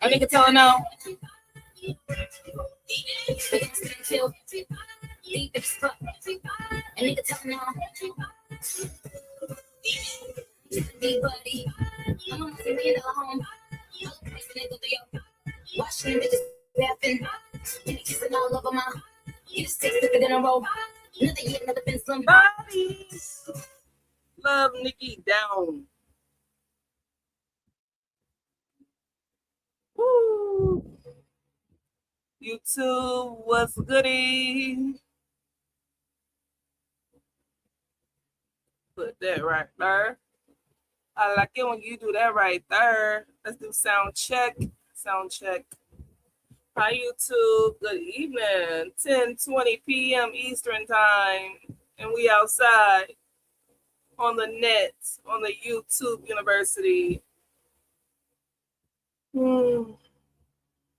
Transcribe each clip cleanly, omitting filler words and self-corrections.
I need to tell her no. Bodies. Love Nikki down. Woo. YouTube, what's goody? Put that right there. I like it when you do that right there. Let's do sound check. Sound check. Hi, YouTube. Good evening. 10:20 p.m. Eastern time. And we outside on the net, on the YouTube University.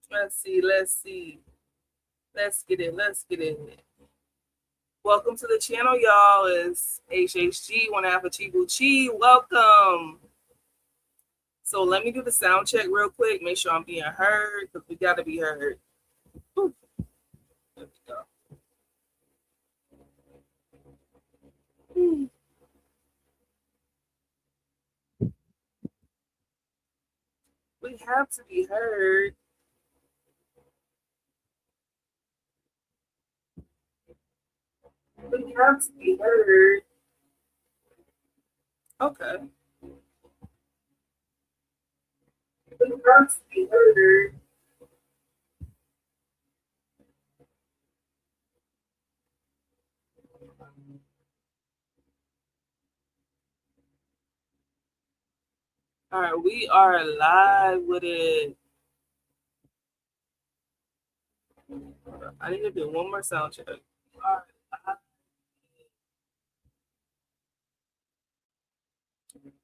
Let's see. Let's get it. Welcome to the channel, y'all. It's HHG, one half of Chibuchi. Welcome. So let me do the sound check real quick. Make sure I'm being heard, because we got to be heard. Whew. There we go. We have to be heard. We have to be heard. Okay. We have to be heard. All right, we are live with it. I need to do one more sound check. All right.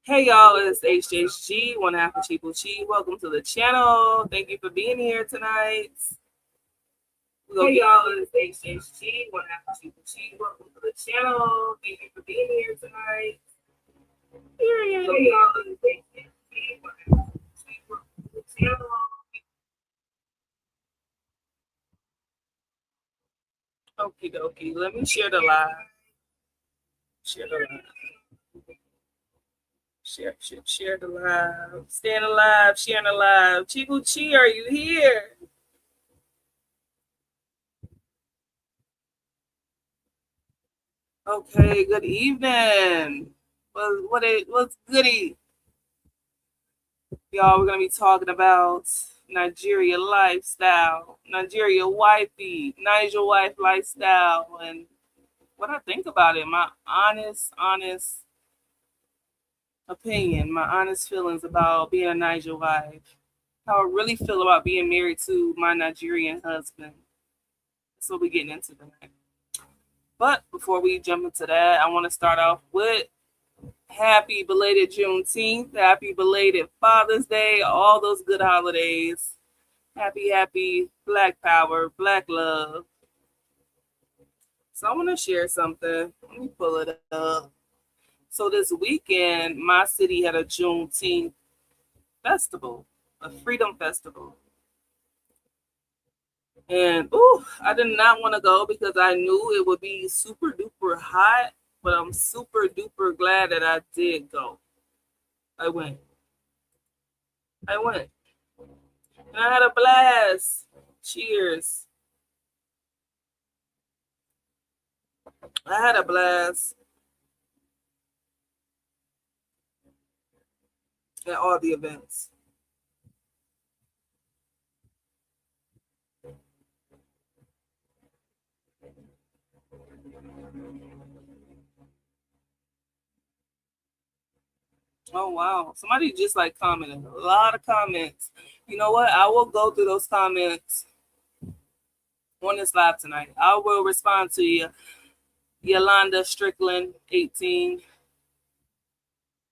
Hey y'all, it's HHG, one half of Chibuchi. Welcome to the channel. Thank you for being here tonight. Hey y'all, it's HHG, one half of Chibuchi. Welcome to the channel. Thank you for being here tonight. Period. Hey y'all, it's HHG, one half of Chibuchi. Welcome to the channel. Okie dokie. Let me share the live. Share the live. Share the live. Staying alive, sharing the live. Chibuchi, are you here? Okay, good evening. What's goody? Y'all, we're gonna be talking about Nigeria lifestyle, Nigeria wifey, Niger wife lifestyle, and what I think about it, my honest opinion, my honest feelings about being a Niger wife, how I really feel about being married to my Nigerian husband. That's what we're getting into tonight. But before we jump into that, I want to start off with happy belated Juneteenth, happy belated Father's Day, all those good holidays. Happy Black Power, Black Love. So I want to share something. Let me pull it up. So this weekend, my city had a Juneteenth festival, a freedom festival. And I did not want to go because I knew it would be super duper hot, but I'm super duper glad that I did go. I went. And I had a blast. Cheers. I had a blast at all the events. Oh wow. Somebody just like commented. A lot of comments. You know what? I will go through those comments on this live tonight. I will respond to you. Yolanda Strickland, 18.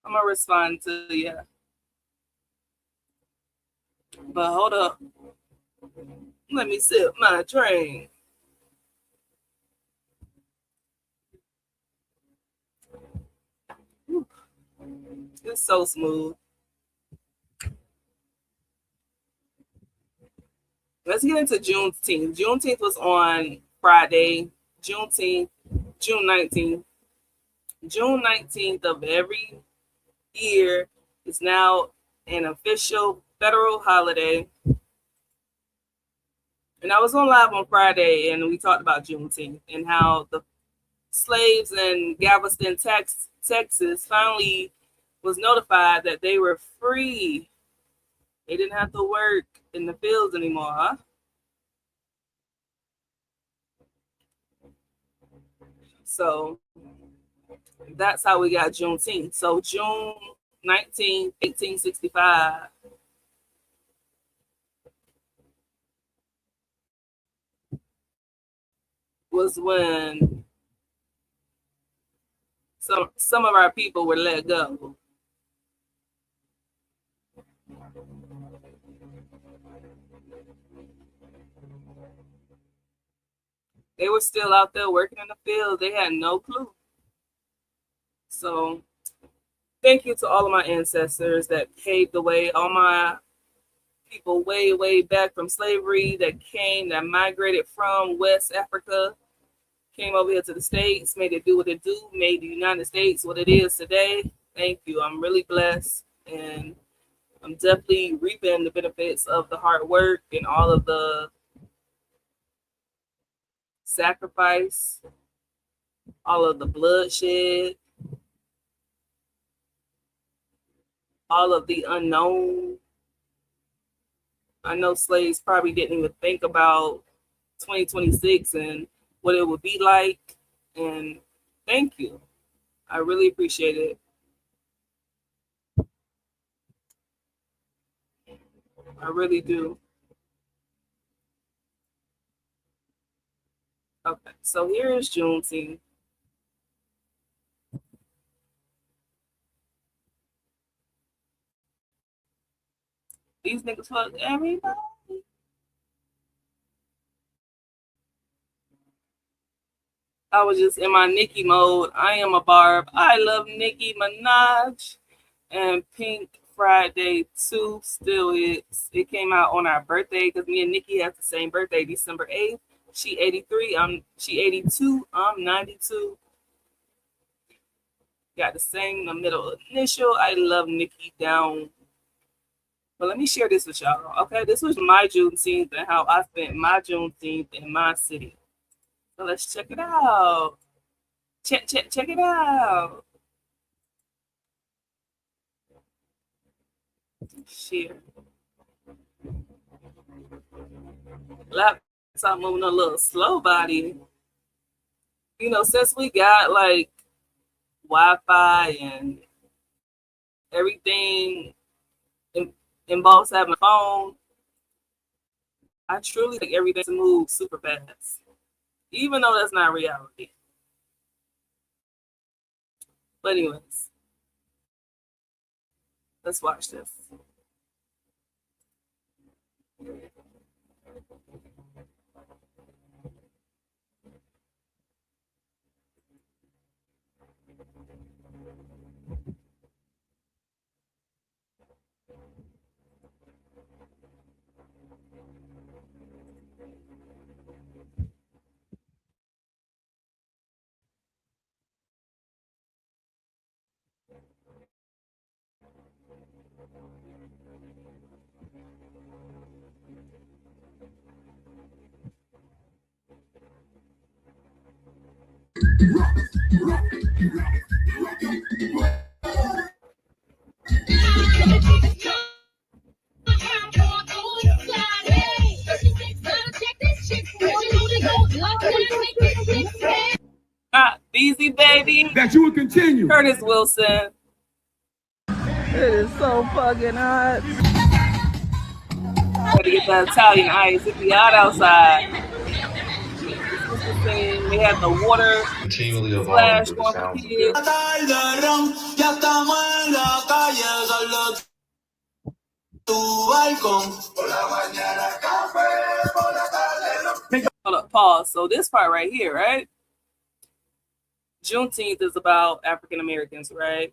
I'm gonna respond to you. But hold up. Let me sip my drink. It's so smooth. Let's get into Juneteenth. Juneteenth was on Friday, Juneteenth, June 19th. June 19th of every year is now an official federal holiday. And I was on live on Friday, and we talked about Juneteenth and how the slaves in Galveston, Texas, finally was notified that they were free. They didn't have to work in the fields anymore, huh? So that's how we got Juneteenth. So June 19th, 1865 was when some of our people were let go. They were still out there working in the field. They had no clue. So thank you to all of my ancestors that paved the way, all my people way, way back from slavery that came, that migrated from West Africa, came over here to the States, made it do what it do, made the United States what it is today. Thank you. I'm really blessed, and I'm definitely reaping the benefits of the hard work and all of the sacrifice, all of the bloodshed, all of the unknown. I know slaves probably didn't even think about 2026 and what it would be like. And thank you. I really appreciate it. I really do. Okay, so here is Juneteenth. These niggas fuck everybody. I was just in my Nicki mode. I am a Barb. I love Nicki Minaj. And Pink Friday 2 still is. It came out on our birthday because me and Nicki have the same birthday, December 8th. She 83. She 82. I'm 92. Got the same the middle initial. I love Nicki down. But let me share this with y'all. Okay, this was my Juneteenth and how I spent my Juneteenth in my city. So let's check it out. Check it out. Share. Laptop moving a little slow body. You know, since we got like Wi-Fi and everything involves having a phone, I truly think everything to move super fast, even though that's not reality. But anyways, let's watch this. Easy, baby. That you would continue. Curtis Wilson. It is so fucking hot. Got to get that Italian ice. It be hot outside. They have the water continually splash evolving going with for the kids. Hold up, pause. So this part right here, right? Juneteenth is about African Americans, right?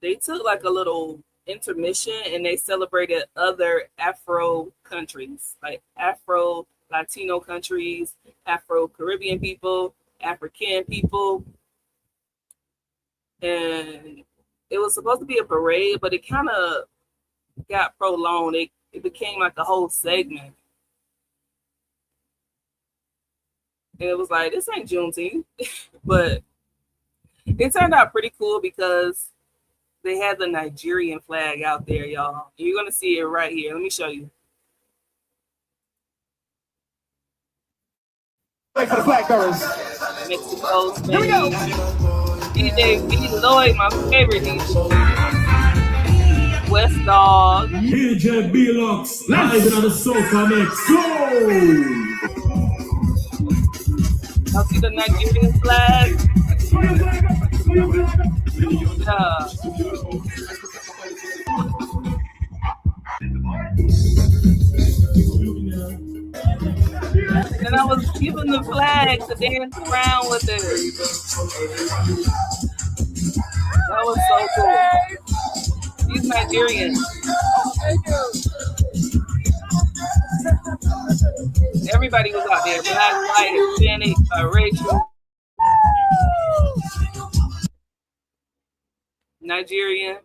They took like a little intermission, and they celebrated other Afro countries, like Afro Latino countries, Afro Caribbean people, African people, and it was supposed to be a parade, but it kind of got prolonged. It became like a whole segment, and it was like, this ain't Juneteenth, but it turned out pretty cool because they had the Nigerian flag out there, y'all. You're gonna see it right here. Let me show you. Wait for the flag bearers. Mexico, Spain. Here we go. DJ B Lloyd, my favorite DJ. West Dog. DJ B-Lux, live in the Soca Mix. Go! Y'all see the Nigerian flag? Yeah. And I was given the flag to dance around with it. That was so cool. He's Nigerian. Everybody was out there. Black, white, Hispanic, racial. Nigerian.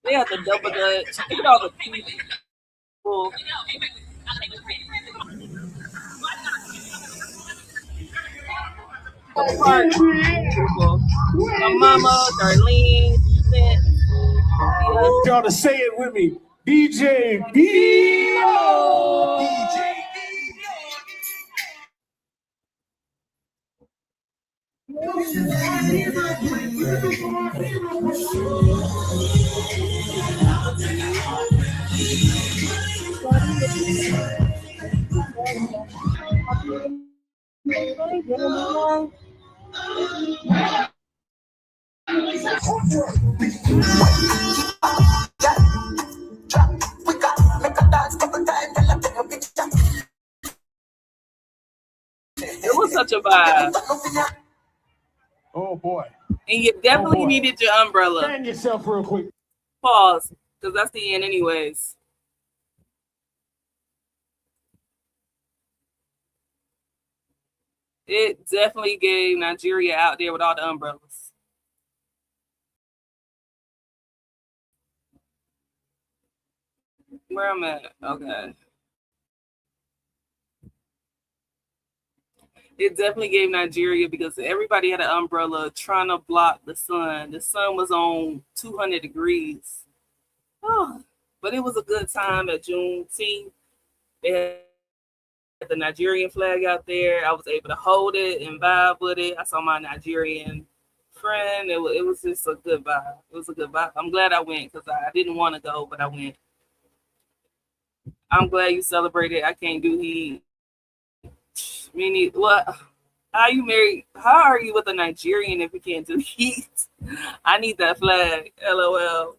They had the double dutch. Look at all the people. The park. My mama, Darlene, Y'all to say it with me. DJ B. It was such a vibe. Oh boy. And you definitely needed your umbrella. Fan yourself real quick. Pause, because that's the end anyways. It definitely gave Nigeria out there with all the umbrellas. Where I'm at? Okay. It definitely gave Nigeria because everybody had an umbrella trying to block the sun. The sun was on 200 degrees. Oh, but it was a good time at Juneteenth. They had the Nigerian flag out there. I was able to hold it and vibe with it. I saw my Nigerian friend. It was just a good vibe. It was a good vibe. I'm glad I went because I didn't want to go, but I went. I'm glad you celebrated. I can't do heat. Meaning, what? How you married? How are you with a Nigerian if you can't do heat? I need that flag. LOL.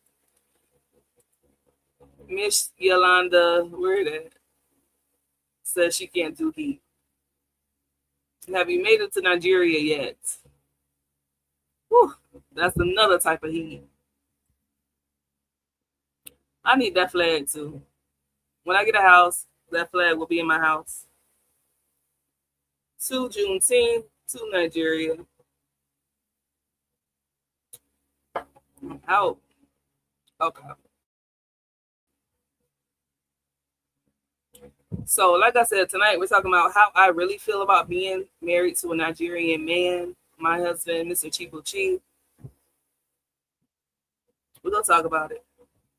Miss Yolanda, where that? Says she can't do heat. Have you made it to Nigeria yet? Whew, that's another type of heat. I need that flag too. When I get a house, that flag will be in my house. To Juneteenth, to Nigeria. I'm out. Okay. So, like I said, tonight we're talking about how I really feel about being married to a Nigerian man. My husband, Mr. Chibuchi. We're going to talk about it.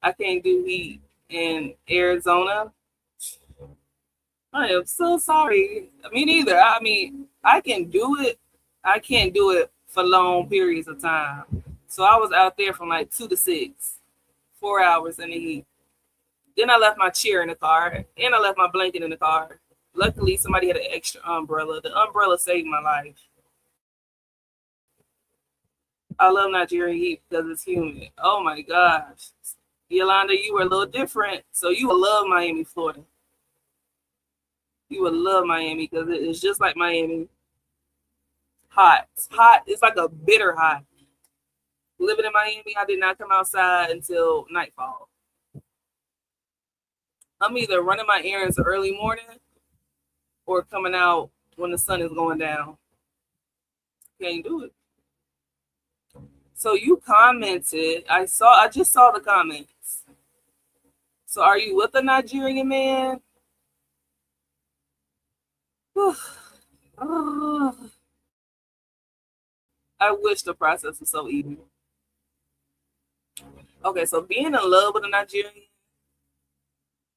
I can't do heat in Arizona. I am so sorry. Me neither. I mean, I can do it. I can't do it for long periods of time. So I was out there from like 2 to 6, 4 hours in the heat. Then I left my chair in the car, and I left my blanket in the car. Luckily, somebody had an extra umbrella. The umbrella saved my life. I love Nigerian heat because it's humid. Oh my gosh. Yolanda, you were a little different. So you will love Miami, Florida. You would love Miami because it is just like Miami. Hot. It's hot. It's like a bitter hot. Living in Miami, I did not come outside until nightfall. I'm either running my errands early morning or coming out when the sun is going down. Can't do it. So you commented. I just saw the comments. So are you with a Nigerian man? I wish the process was so easy. Okay, so being in love with a Nigerian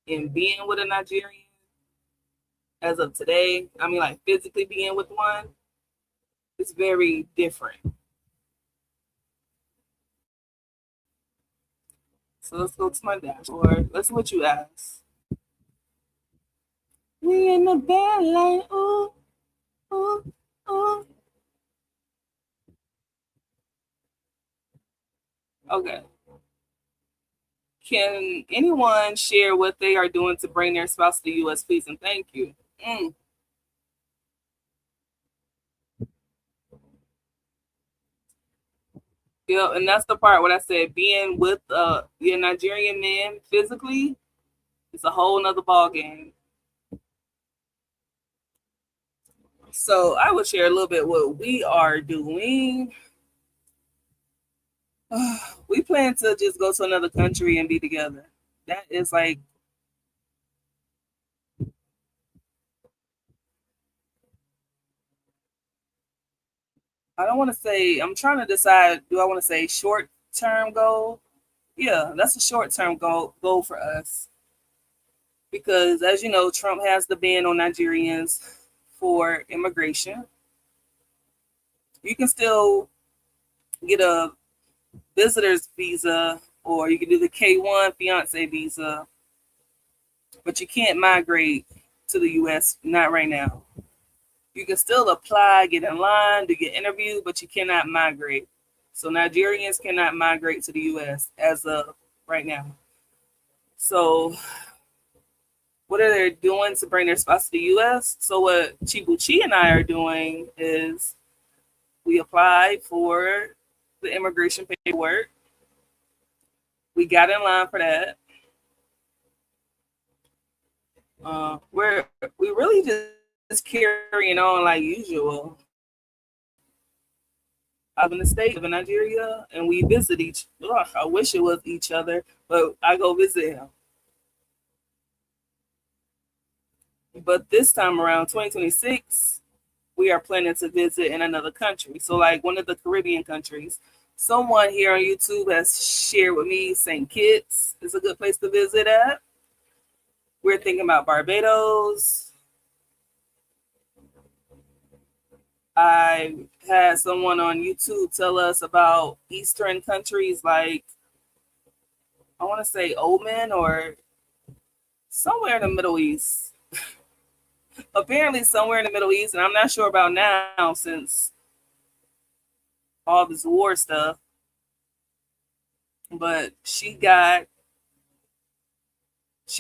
and being with a Nigerian as of today, I mean like physically being with one, it's very different. So let's go to my dashboard. Let's see what you asked. We in the bed like ooh, ooh, ooh. Okay. Can anyone share what they are doing to bring their spouse to the U.S., please? And thank you. Yeah, and that's the part what I said. Being with your Nigerian man physically is a whole nother ball game. So I will share a little bit what we are doing. We plan to just go to another country and be together. That is like, I don't want to say, I'm trying to decide, do I want to say short-term goal? Yeah, that's a short-term goal for us. Because as you know, Trump has the ban on Nigerians for immigration. You can still get a visitor's visa or you can do the K1 fiance visa, but you can't migrate to the U.S. Not right now. You can still apply, get in line, do your interview, but you cannot migrate. So Nigerians cannot migrate to the U.S. as of right now. So what are they doing to bring their spouse to the U.S.? So what Chibuchi and I are doing is we applied for the immigration paperwork. We got in line for that. We really just carrying on like usual. I'm in the state of Nigeria, and we visit each. Ugh, I wish it was each other, but I go visit him. But this time around, 2026, we are planning to visit in another country. So, like one of the Caribbean countries. Someone here on YouTube has shared with me St. Kitts is a good place to visit at. We're thinking about Barbados. I had someone on YouTube tell us about Eastern countries like, I want to say Oman or somewhere in the Middle East. Apparently somewhere in the Middle East, and I'm not sure about now since all this war stuff. But she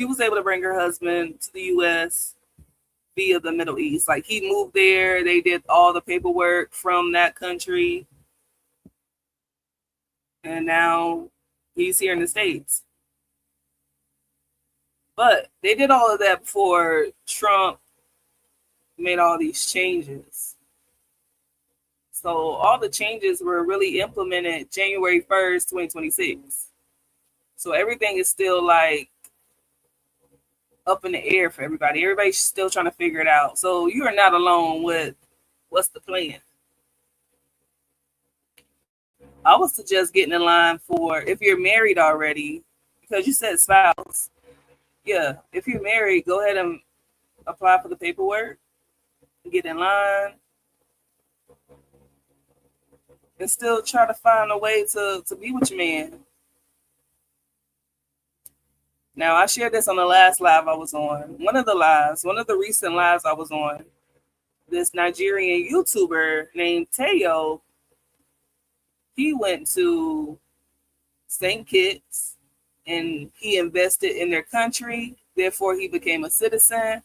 was able to bring her husband to the U.S. via the Middle East. Like he moved there, they did all the paperwork from that country, and now he's here in the States. But they did all of that before Trump made all these changes. So all the changes were really implemented January 1st, 2026. So everything is still like up in the air for everybody. Everybody's still trying to figure it out. So you are not alone with what's the plan. I would suggest getting in line for if you're married already, because you said spouse. Yeah, if you're married, go ahead and apply for the paperwork, get in line, and still try to find a way to be with your man. Now, I shared this on the last live I was on. One of the recent lives I was on, this Nigerian YouTuber named Teo, he went to St. Kitts and he invested in their country. Therefore, he became a citizen.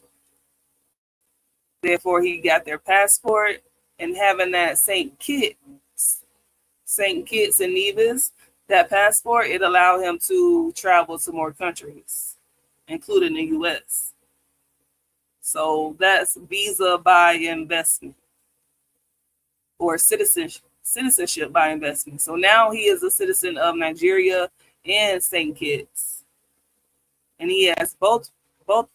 Therefore, he got their passport. And having that St. Kitts and Nevis, that passport, it allowed him to travel to more countries, including the U.S. So that's visa by investment or citizenship by investment. So now he is a citizen of Nigeria and St. Kitts, and he has both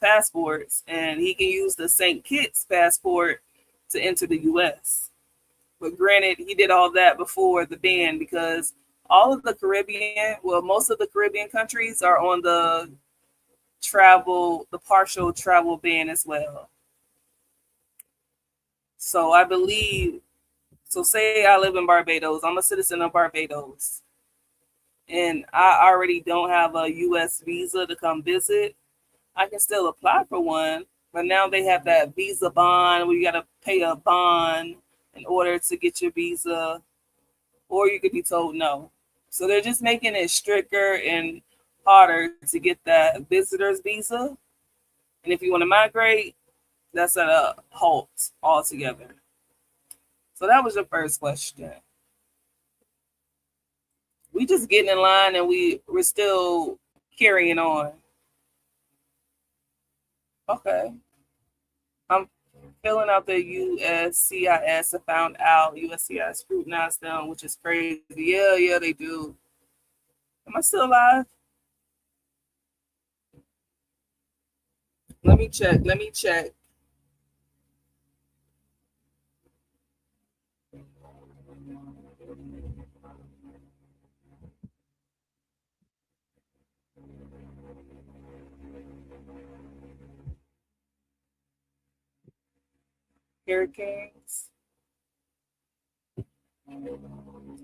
passports, and he can use the St. Kitts passport to enter the U.S. But granted, he did all that before the ban because all of the Caribbean, well, most of the Caribbean countries are on the partial travel ban as well. So I believe, so say I live in Barbados, I'm a citizen of Barbados, and I already don't have a U.S. visa to come visit. I can still apply for one, but now they have that visa bond where you got to pay a bond in order to get your visa, or you could be told no. So they're just making it stricter and harder to get that visitor's visa. And if you want to migrate, that's at a halt altogether. So that was your first question. We just getting in line and we're still carrying on. Okay. I'm filling out the USCIS. I found out USCIS scrutinized them, which is crazy. Yeah, they do. Am I still alive? Let me check. Hurricanes.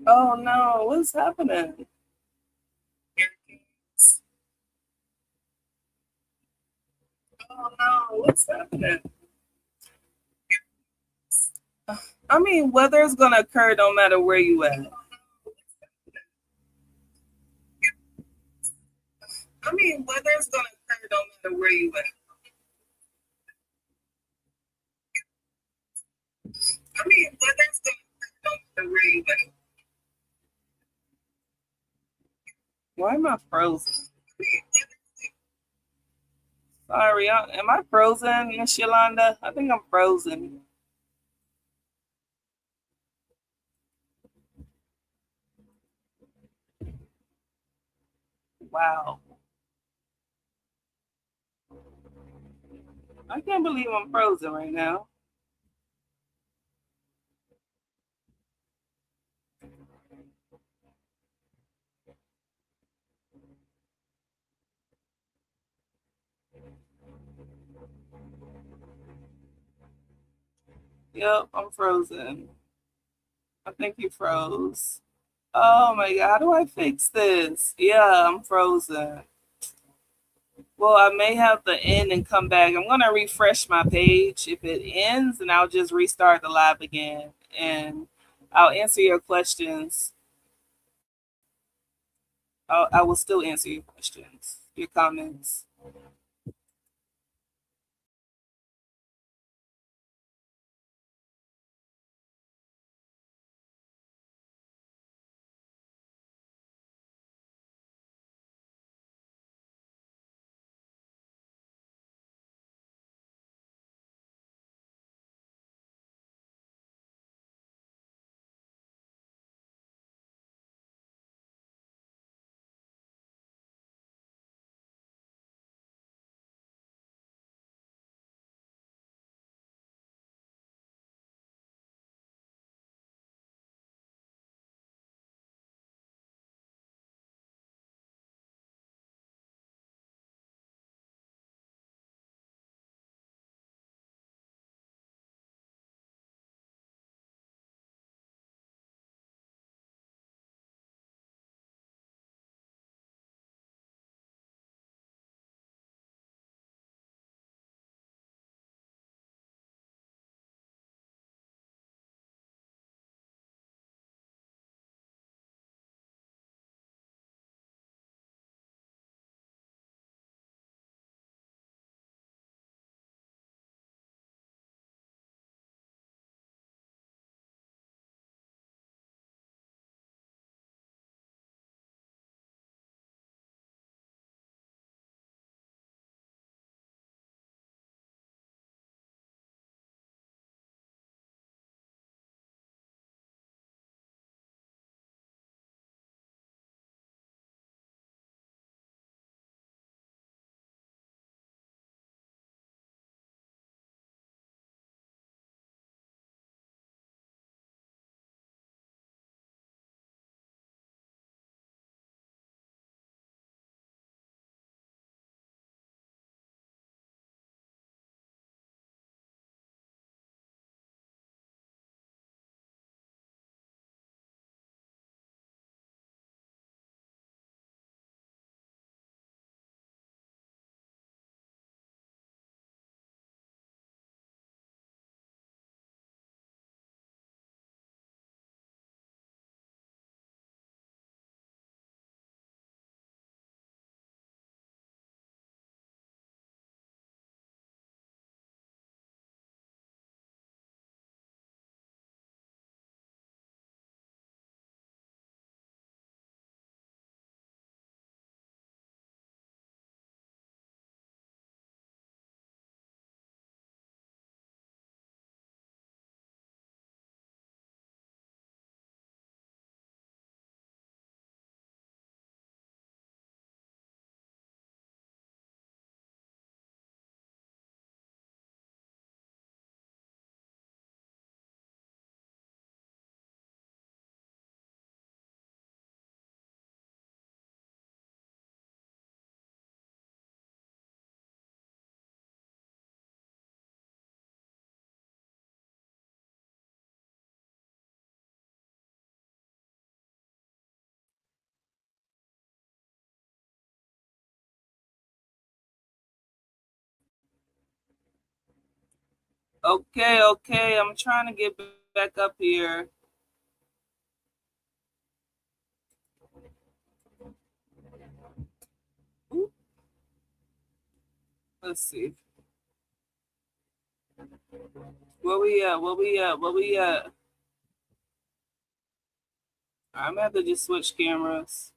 Oh no, what's happening? Hurricanes. Oh no, what's happening? I mean, weather is gonna occur no matter where you at. I mean, weather is gonna occur no matter where you at. I mean, weather is gonna occur no matter where you at. Why am I frozen? Sorry, am I frozen, Miss Yolanda? I think I'm frozen. Wow. I can't believe I'm frozen right now. Yep, I'm frozen. I think you froze. Oh my God, how do I fix this? Yeah, I'm frozen. Well, I may have to end and come back. I'm going to refresh my page. If it ends, and I'll just restart the live again. And I'll answer your questions. I will still answer your questions, your comments. Okay. I'm trying to get back up here. Ooh. Let's see. Where we at? I'm gonna have to just switch cameras.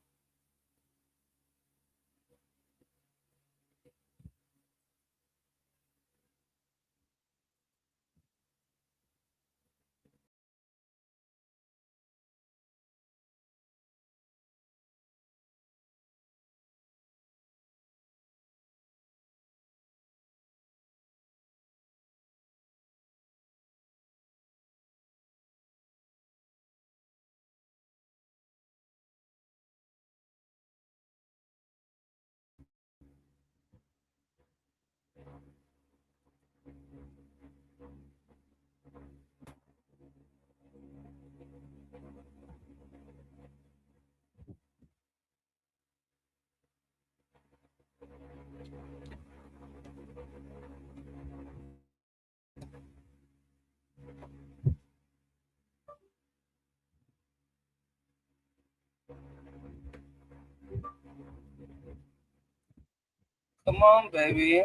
Come on, baby.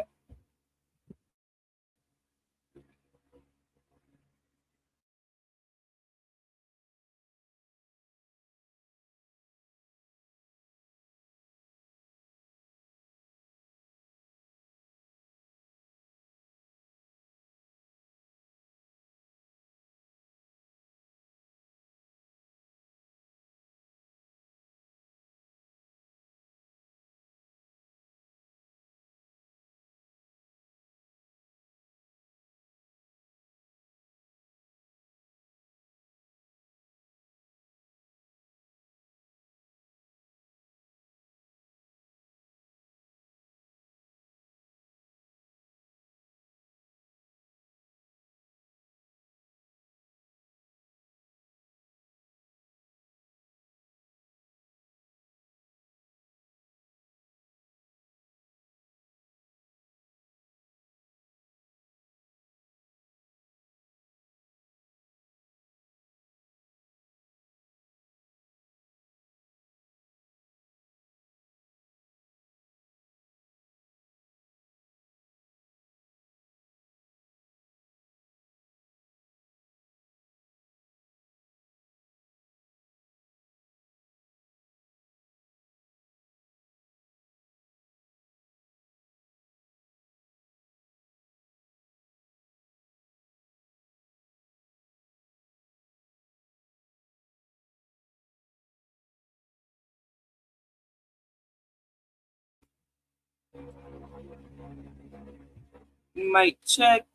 Mic check.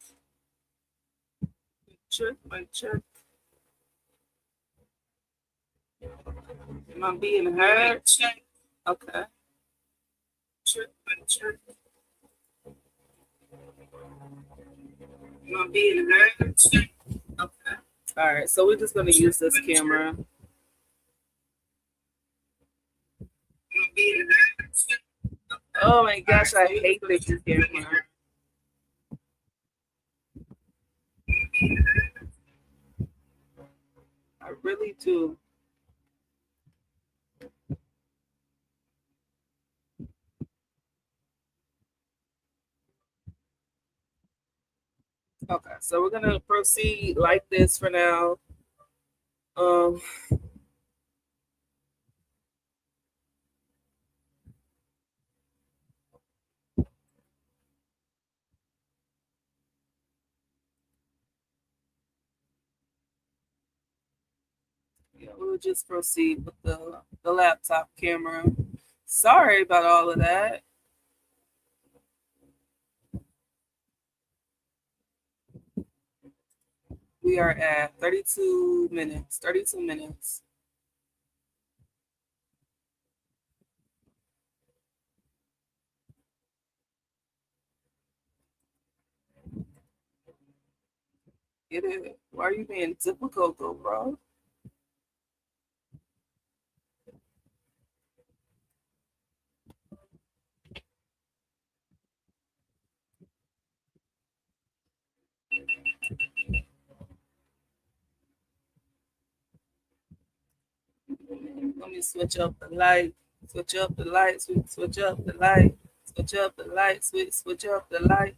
Mic check. Am I being heard? Check. Okay. Mic check. Am I being heard? Check. Okay. All right. So we're just gonna use this camera. Am I being heard? Check. Oh my gosh, I hate this camera. I really do. Okay, so we're gonna proceed like this for now. Um, yeah, we'll just proceed with the laptop camera. Sorry about all of that. We are at 32 minutes. 32 minutes. Get it? Why are you being difficult though, bro? Let me switch up the light. Switch up the light. Switch up the light. Switch up the light. Switch up the light.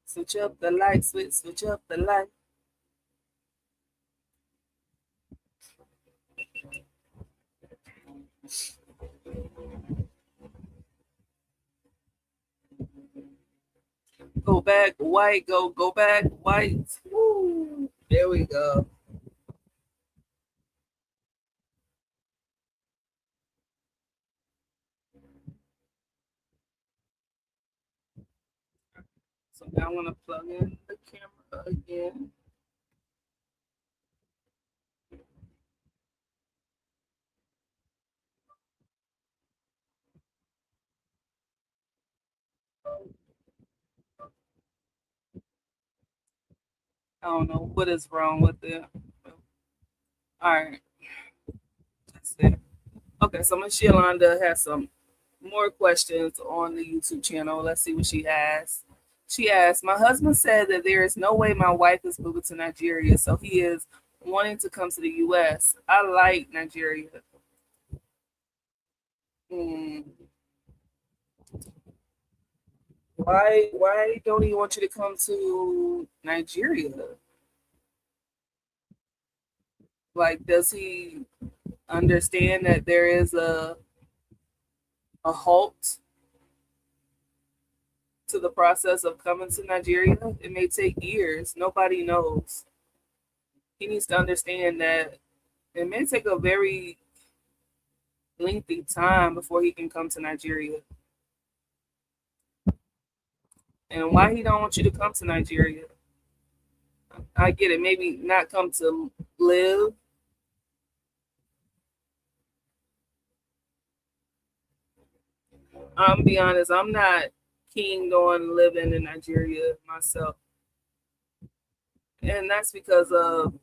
Switch up the light. Switch up the light. Go back white. Go back white. Woo. There we go. So now I'm gonna plug in the camera again. I don't know what is wrong with it. All right, that's it. Okay, so Miss Yolanda has some more questions on the YouTube channel. Let's see what she has. She asked, my husband said that there is no way my wife is moving to Nigeria, so he is wanting to come to the US. I like Nigeria. Why don't he want you to come to Nigeria? Like, does he understand that there is a halt to the process of coming to Nigeria? It may take years. Nobody knows. He needs to understand that it may take a very lengthy time before he can come to Nigeria. And why he don't want you to come to Nigeria? I get it. Maybe not come to live. I'm be honest, I'm not keen on living in Nigeria myself. And that's because of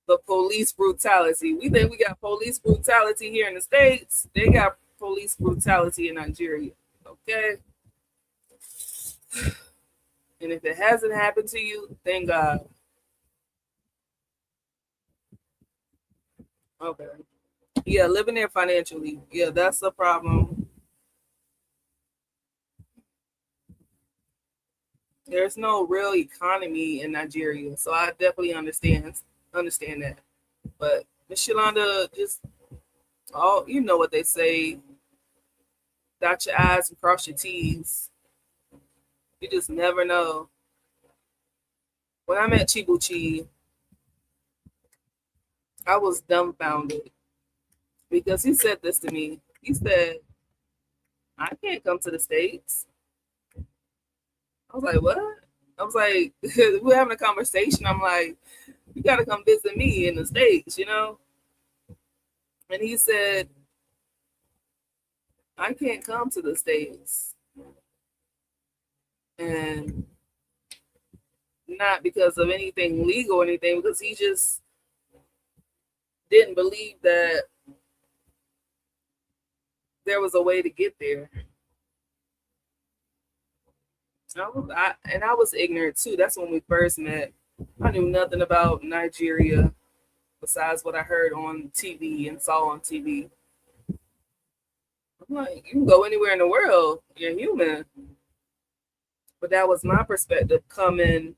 the police brutality. We think we got police brutality here in the States. They got police brutality in Nigeria. Okay? And if it hasn't happened to you, thank God. Okay. Yeah, living there financially. Yeah, that's the problem. There's no real economy in Nigeria, so I definitely understand that. But Miss Yolanda, just you know what they say: dot your I's and cross your T's. You just never know. When I met Chibuchi, I was dumbfounded because he said this to me. He said, I can't come to the States. I was like, what? I was like, we're having a conversation. I'm like, you got to come visit me in the States, you know? And he said, I can't come to the States. And not because of anything legal or anything, because he just didn't believe that there was a way to get there. I was ignorant too. That's when we first met. I knew nothing about Nigeria besides what I heard on TV and saw on TV. I'm like, you can go anywhere in the world. You're human. But that was my perspective coming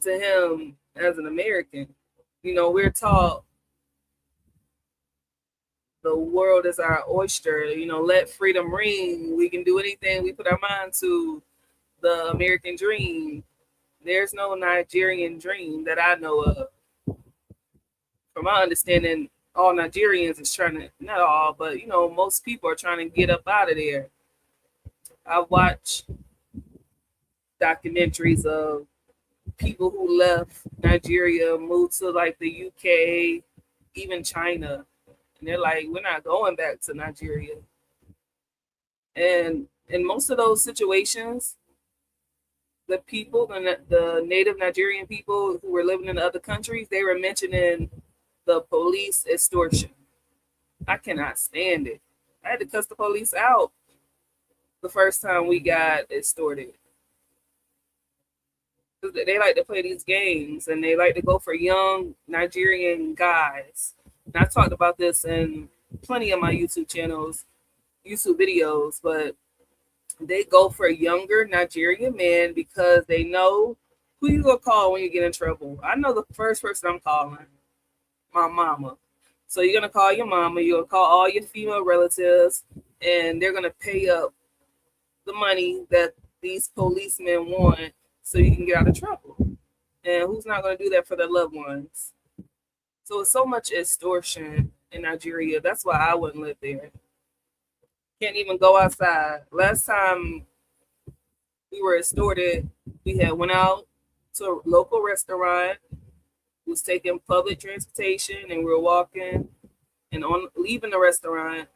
to him as an American. You know, we're taught the world is our oyster. You know, let freedom ring. We can do anything we put our mind to. The American dream. There's no Nigerian dream that I know of. From my understanding, all Nigerians is trying to, not all, but, you know, most people are trying to get up out of there. I watch documentaries of people who left Nigeria, moved to like the UK, even China. And they're like, we're not going back to Nigeria. And in most of those situations, the people, the native Nigerian people who were living in other countries, they were mentioning the police extortion. I cannot stand it. I had to cuss the police out. the first time we got extorted. They like to play these games and they like to go for young Nigerian guys. And I talked about this in plenty of my YouTube channels, YouTube videos, but they go for younger Nigerian men because they know who you gonna call when you get in trouble. I know the first person I'm calling, my mama. So you're gonna call your mama, you're gonna call all your female relatives, and they're gonna pay up the money that these policemen want so you can get out of trouble. And who's not going to do that for their loved ones? So it's so much extortion in Nigeria. That's why I wouldn't live there. Can't even go outside. Last time we were extorted, we had went out to a local restaurant, was taking public transportation, and we were walking and on leaving the restaurant,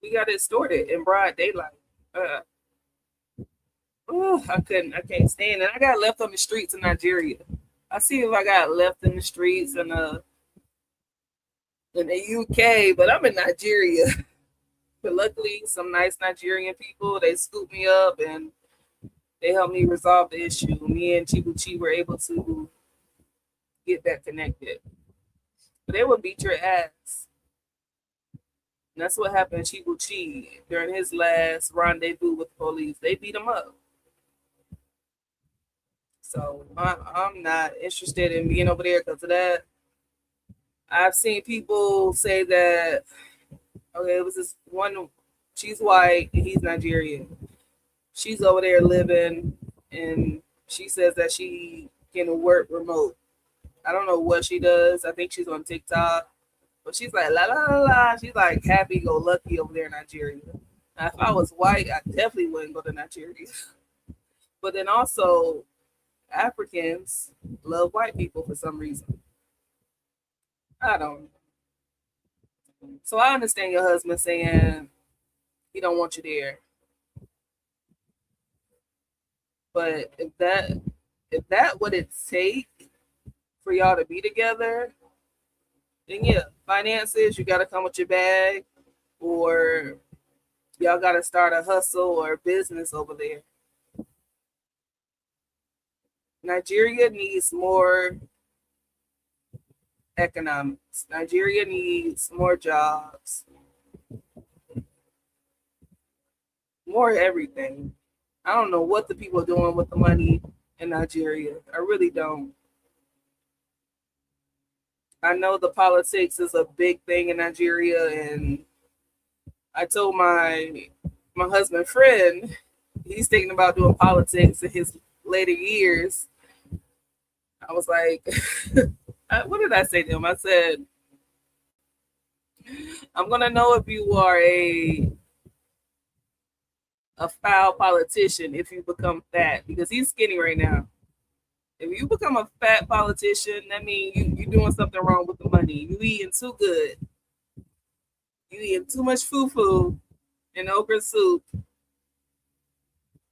we got extorted in broad daylight. I can't stand it. I got left on the streets in Nigeria. I see if I got left in the streets in the UK, but I'm in Nigeria. But luckily, some nice Nigerian people, they scooped me up and they helped me resolve the issue. Me and Chibuchi were able to get that connected. But they would beat your ass. And that's what happened to Chibuchi during his last rendezvous with the police. They beat him up. So I'm not interested in being over there because of that. I've seen people say that, okay, it was this one, she's white and he's Nigerian. She's over there living and she says that she can work remote. I don't know what she does. I think she's on TikTok. But she's like, la, la, la, la. She's like happy-go-lucky over there in Nigeria. Now, if I was white, I definitely wouldn't go to Nigeria. But then also, Africans love white people for some reason. I don't know. So I understand your husband saying he don't want you there. But if that what it take for y'all to be together, then yeah, finances, you gotta come with your bag, or y'all gotta start a hustle or a business over there. Nigeria needs more economics. Nigeria needs more jobs, more everything. I don't know what the people are doing with the money in Nigeria. I really don't. I know the politics is a big thing in Nigeria, and I told my husband friend, he's thinking about doing politics in his later years. I was like, what did I say to him? I said, I'm gonna know if you are a foul politician if you become fat, because he's skinny right now. If you become a fat politician, that means you're doing something wrong with the money. You eating too good. You eating too much fufu and okra soup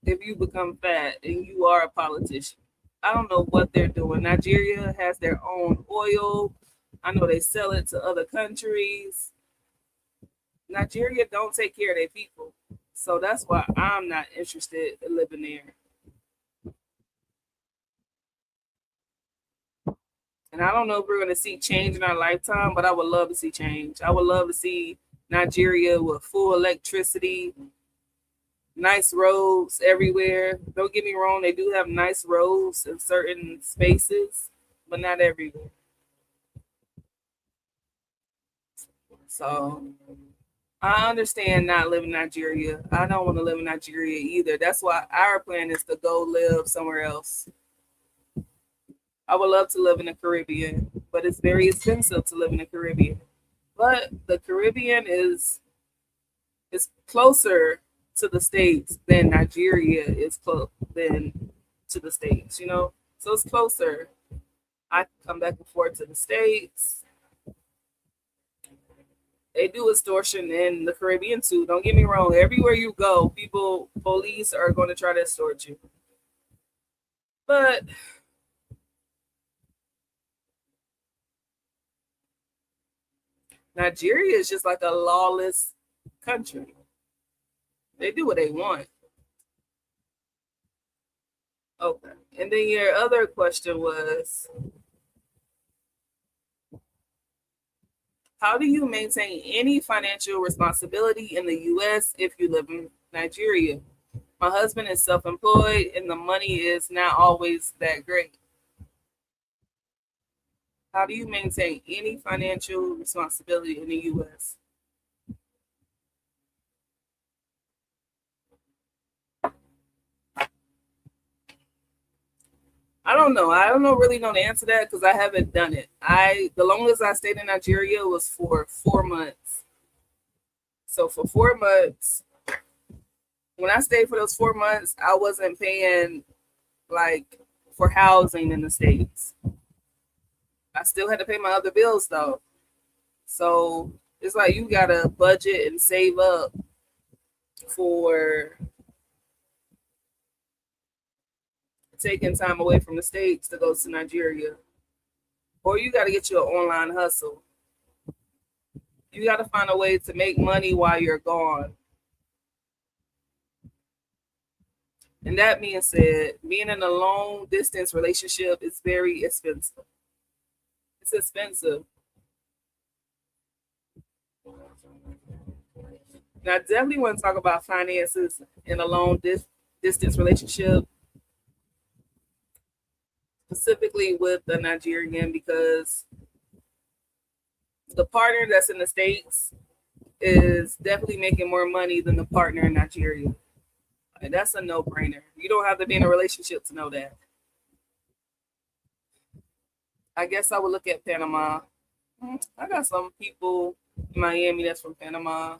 if you become fat and you are a politician. I don't know what they're doing. Nigeria has their own oil. I know they sell it to other countries. Nigeria don't take care of their people. So that's why I'm not interested in living there. And I don't know if we're going to see change in our lifetime, but I would love to see change. I would love to see Nigeria with full electricity, nice roads everywhere. Don't get me wrong, they do have nice roads in certain spaces, but not everywhere. So I understand not living in Nigeria. I don't want to live in Nigeria either. That's why our plan is to go live somewhere else. I would love to live in the Caribbean, but it's very expensive to live in the Caribbean. But the Caribbean is closer to the States than Nigeria is than to the States, So it's closer. I can come back and forth to the States. They do extortion in the Caribbean too. Don't get me wrong. Everywhere you go, police are going to try to extort you. But Nigeria is just like a lawless country. They do what they want. Okay. And then your other question was, how do you maintain any financial responsibility in the U.S. if you live in Nigeria? My husband is self-employed and the money is not always that great. How do you maintain any financial responsibility in the U.S.? I don't know. I don't know really know the answer to that because I haven't done it. The longest I stayed in Nigeria was for 4 months. So for 4 months, when I stayed for those 4 months, I wasn't paying like for housing in the States. I still had to pay my other bills though. So it's like you gotta budget and save up for taking time away from the States to go to Nigeria. Or you gotta get you an online hustle. You gotta find a way to make money while you're gone. And that being said, being in a long distance relationship is very expensive. It's expensive. And I definitely want to talk about finances in a long distance relationship, specifically with the Nigerian, because the partner that's in the States is definitely making more money than the partner in Nigeria. And that's a no-brainer. You don't have to be in a relationship to know that. I guess I would look at Panama. I got some people in Miami that's from Panama.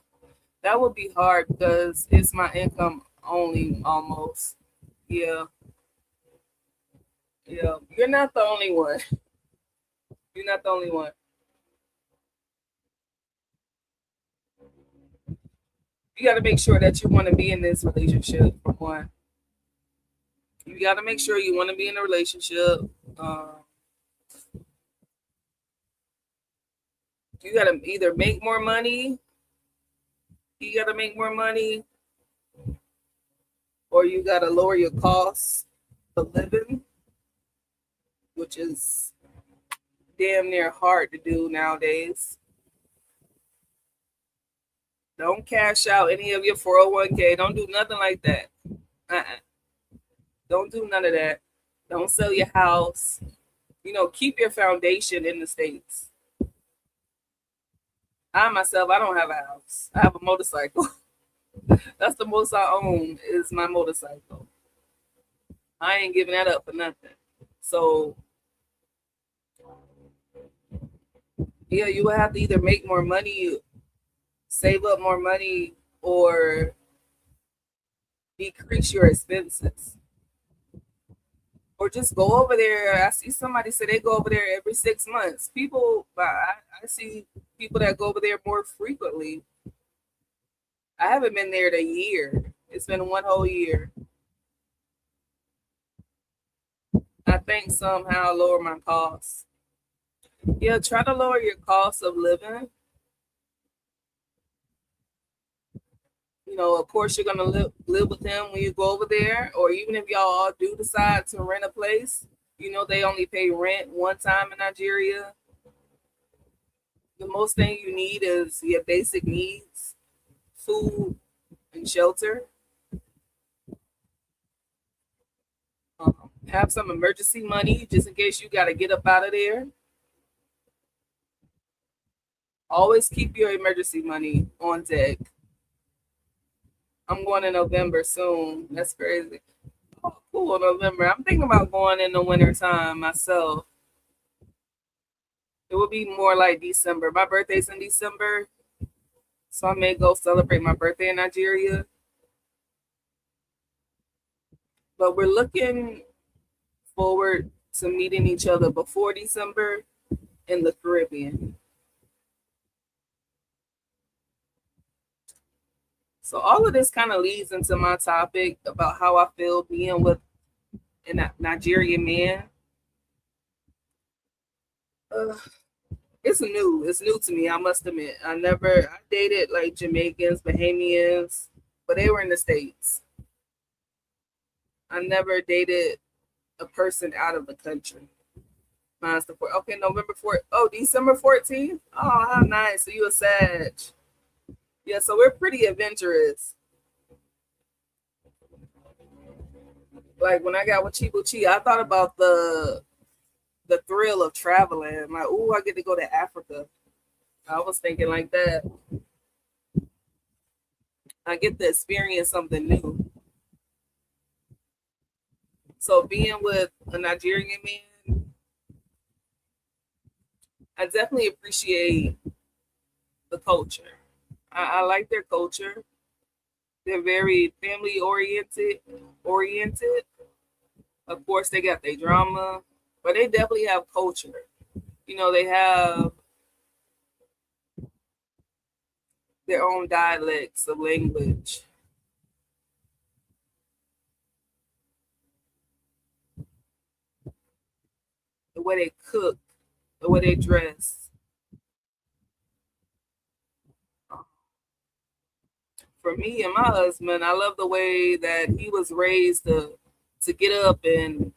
That would be hard because it's my income only almost. Yeah. Yeah. You're not the only one. You're not the only one. You got to make sure that you want to be in this relationship, for one. You got to make sure you want to be in a relationship. You got to either make more money, or you got to lower your costs of living, which is damn near hard to do nowadays. Don't cash out any of your 401k. Don't do nothing like that. Don't do none of that. Don't sell your house. Keep your foundation in the States. I myself, I don't have a house. I have a motorcycle. That's the most I own is my motorcycle. I ain't giving that up for nothing. So, yeah, you will have to either make more money, save up more money, or decrease your expenses. Or just go over there. I see somebody say they go over there every 6 months. I see people that go over there more frequently. I haven't been there in a year. It's been one whole year. I think somehow lower my costs. Yeah, try to lower your cost of living. Of course, you're going to live with them when you go over there, or even if y'all all do decide to rent a place, they only pay rent one time in Nigeria. The most thing you need is your basic needs, food and shelter. Have some emergency money just in case you got to get up out of there. Always keep your emergency money on deck. I'm going in November soon. That's crazy. Oh, cool, November. I'm thinking about going in the winter time myself. It would be more like December. My birthday's in December, so I may go celebrate my birthday in Nigeria. But we're looking forward to meeting each other before December in the Caribbean. So all of this kind of leads into my topic about how I feel being with a Nigerian man. It's new. It's new to me, I must admit. I dated like Jamaicans, Bahamians, but they were in the States. I never dated a person out of the country. Mine's the 4th. Okay, November 4th. Oh, December 14th? Oh, how nice. So you a Sag. Yeah, so we're pretty adventurous. Like when I got with Chibuchi, I thought about the thrill of traveling. Like, ooh, I get to go to Africa. I was thinking like that. I get to experience something new. So being with a Nigerian man, I definitely appreciate the culture. I like their culture. They're very family oriented. Of course, they got their drama, but they definitely have culture. You know, they have their own dialects of language. The way they cook, the way they dress. For me and my husband, I love the way that he was raised to get up and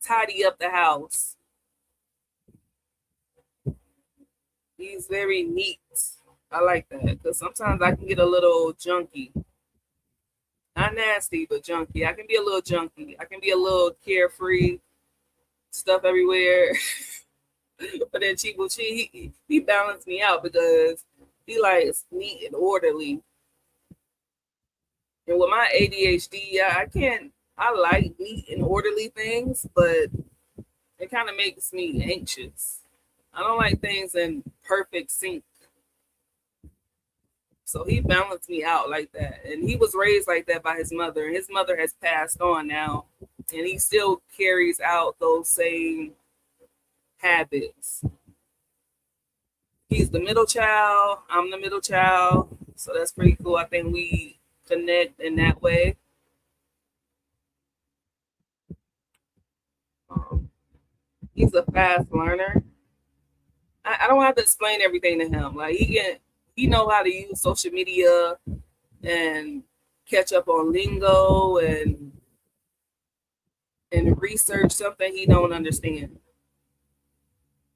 tidy up the house. He's very neat. I like that because sometimes I can get a little junky. Not nasty, but junky. I can be a little junky. I can be a little carefree, stuff everywhere. But then Chibuchi, he balanced me out because he likes neat and orderly. And with my ADHD, I like neat and orderly things, but it kind of makes me anxious. I don't like things in perfect sync. So he balanced me out like that. And he was raised like that by his mother. His mother has passed on now. And he still carries out those same habits. He's the middle child. I'm the middle child. So that's pretty cool. I think we connect in that way. He's a fast learner. I don't have to explain everything to him. Like he know how to use social media and catch up on lingo and research something he don't understand.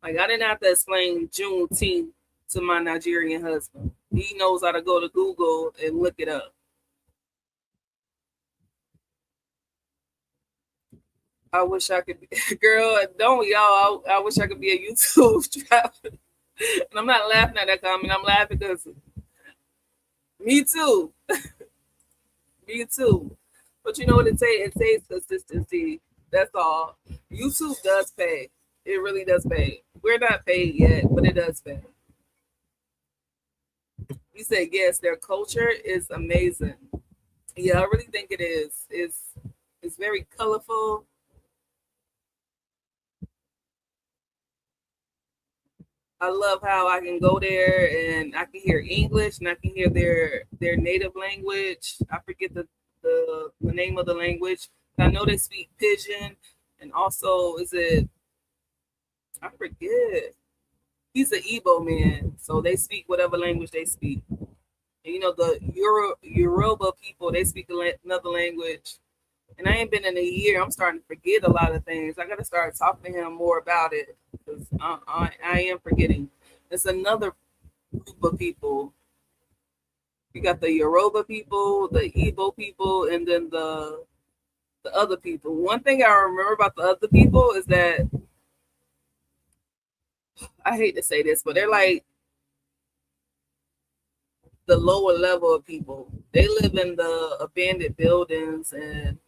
Like I didn't have to explain Juneteenth to my Nigerian husband. He knows how to go to Google and look it up. I wish I could be, girl, don't we all? I wish I could be a YouTube traveler. And I'm not laughing at that comment. I'm laughing because me too. Me too. But you know what it takes? It takes consistency. That's all. YouTube does pay. It really does pay. We're not paid yet, but it does pay. You said yes, their culture is amazing. Yeah, I really think it is. It's very colorful. I love how I can go there and I can hear English and I can hear their native language. I forget the name of the language. I know they speak Pidgin and also I forget. He's an Igbo man, so they speak whatever language they speak. And you know the Yoruba people, they speak another language. And I ain't been in a year. I'm starting to forget a lot of things. I got to start talking to him more about it because I am forgetting. It's another group of people. You got the Yoruba people, the Igbo people, and then the other people. One thing I remember about the other people is that I hate to say this, but they're like the lower level of people. They live in the abandoned buildings and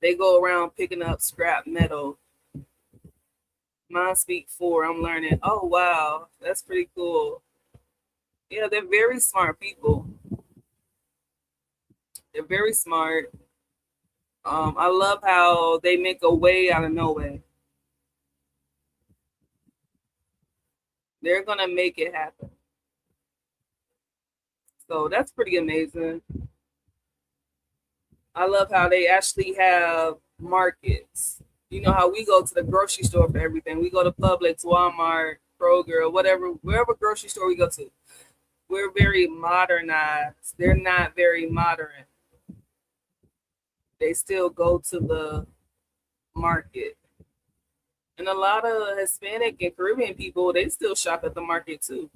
they go around picking up scrap metal. Mine speak 4. I'm learning. Oh, wow. That's pretty cool. Yeah, they're very smart people. They're very smart. I love how they make a way out of no way. They're going to make it happen. So that's pretty amazing. I love how they actually have markets. You know how we go to the grocery store for everything. We go to Publix, Walmart, Kroger, whatever, wherever grocery store we go to. We're very modernized. They're not very modern. They still go to the market. And a lot of Hispanic and Caribbean people, they still shop at the market too.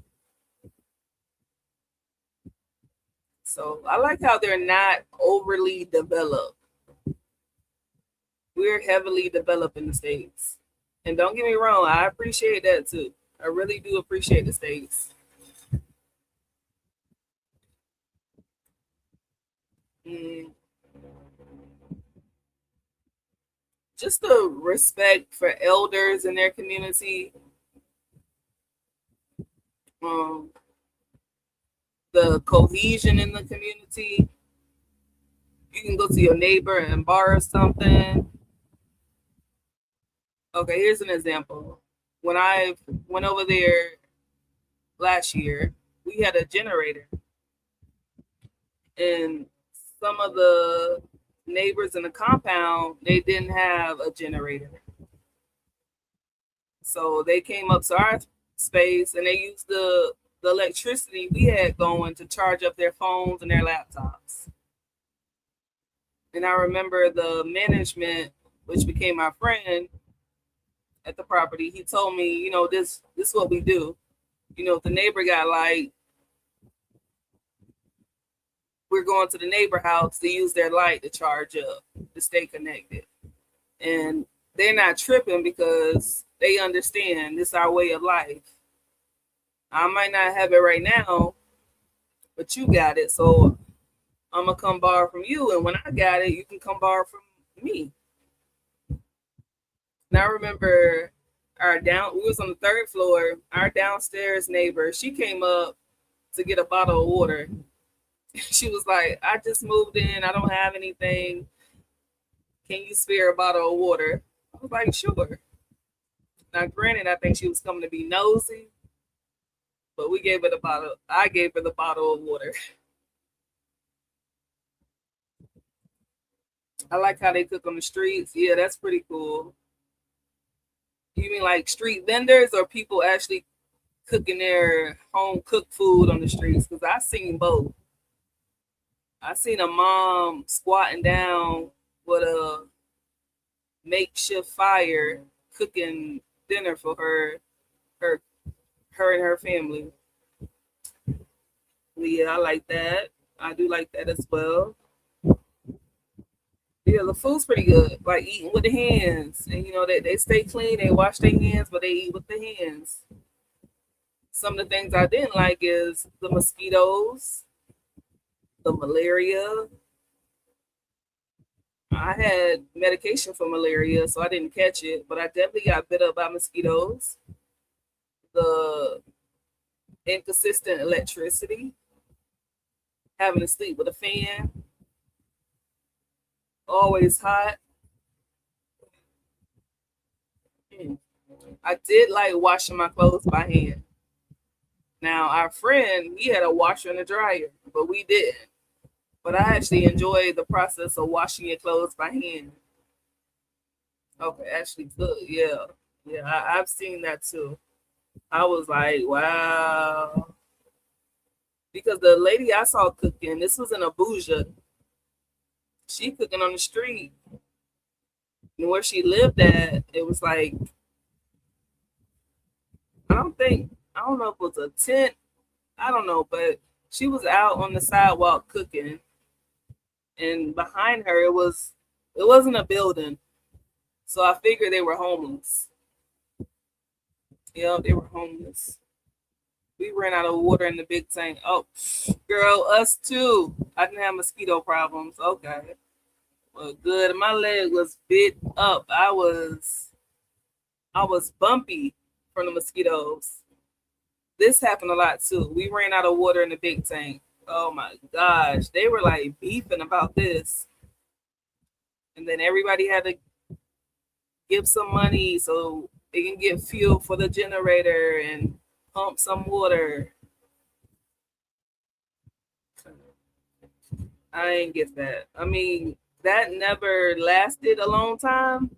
So I like how they're not overly developed. We're heavily developed in the States. And don't get me wrong, I appreciate that too. I really do appreciate the States. Mm, just the respect for elders in their community. Um, the cohesion in the community. You can go to your neighbor and borrow something. Okay, here's an example. When I went over there last year, we had a generator, and some of the neighbors in the compound, they didn't have a generator. So they came up to our space and they used the electricity we had going to charge up their phones and their laptops. And I remember the management, which became my friend at the property, he told me, this is what we do. If the neighbor got light, we're going to the neighbor house to use their light to charge up, to stay connected. And they're not tripping because they understand this is our way of life. I might not have it right now, but you got it. So I'm going to come borrow from you. And when I got it, you can come borrow from me. And I remember we was on the third floor, our downstairs neighbor, she came up to get a bottle of water. She was like, I just moved in. I don't have anything. Can you spare a bottle of water? I was like, sure. Now, granted, I think she was coming to be nosy, but we gave her the bottle. I gave her the bottle of water. I like how they cook on the streets. Yeah, that's pretty cool. You mean like street vendors or people actually cooking their home cooked food on the streets? Because I've seen both. I seen a mom squatting down with a makeshift fire cooking dinner for her and her family. Yeah, I like that. I do like that as well. Yeah, the food's pretty good. Like eating with the hands. And they stay clean, they wash their hands, but they eat with the hands. Some of the things I didn't like is the mosquitoes, the malaria. I had medication for malaria, so I didn't catch it, but I definitely got bit up by mosquitoes. The inconsistent electricity, having to sleep with a fan, always hot. I did like washing my clothes by hand. Now, our friend, he had a washer and a dryer, but we didn't. But I actually enjoy the process of washing your clothes by hand. Okay, actually good. Yeah. Yeah, I've seen that too. I was like, wow. Because the lady I saw cooking, this was in Abuja. She cooking on the street. And where she lived at, it was like, I don't know if it was a tent. I don't know, but she was out on the sidewalk cooking. And behind her, it wasn't a building. So I figured they were homeless. Yeah, they were homeless. We ran out of water in the big tank. Oh, girl, us too. I didn't have mosquito problems. Okay. Well, good. My leg was bit up. I was bumpy from the mosquitoes. This happened a lot too. We ran out of water in the big tank. Oh my gosh. They were like beefing about this. And then everybody had to give some money so they can get fuel for the generator and pump some water. I ain't get that. I mean, that never lasted a long time,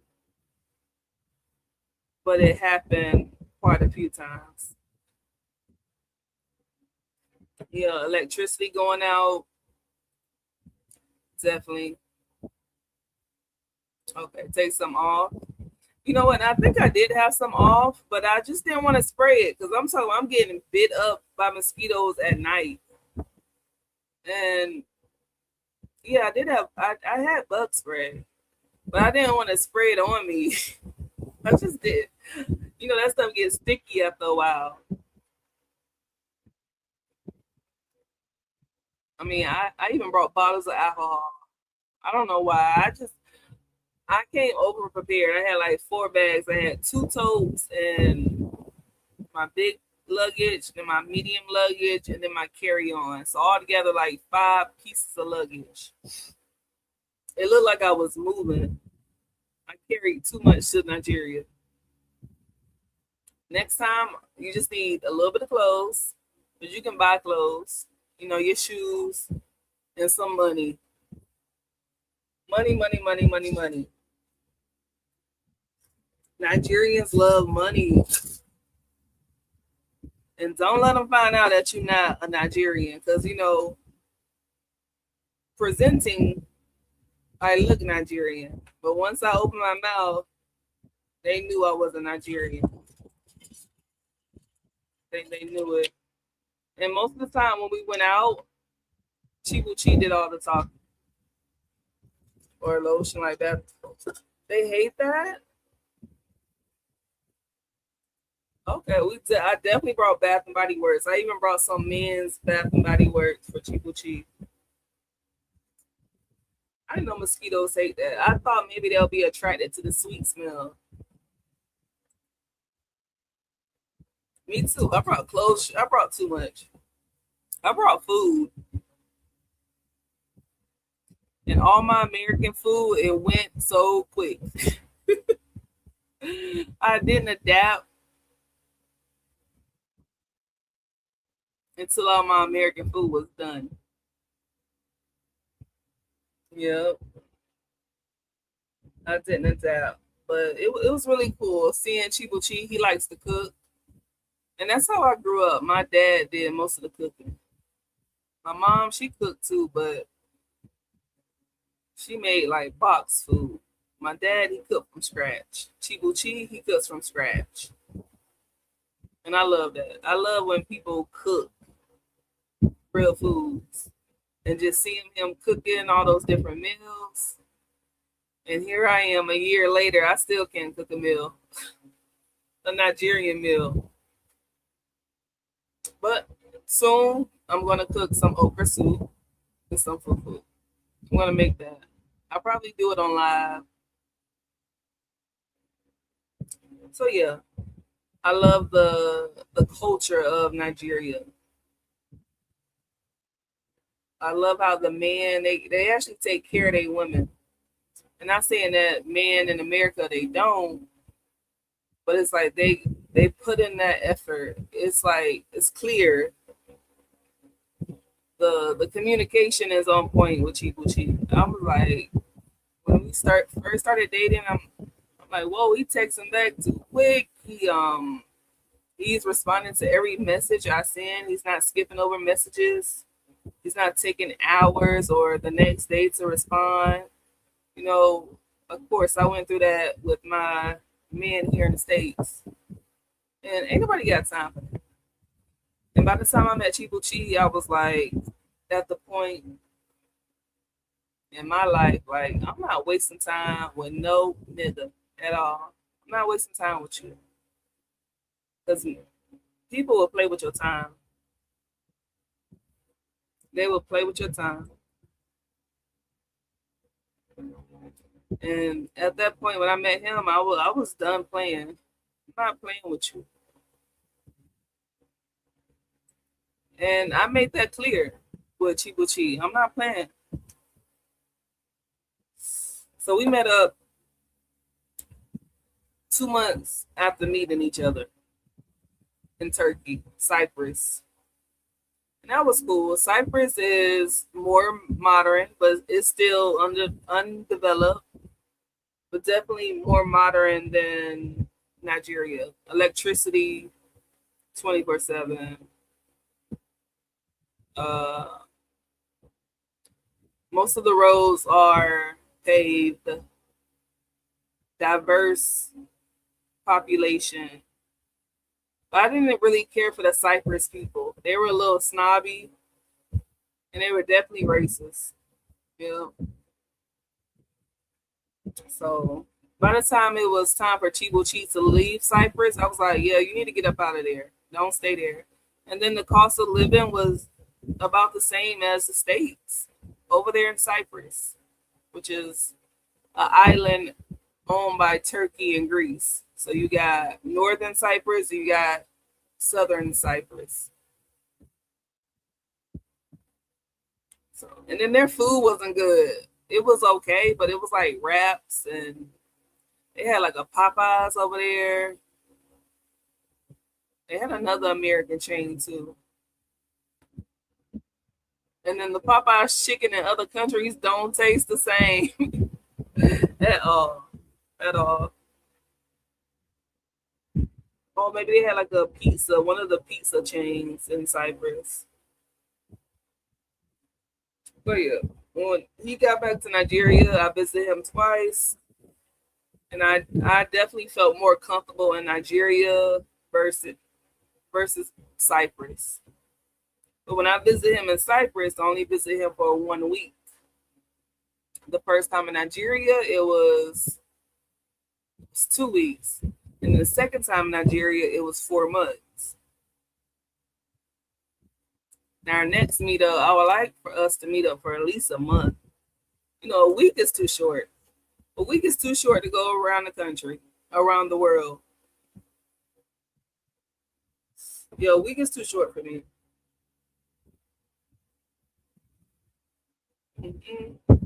but it happened quite a few times. Yeah, electricity going out. Definitely. Okay, take some off. You know what? I think I did have some off, but I just didn't want to spray it because I'm getting bit up by mosquitoes at night. And yeah, I had bug spray, but I didn't want to spray it on me. I just did. You know, that stuff gets sticky after a while. I mean, I even brought bottles of alcohol. I don't know why. I came over prepared. I had like 4 bags. I had 2 totes and my big luggage, then my medium luggage, and then my carry-on. So all together, like 5 pieces of luggage. It looked like I was moving. I carried too much to Nigeria. Next time, you just need a little bit of clothes, but you can buy clothes. You know, your shoes and some money. Money, money, money, money, money. Nigerians love money. And don't let them find out that you're not a Nigerian. Because, you know, presenting, I look Nigerian. But once I opened my mouth, they knew I was a Nigerian. They knew it. And most of the time when we went out, Chibuchi did all the talking. Or lotion like that. They hate that? Okay, I definitely brought Bath and Body Works. I even brought some men's Bath and Body Works for Chibuchi. I didn't know mosquitoes hate that. I thought maybe they'll be attracted to the sweet smell. Me too. I brought clothes. I brought too much. I brought food. And all my American food, it went so quick. I didn't adapt until all my American food was done. Yep, I didn't adapt. But it was really cool seeing Chibuchi. He likes to cook. And that's how I grew up. My dad did most of the cooking. My mom, she cooked too, but she made like box food. My dad, he cooked from scratch. Chibuchi, he cooks from scratch. And I love that. I love when people cook real foods and just seeing him cooking all those different meals. And here I am a year later, I still can't cook a meal, a Nigerian meal. But soon I'm gonna cook some okra soup and some fufu. I'm gonna make that. I'll probably do it on live. So yeah, I love the culture of Nigeria. I love how the men they actually take care of their women. And not saying that men in America they don't, but it's like they put in that effort. It's like it's clear. The communication is on point with Chibuchi. I was like, when we first started dating, I'm like, whoa, he texting back too quick. He's responding to every message I send. He's not skipping over messages. He's not taking hours or the next day to respond. You know, of course, I went through that with my men here in the States. And ain't nobody got time for that. And by the time I met Chibuchi, I was like at the point in my life, like, I'm not wasting time with no nigga at all. I'm not wasting time with you. Because people will play with your time. They will play with your time. And at that point, when I met him, I was done playing. I'm not playing with you. And I made that clear with Chibuchi. I'm not playing. So we met up 2 months after meeting each other in Turkey, Cyprus. And that was cool. Cyprus is more modern, but it's still undeveloped, but definitely more modern than Nigeria. Electricity 24/7. Uh, most of the roads are paved. Diverse population. But I didn't really care for the Cyprus people. They were a little snobby and they were definitely racist. Yeah. So by the time it was time for Chibuchi to leave Cyprus, I was like, yeah, you need to get up out of there. Don't stay there. And then the cost of living was about the same as the States over there in Cyprus, which is an island owned by Turkey and Greece. So you got northern Cyprus, you got southern Cyprus. So and then their food wasn't good. It was okay, but it was like wraps and they had like a Popeyes over there. They had another American chain too. And then the Popeyes chicken in other countries don't taste the same at all. At all. Or maybe they had like a pizza, one of the pizza chains in Cyprus. But yeah, when he got back to Nigeria, I visited him twice. And I definitely felt more comfortable in Nigeria versus Cyprus. But when I visited him in Cyprus, I only visited him for 1 week. The first time in Nigeria, it was 2 weeks. And the second time in Nigeria, it was 4 months. Now, our next meetup, I would like for us to meet up for at least a month. You know, a week is too short. A week is too short to go around the country, around the world. Yeah, a week is too short for me. Mm-hmm.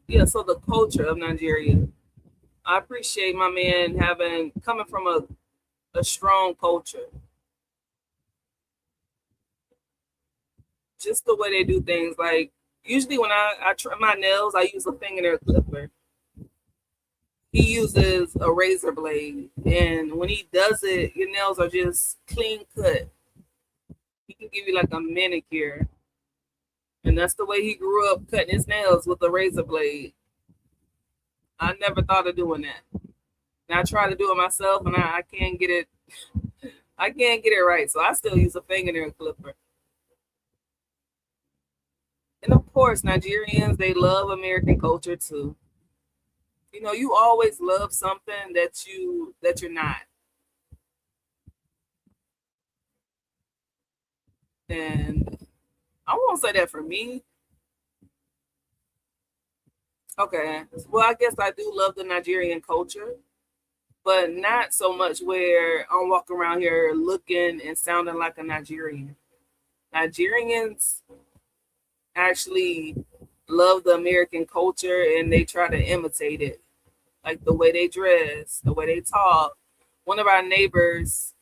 Yeah, so the culture of Nigeria. I appreciate my man coming from a strong culture. Just the way they do things. Like usually when I trim my nails, I use a fingernail clipper. He uses a razor blade, and when he does it, your nails are just clean cut. He can give you like a manicure, and that's the way he grew up cutting his nails with a razor blade. I never thought of doing that. And I try to do it myself, and I can't get it. I can't get it right, so I still use a fingernail clipper. And of course, Nigerians, they love American culture too. You know, you always love something that you're not. And I won't say that for me. Okay. Well, I guess I do love the Nigerian culture, but not so much where I'm walking around here looking and sounding like a Nigerian. Nigerians actually love the American culture and they try to imitate it, like the way they dress, the way they talk. One of our neighbors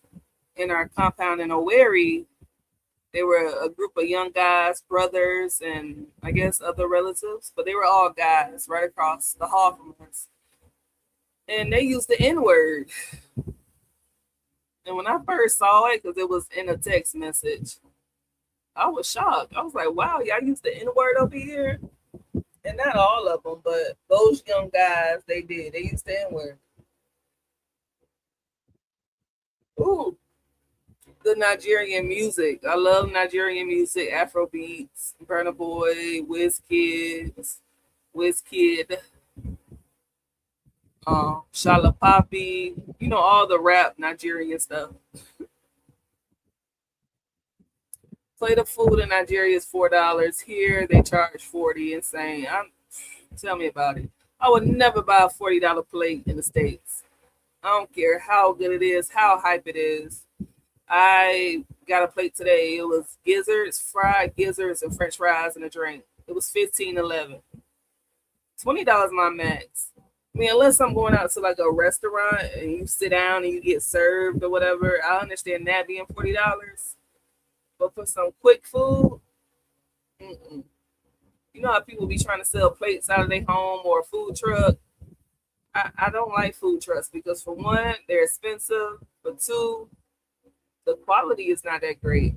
in our compound in Owerri, they were a group of young guys, brothers, and I guess other relatives, but they were all guys right across the hall from us. And they used the N word. And when I first saw it, because it was in a text message, I was shocked. I was like, wow, y'all use the N word over here? And not all of them, but those young guys, they did. They used the N word. Ooh, the Nigerian music. I love Nigerian music, Afro beats, Burna Boy, Wizkid, Shala Papi, you know, all the rap Nigerian stuff. Plate of food in Nigeria is $4. Here they charge 40. Insane. Tell me about it. I would never buy a $40 plate in the States. I don't care how good it is, how hype it is. I got a plate today. It was gizzards, fried gizzards, and French fries and a drink. It was $15.11. $20 my max. I mean, unless I'm going out to like a restaurant and you sit down and you get served or whatever, I understand that being $40. But for some quick food, mm-mm. You know how people be trying to sell plates out of their home or a food truck? I don't like food trucks because for one, they're expensive. For two, the quality is not that great.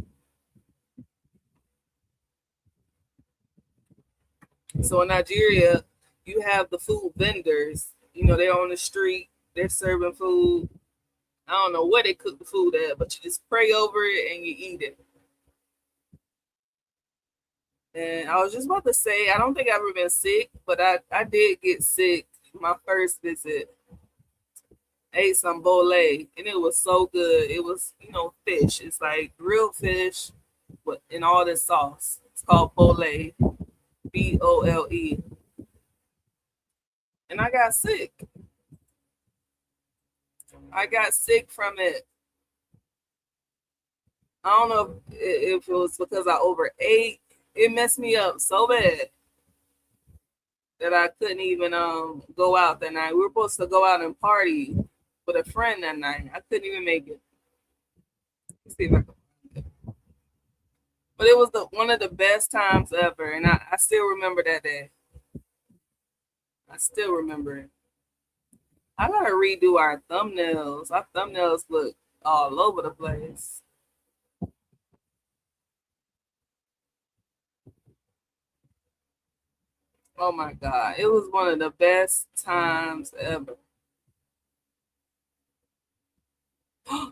So in Nigeria, you have the food vendors. You know, they're on the street, they're serving food. I don't know where they cook the food at, but you just pray over it and you eat it. And I was just about to say, I don't think I've ever been sick, but I did get sick my first visit. I ate some bole, and it was so good. It was, fish. It's like grilled fish in all this sauce. It's called bole, BOLE. And I got sick. I got sick from it. I don't know if it was because I overate. It messed me up so bad that I couldn't even go out that night. We were supposed to go out and party with a friend that night. I couldn't even make it. Let's see if I can find it. But it was one of the best times ever, and I still remember that day. I still remember it. I gotta redo our thumbnails. Our thumbnails look all over the place. Oh my God. It was one of the best times ever.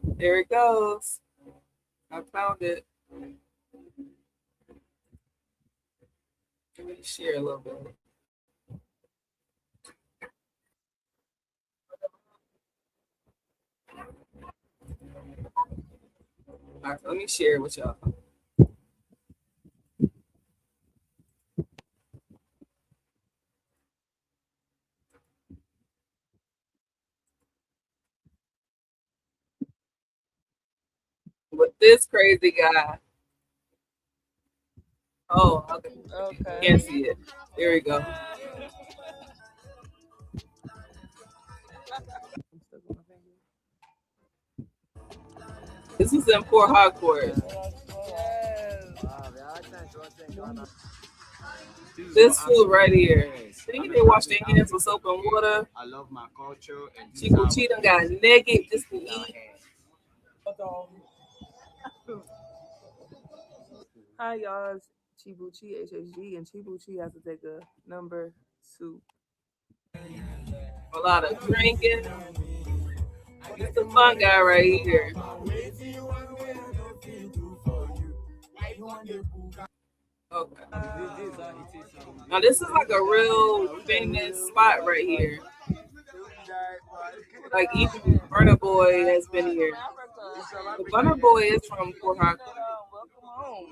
There it goes. I found it. Let me share a little bit. All right, let me share it with y'all. With this crazy guy. Oh, okay. Can't see it. There we go. This is in Port Harcourt. This food right here. See, they wash their hands with soap and water. I love my culture. And Chibuchi done got naked just to eat. Hi, y'all. It's ChibuchiHHG, and Chibuchi has to take a number 2. A lot of drinking. It's the fun guy right here. Okay. Now this is like a real famous spot right here. Like even Burna Boy has been here. The Burna Boy is from Port Harcourt. Welcome home.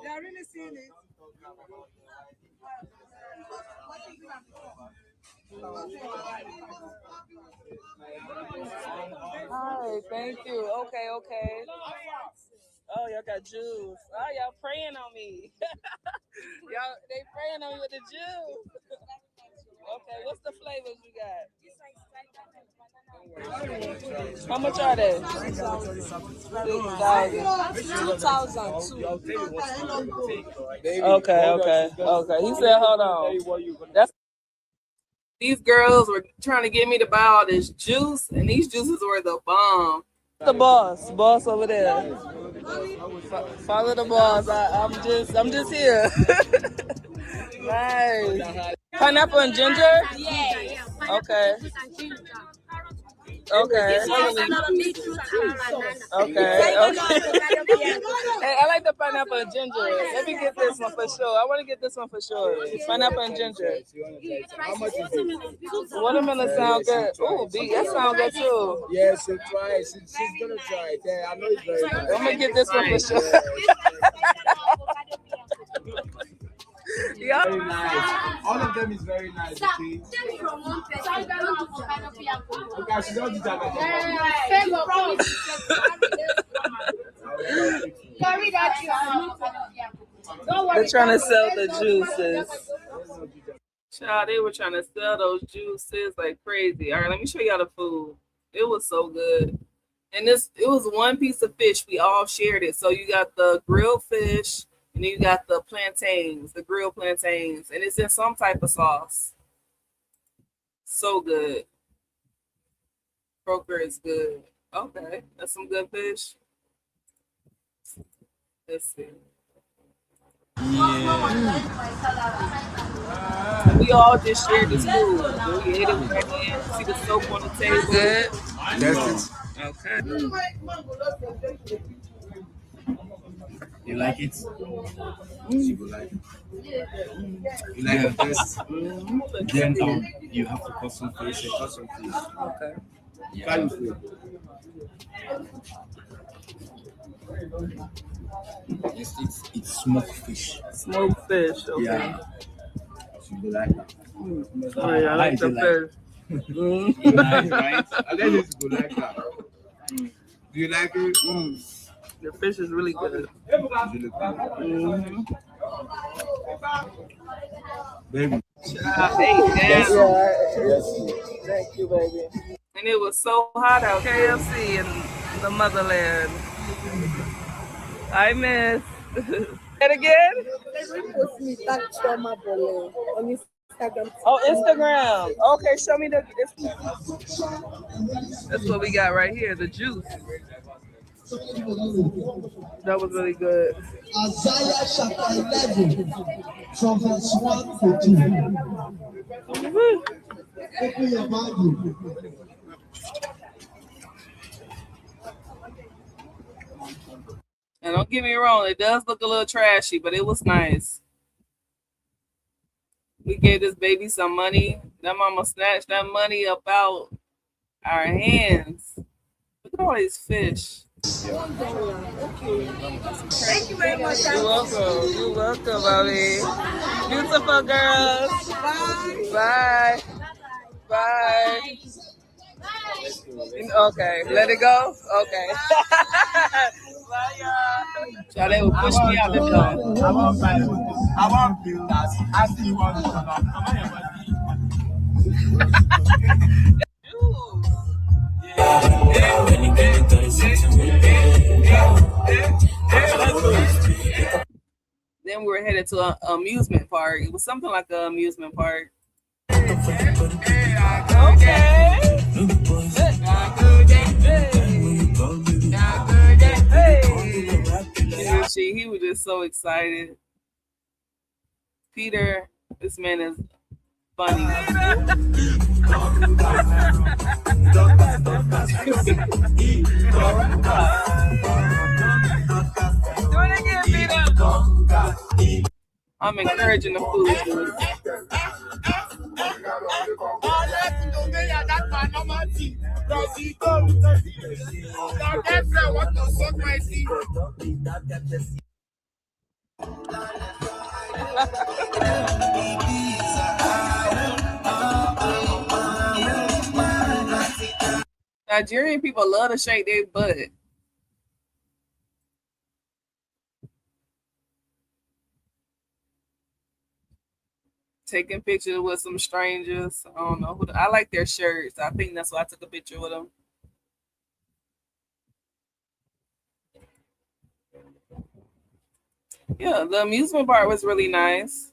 Yeah, I really seen it. Hi, thank you. Okay. Oh, y'all got juice. Oh, y'all praying on me. Y'all, they praying on you with the juice. Okay, what's the flavors you got? How much are they? 2,000. Okay. He said, hold on. These girls were trying to get me to buy all this juice, and these juices were the bomb. The boss over there. Follow the boss. I'm just here. Nice. Pineapple and ginger? Yeah. Okay. Okay. Hey, I like the pineapple and ginger. Let me get this one for sure. I want to get this one for sure. Pineapple and ginger. How much is it? Watermelon sound good. Ooh, B, that sound good too. Yeah, she'll try it. She's gonna try it. Yeah, I know it's very nice. I'm gonna get this one for sure. Yeah. Very nice. All of them is very nice. Okay, she don't do that. They're trying to sell the juices. Child, they were trying to sell those juices like crazy. All right, let me show y'all the food. It was so good. And it was one piece of fish. We all shared it. So you got the grilled fish, and then you got the plantains, the grilled plantains, and it's in some type of sauce. So good. Croaker is good. Okay, that's some good fish. Let's see. Yeah. We all just shared this food. We ate it back in. See the soap on the table. Good. Test Okay. You like it? it. She will like it. You like the test? Then you have to cut some fish. Cut some fish. Okay. Carry food. It's smoked fish. Smoked fish. Okay. Yeah. She will like that. Oh yeah, I like the fish. Nice, right? I guess it's good like that. Do you like it? The fish is really good. It's really good. Mm-hmm. Baby. Yes. Yes. Thank you, baby. And it was so hot out. KFC in the motherland. I miss. And again? Post me tag Trauma Bole on Instagram. Oh, Instagram. Okay, show me the. That's what we got right here. The juice. That was really good. Isaiah chapter 11, from verse 1 to 2. Open your Bible. And don't get me wrong, it does look a little trashy, but it was nice. We gave this baby some money. That mama snatched that money up out our hands. Look at all these fish. Thank you very much. You're welcome. You're welcome, mommy. Beautiful girls. Bye. Bye. Bye. Okay, let it go? Okay. Bye, y'all. So they would push me out the door. I want builders. I see one. Then we were headed to an amusement park. It was something like an amusement park. Okay. He was just so excited. Peter, this man is funny. Do it again, Peter. I'm encouraging the food. Nigerian people love to shake their butt. Taking pictures with some strangers. I don't know. I like their shirts. I think that's why I took a picture with them. Yeah, the amusement park was really nice.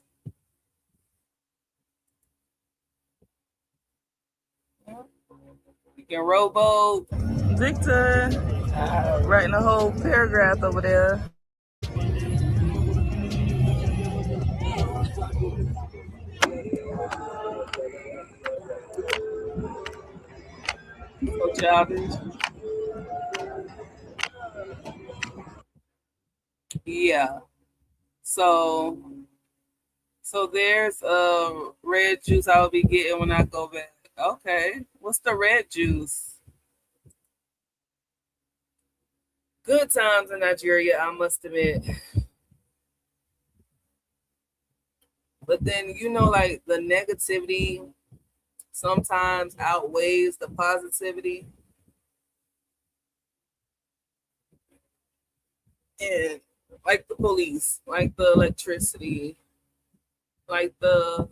You can rowboat. Victor writing a whole paragraph over there. So childish. Yeah. So there's red juice I'll be getting when I go back. Okay. What's the red juice? Good times in Nigeria, I must admit. But then, like the negativity sometimes outweighs the positivity. And like the police, like the electricity, like the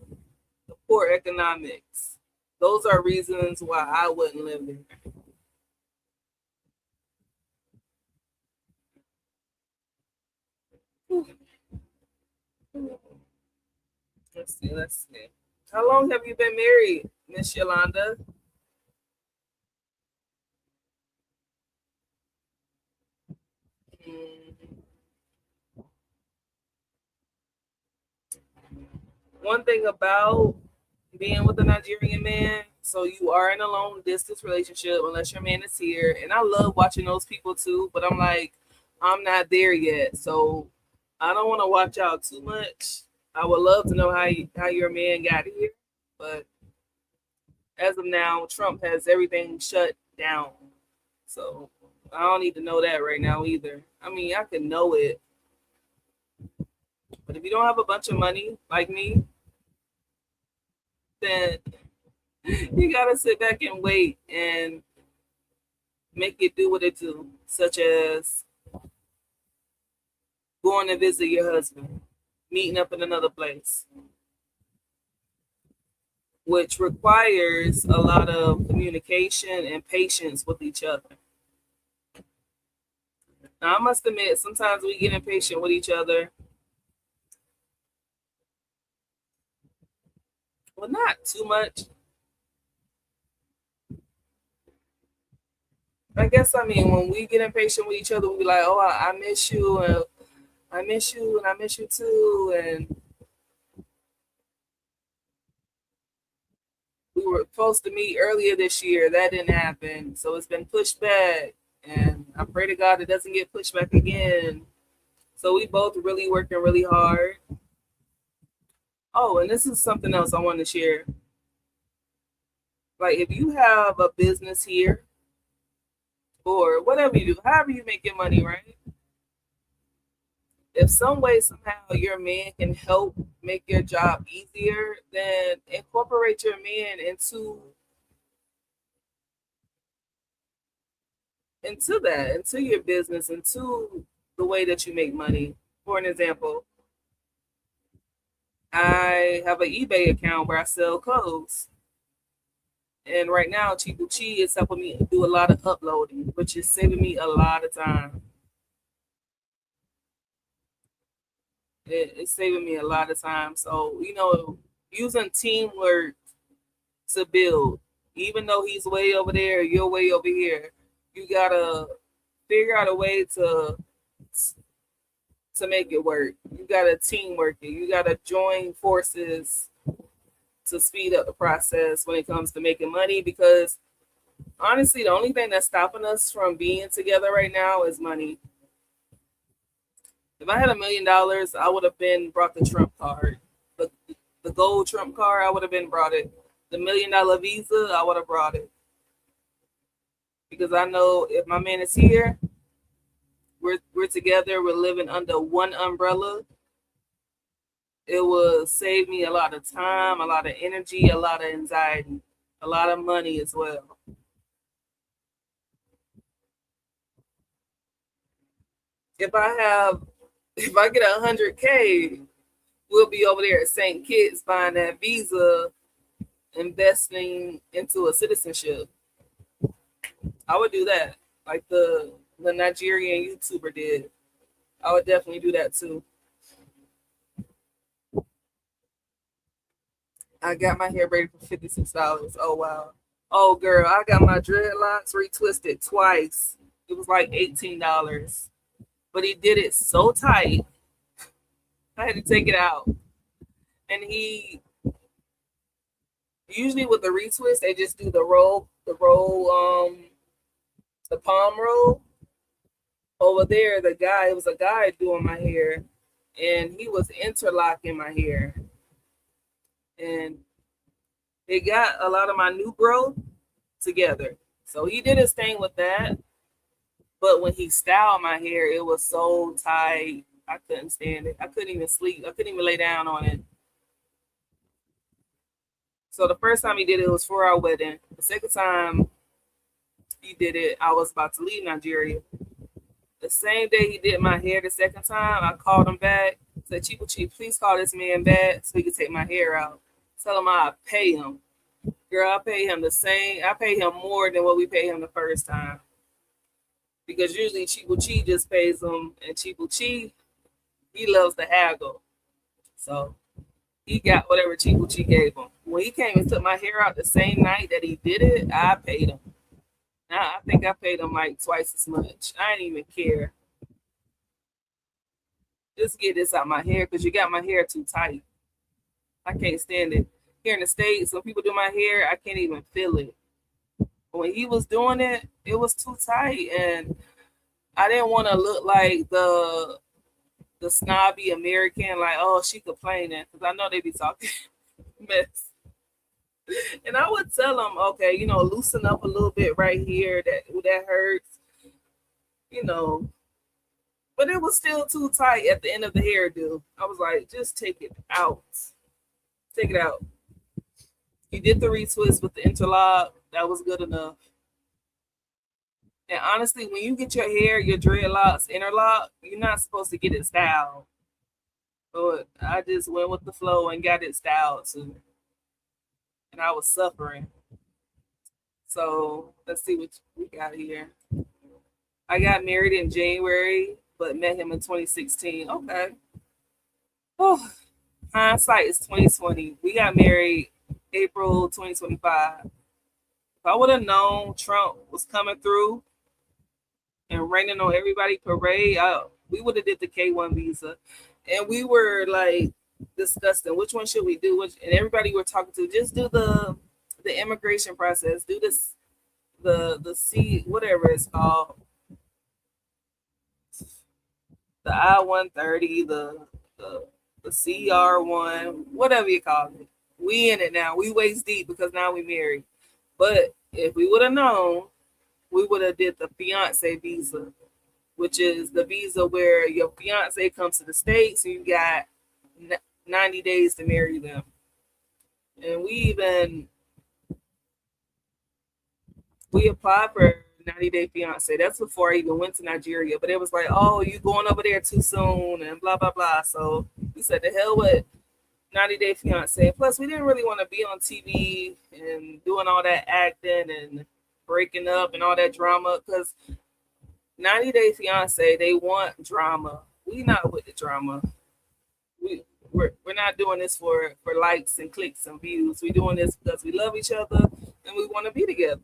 poor economics. Those are reasons why I wouldn't live there. Let's see. How long have you been married, Miss Yolanda? one thing about being with a Nigerian man, so you are in a long distance relationship unless your man is here. And I love watching those people too, but I'm like, I'm not there yet. So I don't want to watch out too much. I would love to know how your man got here. But as of now, Trump has everything shut down. So I don't need to know that right now either. I mean, I can know it. But if you don't have a bunch of money like me, then you gotta sit back and wait and make it do what it do, such as going to visit your husband, meeting up in another place, which requires a lot of communication and patience with each other. Now, I must admit, sometimes we get impatient with each other. Well, not too much. I guess, I mean, when we get impatient with each other, we be like, oh, I miss you, and I miss you, and I miss you too. And we were supposed to meet earlier this year. That didn't happen. So it's been pushed back. And I pray to God it doesn't get pushed back again. So we both really working really hard. Oh, and this is something else I want to share. Like, if you have a business here, or whatever you do, however you make your money, right? If some way, somehow your man can help make your job easier, then incorporate your man into that, into your business, into the way that you make money. For an example, I have an eBay account where I sell clothes. And right now, Chibuchi is helping me do a lot of uploading, which is saving me a lot of time. It's saving me a lot of time. So, using teamwork to build, even though he's way over there, you're way over here, you gotta figure out a way to make it work. You gotta teamwork it. You gotta join forces to speed up the process when it comes to making money, because honestly, the only thing that's stopping us from being together right now is money. If I had $1 million, I would have been brought the Trump card, the gold Trump card. I would have been brought it. The $1 million visa, I would have brought it, because I know if my man is here, we're together. We're living under one umbrella. It will save me a lot of time, a lot of energy, a lot of anxiety, a lot of money as well. If I get 100K, we'll be over there at St. Kitts buying that visa, investing into a citizenship. I would do that, like the Nigerian YouTuber did. I would definitely do that too. I got my hair braided for $56. Oh, wow. Oh, girl, I got my dreadlocks retwisted twice. It was like $18. But he did it so tight, I had to take it out. And he, usually with the retwist, they just do the palm roll. Over there, it was a guy doing my hair, and he was interlocking my hair. And it got a lot of my new growth together. So he did his thing with that. But when he styled my hair, it was so tight. I couldn't stand it. I couldn't even sleep. I couldn't even lay down on it. So the first time he did it was for our wedding. The second time he did it, I was about to leave Nigeria. The same day he did my hair the second time, I called him back. Said, Chibuchi, please call this man back so he can take my hair out. Tell him I'll pay him. Girl, I pay him the same. I pay him more than what we paid him the first time. Because usually Chibuchi just pays him, and Chibuchi, he loves to haggle. So he got whatever Chibuchi gave him. When he came and took my hair out the same night that he did it, I paid him. Now I think I paid him like twice as much. I didn't even care. Just get this out my hair because you got my hair too tight. I can't stand it. Here in the States, when people do my hair, I can't even feel it. When he was doing it, it was too tight, and I didn't want to look like the snobby American, like, oh, she complaining, because I know they be talking mess. And I would tell them, okay, loosen up a little bit right here. That hurts, you know. But it was still too tight at the end of the hairdo. I was like, just take it out. Take it out. He did the retwist with the interlock. That was good enough. And honestly, when you get your dreadlocks interlock, you're not supposed to get it styled. But I just went with the flow and got it styled too. And I was suffering. So let's see what we got here. I got married in January, but met him in 2016. Okay. Oh, hindsight is 2020. We got married April 2025. If I would have known Trump was coming through and raining on everybody parade, we would have did the K1 visa. And we were like discussing which one should we do, and everybody we're talking to, just do the immigration process, do this the C, whatever it's called, the I-130, the CR1, whatever you call it. We in it now. We waist deep because now we married. But if we would have known, we would have did the fiance visa, which is the visa where your fiance comes to the States and you got 90 days to marry them. And we applied for 90-day fiance. That's before I even went to Nigeria. But it was like, oh, you going over there too soon and blah, blah, blah. So we said, the hell with 90-day fiance. Plus, we didn't really want to be on TV and doing all that acting and breaking up and all that drama, because 90-day fiance, they want drama. We not with the drama. We're not doing this for likes and clicks and views. We're doing this because we love each other and we want to be together.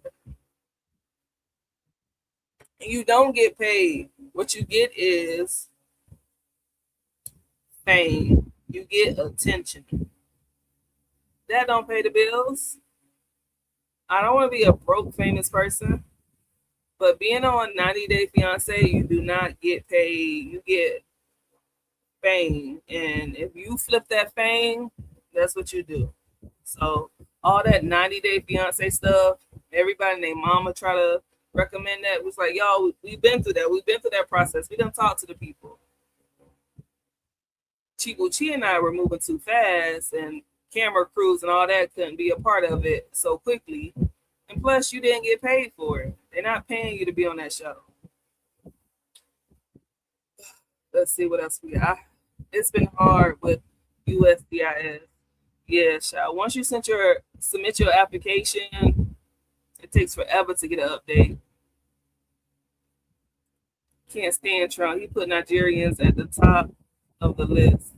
And you don't get paid. What you get is fame. You get attention. That don't pay the bills. I don't want to be a broke famous person, but being on 90-day fiance, you do not get paid. You get fame. And if you flip that fame, that's what you do. So all that 90-day fiance stuff, everybody and their mama try to recommend that. Was like, y'all, we've been through that. We've been through that process. We done talked to the people. Chibuchi and I were moving too fast, and camera crews and all that couldn't be a part of it so quickly. And plus, you didn't get paid for it. They're not paying you to be on that show. Let's see what else we got. It's been hard with USCIS. Yeah, child. Once you submit your application, it takes forever to get an update. Can't stand Trump. He put Nigerians at the top of the list.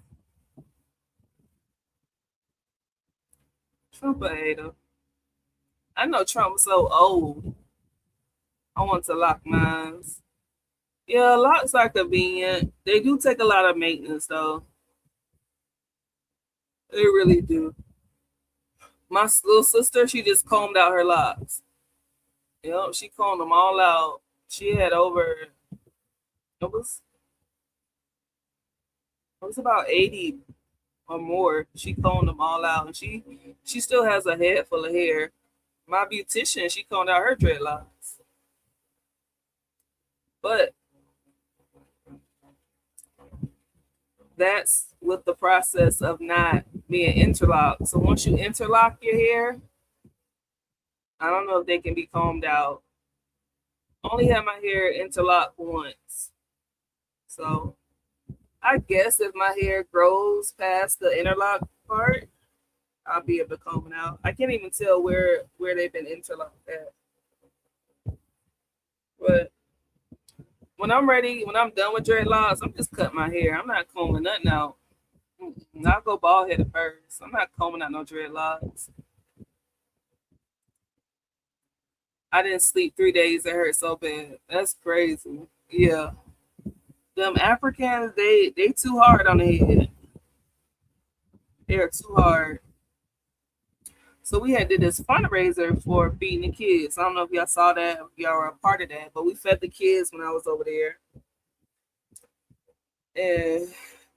Trump a hater. I know Trump was so old. I want to lock mines. Yeah, locks are convenient. They do take a lot of maintenance, though. They really do. My little sister, she just combed out her locks. Yep, she combed them all out. She had it was about 80 or more. She combed them all out, and she still has a head full of hair. My beautician, she combed out her dreadlocks. But that's with the process of not being interlocked. So once you interlock your hair, I don't know if they can be combed out. I only had my hair interlocked once. So I guess if my hair grows past the interlock part, I'll be able to comb it out. I can't even tell where they've been interlocked at. But when I'm ready, when I'm done with dreadlocks, I'm just cutting my hair. I'm not combing nothing out. I'll go bald headed first. I'm not combing out no dreadlocks. I didn't sleep 3 days. It hurt so bad. That's crazy. Yeah. Them Africans, they too hard on the head. They're too hard. So we had did this fundraiser for feeding the kids. I don't know if y'all saw that, if y'all were a part of that, but we fed the kids when I was over there. And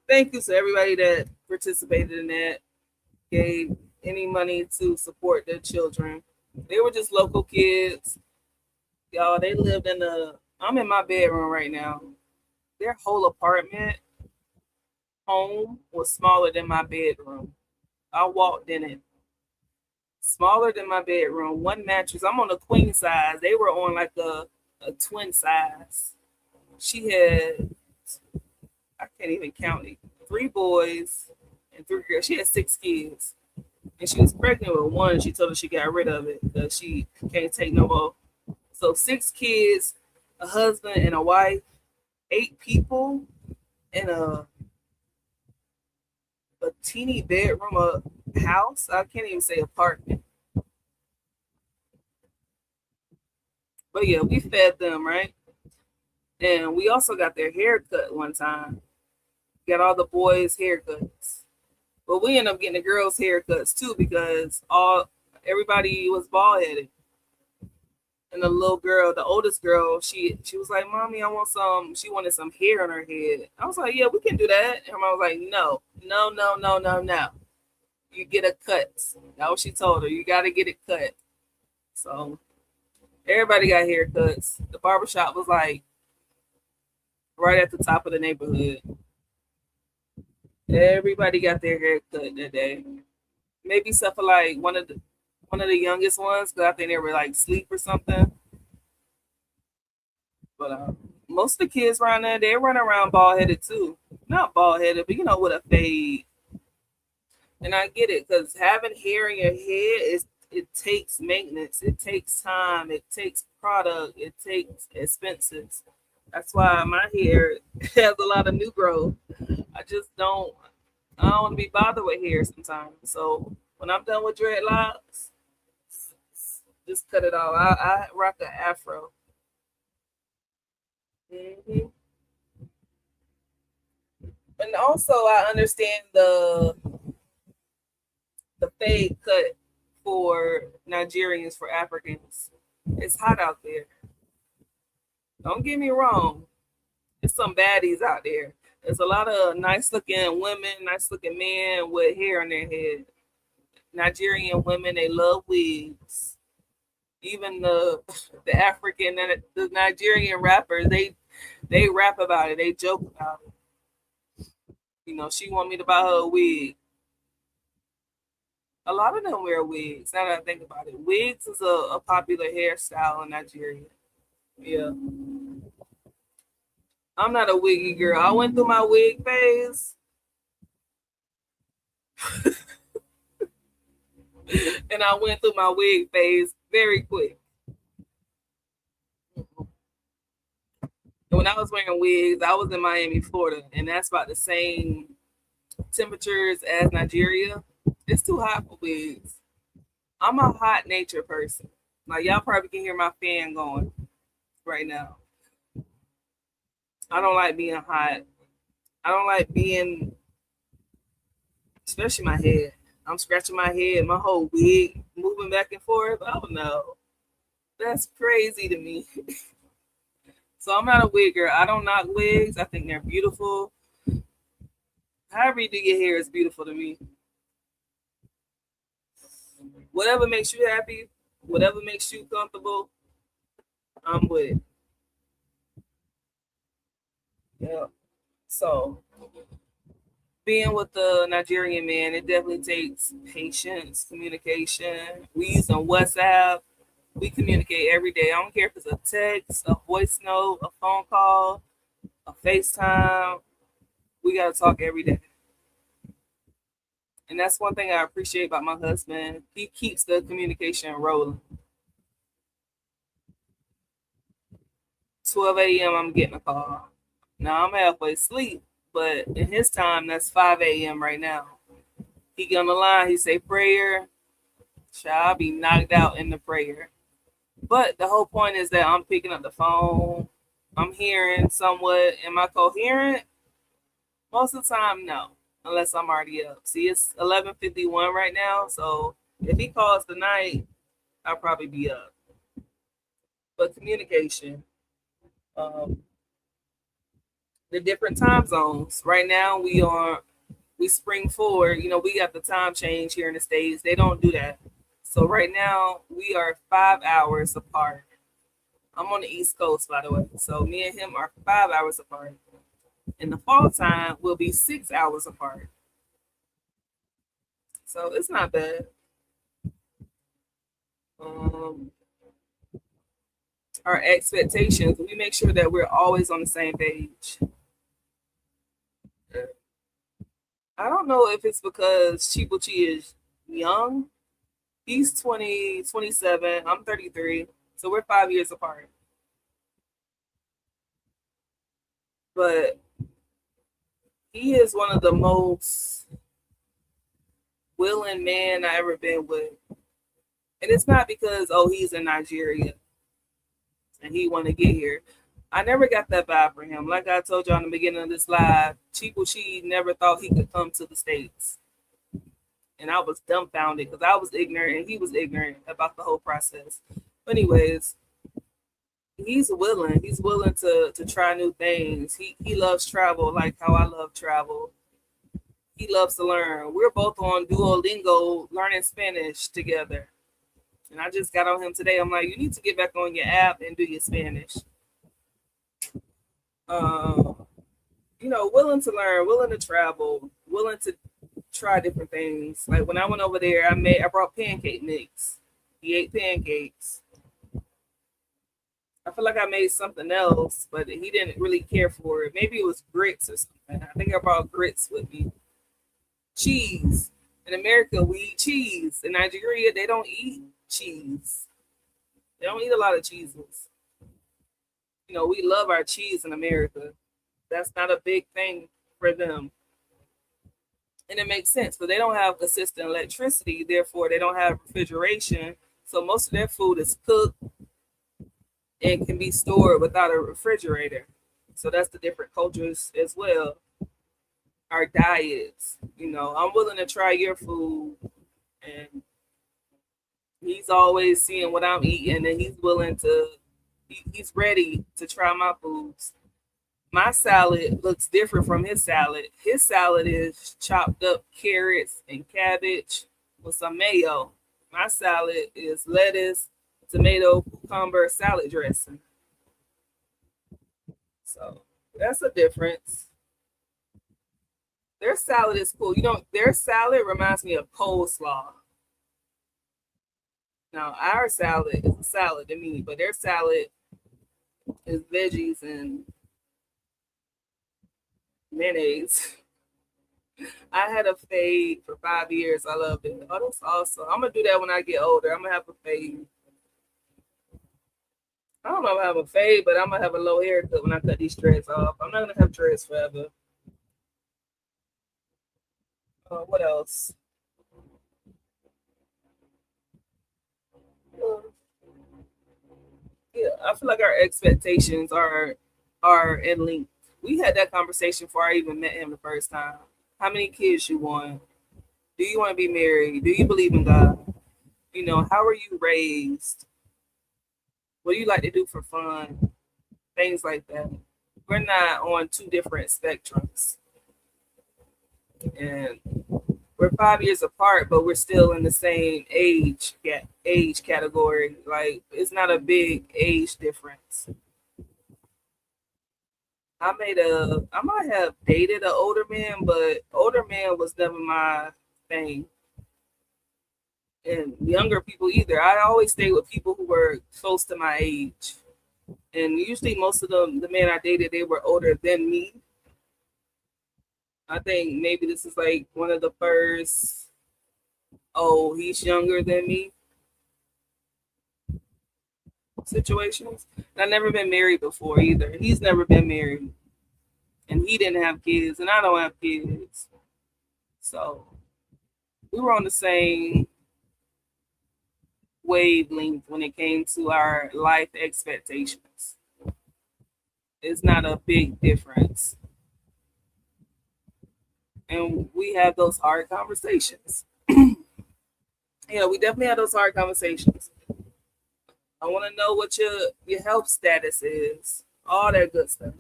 thank you to everybody that participated in that, gave any money to support their children. They were just local kids. Y'all, they lived in I'm in my bedroom right now. Their whole apartment home was smaller than my bedroom. I walked in it. Smaller than my bedroom. One mattress. I'm on a queen size. They were on like a twin size. She had, I can't even count it, 3 boys and 3 girls. She had 6 kids. And she was pregnant with one. She told her she got rid of it because she can't take no more. So 6 kids, a husband and a wife, 8 people in a teeny bedroom, a house. I can't even say apartment. But yeah, we fed them, right? And we also got their hair cut one time. Got all the boys' haircuts. But we ended up getting the girls' haircuts too because everybody was bald headed. And the little girl, the oldest girl, she was like, "Mommy, I want some." She wanted some hair on her head. I was like, "Yeah, we can do that." And her mom was like, "No. You get a cut." That's what she told her. You got to get it cut. So everybody got haircuts. The barbershop was like right at the top of the neighborhood. Everybody got their hair cut that day. Maybe except for like one of the youngest ones, because I think they were like asleep or something. But most of the kids around there, they run around bald headed too. Not bald headed, but with a fade. And I get it, because having hair in your head it takes maintenance, it takes time, it takes product, it takes expenses. That's why my hair has a lot of new growth. I don't want to be bothered with hair sometimes. So when I'm done with dreadlocks, just cut it off. I rock an afro. hmm And also, I understand the fade cut for Nigerians, for Africans. It's hot out there. Don't get me wrong. There's some baddies out there. There's a lot of nice looking women, nice looking men with hair on their head. Nigerian women, they love wigs. Even the African and the Nigerian rappers, they rap about it. They joke about it. She want me to buy her a wig. A lot of them wear wigs. Now that I think about it, wigs is a popular hairstyle in Nigeria. Yeah, I'm not a wiggy girl. I went through my wig phase, and I went through my wig phase very quick. When I was wearing wigs, I was in Miami, Florida, and that's about the same temperatures as Nigeria. It's too hot for wigs. I'm a hot nature person. Like, y'all probably can hear my fan going right now. I don't like being hot. I don't like being, especially my head. I'm scratching my head, my whole wig moving back and forth. Oh no, that's crazy to me. So I'm not a wig girl. I don't knock wigs. I think they're beautiful. However you do your hair is beautiful to me. Whatever makes you happy, whatever makes you comfortable, I'm with it. Yeah. So being with the Nigerian man, it definitely takes patience, communication. We use on WhatsApp. We communicate every day. I don't care if it's a text, a voice note, a phone call, a FaceTime. We got to talk every day. And that's one thing I appreciate about my husband. He keeps the communication rolling. 12 a.m., I'm getting a call. Now, I'm halfway asleep, but in his time, that's 5 a.m. right now. He get on the line, he say prayer. I'll be knocked out in the prayer. But the whole point is that I'm picking up the phone. I'm hearing somewhat. Am I coherent? Most of the time, no. unless I'm already up. See, it's 11:51 right now, so if he calls tonight, I'll probably be up. But communication, um, the different time zones. Right now, we spring forward. You know, we got the time change here in the States. They don't do that. So right now, we are 5 hours apart. I'm on the East Coast, by the way. So me and him are 5 hours apart. In the fall time, we'll be 6 hours apart. So it's not bad. Um, our expectations, we make sure that we're always on the same page. I don't know if it's because Chibuchi is young. He's 20, 27. I'm 33. So we're 5 years apart. But he is one of the most willing men I ever been with. And it's not because, oh, he's in Nigeria and he want to get here. I never got that vibe from him. Like I told you in the beginning of this live, Chibuchi never thought he could come to the States. And I was dumbfounded because I was ignorant and he was ignorant about the whole process. But anyways, he's willing. He's willing to try new things. He loves travel like how I love travel. He loves to learn. We're both on Duolingo learning Spanish together. And I just got on him today. I'm like, you need to get back on your app and do your Spanish. You know, willing to learn, willing to travel, willing to try different things. Like when I went over there, I brought pancake mix. He ate pancakes. I feel like I made something else, but he didn't really care for it. Maybe it was grits or something. I think I brought grits with me. Cheese. In America, we eat cheese. In Nigeria, they don't eat cheese. They don't eat a lot of cheeses. You know, we love our cheese in America. That's not a big thing for them. And it makes sense, but they don't have consistent electricity, therefore they don't have refrigeration. So most of their food is cooked and can be stored without a refrigerator. So that's the different cultures as well. Our diets, you know, I'm willing to try your food, and he's always seeing what I'm eating, and he's ready to try my foods. My salad looks different from his salad. His salad is chopped up carrots and cabbage with some mayo. My salad is lettuce, tomato, cucumber, salad dressing. So that's a difference. Their salad is cool. You know, their salad reminds me of coleslaw. Now, our salad is a salad to me, but their salad is veggies and mayonnaise. I had a fade for 5 years. I loved it. Oh, that's awesome. I'm going to do that when I get older. I'm going to have a fade. I don't know if I have a fade, but I'm going to have a low haircut when I cut these dreads off. I'm not going to have dreads forever. What else? Yeah, I feel like our expectations are in link. We had that conversation before I even met him the first time. How many kids you want? Do you want to be married? Do you believe in God? You know, how are you raised? What do you like to do for fun? Things like that. We're not on two different spectrums. And we're 5 years apart, but we're still in the same age category. Like, it's not a big age difference. I might have dated an older man, but older man was never my thing. And younger people either. I always stayed with people who were close to my age. And usually most of the men I dated, they were older than me. I think maybe this is like one of the first, oh, he's younger than me situations. And I've never been married before either. He's never been married. And he didn't have kids, and I don't have kids. So we were on the same wavelength when it came to our life expectations. It's not a big difference. and we have those hard conversations. Yeah, we definitely have those hard conversations. I want to know what your health status is, all that good stuff.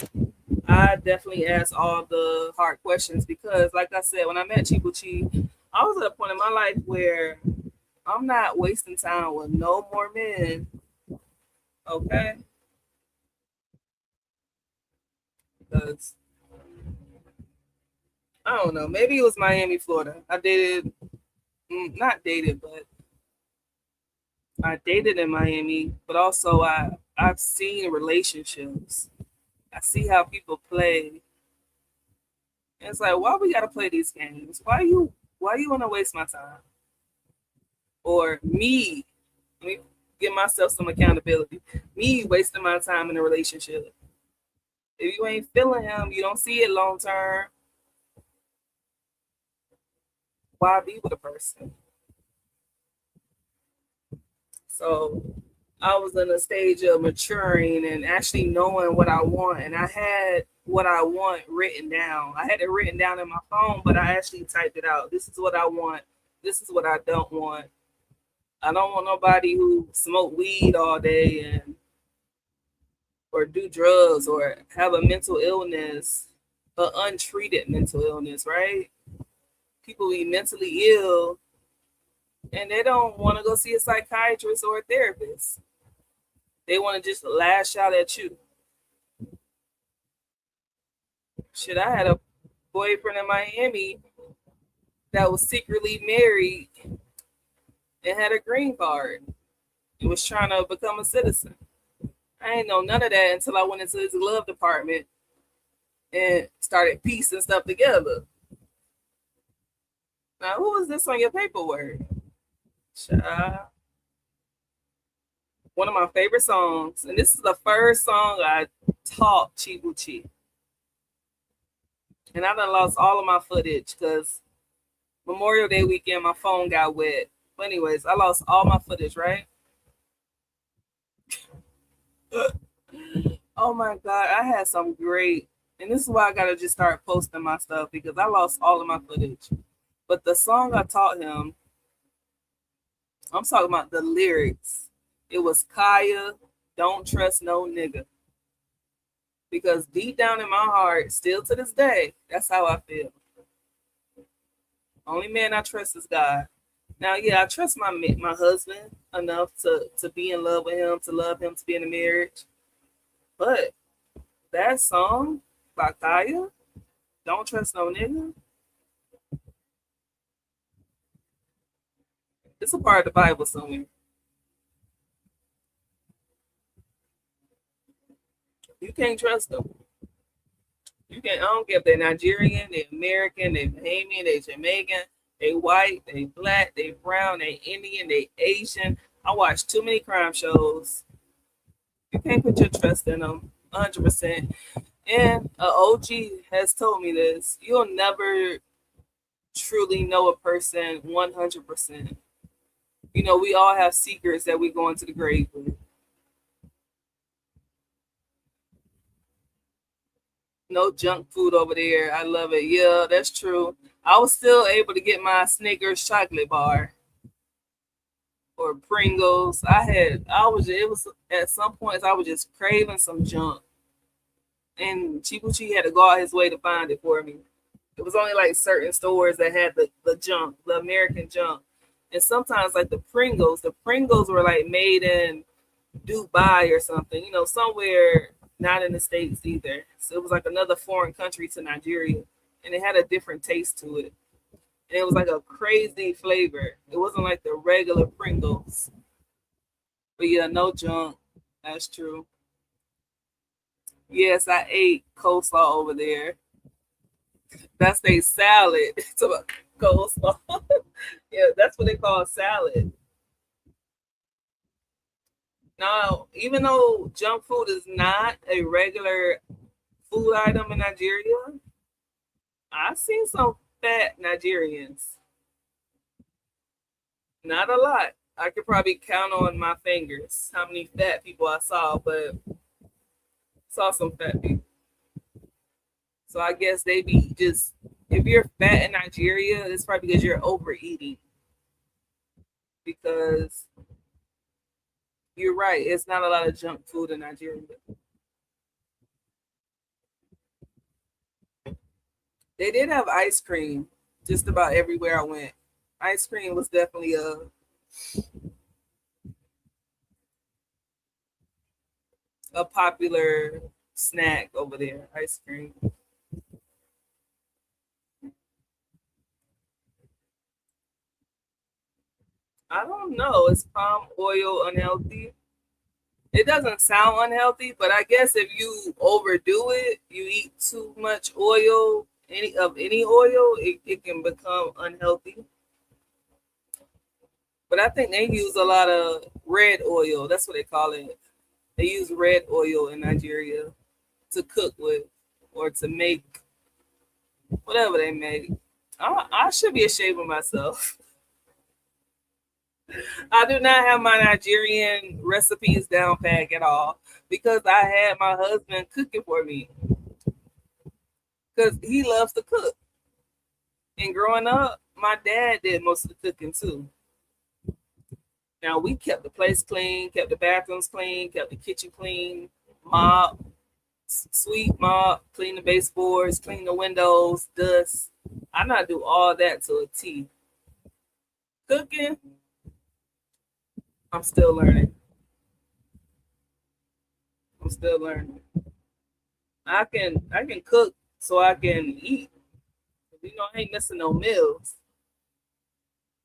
I definitely ask all the hard questions because, like I said, when I met Chibuchi, I was at a point in my life where I'm not wasting time with no more men. Okay, because I don't know, maybe it was Miami, Florida. I dated, not dated, but I dated in Miami, but also I've seen relationships. I see how people play. And it's like, why we gotta play these games? Why you wanna waste my time? Or me, let me give myself some accountability. Me wasting my time in a relationship. If you ain't feeling him, you don't see it long term. Why be with a person? So I was in a stage of maturing and actually knowing what I want. And I had what I want written down. I had it written down in my phone, but I actually typed it out. This is what I want. This is what I don't want. I don't want nobody who smoke weed all day and or do drugs or have a mental illness, an untreated mental illness, right? People be mentally ill and they don't want to go see a psychiatrist or a therapist. They want to just lash out at you. Shit, I had a boyfriend in Miami that was secretly married and had a green card and was trying to become a citizen. I ain't know none of that until I went into his glove department and started piecing stuff together. Now, who is this on your paperwork? Child. One of my favorite songs, and this is the first song I taught Chibuchi. And I done lost all of my footage because Memorial Day weekend, my phone got wet. But anyways, I lost all my footage, right? Oh my God, I had some great, and this is why I gotta just start posting my stuff because I lost all of my footage. But the song I taught him, I'm talking about the lyrics. It was Kaya, Don't Trust No Nigga. Because deep down in my heart, still to this day, that's how I feel. Only man I trust is God. Now, yeah, I trust my husband enough to be in love with him, to love him, to be in a marriage. But that song by Kaya, Don't Trust No Nigga, it's a part of the Bible somewhere. You can't trust them. You can't. I don't care if they're Nigerian, they're American, they're Bahamian, they're Jamaican, they white, they black, they brown, they Indian, they Asian. I watch too many crime shows. You can't put your trust in them 100%. And an OG has told me this. You'll never truly know a person 100%. You know, we all have secrets that we go into the grave with. No junk food over there. I love it. Yeah, that's true. I was still able to get my Snickers chocolate bar or Pringles. It was at some points I was just craving some junk. And Chibuchi had to go out his way to find it for me. It was only like certain stores that had the junk, the American junk. And sometimes like the Pringles were like made in Dubai or something, you know, somewhere not in the States either. So it was like another foreign country to Nigeria. And it had a different taste to it. And it was like a crazy flavor. It wasn't like the regular Pringles. But yeah, no junk. That's true. Yes, I ate coleslaw over there. That's their salad. It's about coleslaw. Yeah, that's what they call salad. Now, even though junk food is not a regular food item in Nigeria, I've seen some fat Nigerians. Not a lot. I could probably count on my fingers how many fat people I saw, but saw some fat people. So I guess they be just if you're fat in Nigeria, it's probably because you're overeating. Because you're right, it's not a lot of junk food in Nigeria. They did have ice cream just about everywhere I went. Ice cream was definitely a popular snack over there. Ice cream. I don't know. Is palm oil unhealthy? It doesn't sound unhealthy, but I guess if you overdo it, you eat too much oil, any oil, it can become unhealthy. But I think they use a lot of red oil. That's what they call it. They use red oil in Nigeria to cook with or to make whatever they make. I should be ashamed of myself. I do not have my Nigerian recipes down pat at all because I had my husband cooking for me because he loves to cook. And growing up, my dad did most of the cooking too. Now we kept the place clean, kept the bathrooms clean, kept the kitchen clean, mop, sweep, mop, clean the baseboards, clean the windows, dust. I not do all that to a T. Cooking, I'm still learning. I'm still learning. I can cook so I can eat. You know, I ain't missing no meals.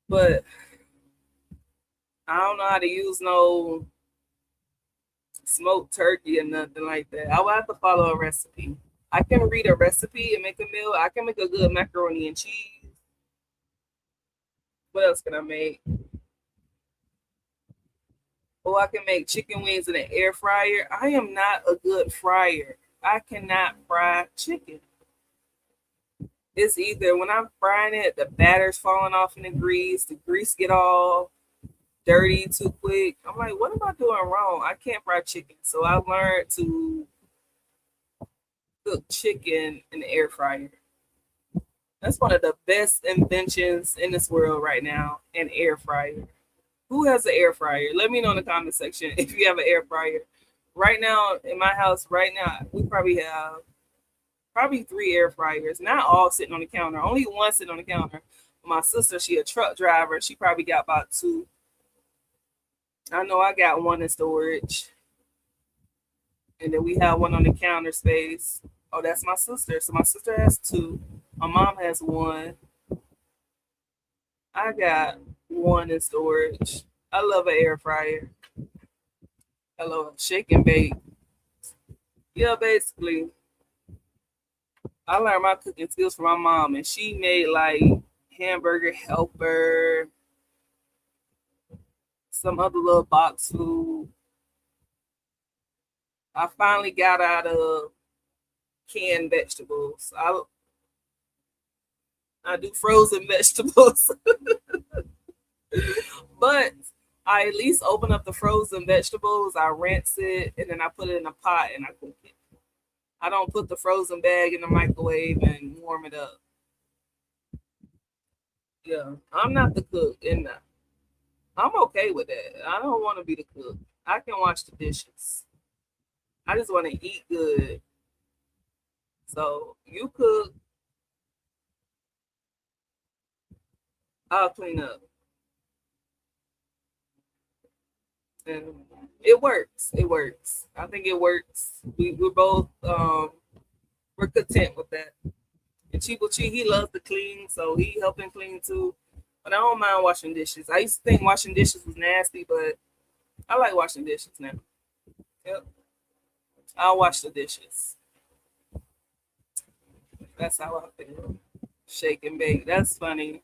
But I don't know how to use no smoked turkey or nothing like that. I will have to follow a recipe. I can read a recipe and make a meal. I can make a good macaroni and cheese. What else can I make? Or I can make chicken wings in an air fryer. I am not a good fryer. I cannot fry chicken. It's either when I'm frying it, the batter's falling off in the grease get all dirty too quick. I'm like, what am I doing wrong? I can't fry chicken. So I learned to cook chicken in the air fryer. That's one of the best inventions in this world right now, an air fryer. Who has an air fryer? Let me know in the comment section if you have an air fryer. Right now, in my house, right now, we probably have three air fryers. Not all sitting on the counter. Only one sitting on the counter. My sister, she a truck driver. She probably got about two. I know I got one in storage. And then we have one on the counter space. Oh, that's my sister. So my sister has two. My mom has one. I got one in storage. I love an air fryer. I love shake and bake. Yeah, basically. I learned my cooking skills from my mom, and she made like hamburger helper, some other little box food. I finally got out of canned vegetables. I do frozen vegetables, but I at least open up the frozen vegetables. I rinse it and then I put it in a pot and I cook it. I don't put the frozen bag in the microwave and warm it up. Yeah, I'm not the cook, and I'm okay with that. I don't want to be the cook. I can wash the dishes. I just want to eat good. So you cook, I'll clean up. And it works. It works. I think it works. We're both we're content with that. And Chibuchi, he loves to clean, so he helping clean too. But I don't mind washing dishes. I used to think washing dishes was nasty, but I like washing dishes now. Yep. I'll wash the dishes. That's how I feel. Shake and bake. That's funny.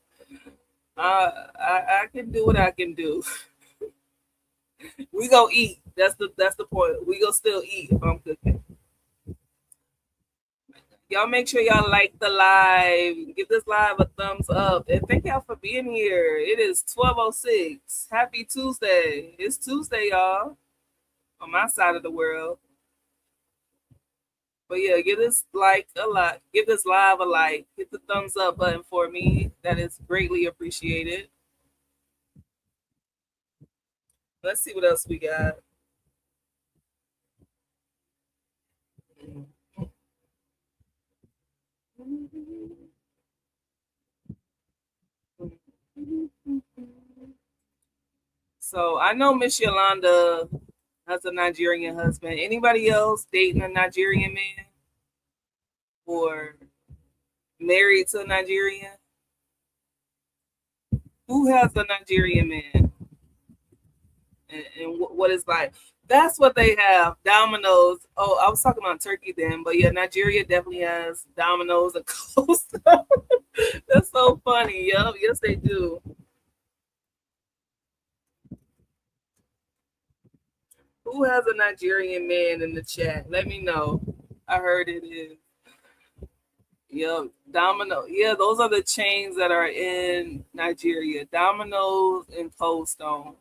I can do what I can do. We go eat. That's the point. We go still eat if I'm cooking. Y'all make sure y'all like the live. Give this live a thumbs up. And thank y'all for being here. It is 12:06. Happy Tuesday. It's Tuesday, y'all. On my side of the world. But yeah, give this like a lot. Give this live a like. Hit the thumbs up button for me. That is greatly appreciated. Let's see what else we got. So I know Miss Yolanda has a Nigerian husband. Anybody else dating a Nigerian man or married to a Nigerian? Who has a Nigerian man? And what is like? That's what they have. Domino's. Oh, I was talking about Turkey then, but yeah, Nigeria definitely has Domino's and Costa. That's so funny. Yep, yes they do. Who has a Nigerian man in the chat? Let me know. I heard it is. Yep, Domino. Yeah, those are the chains that are in Nigeria. Domino's and Cold Stone.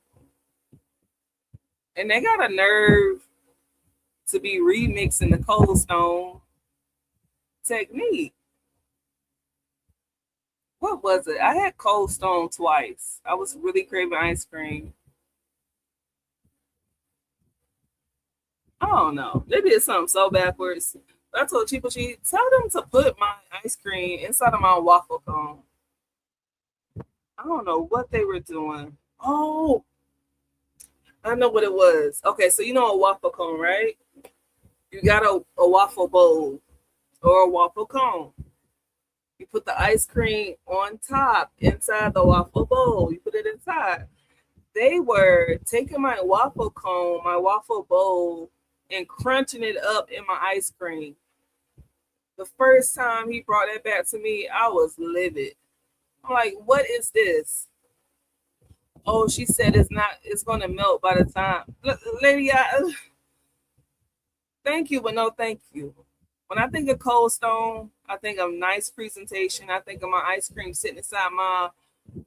And they got a nerve to be remixing the Cold Stone technique. What was it? I had Cold Stone twice. I was really craving ice cream. I don't know. They did something so backwards. I told Chibuchi, tell them to put my ice cream inside of my waffle cone. I don't know what they were doing. Oh, I know what it was. Okay, so you know a waffle cone, right? You got a waffle bowl or a waffle cone. You put the ice cream on top inside the waffle bowl. You put it inside. They were taking my waffle cone, my waffle bowl, and crunching it up in my ice cream. The first time he brought that back to me, I was livid. I'm like, what is this? Oh, she said it's going to melt by the time. Lady, thank you, but no thank you. When I think of Cold Stone, I think of nice presentation. I think of my ice cream sitting inside my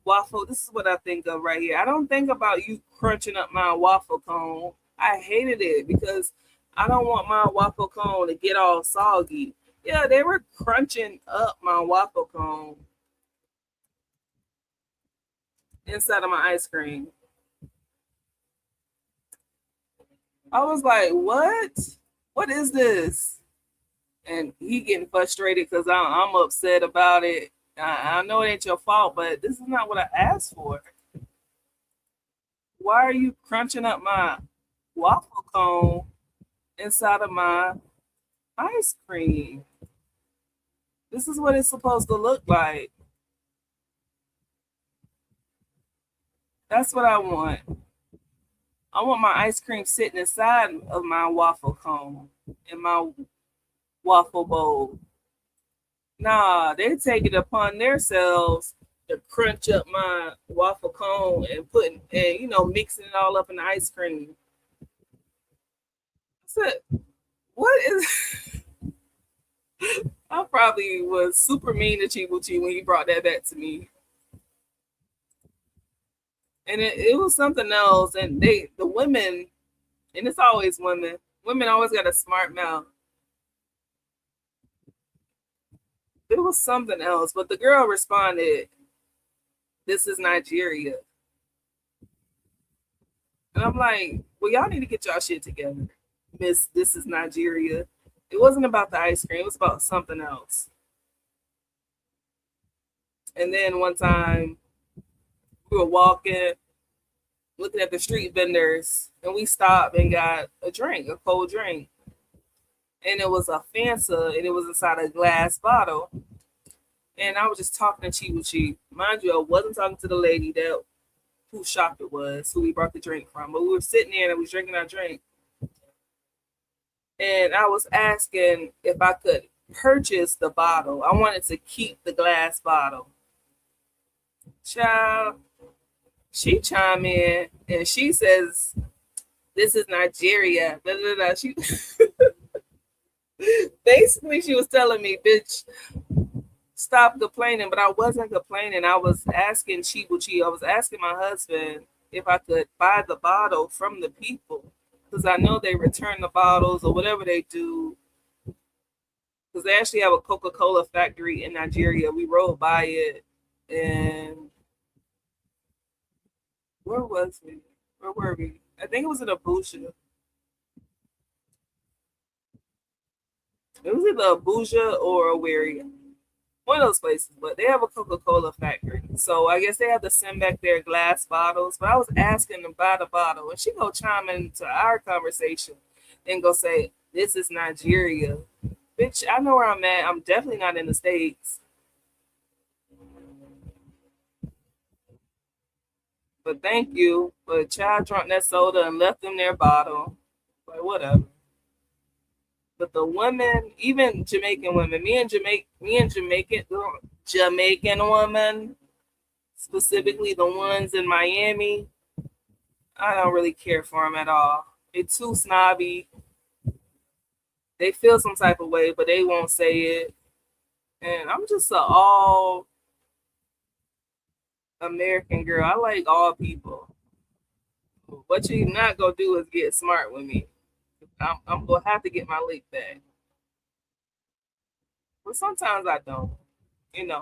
waffle. This is what I think of right here. I don't think about you crunching up my waffle cone. I hated it because I don't want my waffle cone to get all soggy. Yeah, they were crunching up my waffle cone inside of my ice cream. I was like, what? What is this? And he getting frustrated because I'm upset about it. I know it ain't your fault, but this is not what I asked for. Why are you crunching up my waffle cone inside of my ice cream? This is what it's supposed to look like. That's what I want. I want my ice cream sitting inside of my waffle cone in my waffle bowl. Nah, they take it upon themselves to crunch up my waffle cone and mixing it all up in the ice cream. So, what is? I probably was super mean to Chibuchi when he brought that back to me. And it was something else. And the women, and it's always women always got a smart mouth. It was something else, but the girl responded, "This is Nigeria." And I'm like, well, y'all need to get y'all shit together. Miss, this is Nigeria. It wasn't about the ice cream. It was about something else. And then one time we were walking, looking at the street vendors, and we stopped and got a cold drink. And it was a Fanta, and it was inside a glass bottle. And I was just talking to Chibuchi. Mind you, I wasn't talking to the lady whose shop it was, who we brought the drink from. But we were sitting there and we were drinking our drink. And I was asking if I could purchase the bottle. I wanted to keep the glass bottle. Child, she chimed in and she says, "This is Nigeria." Blah, blah, blah. She basically she was telling me, "Bitch, stop complaining." But I wasn't complaining. I was asking Chibuchi. I was asking my husband if I could buy the bottle from the people, because I know they return the bottles or whatever they do. because they actually have a Coca-Cola factory in Nigeria. We rode by it, and where was we? Where were we? I think it was in Abuja. It was either Abuja or Owerri, one of those places. But they have a Coca-Cola factory, so I guess they have to send back their glass bottles. But I was asking to buy the bottle, and she go chime into our conversation and go say, "This is Nigeria." Bitch, I know where I'm at. I'm definitely not in the States. But thank you. But child drunk that soda and left them their bottle. Like, whatever. But the women, even Jamaican women, me and Jamaican women, specifically the ones in Miami, I don't really care for them at all. They're too snobby. They feel some type of way, but they won't say it. And I'm just an all American girl. I like all people. What you not gonna do is get smart with me. I'm gonna have to get my lick back. But sometimes I don't.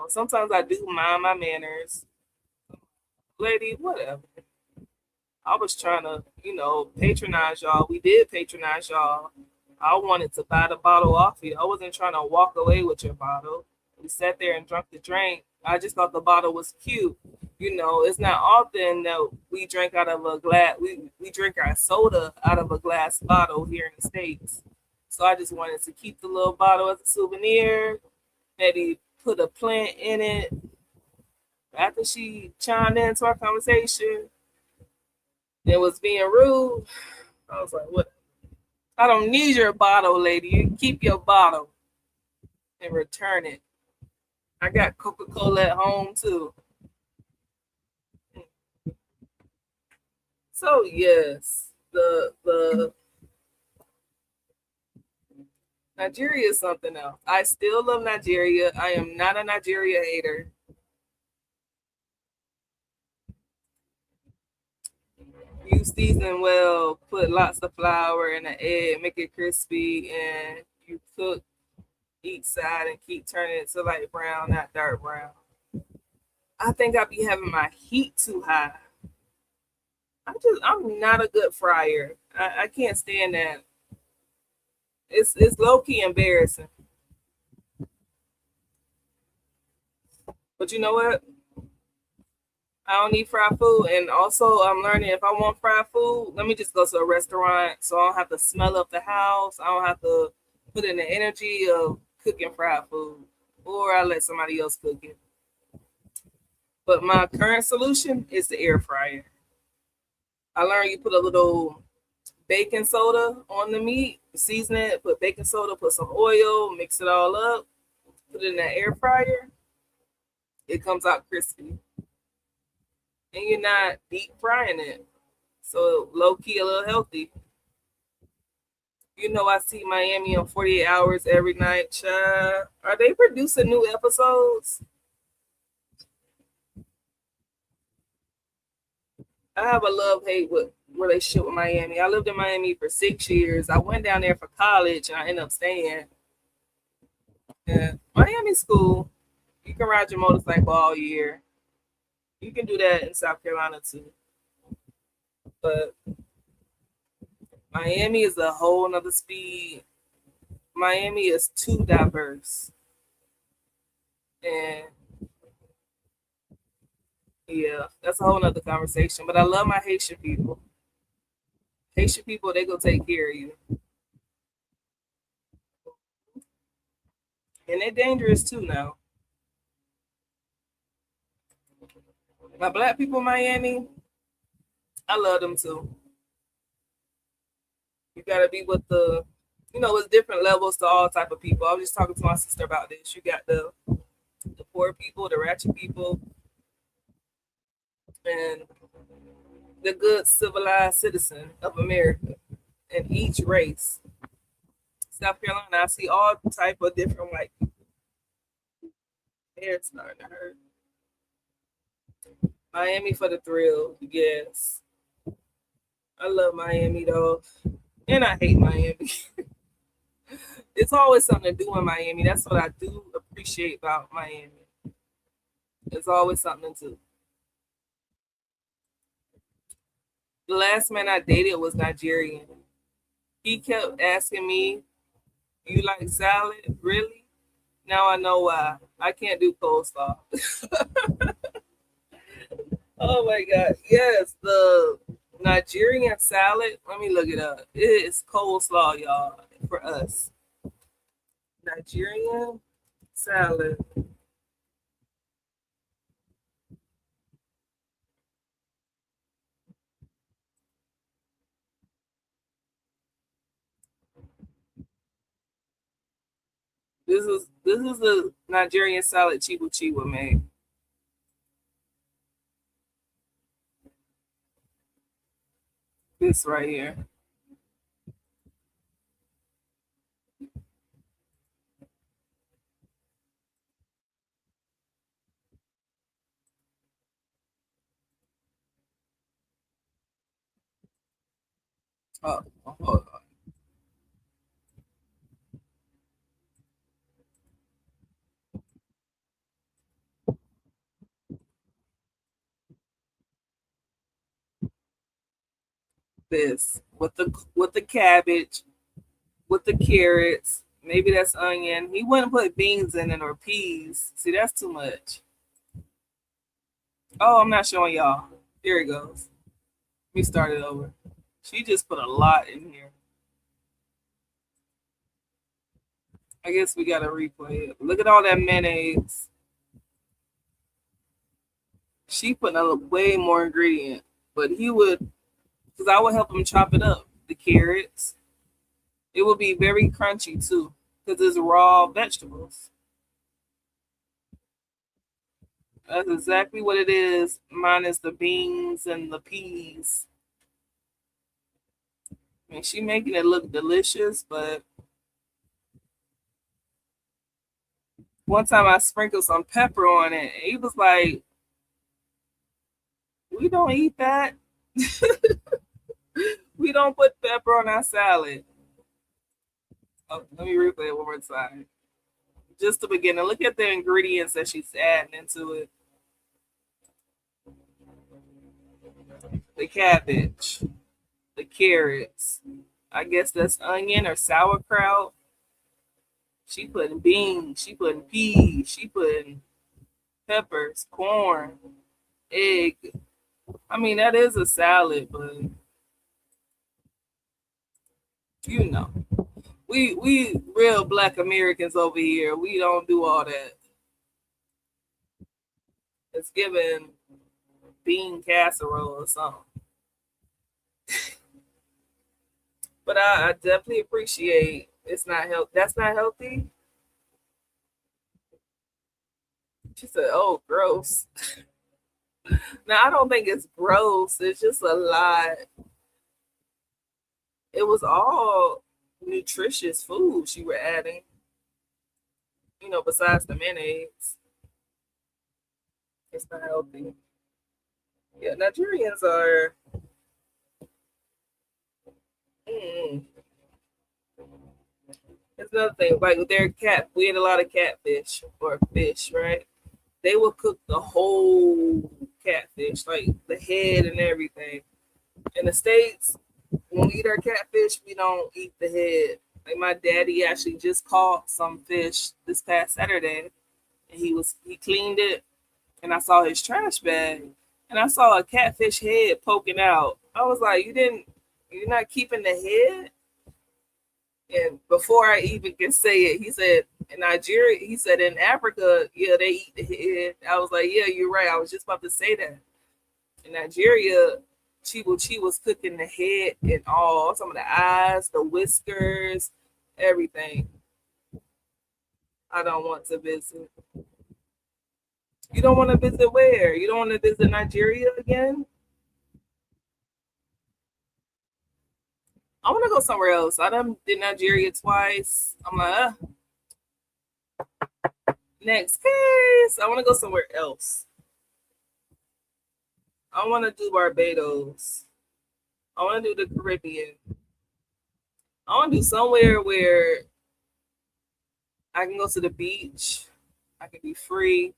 Sometimes I do mind my manners. Lady, whatever. I was trying to, patronize y'all. We did patronize y'all. I wanted to buy the bottle off you. I wasn't trying to walk away with your bottle. We sat there and drank the drink. I just thought the bottle was cute. It's not often that we drink out of a glass. We drink our soda out of a glass bottle here in the States. So I just wanted to keep the little bottle as a souvenir. Maybe put a plant in it. After she chimed into our conversation and was being rude, I was like, what? I don't need your bottle, lady. You keep your bottle and return it. I got Coca-Cola at home too. So yes, the Nigeria is something else. I still love Nigeria. I am not a Nigeria hater. You season well, put lots of flour in the egg, make it crispy, and you cook each side and keep turning it to light brown, not dark brown. I think I be having my heat too high. I'm not a good fryer. I can't stand that. It's low key embarrassing. But you know what? I don't need fried food, and also I'm learning if I want fried food, let me just go to a restaurant so I don't have to smell up the house. I don't have to put in the energy of cooking fried food, or I let somebody else cook it. But my current solution is the air fryer. I learned you put a little baking soda on the meat, season it, put baking soda, put some oil, mix it all up, put it in the air fryer. It comes out crispy. And you're not deep frying it. So low key, a little healthy. I see Miami on 48 hours every night. Child. Are they producing new episodes? I have a love-hate relationship with Miami. I lived in Miami for 6 years. I went down there for college and I ended up staying. And Miami's cool. You can ride your motorcycle all year. You can do that in South Carolina too. But Miami is a whole nother speed. Miami is too diverse. And yeah, that's a whole nother conversation. But I love my Haitian people. Haitian people, they go take care of you. And they're dangerous too now. My black people in Miami, I love them too. You gotta be with it's different levels to all type of people. I was just talking to my sister about this. You got the poor people, the ratchet people, and the good civilized citizen of America and each race. South Carolina, I see all type of different white people. Hair starting to hurt. Miami for the thrill, yes. I love Miami though, and I hate Miami. It's always something to do in Miami. That's what I do appreciate about Miami. There's always something to do. The last man I dated was Nigerian. He kept asking me, "You like salad? Really?" Now I know why. I can't do coleslaw. Oh my god. Yes, the Nigerian salad. Let me look it up. It is coleslaw, y'all, for us. Nigerian salad. This is the Nigerian salad Chibuchiwa made. This right here. Oh, hold on. This with the cabbage, with the carrots. Maybe that's onion. He wouldn't put beans in it or peas. See, that's too much. Oh, I'm not showing y'all. Here it goes. Let me start it over. She just put a lot in here. I guess we gotta replay it. Look at all that mayonnaise. She put a way more ingredient, but he would, because I would help him chop it up. The carrots, it would be very crunchy too, because it's raw vegetables. That's exactly what it is, minus the beans and the peas. I mean, she making it look delicious, but one time I sprinkled some pepper on it. He was like, "We don't eat that. We don't put pepper on our salad." Oh, let me replay it one more time. Just to begin to look at the ingredients that she's adding into it. The cabbage, the carrots. I guess that's onion or sauerkraut. She putting beans, she putting peas, she putting peppers, corn, egg. I mean, that is a salad, but you know, we real Black Americans over here. We don't do all that. It's given bean casserole or something. But I definitely appreciate it's not healthy. That's not healthy. She said, "Oh, gross." Now I don't think it's gross. It's just a lot. It was all nutritious food she were adding. Besides the mayonnaise, it's not healthy. Yeah, Nigerians are. Mm, it's another thing. Like with their cat, we had a lot of catfish or fish, right? They will cook the whole catfish, like the head and everything. In the States, when we eat our catfish, we don't eat the head. Like my daddy actually just caught some fish this past Saturday, and he cleaned it, and I saw his trash bag, and I saw a catfish head poking out. I was like, you're not keeping the head? And before I even can say it, he said in Nigeria, he said in Africa, yeah, they eat the head. I was like, yeah, you're right. I was just about to say that. In Nigeria, Chibuchi was cooking the head and all, some of the eyes, the whiskers, everything. I don't want to visit. You don't want to visit where? You don't want to visit Nigeria again? I want to go somewhere else. I done did Nigeria twice. I'm like, next case. I want to go somewhere else. I want to do Barbados. I want to do the Caribbean. I want to do somewhere where I can go to the beach. I can be free.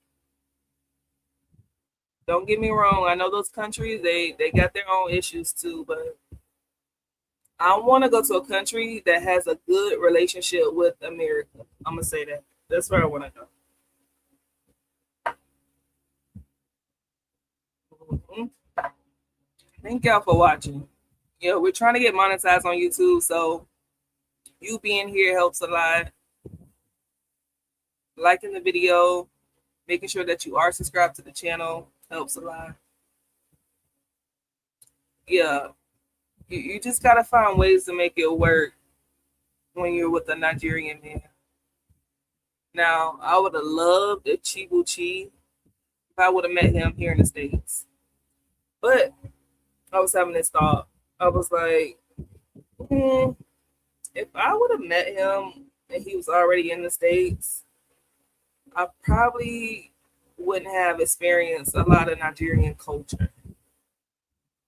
Don't get me wrong. I know those countries, they got their own issues too, but I want to go to a country that has a good relationship with America. I'm gonna say that. That's where I want to go. Mhm. Thank y'all for watching. Yeah, we're trying to get monetized on YouTube, so you being here helps a lot. Liking the video, making sure that you are subscribed to the channel helps a lot. Yeah, you just gotta find ways to make it work when you're with a Nigerian man. Now, I would have loved if Chibuchi, if I would have met him here in the States. But I was having this thought. I was like, if I would have met him and he was already in the States, I probably wouldn't have experienced a lot of Nigerian culture.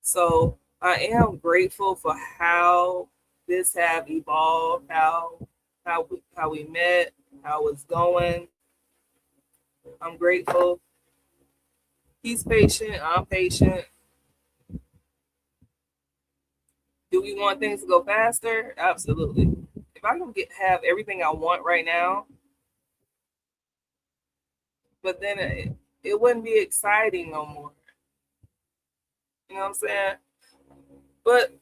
So I am grateful for how this have evolved, how we met, how it's going. I'm grateful. He's patient. I'm patient. Do we want things to go faster? Absolutely. If I can have everything I want right now, but then it wouldn't be exciting no more. You know what I'm saying? But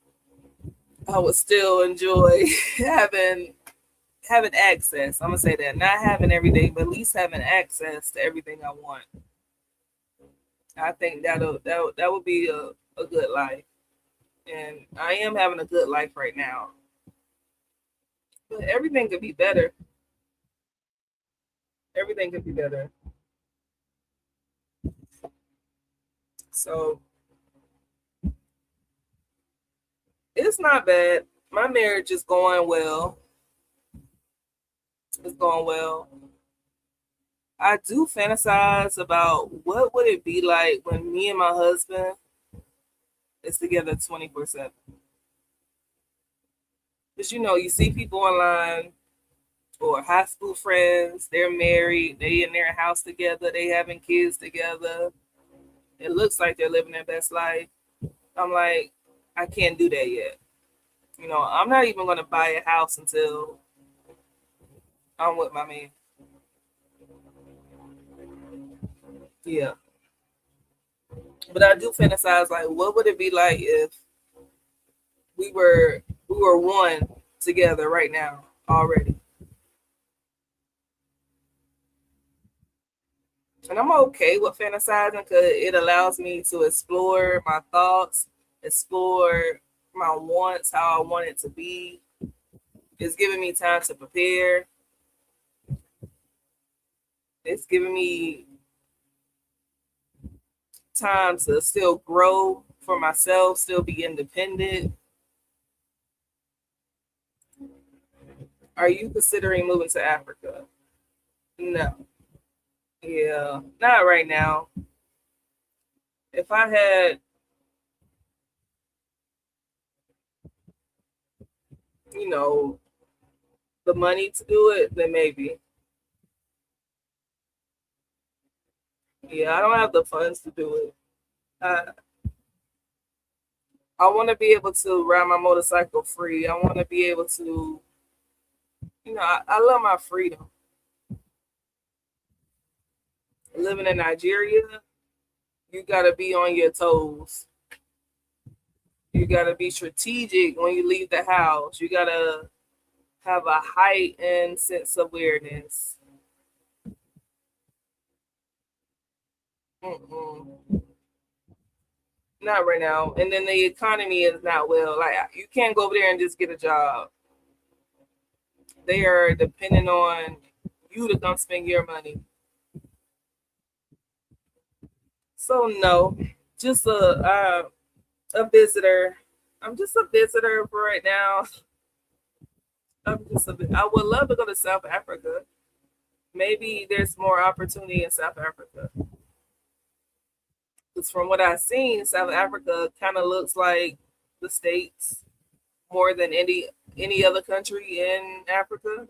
I would still enjoy having access. I'm gonna say that, not having everything, but at least having access to everything I want. I think that would be a good life, and I am having a good life right now. But everything could be better. Everything could be better. So it's not bad. My marriage is going well. It's going well. I do fantasize about what would it be like when me and my husband is together 24/7. Because you see people online or high school friends, they're married, they in their house together, they having kids together. It looks like they're living their best life. I'm like, I can't do that yet. I'm not even gonna buy a house until I'm with my man. Yeah. But I do fantasize like, what would it be like if we were one together right now already? And I'm okay with fantasizing because it allows me to explore my thoughts, explore my wants, how I want it to be. It's giving me time to prepare. It's giving me time to still grow for myself, still be independent. Are you considering moving to Africa? No. Yeah, not right now. If I had, the money to do it, then maybe. Yeah, I don't have the funds to do it. I want to be able to ride my motorcycle free. I want to be able to, I love my freedom. Living in Nigeria, you got to be on your toes. You got to be strategic when you leave the house. You got to have a heightened sense of awareness. Not right now. And then the economy is not well. Like, you can't go over there and just get a job. They are depending on you to come spend your money. So no, just a visitor. I'm just a visitor for right now. I would love to go to South Africa. Maybe there's more opportunity in South Africa. Because from what I've seen, South Africa kind of looks like the States more than any other country in Africa.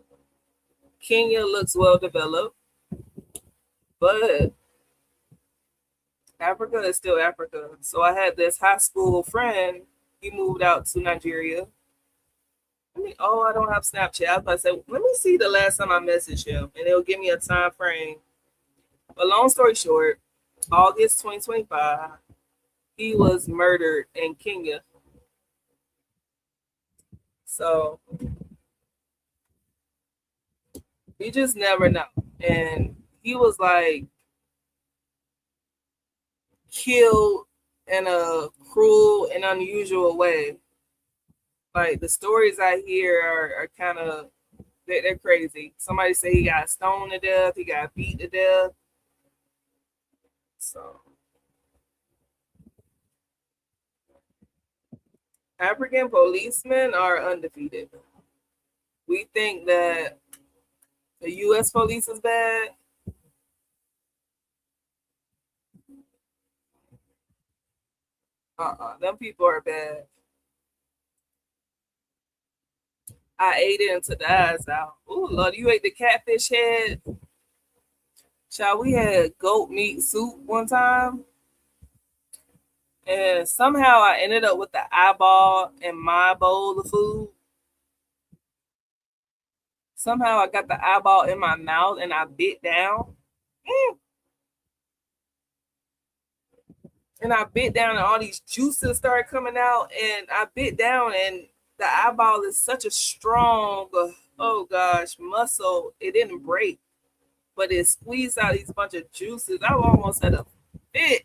Kenya looks well developed, but Africa is still Africa. So I had this high school friend. He moved out to Nigeria. I don't have Snapchat. I was about to say, let me see the last time I messaged him, and it'll give me a time frame. But long story short, August 2025, he was murdered in Kenya. So you just never know. And he was like killed in a cruel and unusual way. Like the stories I hear are kind of they're crazy. Somebody say he got stoned to death, he got beat to death. So African policemen are undefeated. We think that the U.S. police is bad. Them people are bad. I ate it until the eyes out. Ooh, Lord, you ate the catfish head. Child, we had goat meat soup one time. And somehow I ended up with the eyeball in my bowl of food. Somehow I got the eyeball in my mouth and I bit down. And I bit down and all these juices started coming out. And I bit down and the eyeball is such a strong, oh gosh, muscle. It didn't break, but it squeezed out these bunch of juices. I almost had a fit.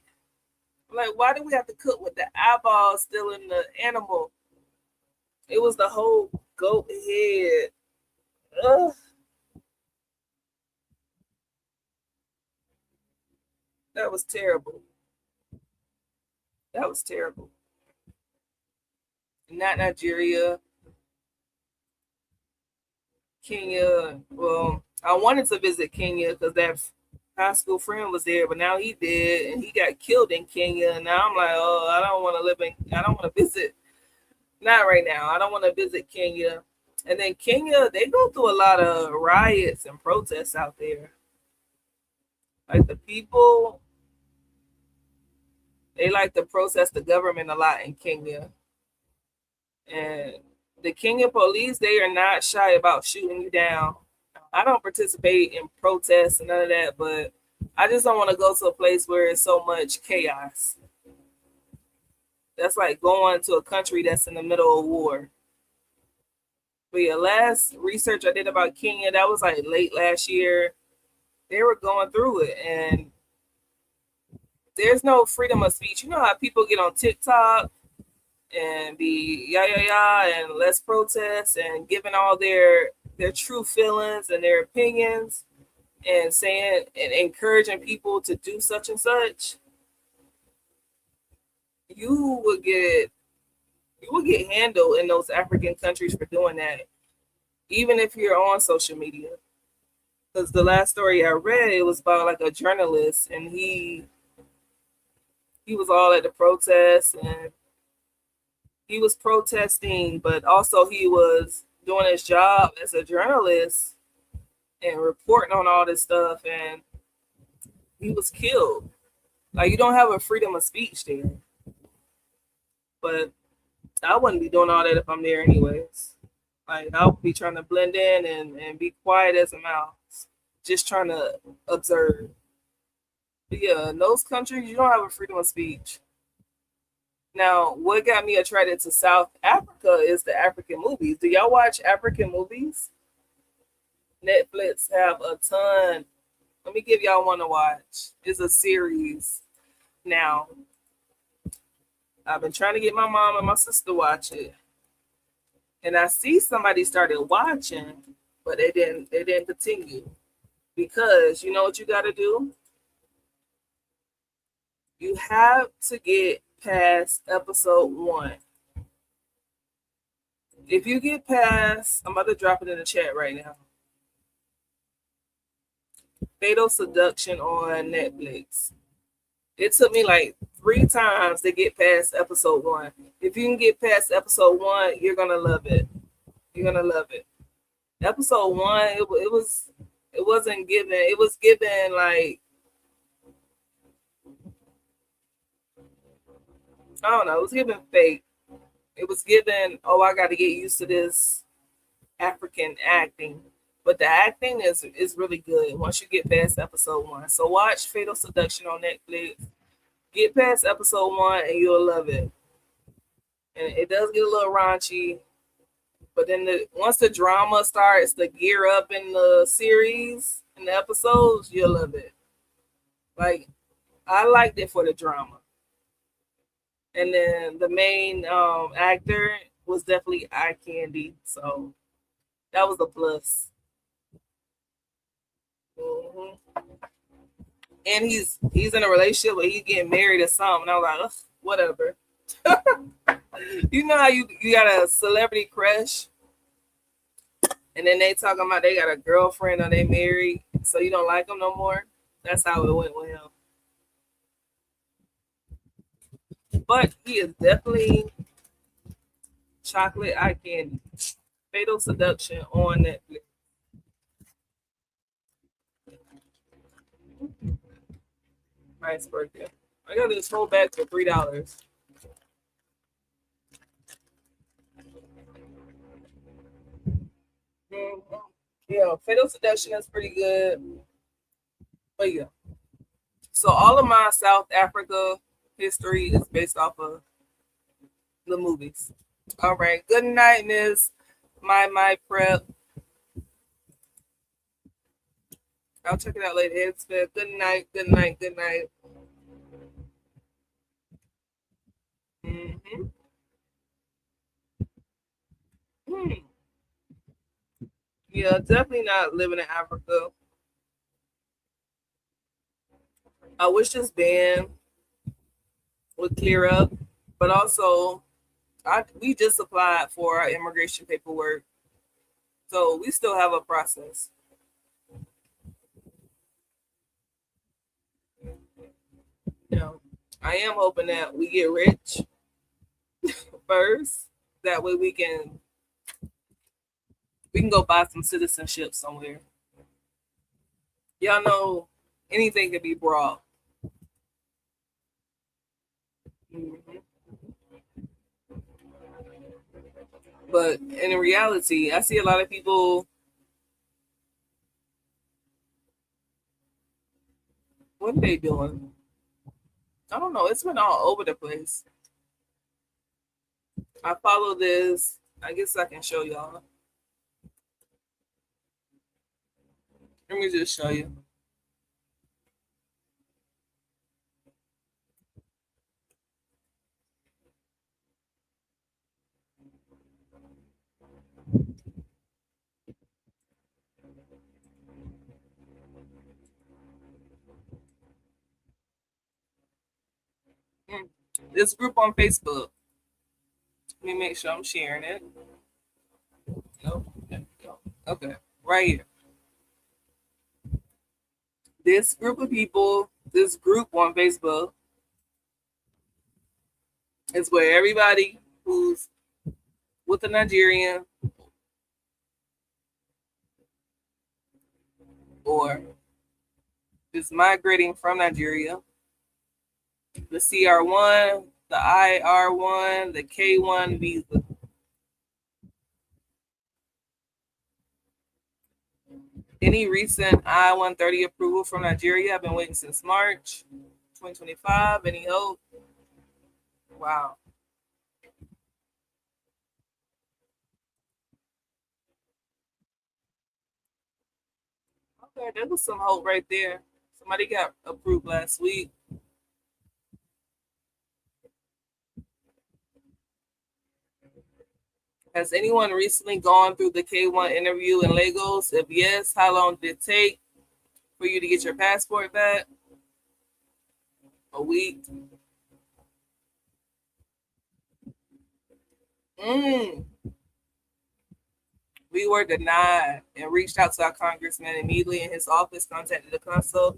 Like, why do we have to cook with the eyeball still in the animal? It was the whole goat head. Ugh. That was terrible. That was terrible. Not Nigeria. Kenya. Well, I wanted to visit Kenya because that high school friend was there, but now he did, and he got killed in Kenya. And now I'm like, oh, I don't want to visit. Not right now. I don't want to visit Kenya. And then Kenya, they go through a lot of riots and protests out there. Like the people, they like to protest the government a lot in Kenya. And the Kenya police, they are not shy about shooting you down. I don't participate in protests and none of that, but I just don't want to go to a place where it's so much chaos. That's like going to a country that's in the middle of war. But yeah, last research I did about Kenya, that was like late last year. They were going through it, and there's no freedom of speech. You know how people get on TikTok and be and let's protest and giving all their true feelings and their opinions and saying and encouraging people to do such and such. You will get handled in those African countries for doing that, even if you're on social media. Because the last story I read, it was about like a journalist, and he was all at the protests, and he was protesting, but also he was doing his job as a journalist and reporting on all this stuff, and he was killed. Like, you don't have a freedom of speech there. But I wouldn't be doing all that if I'm there anyways. Like, I'll be trying to blend in and be quiet as a mouse, just trying to observe. But yeah, in those countries, you don't have a freedom of speech. Now, what got me attracted to South Africa is the African movies. Do y'all watch African movies? Netflix have a ton. Let me give y'all one to watch. It's a series. Now, I've been trying to get my mom and my sister to watch it. And I see somebody started watching, but they didn't continue. Because you know what you gotta do? You have to get past episode 1. If you get past, I'm about to drop it in the chat right now. Fatal Seduction on Netflix. It took me like 3 times to get past episode 1. If you can get past episode 1, you're gonna love it. You're gonna love it. Episode 1, it wasn't given. It was given like, I don't know. It was given fake. It was given, oh, I got to get used to this African acting. But the acting is really good once you get past episode 1. So watch Fatal Seduction on Netflix. Get past episode 1 and you'll love it. And it does get a little raunchy. But then once the drama starts to gear up in the series, in the episodes, you'll love it. Like, I liked it for the drama. And then the main actor was definitely eye candy. So that was a plus. Mm-hmm. And he's in a relationship, but he's getting married or something. And I was like, whatever. You know how you got a celebrity crush, and then they talking about they got a girlfriend or they married, so you don't like them no more. That's how it went with him. But he is definitely chocolate eye candy. Fatal Seduction on Netflix. Nice birthday. I got this whole bag for $3. Mm-hmm. Yeah, Fatal Seduction is pretty good. But yeah. So all of my South Africa history is based off of the movies. All right. Good night, Miss My Prep. I'll check it out later. It's good night. Good night. Good night. Mm-hmm. Yeah, definitely not living in Africa. I wish this ban would clear up, but also we just applied for our immigration paperwork, so we still have a process. You know, I am hoping that we get rich first. That way we can go buy some citizenship somewhere. Y'all know anything can be brought. Mm-hmm. But in reality, I see a lot of people. What are they doing? I don't know. It's been all over the place. I follow this. I guess I can show y'all. Let me just show you. This group on Facebook. Let me make sure I'm sharing it. Nope. Okay, right here. This group of people, this group on Facebook is where everybody who's with a Nigerian or is migrating from Nigeria, the CR1, the IR1, the K1 visa. Any recent I-130 approval from Nigeria? I've been waiting since March 2025. Any hope? Wow. Okay, there was some hope right there. Somebody got approved last week. Has anyone recently gone through the K1 interview in Lagos? If yes, how long did it take for you to get your passport back? A week. We were denied and reached out to our congressman immediately, and his office contacted the consul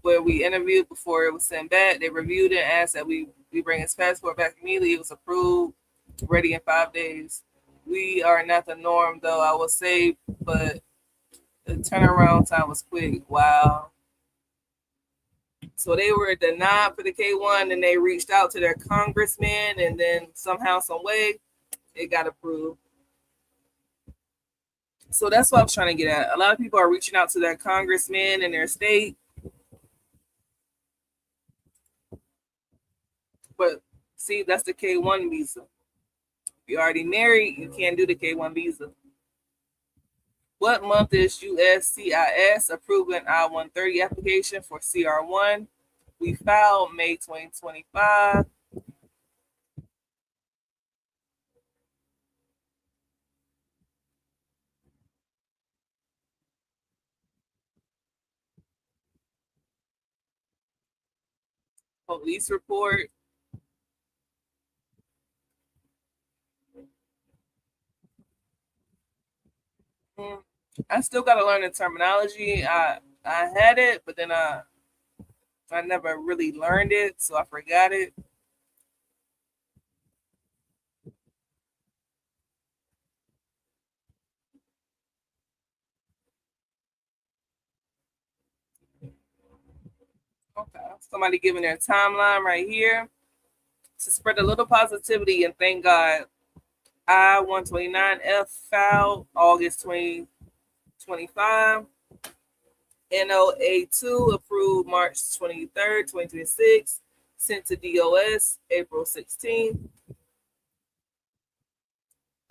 where we interviewed before it was sent back. They reviewed it and asked that we bring his passport back immediately. It was approved, ready in 5 days. We are not the norm, though, I would say, but the turnaround time was quick. Wow. So they were denied for the K1, and they reached out to their congressman, and then somehow, some way, it got approved. So that's what I was trying to get at. A lot of people are reaching out to their congressman in their state, but see, that's the K1 visa. If you're already married, you can't do the K1 visa. What month is USCIS approving I-130 application for CR1? We filed May 2025. Police report. I still got to learn the terminology. I had it, but then I never really learned it, so I forgot it. Okay, somebody giving their timeline right here to spread a little positivity and thank God. I-129F filed August 2025. NOA2 approved March 23rd, 2026. Sent to DOS April 16th.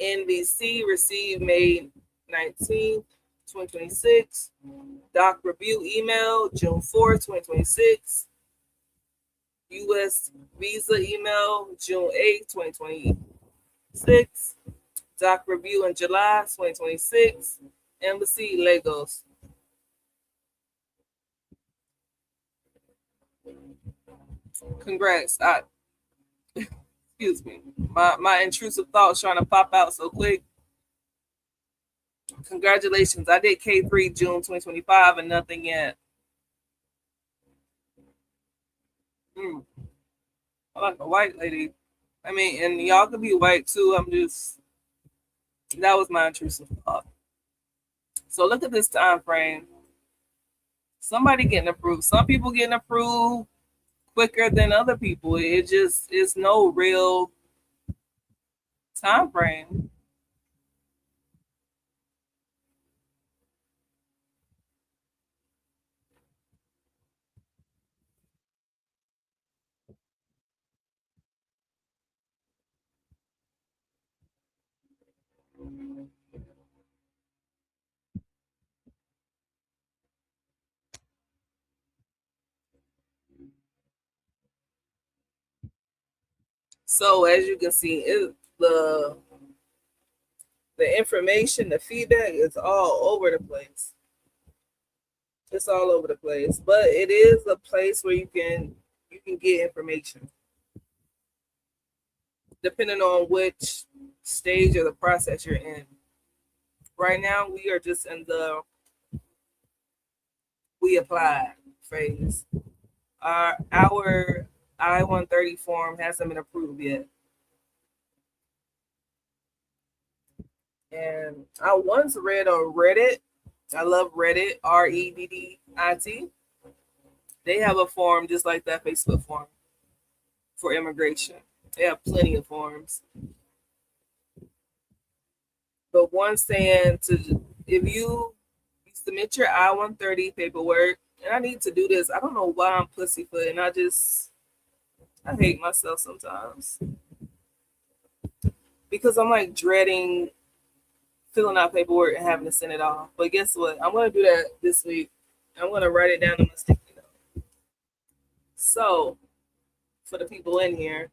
NVC received May 19th, 2026. Doc review email June 4th, 2026. US visa email June 8th, 2026. Doc review in July 2026. Embassy Lagos. Congrats. Excuse me. My intrusive thoughts trying to pop out so quick. Congratulations. I did K3 June 2025 and nothing yet. I like a white lady. I mean, and y'all could be white too. That was my intrusive thought. So look at this time frame. Somebody getting approved. Some people getting approved quicker than other people. It just is no real time frame. So as you can see, the information, the feedback is all over the place. It's all over the place, but it is a place where you can get information, depending on which stage of the process you're in. Right now, we are just in the we apply phase. Our I-130 form hasn't been approved yet. And I once read on Reddit. I love Reddit, Reddit. They have a form just like that Facebook form for immigration. They have plenty of forms. But one saying if you submit your I-130 paperwork, and I need to do this. I don't know why I'm pussyfoot, and I hate myself sometimes. Because I'm like dreading filling out paperwork and having to send it off. But guess what? I'm going to do that this week. I'm going to write it down on my sticky note. So, for the people in here,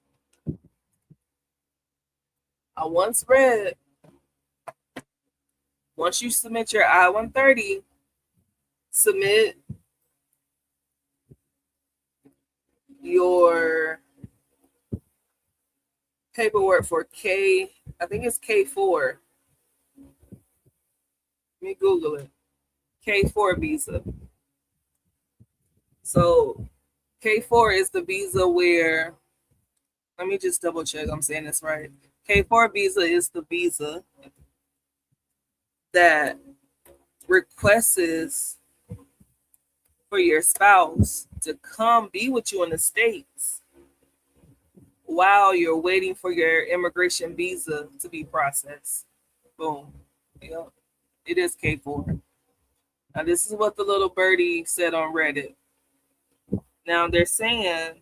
I once read, once you submit your I-130, submit your paperwork for I think it's K4. Let me Google it. K4 visa. So K4 is the visa where, let me just double check I'm saying this right. K4 visa is the visa that requests for your spouse to come be with you in the States while you're waiting for your immigration visa to be processed. Boom. Yep. It is K4. Now, this is what the little birdie said on Reddit. Now, they're saying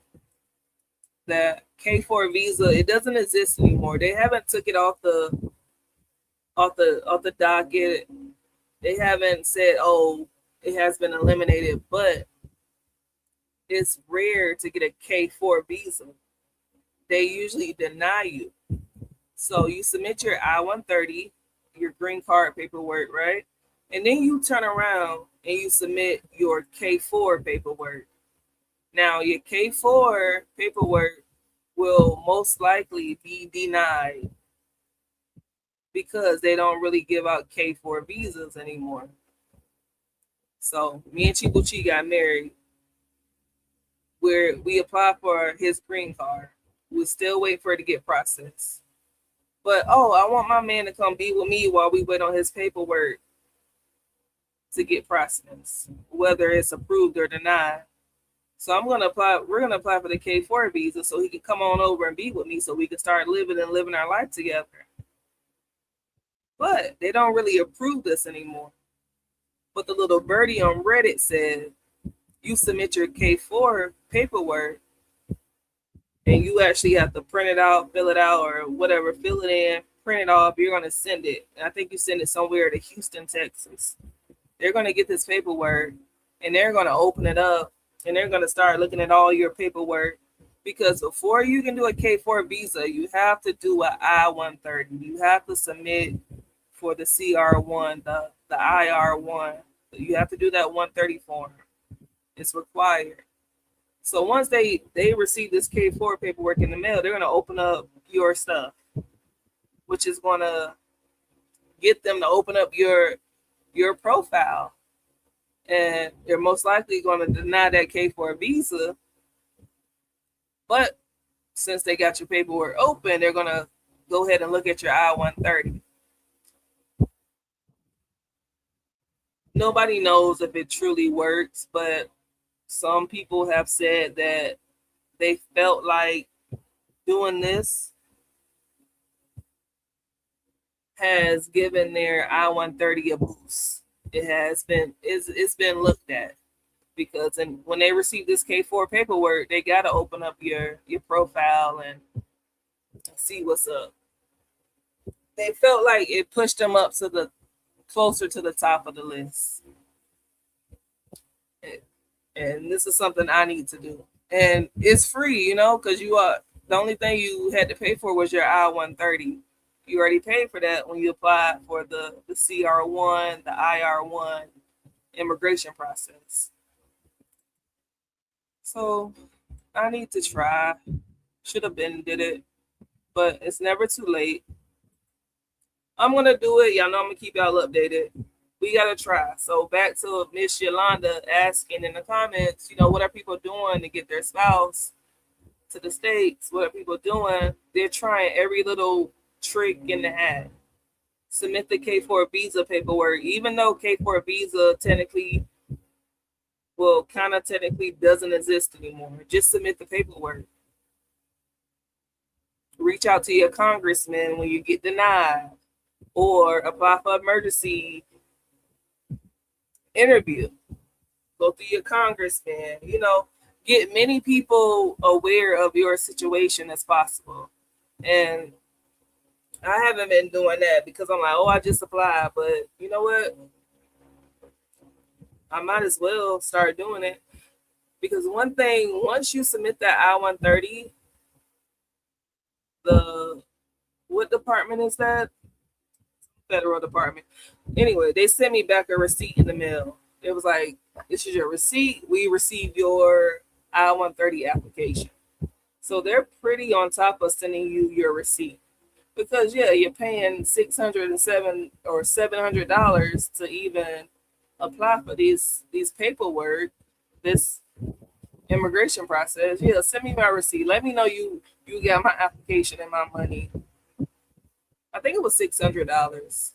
that K4 visa, it doesn't exist anymore. They haven't took it off the docket. They haven't said, oh, it has been eliminated, but it's rare to get a K4 visa. They usually deny you. So you submit your I-130, your green card paperwork, right? And then you turn around and you submit your K4 paperwork. Now, your K4 paperwork will most likely be denied because they don't really give out K4 visas anymore. So me and Chibuchi got married, where we applied for his green card. We still wait for it to get processed. But I want my man to come be with me while we wait on his paperwork to get processed, whether it's approved or denied. So we're gonna apply for the K4 visa so he can come on over and be with me so we can start living our life together. But they don't really approve this anymore. But the little birdie on Reddit said, you submit your K4 paperwork and you actually have to print it out, fill it out, or whatever, fill it in, print it off. You're going to send it. And I think you send it somewhere to Houston, Texas. They're going to get this paperwork and they're going to open it up and they're going to start looking at all your paperwork. Because before you can do a K4 visa, you have to do an I-130. You have to submit for the CR1, the IR1. You have to do that 130 form. It's required. So once they receive this K4 paperwork in the mail, they're going to open up your stuff, which is going to get them to open up your profile. And they're most likely going to deny that K4 visa. But since they got your paperwork open, they're going to go ahead and look at your I-130. Nobody knows if it truly works, but some people have said that they felt like doing this has given their I-130 a boost. It's been looked at because when they receive this K4 paperwork, they got to open up your profile and see what's up. They felt like it pushed them up to closer to the top of the list. And this is something I need to do. And it's free, because the only thing you had to pay for was your I-130. You already paid for that when you applied for the CR1, the IR1 immigration process. So I need to try. Should have been did it, but it's never too late. I'm going to do it. Y'all know I'm going to keep y'all updated. We got to try. So back to Miss Yolanda asking in the comments, what are people doing to get their spouse to the States? What are people doing? They're trying every little trick in the hat. Submit the K4 visa paperwork, even though K4 visa technically doesn't exist anymore. Just submit the paperwork. Reach out to your congressman when you get denied, or apply for emergency interview. Go through your congressman. Get many people aware of your situation as possible. And I haven't been doing that because I'm like, I just applied. But you know what? I might as well start doing it. Because one thing, once you submit that I-130, what department is that? Federal department. Anyway, they sent me back a receipt in the mail. It was like, this is your receipt. We received your I-130 application. So they're pretty on top of sending you your receipt. Because you're paying $607 or $700 to even apply for these paperwork, this immigration process. Send me my receipt. Let me know you got my application and my money. I think it was $600.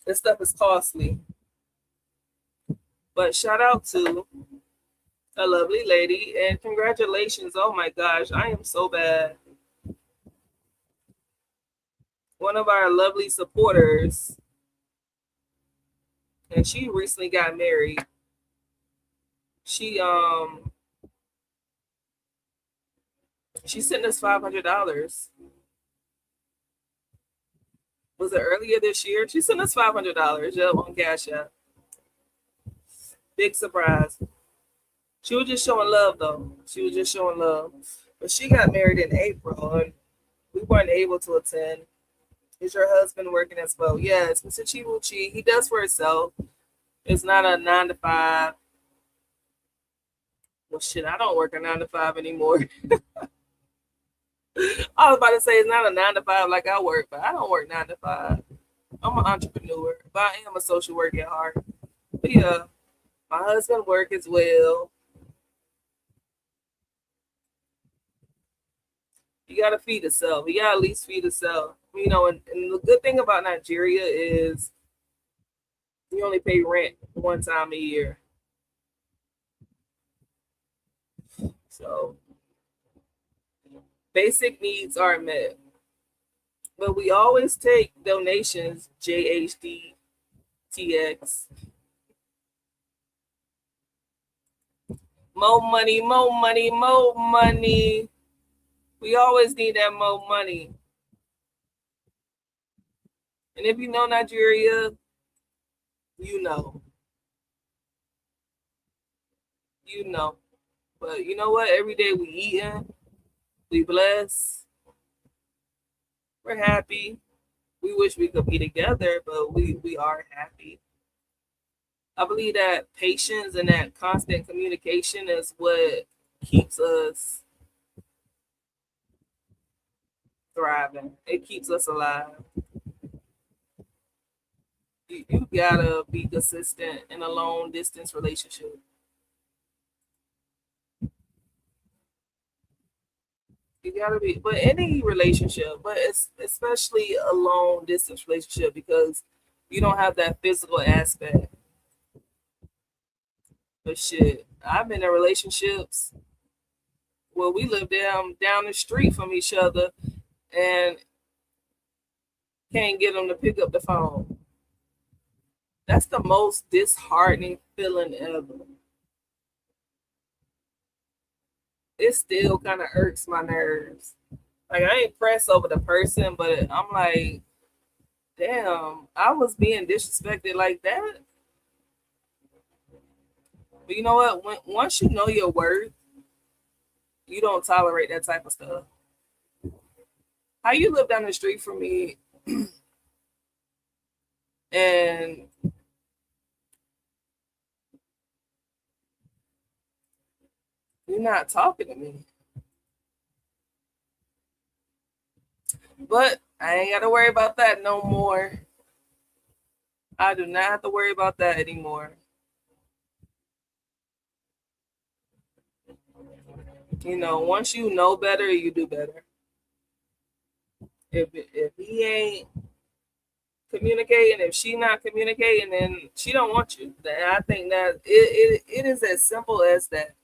This stuff is costly. But shout out to a lovely lady and congratulations. Oh my gosh, I am so bad. One of our lovely supporters, and she recently got married. She sent us $500. Was it earlier this year? She sent us $500 on Cash App. Big surprise. She was just showing love though. She was just showing love. But she got married in April and we weren't able to attend. Is your husband working as well? Yes, Mr. Chibuchi. He does for himself. It's not a 9 to 5. Well, shit, I don't work a 9 to 5 anymore. I was about to say it's not a 9 to 5 like I work, but I don't work 9 to 5. I'm an entrepreneur, but I am a social worker at heart. But yeah, my husband work as well. You gotta feed yourself. You gotta at least feed yourself. You know, and the good thing about Nigeria is you only pay rent one time a year. So basic needs are met. But we always take donations, JHDTX. More money, more money, more money. We always need that more money. And if you know Nigeria, you know. You know. But you know what? Every day we eating, we bless. We're happy. We wish we could be together, but we are happy. I believe that patience and that constant communication is what keeps us thriving. It keeps us alive. You gotta be consistent in a long distance relationship. You gotta be, but any relationship, but it's especially a long distance relationship because you don't have that physical aspect. But shit, I've been in relationships where we live down the street from each other and can't get them to pick up the phone. That's the most disheartening feeling ever. It still kind of irks my nerves. Like I ain't pressed over the person, but I'm like, damn, I was being disrespected like that. But you know what? Once you know your worth, you don't tolerate that type of stuff. How you live down the street from me and you're not talking to me. But I ain't got to worry about that no more. I do not have to worry about that anymore. You know, once you know better, you do better. If he ain't communicating, if she not communicating, then she don't want you. Then I think that it is as simple as that.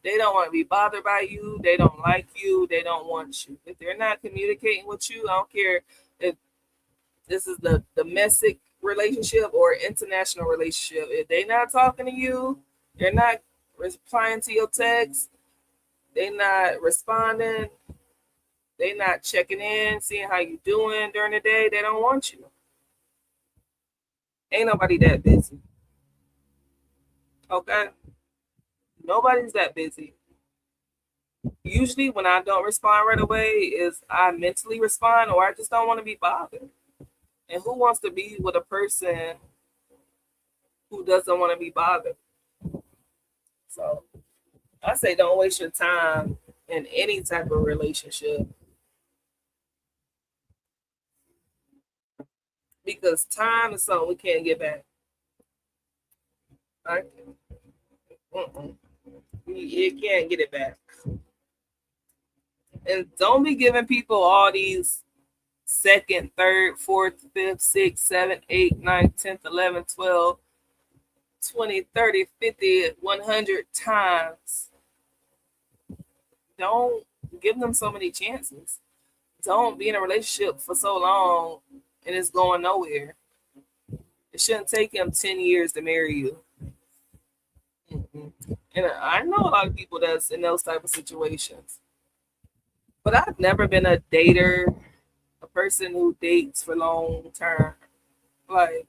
They don't want to be bothered by you. They don't like you. They don't want you. If they're not communicating with you, I don't care if this is the domestic relationship or international relationship. If they're not talking to you, they're not replying to your text, they're not responding, they're not checking in, seeing how you doing during the day, they don't want you. Ain't nobody that busy. Okay? Nobody's that busy. Usually when I don't respond right away is I mentally respond or I just don't want to be bothered. And who wants to be with a person who doesn't want to be bothered? So I say don't waste your time in any type of relationship. Because time is something we can't get back. Right? You can't get it back. And don't be giving people all these second, third, fourth, fifth, sixth, seventh, eighth, ninth, 10th, 11th, 12th, 20, 30, 50, 100 times. Don't give them so many chances. Don't be in a relationship for so long and it's going nowhere. It shouldn't take him 10 years to marry you. And I know a lot of people that's in those type of situations. But I've never been a dater, a person who dates for long term. Like,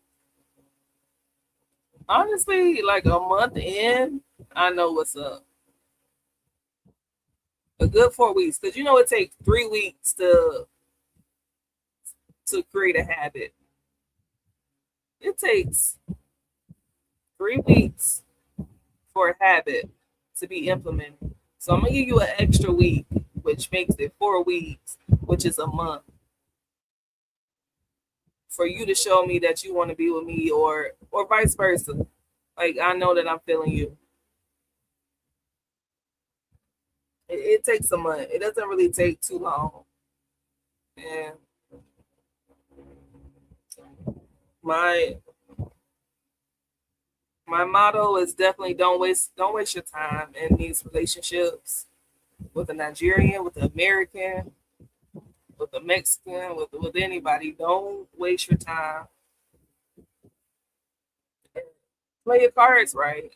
honestly, like a month in, I know what's up. A good 4 weeks. Because it takes 3 weeks to create a habit. It takes 3 weeks for a habit to be implemented. So I'm gonna give you an extra week, which makes it 4 weeks, which is a month, for you to show me that you want to be with me, or vice versa. Like, I know that I'm feeling you. It takes a month. It doesn't really take too long. And my motto is definitely don't waste your time in these relationships with a Nigerian, with an American, with a Mexican, with anybody. Don't waste your time. Play your cards right.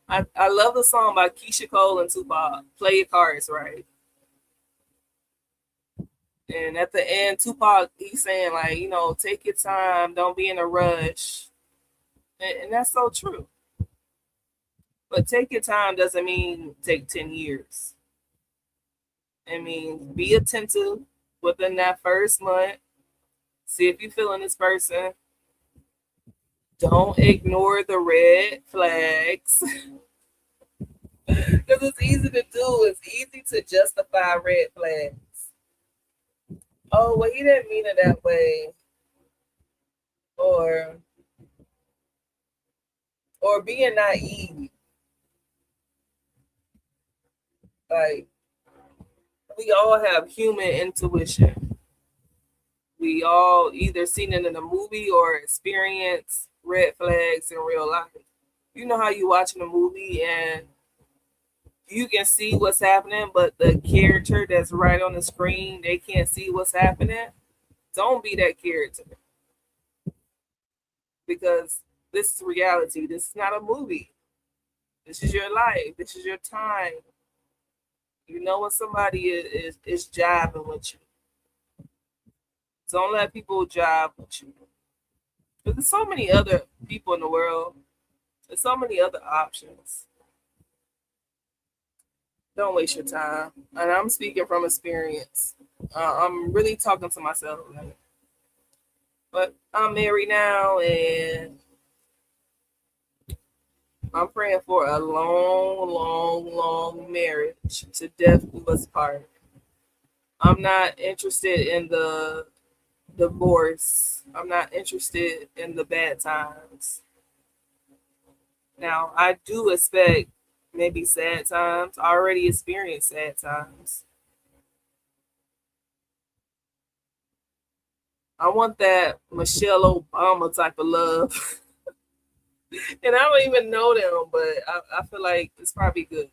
And I love the song by Keisha Cole and Tupac, Play Your Cards Right. And at the end, Tupac, he's saying, like, take your time, don't be in a rush. And that's so true. But take your time doesn't mean take 10 years. It means be attentive within that first month. See if you're feeling this person. Don't ignore the red flags. Because it's easy to do. It's easy to justify red flags. Oh, well, he didn't mean it that way. Or being naive. Like, we all have human intuition. We all either seen it in a movie or experience red flags in real life. You know how you watching a movie and you can see what's happening, but the character that's right on the screen, they can't see what's happening. Don't be that character. Because this is reality. This is not a movie. This is your life. This is your time. You know when somebody is jiving with you. Don't let people jive with you. But there's so many other people in the world. There's so many other options. Don't waste your time. And I'm speaking from experience. I'm really talking to myself. But I'm married now, and I'm praying for a long, long, long marriage to death do us part. I'm not interested in the divorce. I'm not interested in the bad times. Now, I do expect maybe sad times. I already experienced sad times. I want that Michelle Obama type of love. And I don't even know them, but I feel like it's probably good.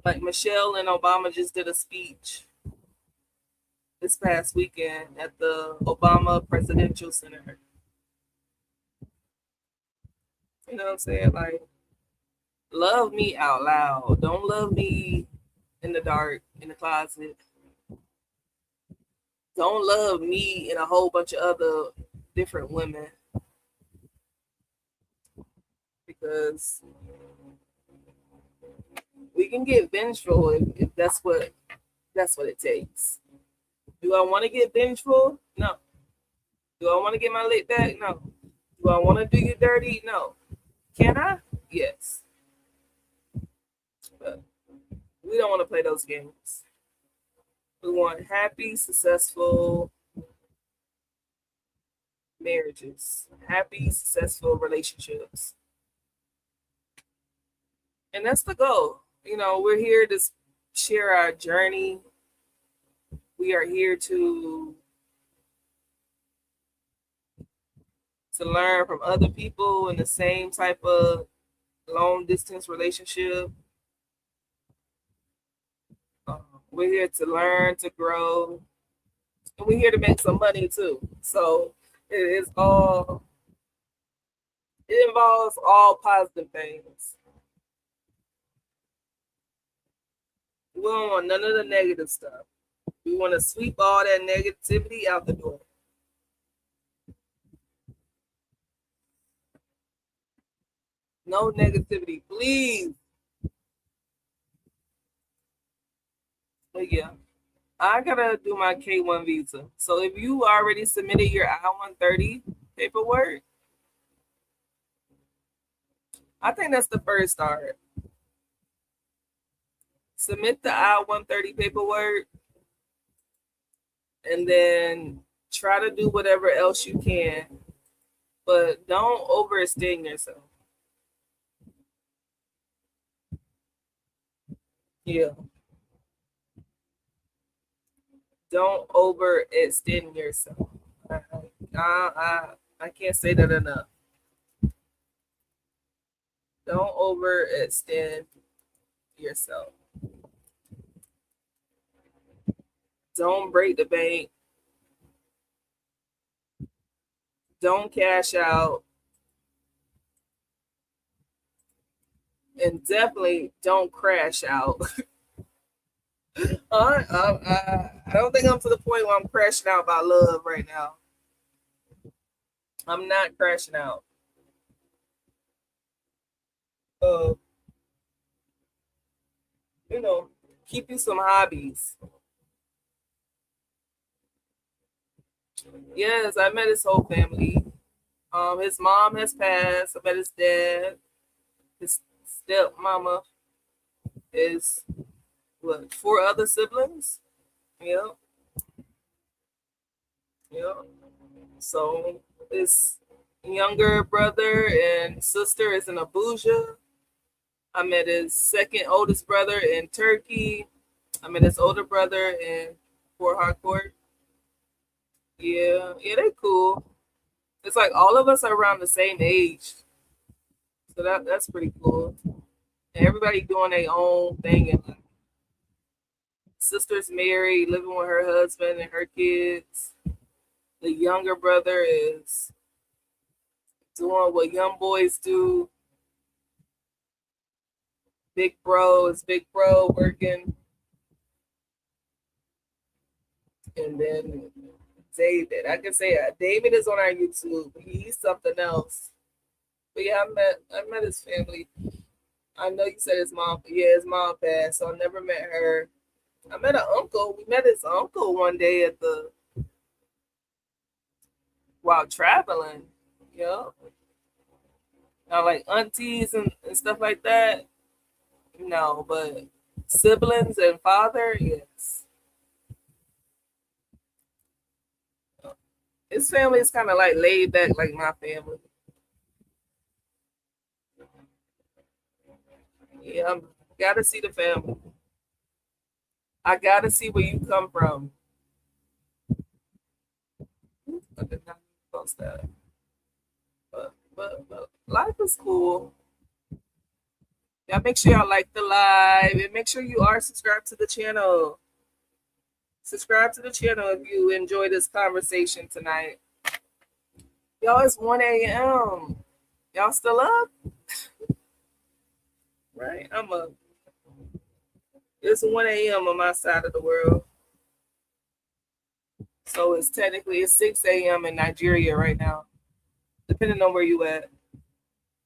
Like, Michelle and Obama just did a speech this past weekend at the Obama Presidential Center. You know what I'm saying? Like, love me out loud. Don't love me in the dark, in the closet. Don't love me and a whole bunch of other different women. Because we can get vengeful if that's what it takes. Do I want to get vengeful? No. Do I want to get my lick back? No. Do I want to do you dirty? No. Can I? Yes. But we don't want to play those games. We want happy, successful marriages, happy, successful relationships. And that's the goal. We're here to share our journey. we are here to learn from other people in the same type of long distance relationship. We're here to learn, to grow, and we're here to make some money too. So it involves all positive things. We don't want none of the negative stuff. We want to sweep all that negativity out the door. No negativity, please. But yeah, I gotta do my K1 visa. So if you already submitted your I-130 paperwork, I think that's the first start. Submit the I-130 paperwork, and then try to do whatever else you can, but don't overextend yourself. Yeah. Don't overextend yourself. I can't say that enough. Don't overextend yourself. Don't break the bank. Don't cash out. And definitely don't crash out. I don't think I'm to the point where I'm crashing out by love right now. I'm not crashing out. Keep you some hobbies. Yes, I met his whole family. His mom has passed. I met his dad. His stepmama is what, 4 other siblings? Yep. So his younger brother and sister is in Abuja. I met his second oldest brother in Turkey. I met his older brother in Port Harcourt. Yeah, they cool. It's like all of us are around the same age. So that's pretty cool. And everybody doing their own thing. And sister's married, living with her husband and her kids. The younger brother is doing what young boys do. Big bro is big bro working. And then David, I can say David is on our YouTube. He's something else. But yeah, I met his family. I know you said his mom, but yeah, his mom passed, so I never met her. I met an uncle. We met his uncle one day while traveling. Yeah. Now, like aunties and stuff like that. No, but siblings and father, yes. His family is kind of like laid back, like my family. Yeah, I gotta see the family. I gotta see where you come from. I did not post that. But life is cool. Yeah, make sure y'all like the live and make sure you are subscribed to the channel. Subscribe to the channel if you enjoy this conversation tonight. Y'all, it's 1 a.m. Y'all still up? Right? I'm up. It's 1 a.m. on my side of the world. So it's 6 a.m. in Nigeria right now, depending on where you at.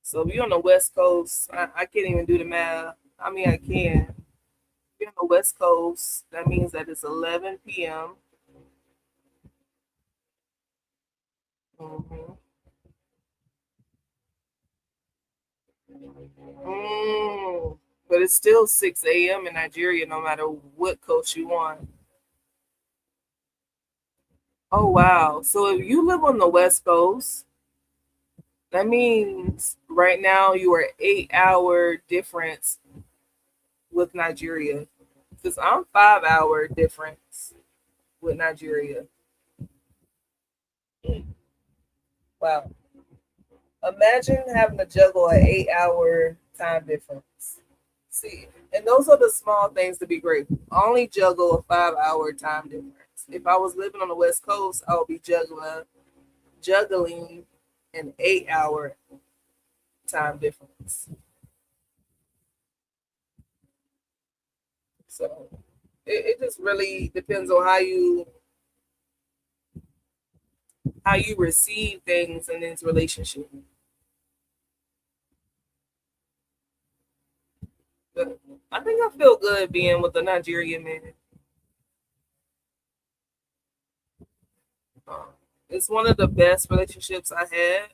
So if you're on the West Coast, I can't even do the math. I mean, I can. If you're on the West Coast, that means that it's 11 p.m. Mm-hmm. But it's still 6 a.m. in Nigeria, no matter what coast you on. Oh, wow. So if you live on the West Coast, that means right now you are 8-hour difference with Nigeria. Because I'm 5-hour difference. with Nigeria. Wow. Imagine having to juggle an 8-hour time difference. See, and those are the small things to be grateful. I only juggle a 5-hour time difference. If I was living on the West Coast, I would be juggling an 8-hour time difference. So it just really depends on how you receive things in this relationship. But I think I feel good being with a Nigerian man. It's one of the best relationships I had.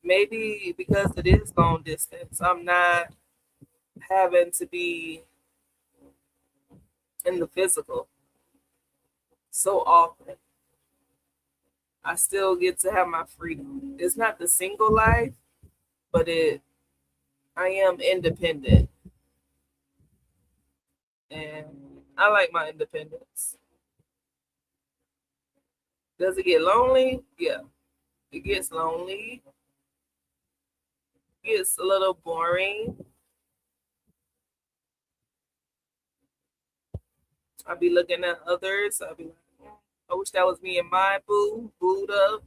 Maybe because it is long distance, I'm not having to be in the physical so often. I still get to have my freedom. It's not the single life, but I am independent. And I like my independence. Does it get lonely? Yeah. It gets lonely. It gets a little boring. I'll be looking at others. I'll be like, I wish that was me and my booed up.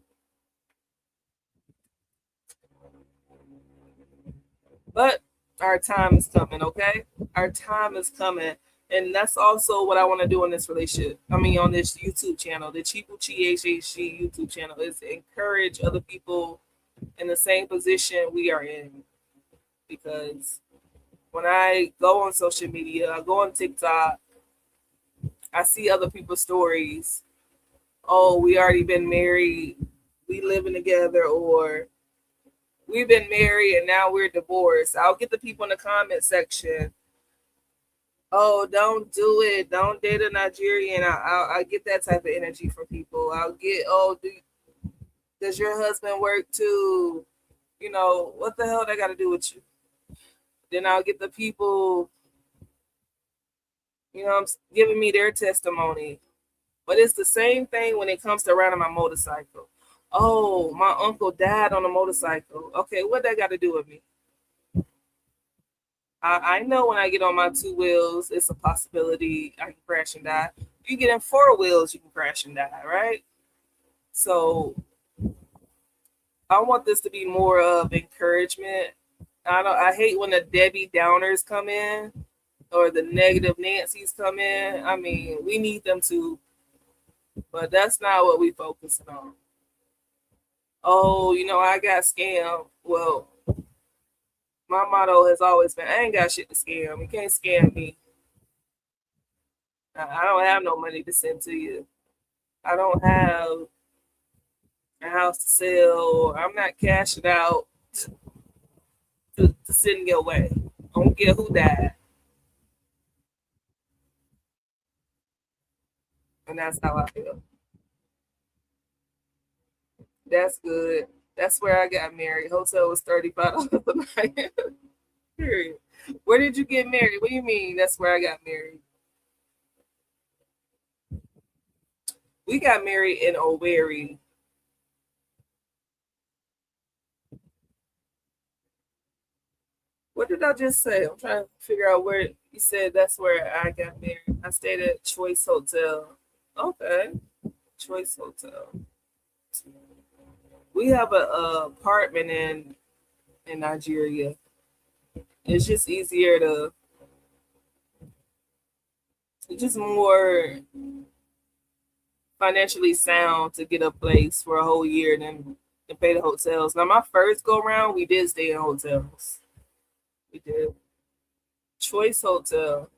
But our time is coming, okay? Our time is coming. And that's also what I want to do in this relationship. I mean, on this YouTube channel, the ChibuchiHHG YouTube channel, is to encourage other people in the same position we are in. Because when I go on social media, I go on TikTok, I see other people's stories. Oh, we already been married, we living together, or we've been married and now we're divorced. I'll get the people in the comment section. Oh, don't do it. Don't date a Nigerian. I get that type of energy from people. I'll get, oh, does your husband work too? You know, what the hell that got to do with you? Then I'll get the people, giving me their testimony. But it's the same thing when it comes to riding my motorcycle. Oh, my uncle died on a motorcycle. Okay, what that got to do with me? I know when I get on my 2 wheels, it's a possibility I can crash and die. If you get in 4 wheels, you can crash and die, right? So I want this to be more of encouragement. I hate when the Debbie Downers come in or the negative Nancy's come in. I mean, we need them too, but that's not what we focusing on. Oh, I got scammed. Well, my motto has always been, I ain't got shit to scam. You can't scam me. I don't have no money to send to you. I don't have a house to sell. I'm not cashing out to send your way. I don't care who died. And that's how I feel. That's good. That's where I got married. Hotel was $35 a night. Period. Where did you get married? What do you mean? That's where I got married. We got married in Owerri. What did I just say? I'm trying to figure out where you said that's where I got married. I stayed at Choice Hotel. Okay. Choice Hotel. We have a apartment in Nigeria. It's just easier it's just more financially sound to get a place for a whole year than to pay the hotels. Now, my first go round, we did stay in hotels. We did. Choice Hotel.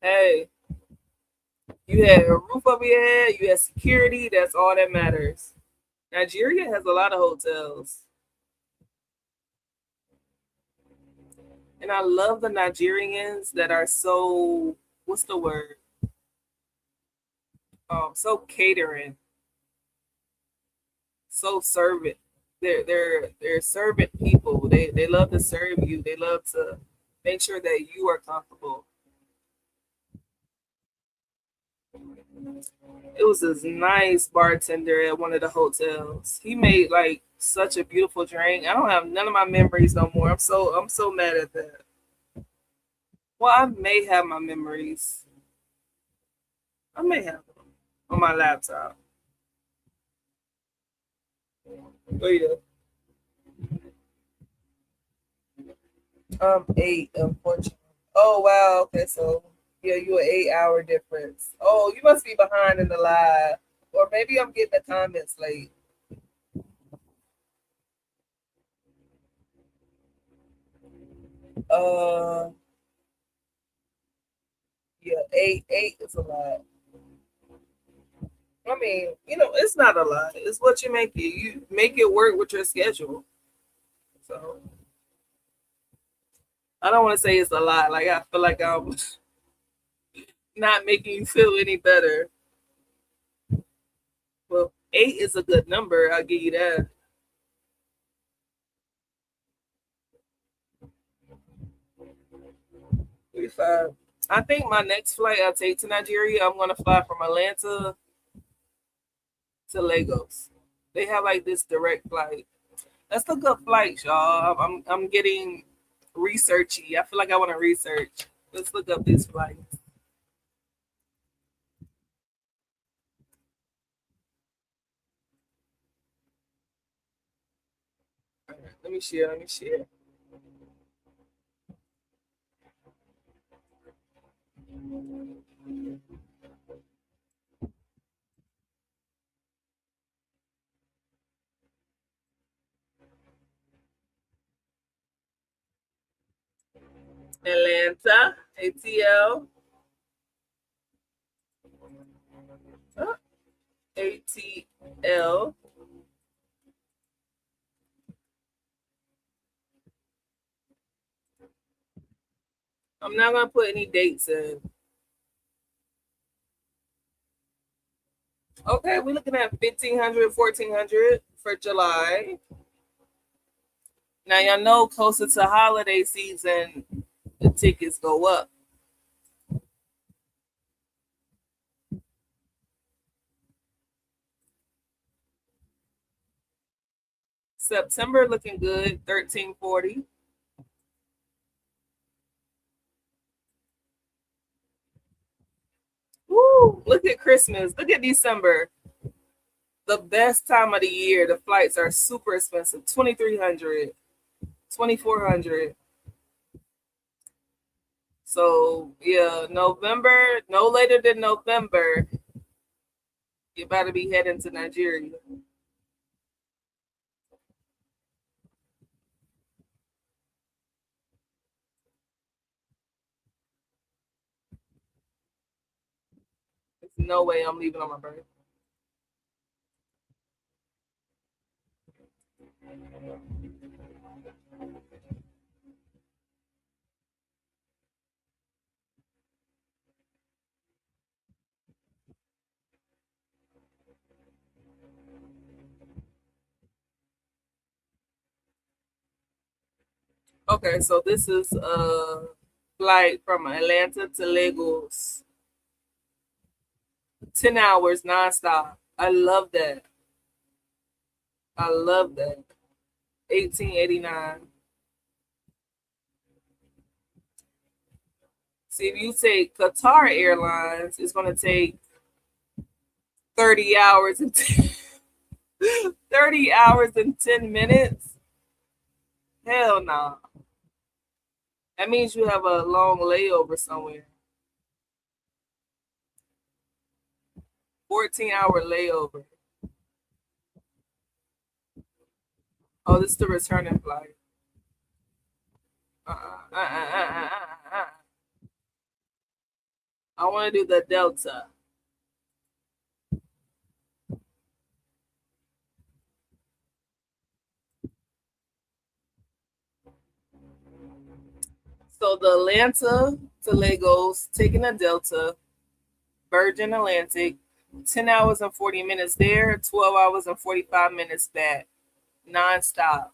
Hey, you had a roof over your head, you had security, that's all that matters. Nigeria has a lot of hotels. And I love the Nigerians that are so, what's the word? So catering, so servant. They're servant people. They love to serve you. They love to make sure that you are comfortable. It was this nice bartender at one of the hotels. He made like such a beautiful drink. I don't have none of my memories no more. I'm so mad at that. Well, I may have my memories. I may have them on my laptop. Oh yeah. 8, unfortunately. Oh wow. Okay, so yeah, you an 8 hour difference. Oh, you must be behind in the live, or maybe I'm getting the comments late. Uh, yeah, eight is a lot. I mean, it's not a lot. It's what you make it. You make it work with your schedule. So I don't want to say it's a lot. Like I feel like I'm not making you feel any better. Well, 8 is a good number. I'll give you that. 35. I think my next flight I take to Nigeria, I'm gonna fly from Atlanta to Lagos. They have like this direct flight. Let's look up flights, y'all. I'm getting researchy. I feel like I want to research. Let's look up these flights. All right, let me share. Let me share. Atlanta, ATL, ATL. I'm not gonna put any dates in. Okay, we're looking at 1,500, 1,400 for July. Now y'all know closer to holiday season, the tickets go up. September looking good, 1,340. Woo! Look at Christmas. Look at December. The best time of the year. The flights are super expensive. 2,300, 2,400. So yeah, November, no later than November, you better be heading to Nigeria. There's no way I'm leaving on my birthday. Okay, so this is a flight from Atlanta to Lagos. 10 hours nonstop. I love that. I love that. 1889. See, if you take Qatar Airlines, it's going to take 30 hours and 30 hours and 10 minutes. Hell no. Nah. That means you have a long layover somewhere. 14-hour layover. Oh, this is the returning flight. I want to do the Delta. So the Atlanta to Lagos, taking a Delta, Virgin Atlantic, 10 hours and 40 minutes there, 12 hours and 45 minutes back, nonstop.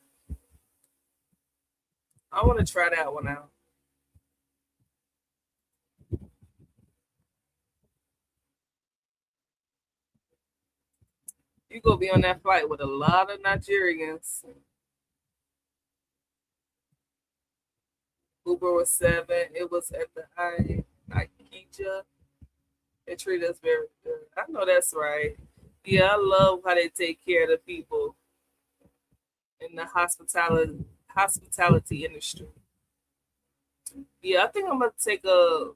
I want to try that one out. You gonna be on that flight with a lot of Nigerians. Uber was 7. It was at the Ikija. They treat us very good. I know that's right. Yeah, I love how they take care of the people in the hospitality industry. Yeah, I think I'm gonna take a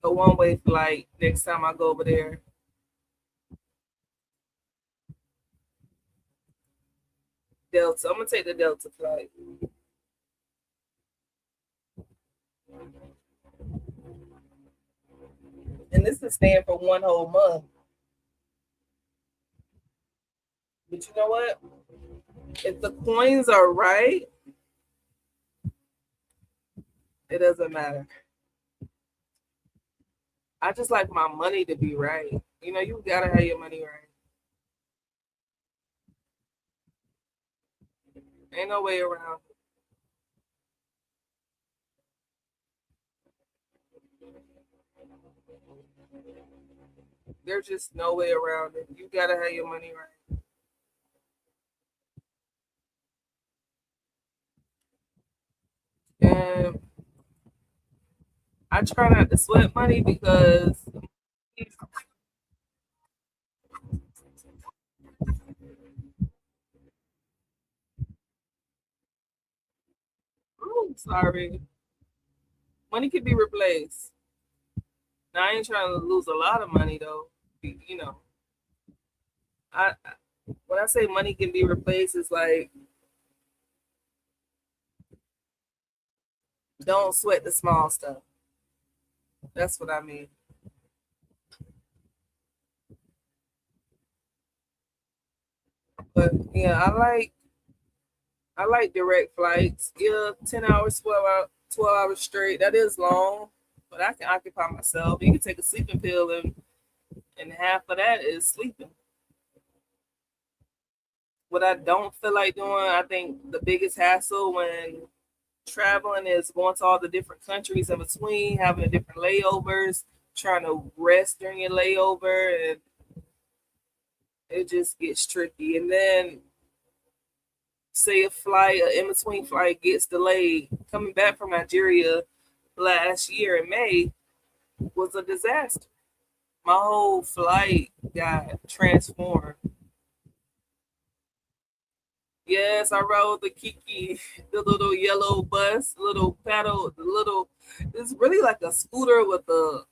one-way flight next time I go over there. Delta. I'm gonna take the Delta flight. And this is staying for one whole month. But you know what? If the coins are right, it doesn't matter. I just like my money to be right. You know, you gotta have your money right. Ain't no way around it. There's just no way around it. You gotta have your money right. And I try not to sweat money because ooh, sorry. Money can be replaced. Now I ain't trying to lose a lot of money though. You know, when I say money can be replaced, it's like don't sweat the small stuff. That's what I mean. But yeah, I like direct flights. Yeah, 10 hours, 12 hours straight. That is long, but I can occupy myself. You can take a sleeping pill and half of that is sleeping. What I don't feel like doing, I think the biggest hassle when traveling is going to all the different countries in between, having the different layovers, trying to rest during your layover, and it just gets tricky. And then say a flight, an in-between flight gets delayed. Coming back from Nigeria last year in May was a disaster. My whole flight got transformed. Yes, I rode the Kiki, the little yellow bus, little paddle, the little. It's really like a scooter with a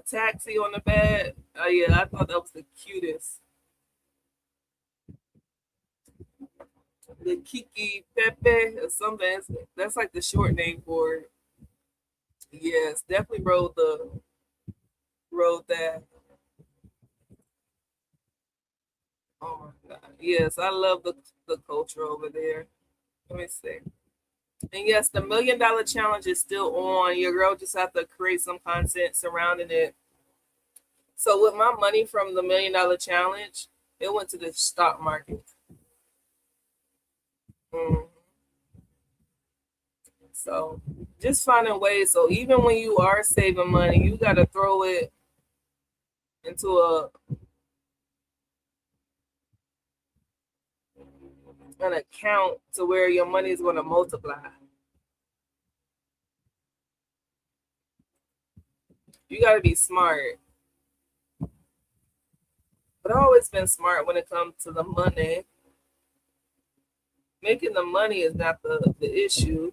taxi on the back. Oh yeah, I thought that was the cutest. The Kiki Pepe or something. That's like the short name for it. Yes, definitely rode that. Oh my god. Yes, I love the culture over there. Let me see. And yes, the $1 million challenge is still on. Your girl just have to create some content surrounding it. So with my money from the $1 million challenge, it went to the stock market. Mm. So just finding ways. So even when you are saving money, you got to throw it into an account to where your money is going to multiply. You got to be smart. But I've always been smart when it comes to the money. Making the money is not the issue.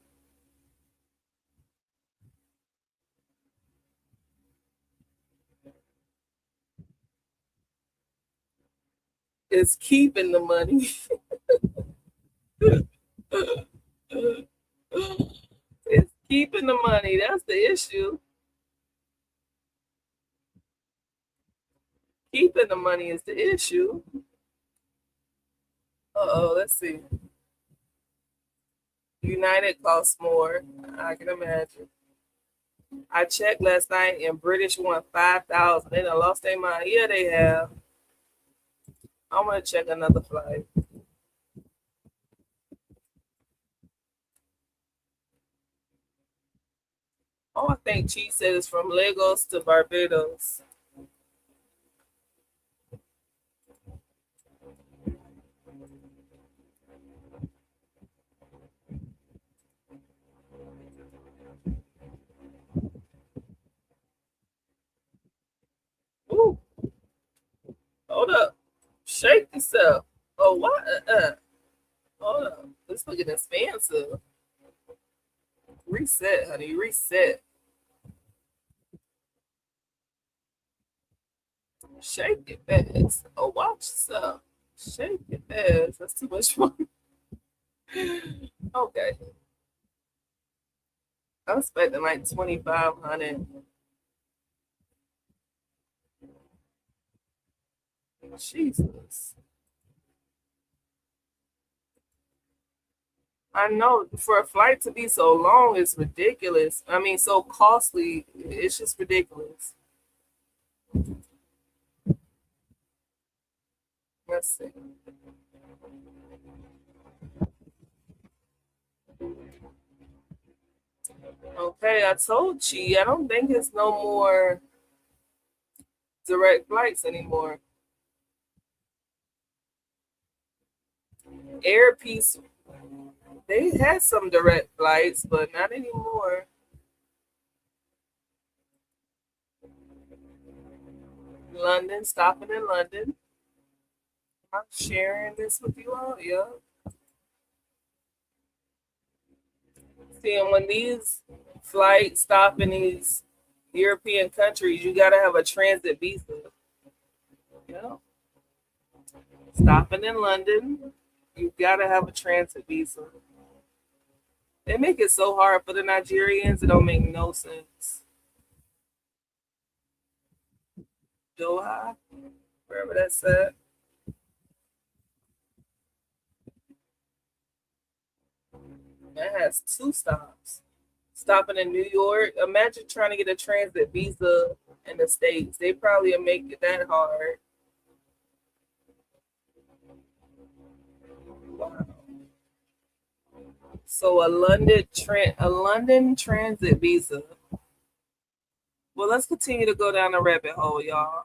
It's keeping the money. It's keeping the money. That's the issue. Keeping the money is the issue. Uh-oh, let's see. United costs more. I can imagine. I checked last night and British won 5,000. They done lost their mind. Yeah, they have. I'm gonna check another flight. Oh, I think Chi said it's from Lagos to Barbados. fucking expensive. Reset, honey. Reset. Shake it fast. Oh, watch yourself. Shake it fast. That's too much fun. Okay. I'm expecting like 2,500. Jesus. I know for a flight to be so long is ridiculous. I mean, so costly. It's just ridiculous. Let's see. Okay, I told you. I don't think it's no more direct flights anymore. Air Peace, they had some direct flights, but not anymore. London, stopping in London. I'm sharing this with you all, yeah. See, and when these flights stop in these European countries, you gotta have a transit visa. Yeah. Stopping in London, you gotta have a transit visa. They make it so hard for the Nigerians, it don't make no sense. Doha, wherever that's at. That has 2 stops. Stopping in New York. Imagine trying to get a transit visa in the States. They probably will make it that hard. Wow. So a London transit visa. Well, let's continue to go down the rabbit hole, y'all.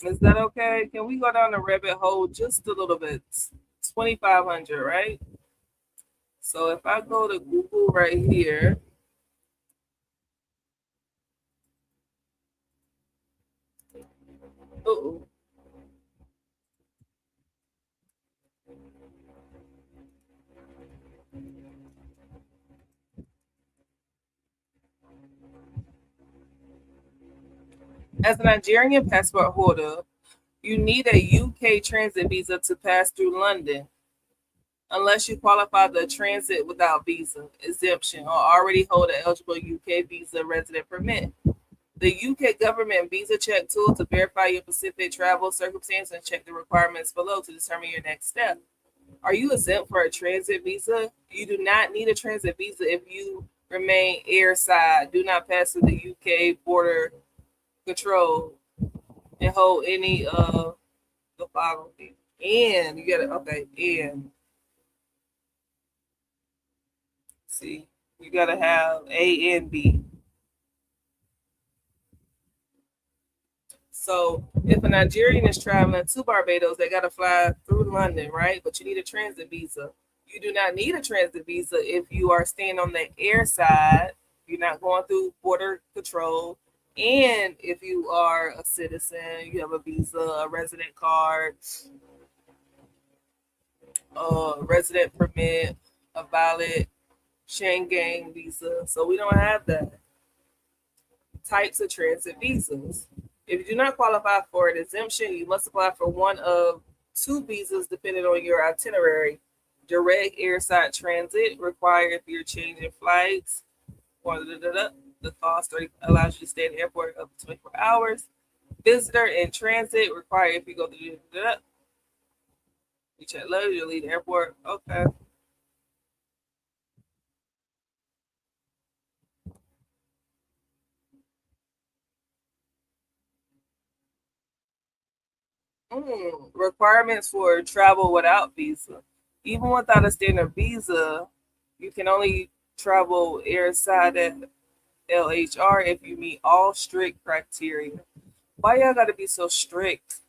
Is that okay? Can we go down the rabbit hole just a little bit? 2,500, right? So if I go to Google right here, uh-oh. As a Nigerian passport holder, you need a UK transit visa to pass through London, unless you qualify the transit without visa exemption or already hold an eligible UK visa resident permit. The UK government visa check tool to verify your specific travel circumstances and check the requirements below to determine your next step. Are you exempt for a transit visa? You do not need a transit visa if you remain airside, do not pass through the UK border control, and hold any of the following. And you gotta, okay, and see, you gotta have A and B. So if a Nigerian is traveling to Barbados, they gotta fly through London, right? But you need a transit visa. You do not need a transit visa if you are staying on the air side. You're not going through border control. And if you are a citizen, you have a visa, a resident card, a resident permit, a valid Schengen visa. So we don't have that. Types of transit visas. If you do not qualify for an exemption, you must apply for one of 2 visas depending on your itinerary. Direct airside transit required if you're changing flights. The cost allows you to stay in the airport up to 24 hours. Visitor and transit required if you go to you check luggage, you leave the airport. Okay. Requirements for travel without visa. Even without a standard visa, you can only travel airside at LHR if you meet all strict criteria. Why y'all gotta be so strict?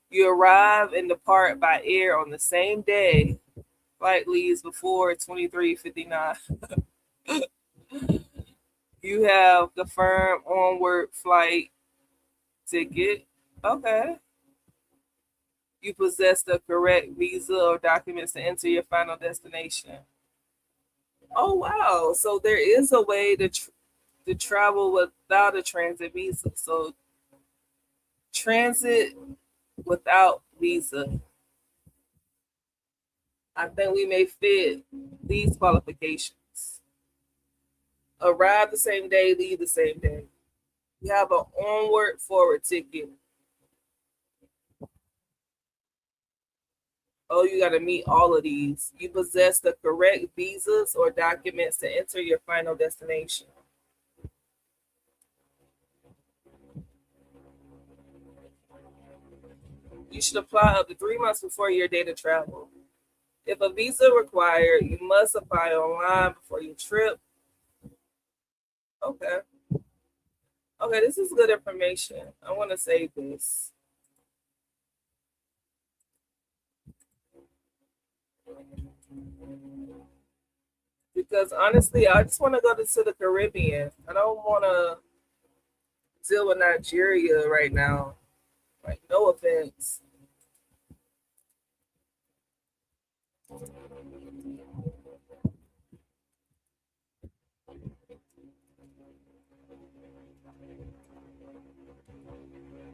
You arrive and depart by air on the same day. Flight leaves before 23:59. You have confirmed onward flight ticket. Okay. You possess the correct visa or documents to enter your final destination. Oh wow! So there is a way to travel without a transit visa. So transit without visa. I think we may fit these qualifications. Arrive the same day, leave the same day. You have an onward forward ticket. Oh, you got to meet all of these. You possess the correct visas or documents to enter your final destination. You should apply up to 3 months before your date of travel. If a visa required, you must apply online before your trip. Okay. Okay, this is good information. I want to save this. Because honestly, I just want to go to the Caribbean. I don't want to deal with Nigeria right now. Like, no offense.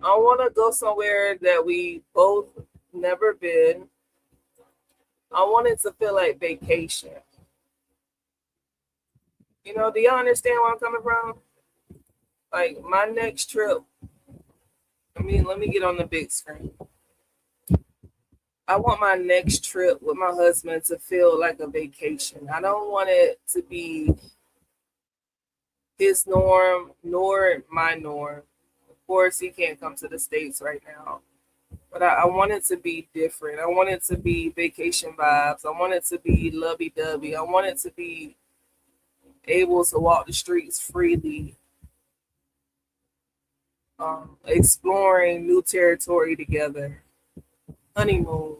I want to go somewhere that we both never been. I want it to feel like vacation. You know, do y'all understand where I'm coming from? Like my next trip, let me get on the big screen. I want my next trip with my husband to feel like a vacation. I don't want it to be his norm nor my norm. Of course, he can't come to the States right now. But I want it to be different. I want it to be vacation vibes. I want it to be lovey-dovey. I want it to be able to walk the streets freely. Exploring new territory together. Honeymoon.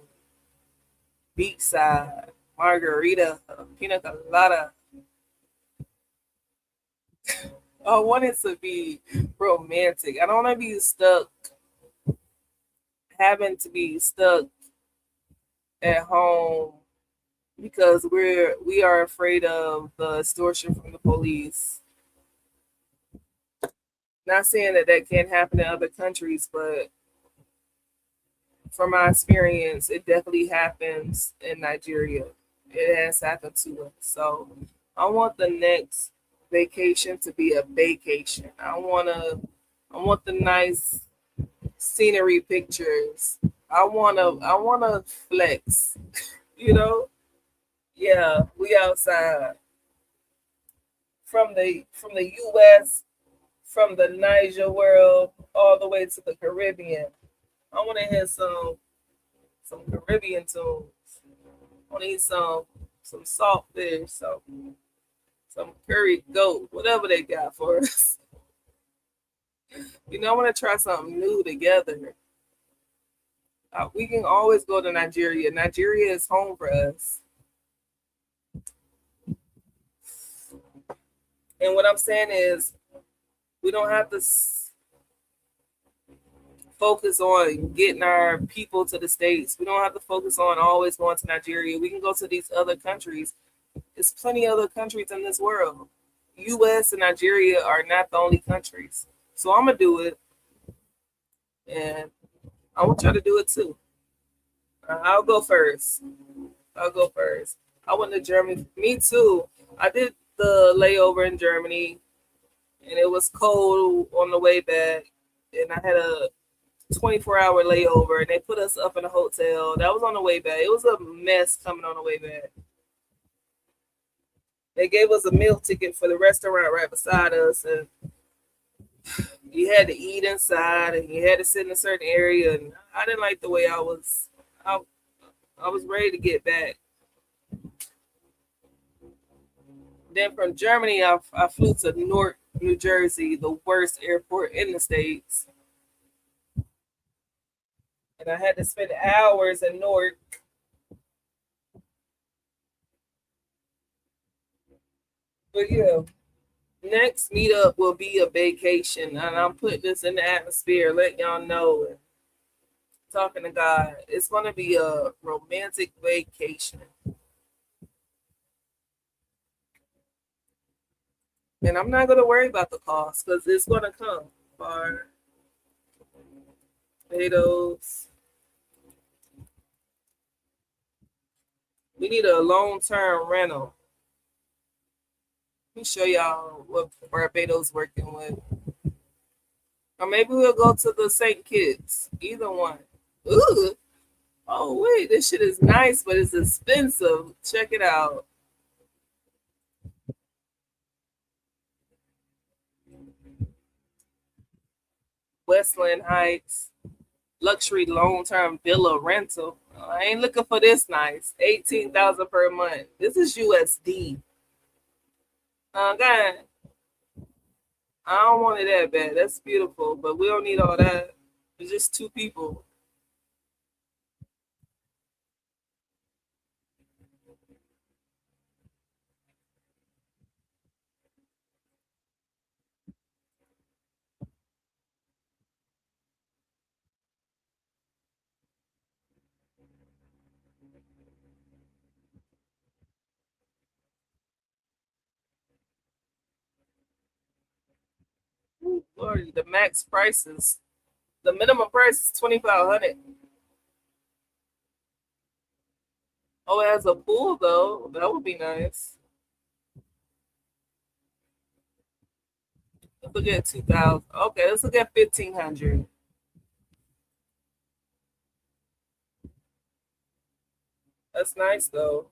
Beachside. Margarita. Pina colada. I want it to be romantic. I don't want to be stuck, having to be stuck at home because we are afraid of the extortion from the police. Not saying that can't happen in other countries, but from my experience, it definitely happens in Nigeria. It has happened to us. So I want the next vacation to be a vacation. I want the nice scenery pictures. I wanna flex, you know? Yeah, we outside. From the US, from the Niger world, all the way to the Caribbean. I wanna hear some Caribbean tunes. I wanna eat some salt fish, some curry goat, whatever they got for us. I want to try something new together. We can always go to Nigeria. Nigeria is home for us. And what I'm saying is, we don't have to focus on getting our people to the States. We don't have to focus on always going to Nigeria. We can go to these other countries. There's plenty of other countries in this world. US and Nigeria are not the only countries. So I'm going to do it. And I want y'all to do it too. I'll go first. I went to Germany. Me too. I did the layover in Germany. And it was cold on the way back. And I had a 24-hour layover. And they put us up in a hotel. That was on the way back. It was a mess coming on the way back. They gave us a meal ticket for the restaurant right beside us, and you had to eat inside, and you had to sit in a certain area. And I didn't like the way I was ready to get back. Then from Germany, I flew to Newark, New Jersey, the worst airport in the States, and I had to spend hours in Newark. But yeah, next meetup will be a vacation, and I'm putting this in the atmosphere, let y'all know. Talking to God. It's going to be a romantic vacation. And I'm not going to worry about the cost because it's going to come. Barbados. We need a long-term rental. Let me show y'all what Barbados working with. Or maybe we'll go to the St. Kitts. Either one. Ooh. Oh, wait. This shit is nice, but it's expensive. Check it out. Westland Heights. Luxury long-term villa rental. I ain't looking for this nice. $18,000 per month. This is USD. God. I don't want it that bad. That's beautiful, but we don't need all that. It's just 2 people. Ooh, Lord, the max prices. The minimum price is $2,500. Oh, it has a pool though. That would be nice. Let's look at 2,000. Okay, let's look at 1,500. That's nice though.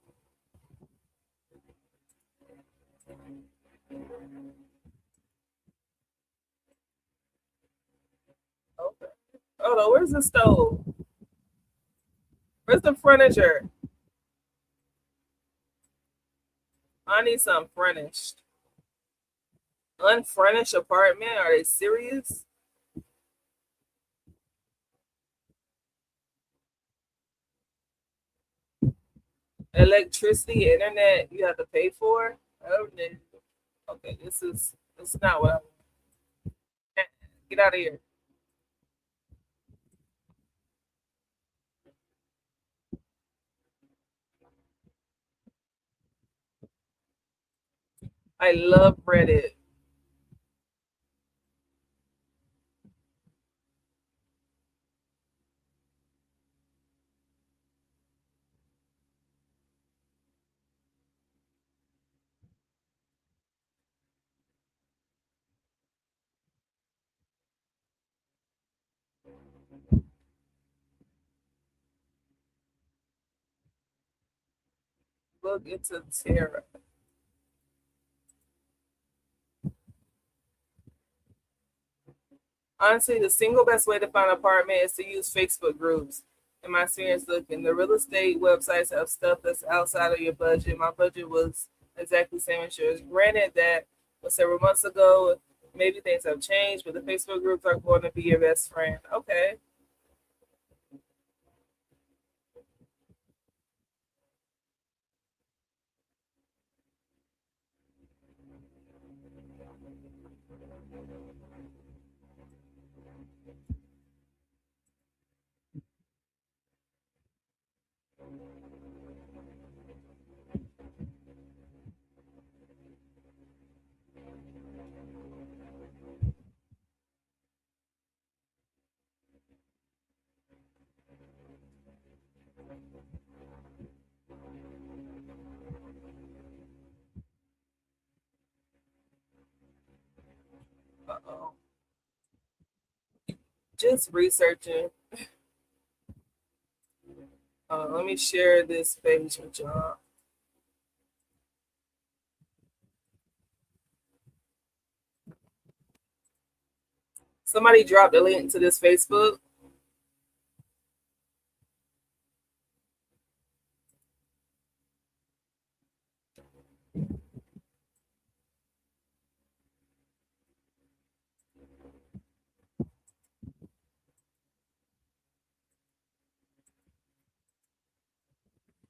Okay. Oh no, where's the stove? Where's the furniture? I need something furnished. Unfurnished apartment? Are they serious? Electricity, internet, you have to pay for? Oh, no. Okay, this is not what I want. Get out of here. I love Reddit. Look into Terra. Honestly, the single best way to find an apartment is to use Facebook groups. In my experience looking, the real estate websites have stuff that's outside of your budget. My budget was exactly the same as yours. Granted, that was several months ago. Maybe things have changed, but the Facebook groups are going to be your best friend. Okay. Uh-oh. Just researching. Let me share this page with y'all. Somebody dropped a link to this Facebook.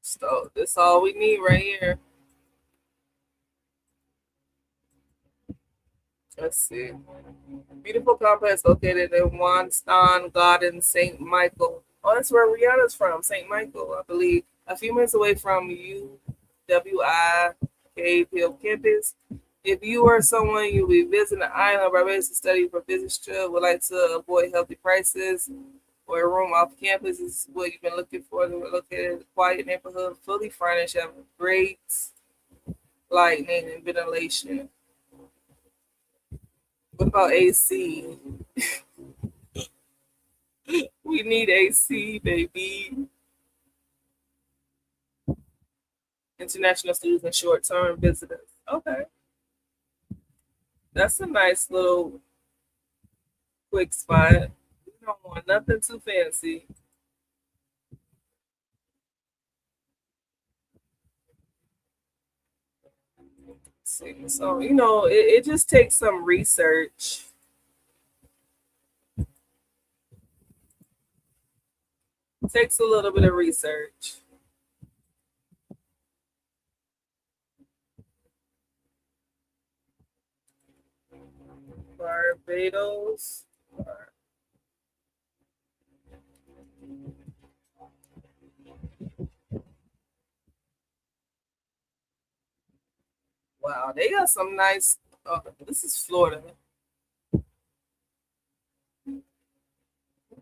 So this is all we need right here. Let's see. Beautiful complex located in Wanston Garden, St. Michael, Oh, that's where Rihanna's from, St. Michael, I believe. A few minutes away from UWI Hill campus. If you or someone you'll be visiting the island of Barbados to study for business trip, would like to avoid healthy prices or a room off campus, this is what you've been looking for. We're located in a quiet neighborhood, fully furnished, have great lighting and ventilation. What about AC? We need AC, baby. International students and short-term visitors. Okay, that's a nice little quick spot. You don't want nothing too fancy. See, so it just takes some research. It takes a little bit of research. Barbados. Wow, they got some nice. Oh, this is Florida. Look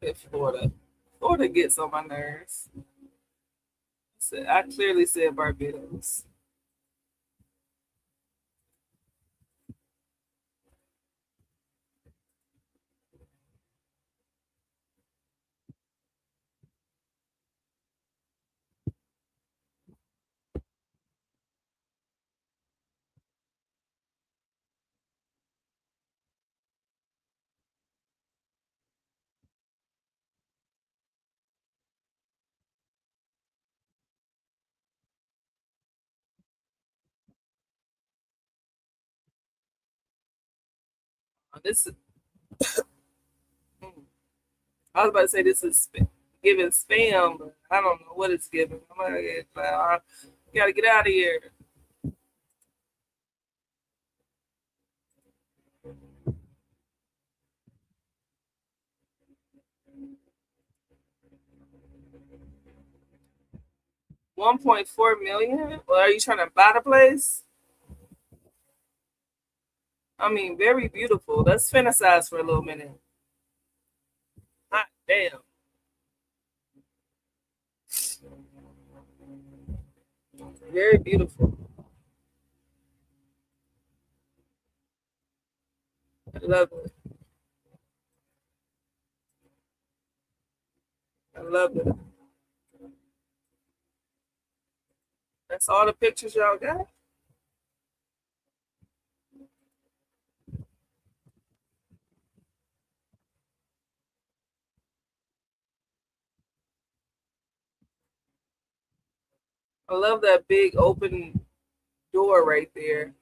at Florida. Florida gets on my nerves. I clearly said Barbados. This is. I was about to say this is giving spam, but I don't know what it's giving. I'm gonna gotta get out of here. $1.4 million. Well, are you trying to buy the place? I mean, very beautiful. Let's fantasize for a little minute. Hot damn. Very beautiful. I love it. I love it. That's all the pictures y'all got? I love that big open door right there.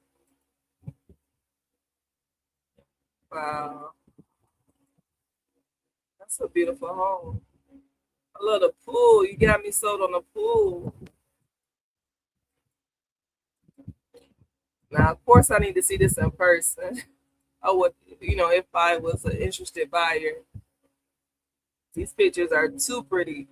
Wow. That's a beautiful home. I love the pool. You got me sold on the pool. Now, of course, I need to see this in person. I would, if I was an interested buyer. These pictures are too pretty.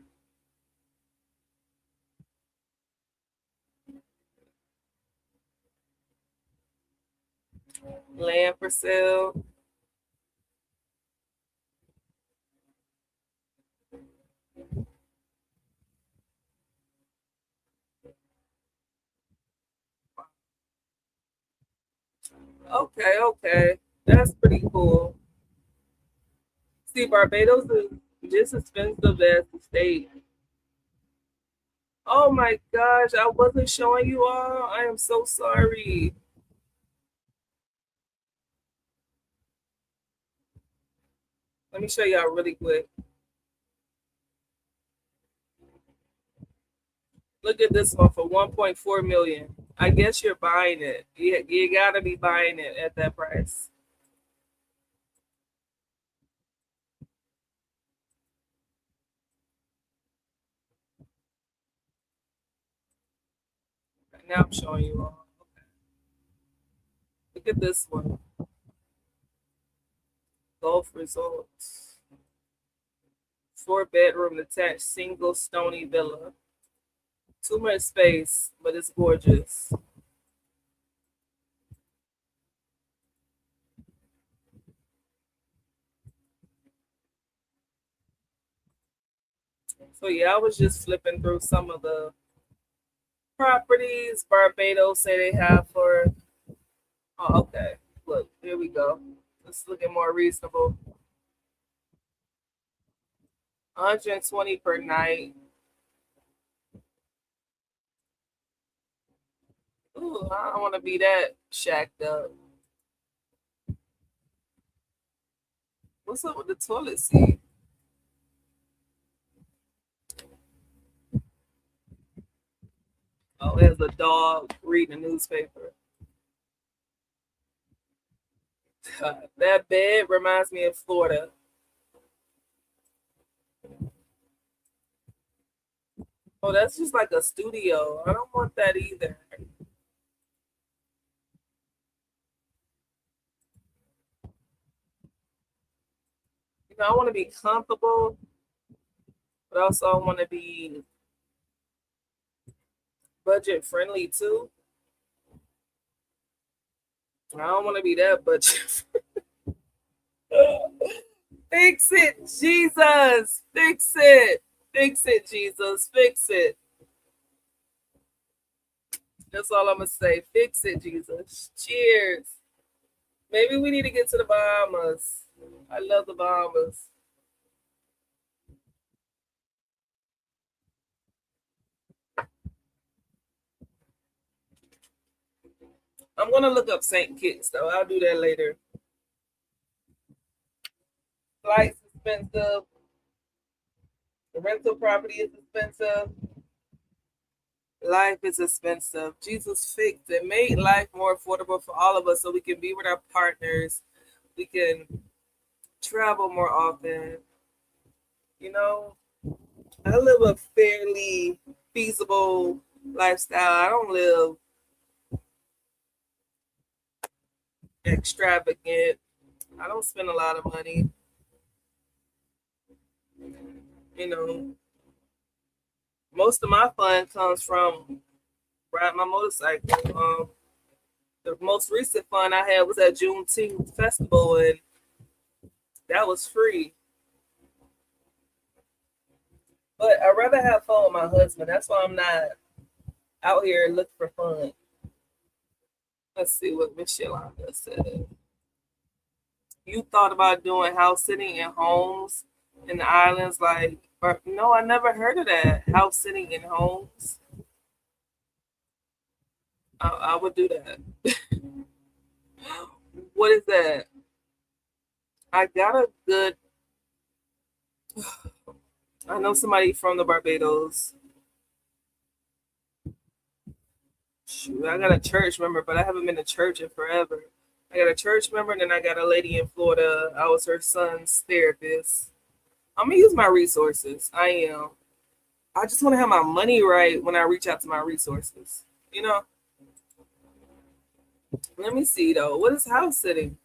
Land for sale. Okay, okay. That's pretty cool. See, Barbados is just expensive as the state. Oh my gosh, I wasn't showing you all. I am so sorry. Let me show y'all really quick. Look at this one for 1.4 million. I guess you're buying it. You gotta be buying it at that price. Right now I'm showing you all. Okay. Look at this one. Golf results. 4-bedroom detached single stony villa. Too much space, but it's gorgeous. So yeah, I was just flipping through some of the properties Barbados say they have for. Oh, okay. Look, here we go. It's looking more reasonable. 120 per night. Ooh, I don't want to be that shacked up. What's up with the toilet seat? Oh, there's a dog reading a newspaper. That bed reminds me of Florida. Oh, that's just like a studio. I don't want that either. You know, I want to be comfortable, but also I want to be budget friendly too. I don't want to be that budget. Fix it, Jesus. Fix it. Fix it, Jesus. Fix it. That's all I'm going to say. Fix it, Jesus. Cheers. Maybe we need to get to the Bahamas. I love the Bahamas. I'm going to look up St. Kitts, though. I'll do that later. Flights expensive. The rental property is expensive. Life is expensive. Jesus fixed it. Made life more affordable for all of us so we can be with our partners. We can travel more often. You know, I live a fairly feasible lifestyle. I don't live extravagant. I don't spend a lot of money. You know, most of my fun comes from riding my motorcycle. The most recent fun I had was at Juneteenth festival, and that was free. But I'd rather have fun with my husband. That's why I'm not out here looking for fun. Let's see what Miss Yolanda said. You thought about doing house sitting in homes in the islands? Like, no, I never heard of that. House sitting in homes. I would do that. What is that? I got a good. I know somebody from the Barbados. Shoot, I got a church member, but I haven't been to church in forever. I got a church member, and then I got a lady in Florida. I was her son's therapist. I'm gonna use my resources. I am. I just want to have my money right when I reach out to my resources. You know. Let me see though. What is house sitting?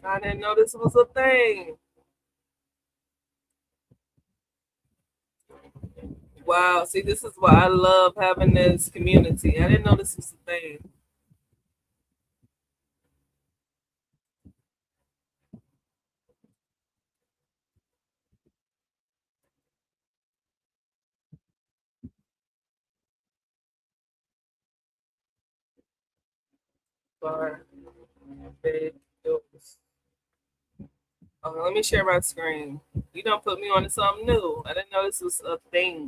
I didn't know this was a thing. Wow. See, this is why I love having this community. I didn't know this was a thing. Barbados. Okay, let me share my screen. You don't put me on to something new. I didn't know this was a thing.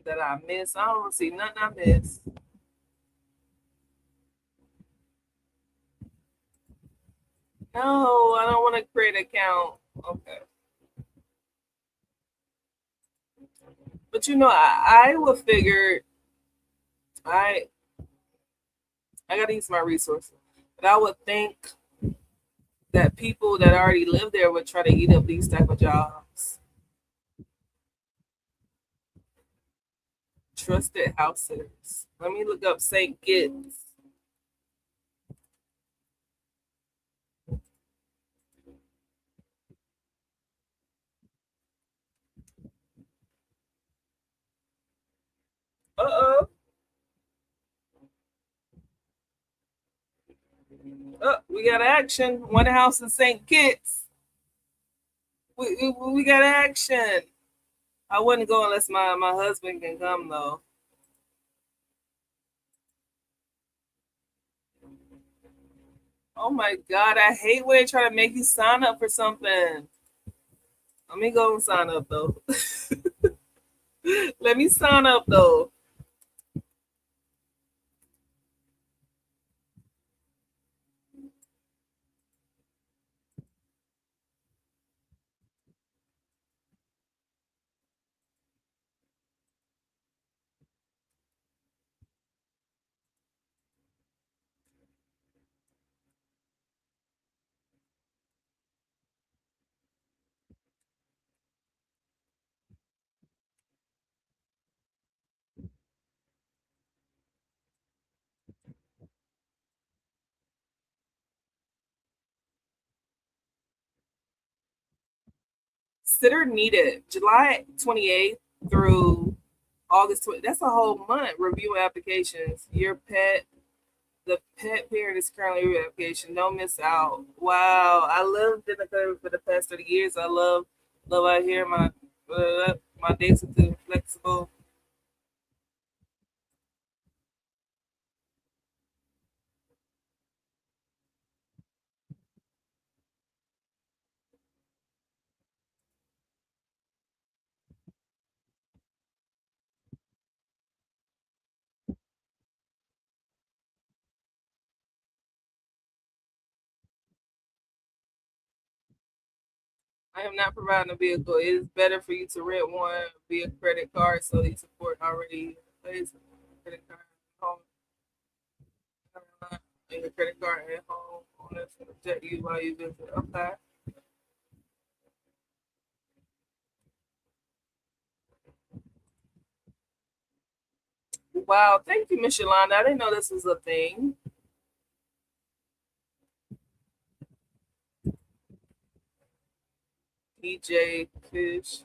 That I miss. I don't see nothing I miss. No, I don't want to create an account. Okay. But I would figure I I gotta use my resources. But I would think that people that already live there would try to eat up these type of jobs. Trusted house sitters. Let me look up St. Kitts. Uh-oh. Oh, we got action. One house in St. Kitts. We got action. I wouldn't go unless my husband can come though. Oh my God, I hate when they try to make you sign up for something. Let me go and sign up though. Let me sign up though. Sitter needed July 28th through August 20th. That's a whole month reviewing applications. The pet parent is currently reviewing application. Don't miss out. Wow, I lived in the country for the past 30 years. I love out here. My days are too flexible. I am not providing a vehicle. It is better for you to rent one via credit card so you support already in place. Credit card home and your credit card at home on this protect you while you visit. Okay. Wow, thank you, Miss Yolanda. I didn't know this was a thing. DJ Fish.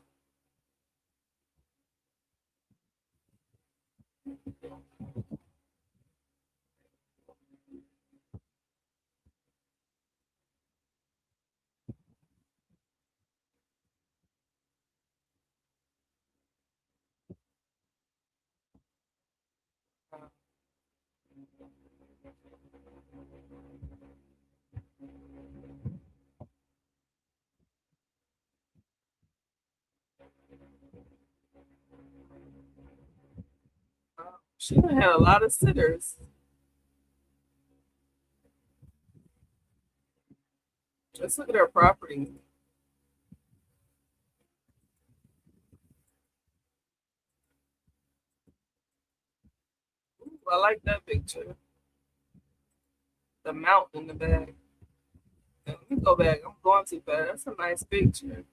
She done had a lot of sitters. Let's look at her property. Ooh, I like that picture. The mountain in the back. Let me go back. I'm going too fast. That's a nice picture.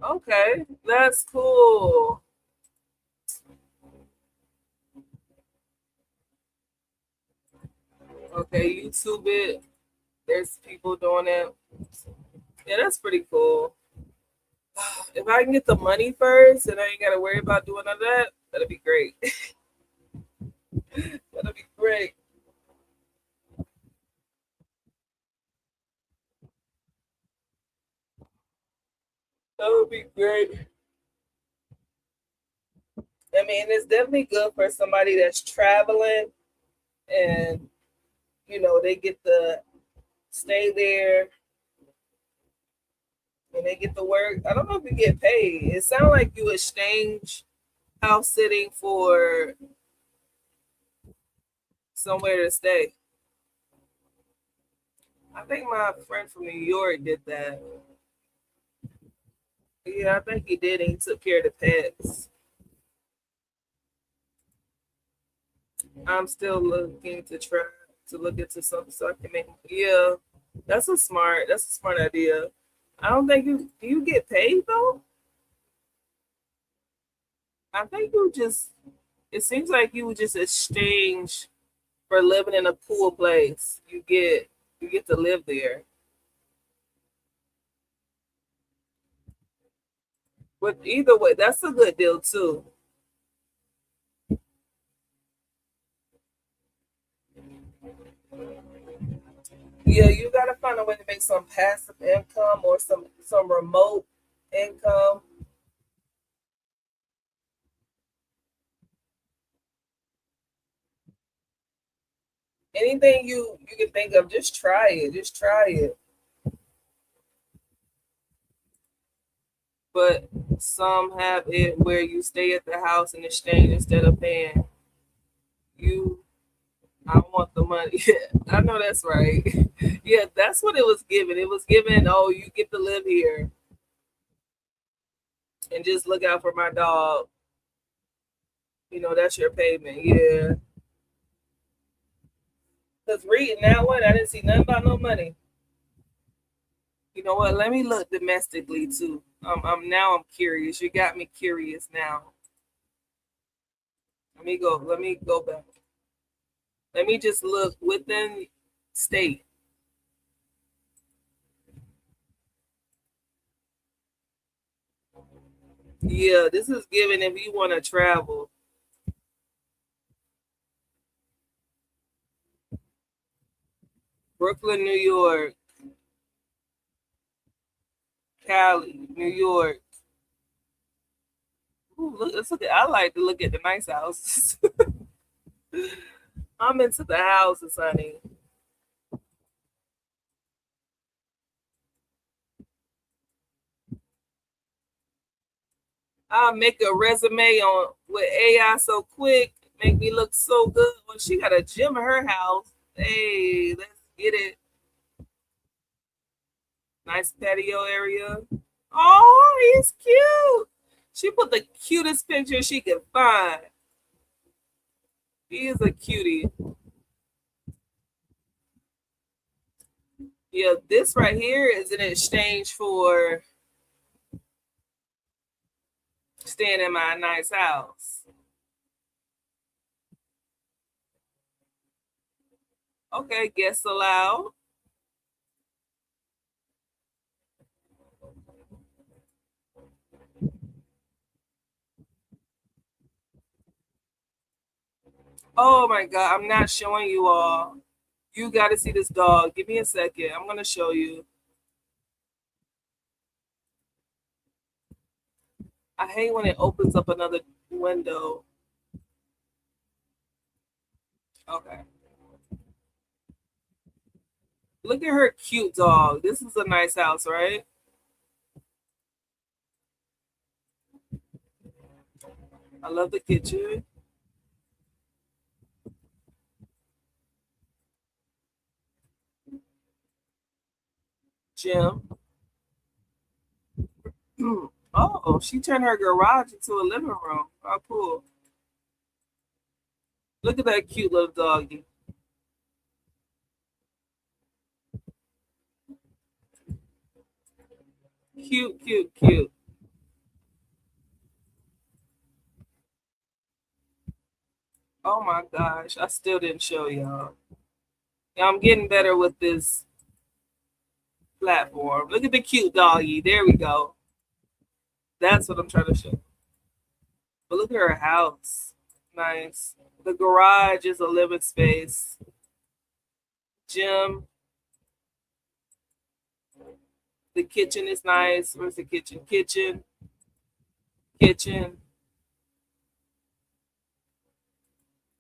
Okay, that's cool. Okay, YouTube it. There's people doing it. Yeah, that's pretty cool. If I can get the money first and I ain't gotta worry about doing none of that, that'd be great. That'd be great. That would be great. I mean, it's definitely good for somebody that's traveling and they get to stay there and they get to work. I don't know if you get paid. It sounds like you exchange house sitting for somewhere to stay. I think my friend from New York did that. Yeah, I think he did, and he took care of the pets. I'm still looking to try to look into something so I can make. Yeah, that's a smart idea. I don't think do you get paid though? I think you just. It seems like you would just exchange for living in a cool place. You get to live there. But either way, that's a good deal too. Yeah, you gotta find a way to make some passive income or some remote income. Anything you can think of, just try it. Just try it. But some have it where you stay at the house in exchange instead of paying. You, I want the money. I know that's right. Yeah, that's what it was given. It was given. Oh, you get to live here and just look out for my dog. That's your payment. Yeah. Cause reading that one, I didn't see nothing about no money. You know what? Let me look domestically too. I'm curious. You got me curious now. Let me go. Let me go back. Let me just look within state. Yeah, this is given if you want to travel. Brooklyn, New York, Cali, New York. Ooh, look, let's look at. I like to look at the nice houses. I'm into the houses, honey. I'll make a resume on with AI so quick, make me look so good. When she got a gym in her house, hey, let's get it. Nice patio area. Oh, he's cute. She put the cutest picture she could find. He is a cutie. Yeah, this right here is in exchange for staying in my nice house. Okay, guests allowed. Oh my God, I'm not showing you all. You got to see this dog. Give me a second. I'm going to show you. I hate when it opens up another window. Okay. Look at her cute dog. This is a nice house, right? I love the kitchen. Gym. Oh, she turned her garage into a living room. How cool. Look at that cute little doggy. Cute, cute, cute. Oh my gosh. I still didn't show y'all. Yeah, I'm getting better with this platform. Look at the cute doggy. There we go. That's what I'm trying to show. But look at her house. Nice. The garage is a living space. Gym. The kitchen is nice. Where's the kitchen? Kitchen. Kitchen.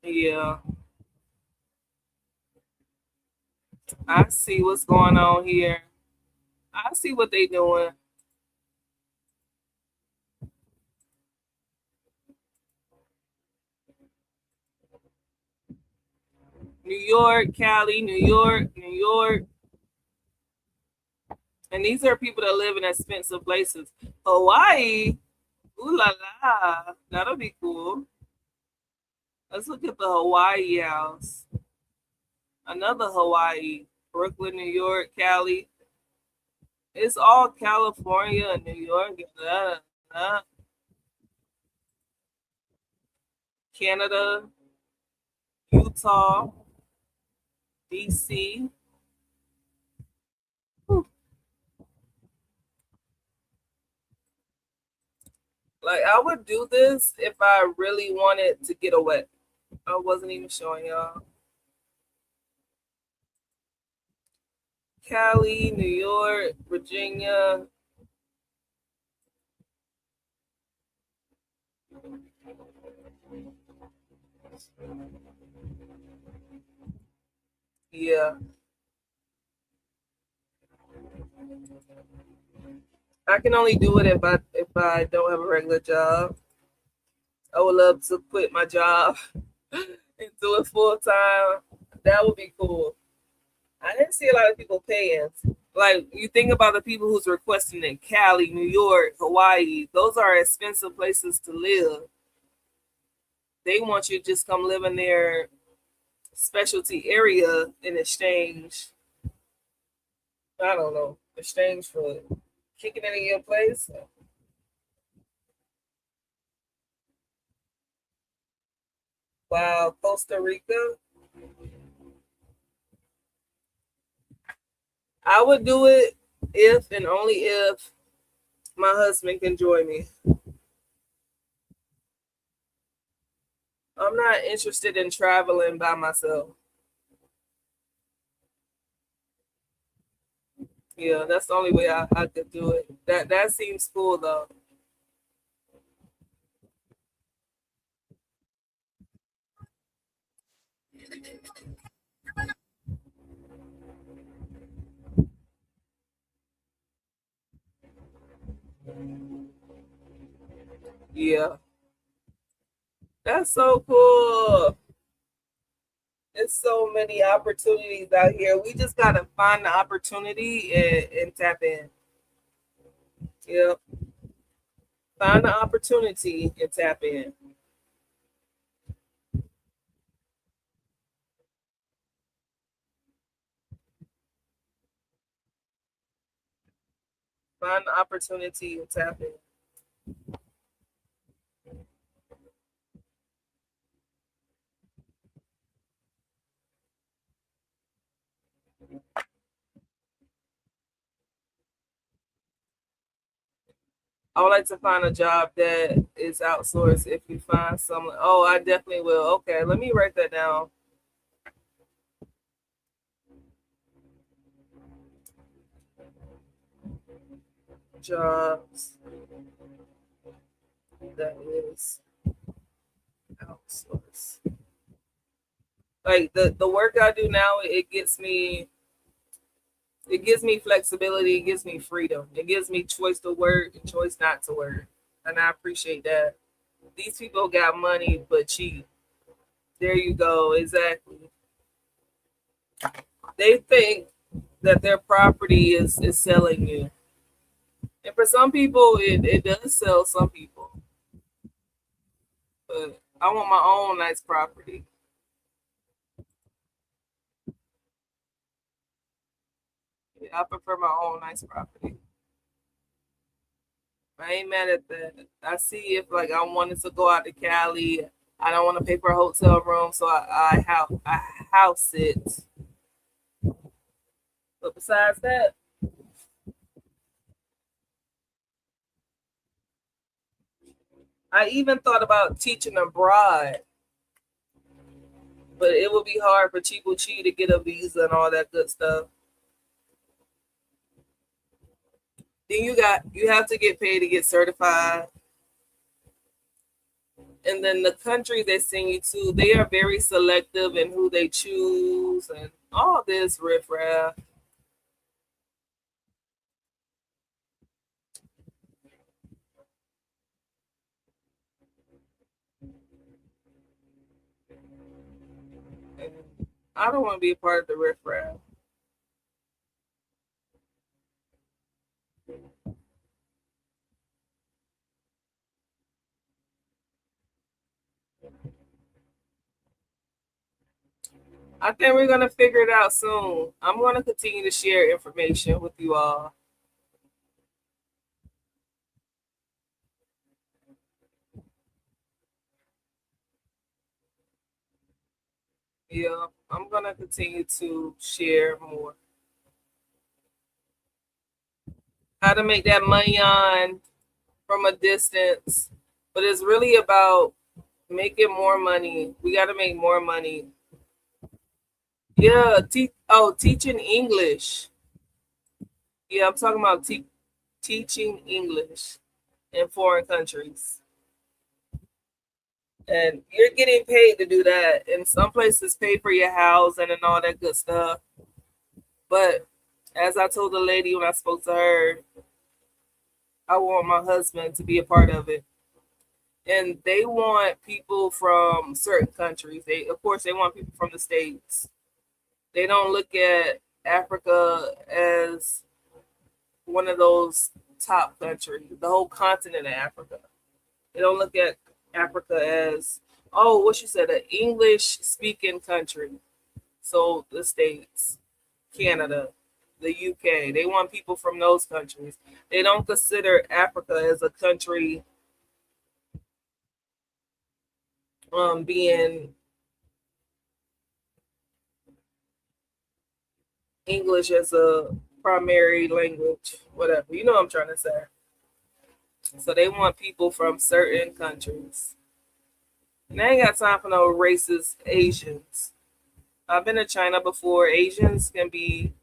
Yeah. I see what's going on here. I see what they doing. New York, Cali, New York, New York. And these are people that live in expensive places. Hawaii, ooh la la, that'll be cool. Let's look at the Hawaii house. Another Hawaii, Brooklyn, New York, Cali. It's all California and New York. Canada, Utah, DC. Like, I would do this if I really wanted to get away. I wasn't even showing y'all. Cali, New York, Virginia. Yeah. I can only do it if I don't have a regular job. I would love to quit my job and do it full time. That would be cool. I didn't see a lot of people paying. Like, you think about the people who's requesting in Cali, New York, Hawaii. Those are expensive places to live. They want you to just come live in their specialty area in exchange. I don't know. Exchange for kicking it in your place. Wow, Costa Rica. I would do it if and only if my husband can join me. I'm not interested in traveling by myself. Yeah, that's the only way I could do it. That seems cool though. Yeah, that's so cool. There's so many opportunities out here. We just gotta find the opportunity and tap in. Yeah, find the opportunity and tap in. Find the opportunity and tap in. I would like to find a job that is outsourced. If you find someone, oh, I definitely will. Okay, let me write that down. Jobs that is outsourced. Like the work I do now, it gives me flexibility, it gives me freedom, it gives me choice to work and choice not to work, and I appreciate that. These people got money but cheap. There you go, exactly. They think that their property is selling you, and for some people, it does sell some people. But I want my own nice property. Yeah, I prefer my own nice property. I ain't mad at that. I see if like I wanted to go out to Cali, I don't want to pay for a hotel room, so I house it. But besides that, I even thought about teaching abroad, but it would be hard for Chibuchi to get a visa and all that good stuff. Then you have to get paid to get certified. And then the country they send you to, they are very selective in who they choose and all this riffraff. And I don't want to be a part of the riffraff. I think we're going to figure it out soon. I'm going to continue to share information with you all. Yeah, I'm going to continue to share more. How to make that money on from a distance. But it's really about making more money. We got to make more money. Yeah, teaching English. Yeah, I'm talking about teaching English in foreign countries. And you're getting paid to do that. And some places pay for your housing and all that good stuff. But as I told the lady when I spoke to her, I want my husband to be a part of it. And they want people from certain countries. Of course, they want people from the States. They don't look at Africa as one of those top countries, the whole continent of Africa. They don't look at Africa as, oh, what you said, an English-speaking country. So the States, Canada, the UK, they want people from those countries. They don't consider Africa as a country being English as a primary language, whatever. You know what I'm trying to say. So they want people from certain countries. And they ain't got time for no racist Asians. I've been to China before. Asians can be,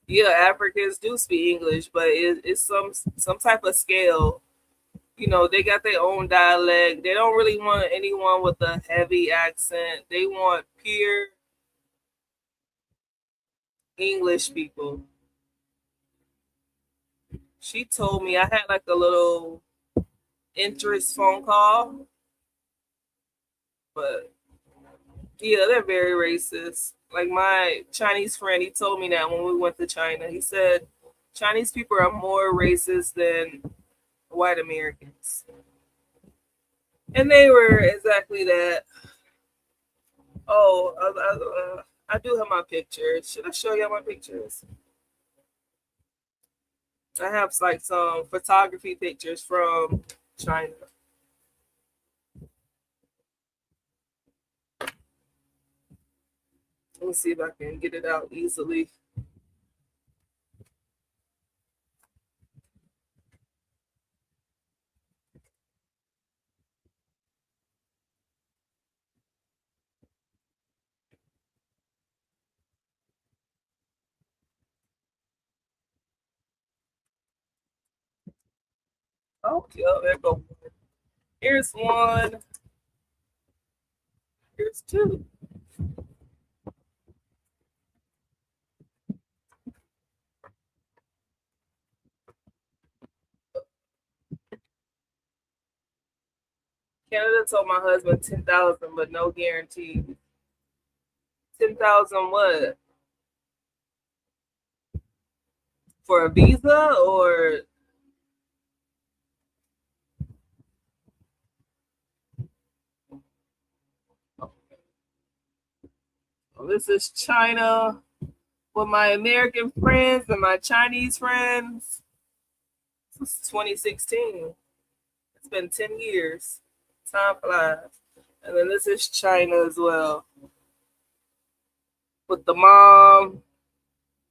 yeah, Africans do speak English, but it's some type of scale. You know, they got their own dialect. They don't really want anyone with a heavy accent. They want pure English people. She told me I had like a little interest phone call, but yeah, they're very racist. Like my Chinese friend, he told me that when we went to China. He said Chinese people are more racist than white Americans. And they were exactly that. Oh, I do have my pictures. Should I show you my pictures? I have like some photography pictures from China. Let me see if I can get it out easily. Okay, oh, there go. Here's one. Here's two. Canada told my husband 10,000, but no guarantee. 10,000 what? For a visa or? This is China with my American friends and my Chinese friends. This is 2016. It's been 10 years. Time flies. And then this is China as well. With the mom,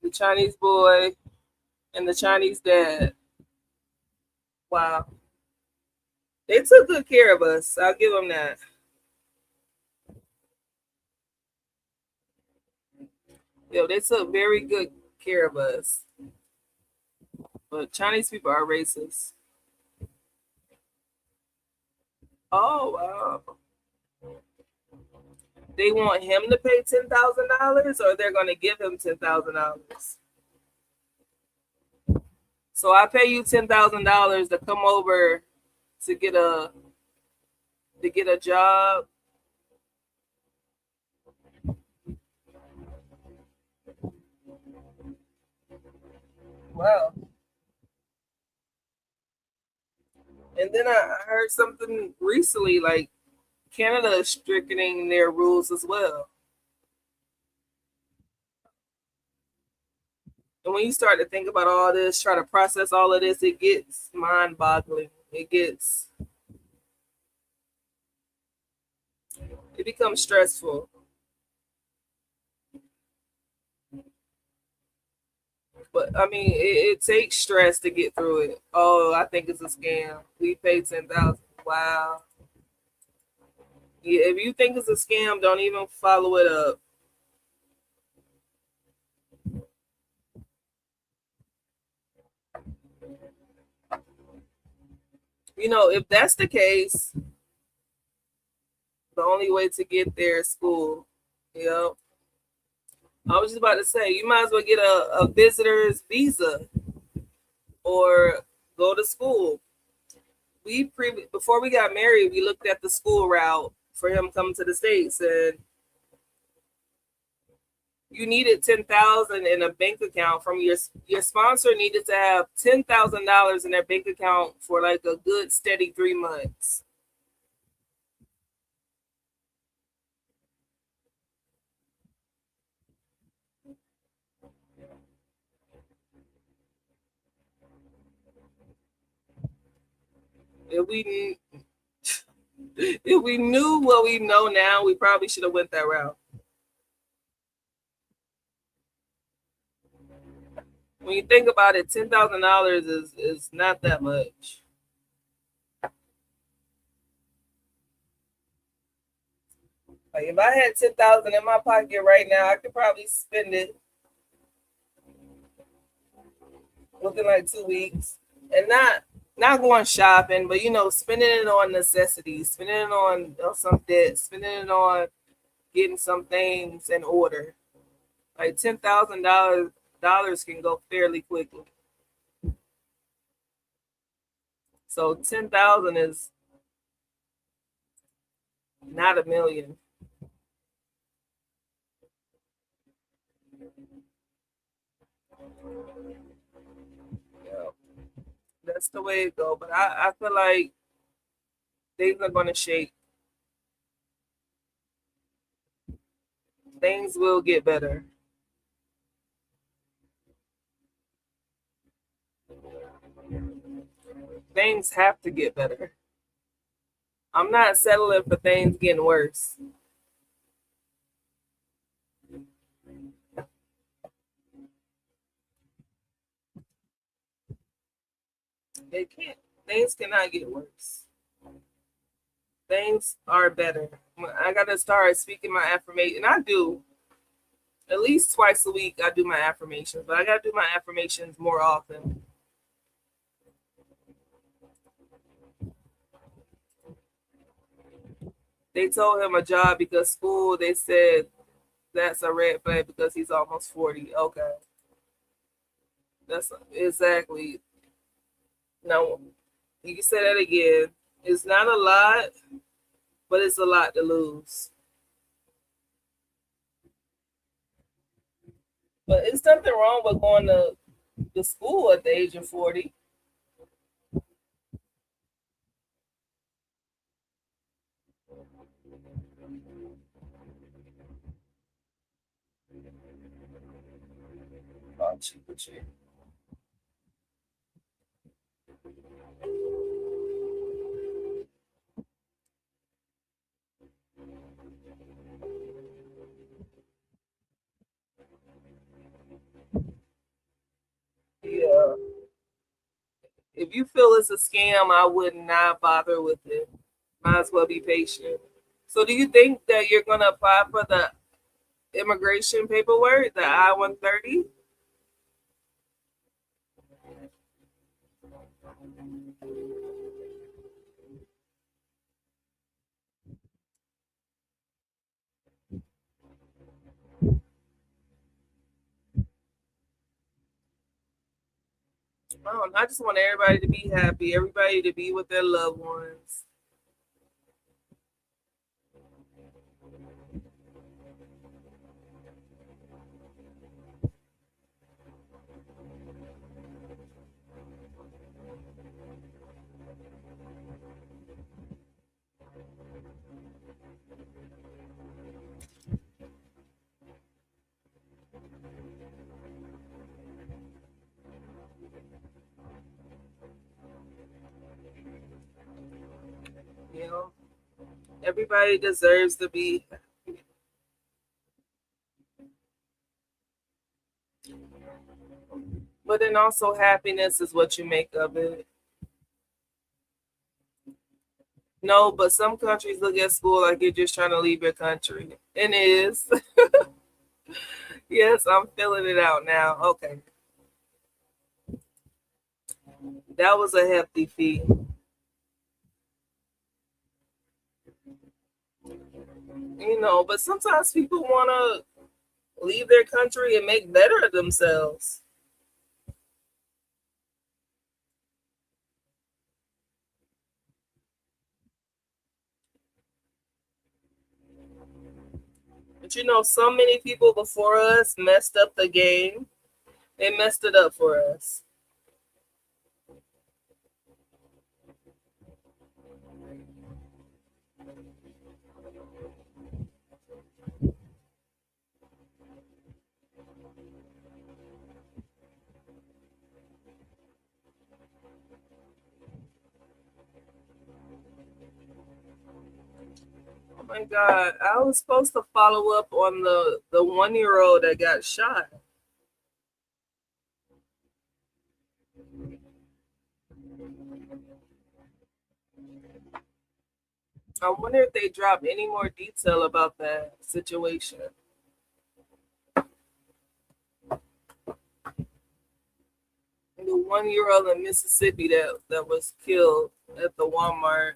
the Chinese boy, and the Chinese dad. Wow. They took good care of us. I'll give them that. Yo, they took very good care of us. But Chinese people are racist. Oh, wow. They want him to pay $10,000 or they're going to give him $10,000. So I pay you $10,000 to come over to get a job. Wow. And then I heard something recently, like Canada is strictening their rules as well. And when you start to think about all this, try to process all of this, it gets mind-boggling. It becomes stressful. But I mean, it takes stress to get through it. Oh, I think it's a scam. We paid 10,000. Wow. Yeah, if you think it's a scam, don't even follow it up. You know, if that's the case, the only way to get there is school. You know, I was just about to say, you might as well get a visitor's visa or go to school. Before we got married, we looked at the school route for him coming to the States, and you needed 10,000 in a bank account from your sponsor needed to have $10,000 in their bank account for like a good steady 3 months. If we if we knew what we know now, we probably should have went that route. When you think about it, $10,000 is not that much. Like if I had 10,000 in my pocket right now, I could probably spend it within like 2 weeks, and not going shopping, but spending it on necessities, spending it on some debt, spending it on getting some things in order. Like $10,000 can go fairly quickly. So 10,000 is not a million. Yeah, that's the way it go. But I feel like things are gonna shake. Things will get better. Things have to get better. I'm not settling for things getting worse. They can't. Things cannot get worse. Things are better. I gotta start speaking my affirmation. I do at least twice a week. I do my affirmations, but I gotta do my affirmations more often. They told him a job because school. They said that's a red flag because he's almost 40. Okay, that's exactly. No, you can say that again. It's not a lot, but it's a lot to lose. But it's nothing wrong with going to school at the age of 40. Oh, Chibuchi. Yeah. If you feel it's a scam, I would not bother with it. Might as well be patient. So, do you think that you're gonna apply for the immigration paperwork, the I-130? I just want everybody to be happy, everybody to be with their loved ones. You know, everybody deserves to be happy. But then also happiness is what you make of it. No, but some countries look at school like you're just trying to leave your country. It is. Yes, I'm feeling it out now. Okay. That was a hefty fee. You know, but sometimes people want to leave their country and make better of themselves. But you know, so many people before us messed up the game. They messed it up for us. Oh my God. I was supposed to follow up on the 1-year-old that got shot. I wonder if they dropped any more detail about that situation. The 1-year-old in Mississippi that was killed at the Walmart.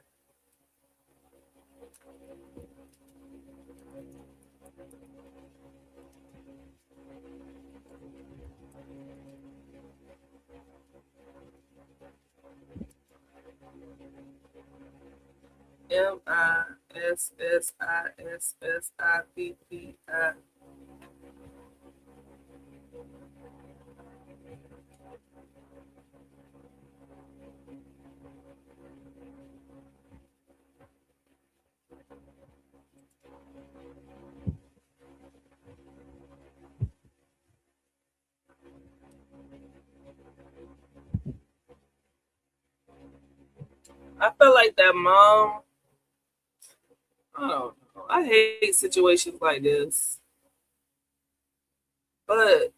MISSISSIPPI. I feel like that mom. I don't know. I hate situations like this, but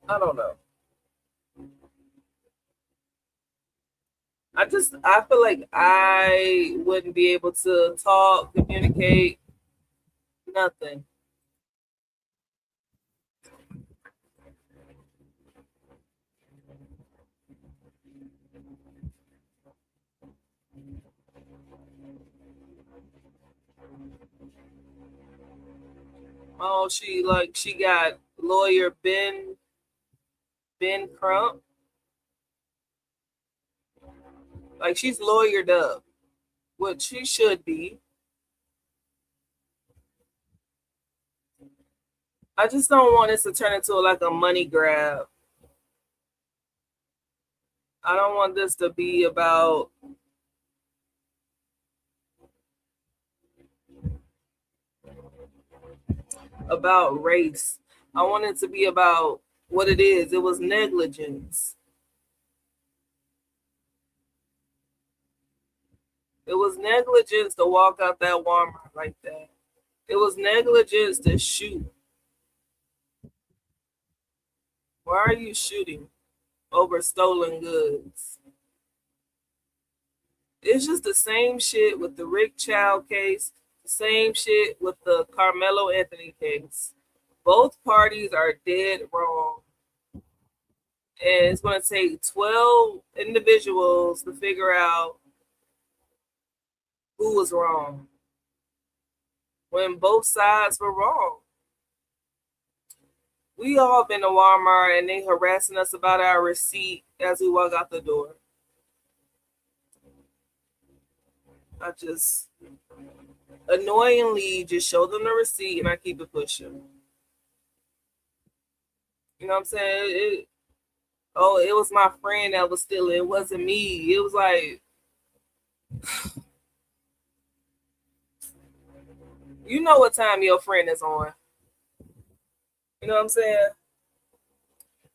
I don't know. I feel like I wouldn't be able to talk, communicate, nothing. Oh, she got lawyer Ben Crump. Like she's lawyered up, which she should be. I just don't want this to turn into like a money grab. I don't want this to be about race. I want it to be about what it is. It was negligence. It was negligence to walk out that Walmart like that. It was negligence to shoot. Why are you shooting over stolen goods? It's just the same shit with the Rick Child case, the same shit with the Carmelo Anthony case. Both parties are dead wrong. And it's going to take 12 individuals to figure out who was wrong when both sides were wrong. We all been to Walmart and they harassing us about our receipt as we walk out the door. I just annoyingly just show them the receipt and I keep it pushing. You know what I'm saying? It was my friend that was stealing. It wasn't me. It was like, you know what time your friend is on. You know what I'm saying?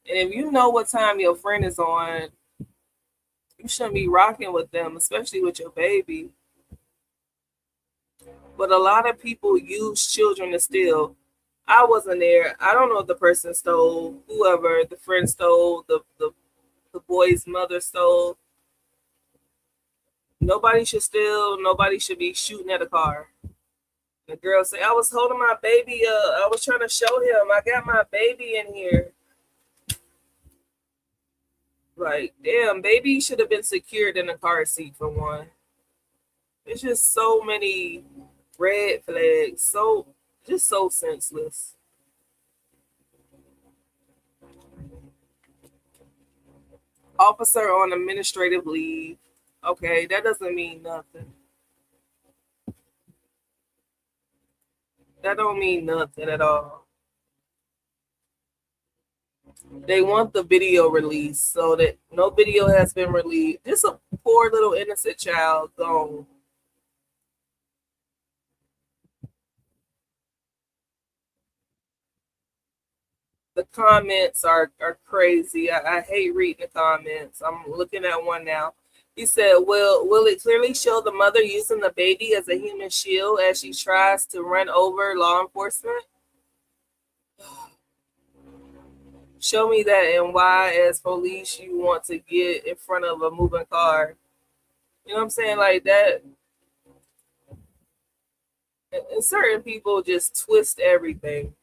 And if you know what time your friend is on, you shouldn't be rocking with them, especially with your baby. But a lot of people use children to steal. I wasn't there. I don't know if the person stole, whoever, the friend stole, the boy's mother stole. Nobody should steal. Nobody should be shooting at a car. The girl say, I was holding my baby up. I was trying to show him. I got my baby in here. Like, damn, baby should have been secured in a car seat for one. It's just so many red flags. Just so senseless. Officer on administrative leave. Okay, that doesn't mean nothing. That don't mean nothing at all. They want the video released so that no video has been released. Just a poor little innocent child gone. The comments are crazy. I hate reading the comments. I'm looking at one now. He said, will it clearly show the mother using the baby as a human shield as she tries to run over law enforcement? Show me that, and why, as police, you want to get in front of a moving car. You know what I'm saying? Like that. And certain people just twist everything.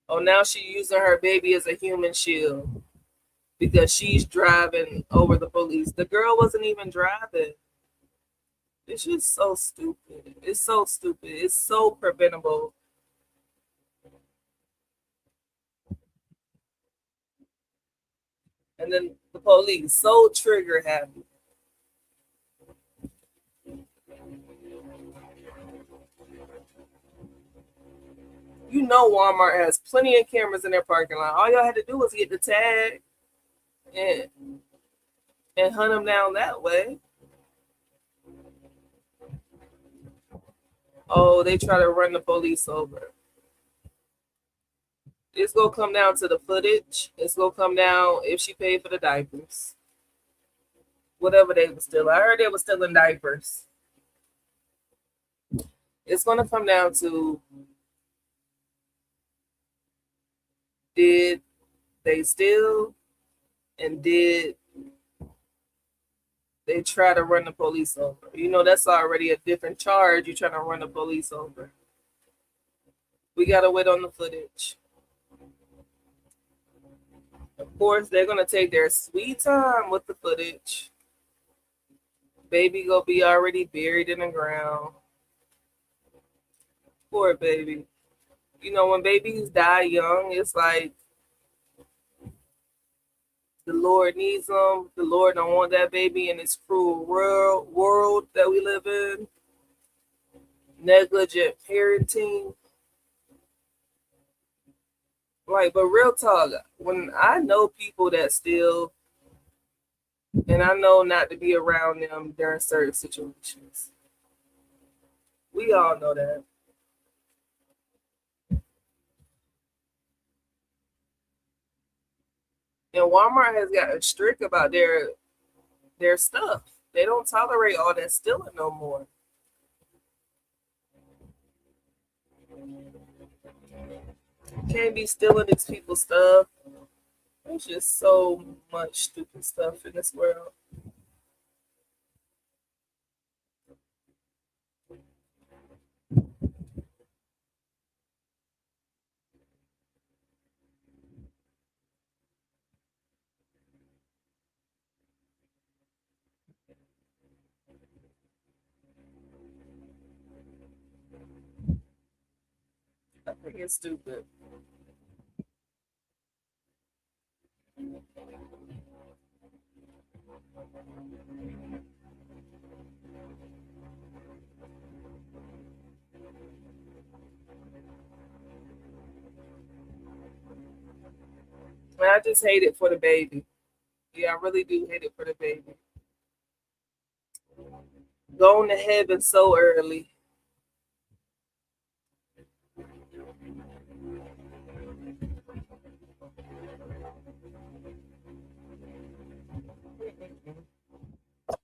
Oh, now she's using her baby as a human shield because she's driving over the police. The girl wasn't even driving. It's just so stupid. It's so stupid. It's so preventable. And then the police, so trigger happy. You know Walmart has plenty of cameras in their parking lot. All y'all had to do was get the tag and hunt them down that way. Oh, they try to run the police over. It's going to come down to the footage. It's going to come down if she paid for the diapers. Whatever they were stealing. I heard they were stealing diapers. It's going to come down to, did they steal, and did they try to run the police over? You know, that's already a different charge. You're trying to run the police over. We got to wait on the footage. Of course, they're going to take their sweet time with the footage. Baby gonna be already buried in the ground. Poor baby. You know, when babies die young, it's like the Lord needs them. The Lord don't want that baby in this cruel world that we live in. Negligent parenting. Like, but real talk, when I know people that steal, and I know not to be around them during certain situations. We all know that. And Walmart has gotten strict about their stuff. They don't tolerate all that stealing no more. Can't be stealing these people's stuff. There's just so much stupid stuff in this world. I think it's stupid. And I just hate it for the baby. Yeah, I really do hate it for the baby. Going to heaven so early.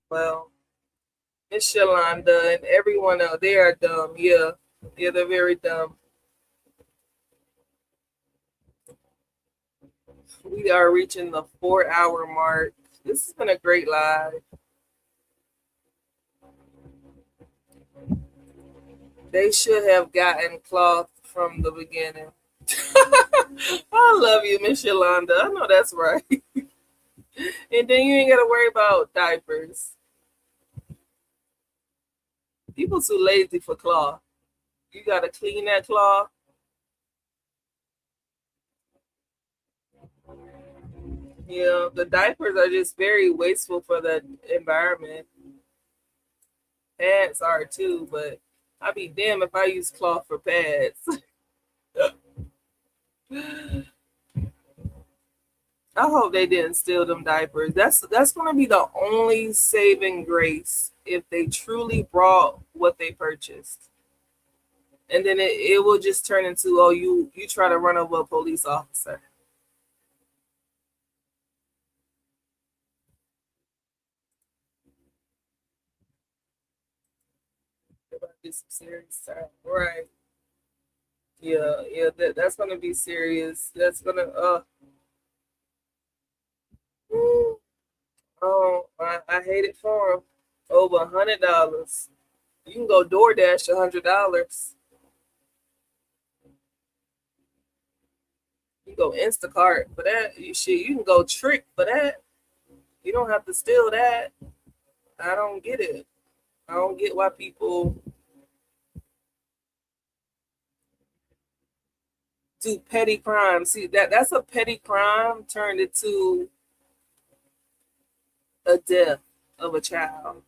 Well, Miss Shalonda and everyone else, they are dumb. Yeah, they're very dumb. We are reaching the 4-hour mark. This has been a great live. They should have gotten cloth from the beginning. I love you, Miss Yolanda. I know that's right. And then you ain't got to worry about diapers. People too lazy for cloth. You got to clean that cloth. Yeah, the diapers are just very wasteful for the environment. Pads are too, but I'd be damned if I use cloth for pads. I hope they didn't steal them diapers. That's gonna be the only saving grace if they truly brought what they purchased. And then it will just turn into, oh, you try to run over a police officer. Do some serious stuff. Right. Yeah, that's gonna be serious. That's gonna oh, I hate it for him. Over $100. You can go DoorDash $100. You can go Instacart for that. You can go Trick for that. You don't have to steal that. I don't get it. I don't get why people do petty crime. See, that's a petty crime turned into a death of a child.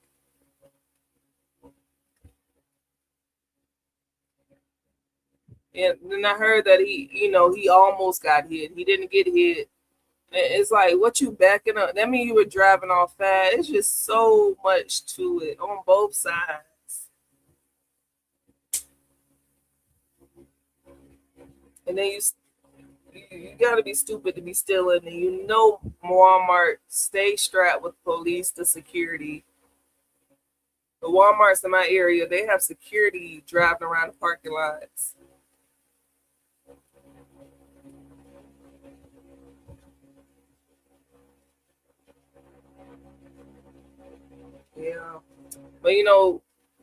And then I heard that he almost got hit. He didn't get hit. It's like, what you backing up? That means you were driving off fast. It's just so much to it on both sides. And then you got to be stupid to be stealing. And Walmart stay strapped with police to security. The Walmarts in my area, they have security driving around the parking lots. Yeah. But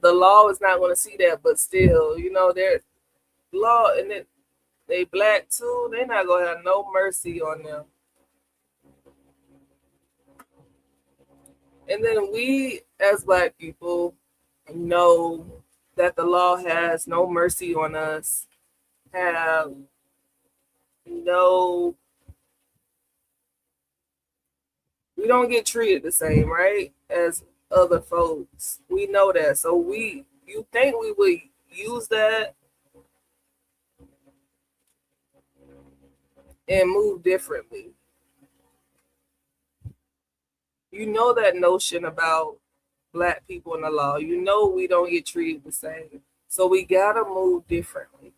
the law is not going to see that, but still, their law, and they black too, they're not going to have no mercy on them. And then we, as black people, know that the law has no mercy on us, have no, we don't get treated the same, right, as other folks. We know that. So you think we would use that and move differently. That notion about black people in the law. We don't get treated the same. So we gotta move differently.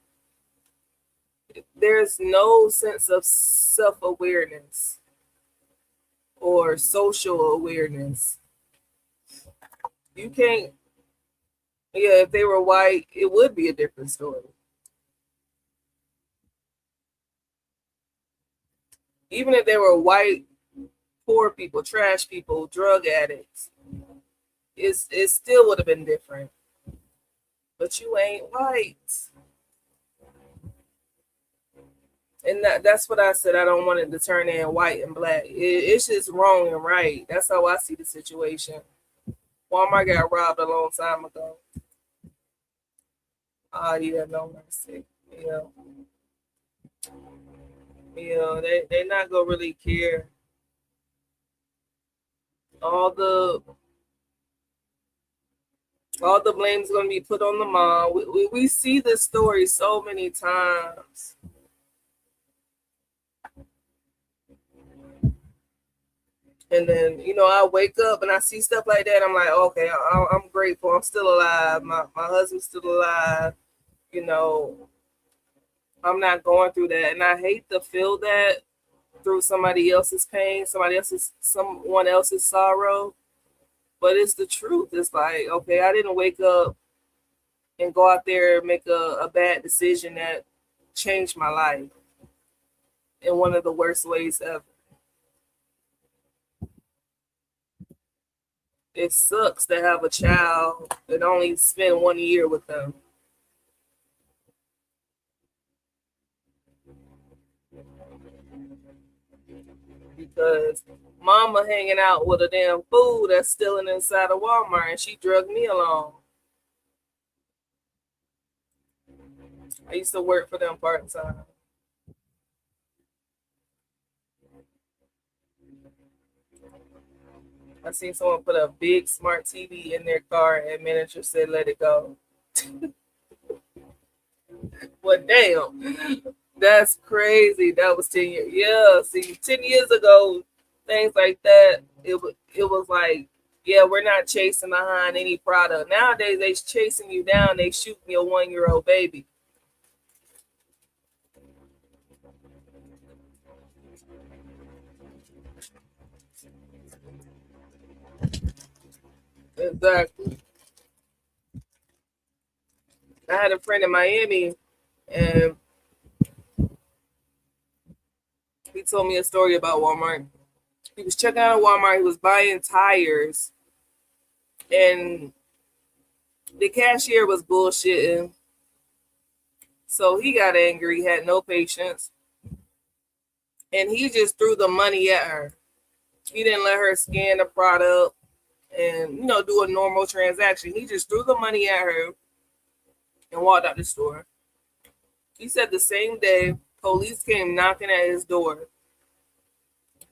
There's no sense of self-awareness or social awareness. You can't, if they were white, it would be a different story. Even if they were white, poor people, trash people, drug addicts, it still would have been different. But you ain't white. And that's what I said. I don't want it to turn in white and black. It's just wrong and right. That's how I see the situation. Walmart got robbed a long time ago. Yeah, no mercy. Yeah, they not gonna really care. All the blame is gonna be put on the mom. We see this story so many times. And then, I wake up and I see stuff like that. I'm like, okay, I'm grateful. I'm still alive. My husband's still alive. I'm not going through that. And I hate to feel that through somebody else's pain, someone else's sorrow. But it's the truth. It's like, okay, I didn't wake up and go out there and make a bad decision that changed my life in one of the worst ways ever. It sucks to have a child and only spend 1 year with them. Because mama hanging out with a damn fool that's stealing inside of Walmart, and she drugged me along. I used to work for them part-time. I seen someone put a big smart TV in their car and manager said, let it go. Well, damn. That's crazy. That was 10 years. Yeah, see, 10 years ago, things like that, it was like, yeah, we're not chasing behind any product. Nowadays, they chasing you down. They shooting your 1-year-old baby. Exactly. I had a friend in Miami, and he told me a story about Walmart. He was checking out a Walmart. He was buying tires, and the cashier was bullshitting. So he got angry, had no patience, and he just threw the money at her. He didn't let her scan the product and, do a normal transaction. He just threw the money at her and walked out the store. He said the same day, police came knocking at his door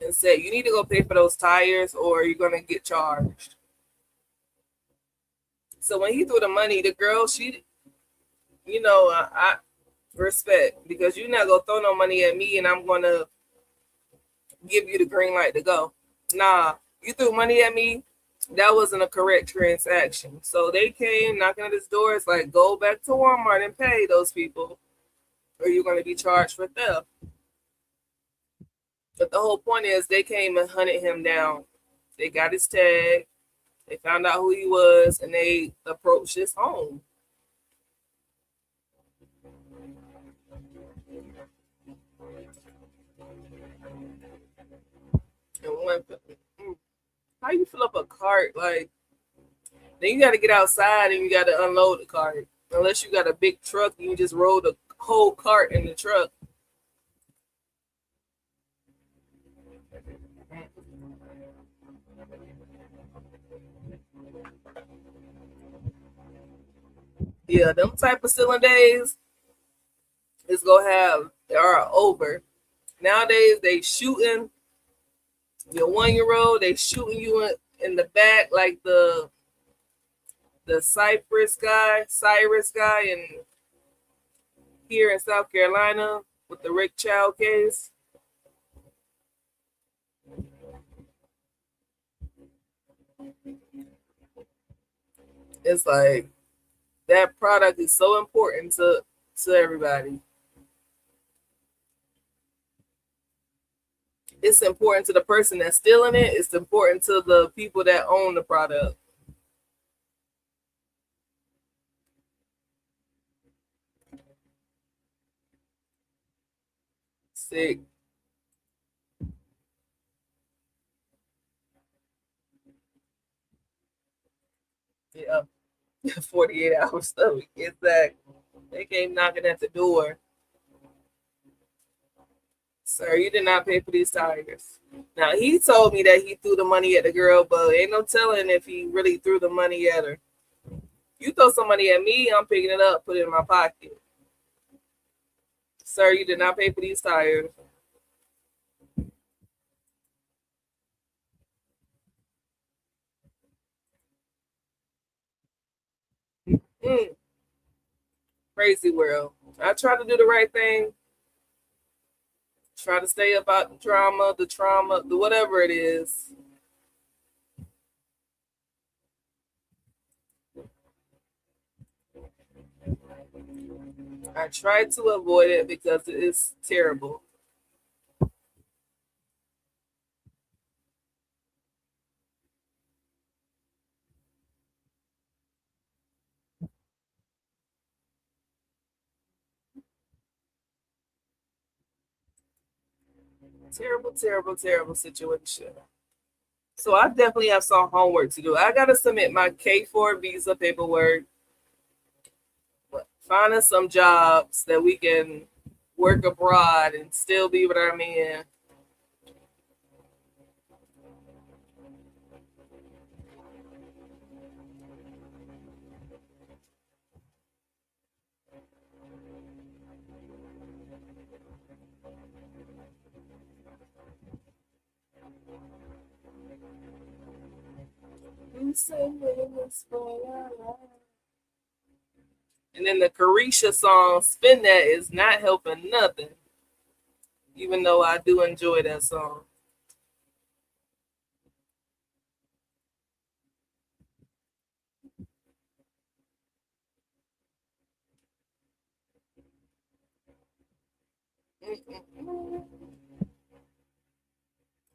and said, you need to go pay for those tires or you're going to get charged. So when he threw the money, the girl, I respect, because you're not going to throw no money at me and I'm going to give you the green light to go. Nah, you threw money at me. That wasn't a correct transaction. So they came knocking at his door. It's like, go back to Walmart and pay those people, or you're going to be charged for theft. But the whole point is they came and hunted him down. They got his tag. They found out who he was, and they approached his home. And how you fill up a cart? Like, then you got to get outside and you got to unload the cart. Unless you got a big truck and you just roll the whole cart in the truck. Yeah, them type of stealing days is are over. Nowadays they shooting your 1-year-old. They shooting you in the back like the Cyrus guy in here in South Carolina with the Rick Child case. It's like that product is so important to everybody. It's important to the person that's stealing it. It's important to the people that own the product. Sick. Yeah. 48 hours so exactly. They came knocking at the door. Sir, you did not pay for these tires. Now, he told me that he threw the money at the girl, but ain't no telling if he really threw the money at her. You throw some money at me, I'm picking it up, put it in my pocket. Sir, you did not pay for these tires. Crazy world. I try to do the right thing. Try to stay about the trauma, the whatever it is. I try to avoid it because it's terrible. Terrible, terrible, terrible situation. So I definitely have some homework to do. I gotta submit my K4 visa paperwork, finding some jobs that we can work abroad and still be with our men. And then the Carisha song, Spin That, is not helping nothing. Even though I do enjoy that song.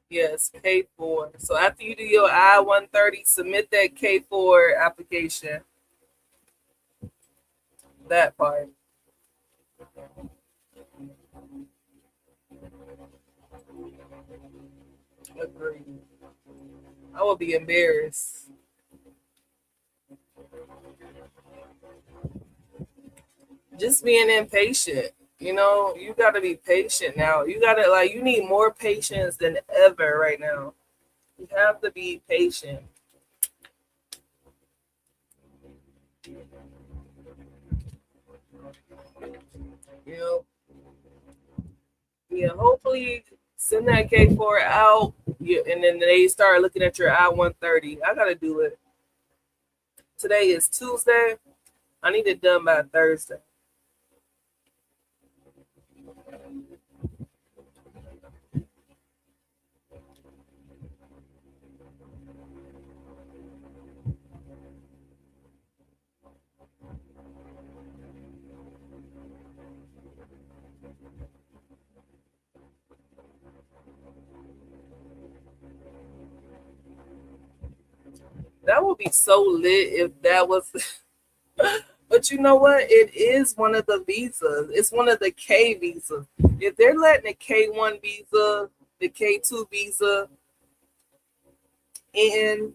Yes, K4. So after you do your I-130, submit that K4 application. That part. Agreed. I will be embarrassed. Just being impatient. You know, you got to be patient now. You got to, like, you need more patience than ever right now. You have to be patient. You know, yeah, hopefully send that K4 out, and then they start looking at your I-130. I got to do it. Today is Tuesday. I need it done by Thursday. That would be so lit if that was. But you know what? It is one of the visas. It's one of the K visas. If they're letting the K1 visa, the K2 visa in,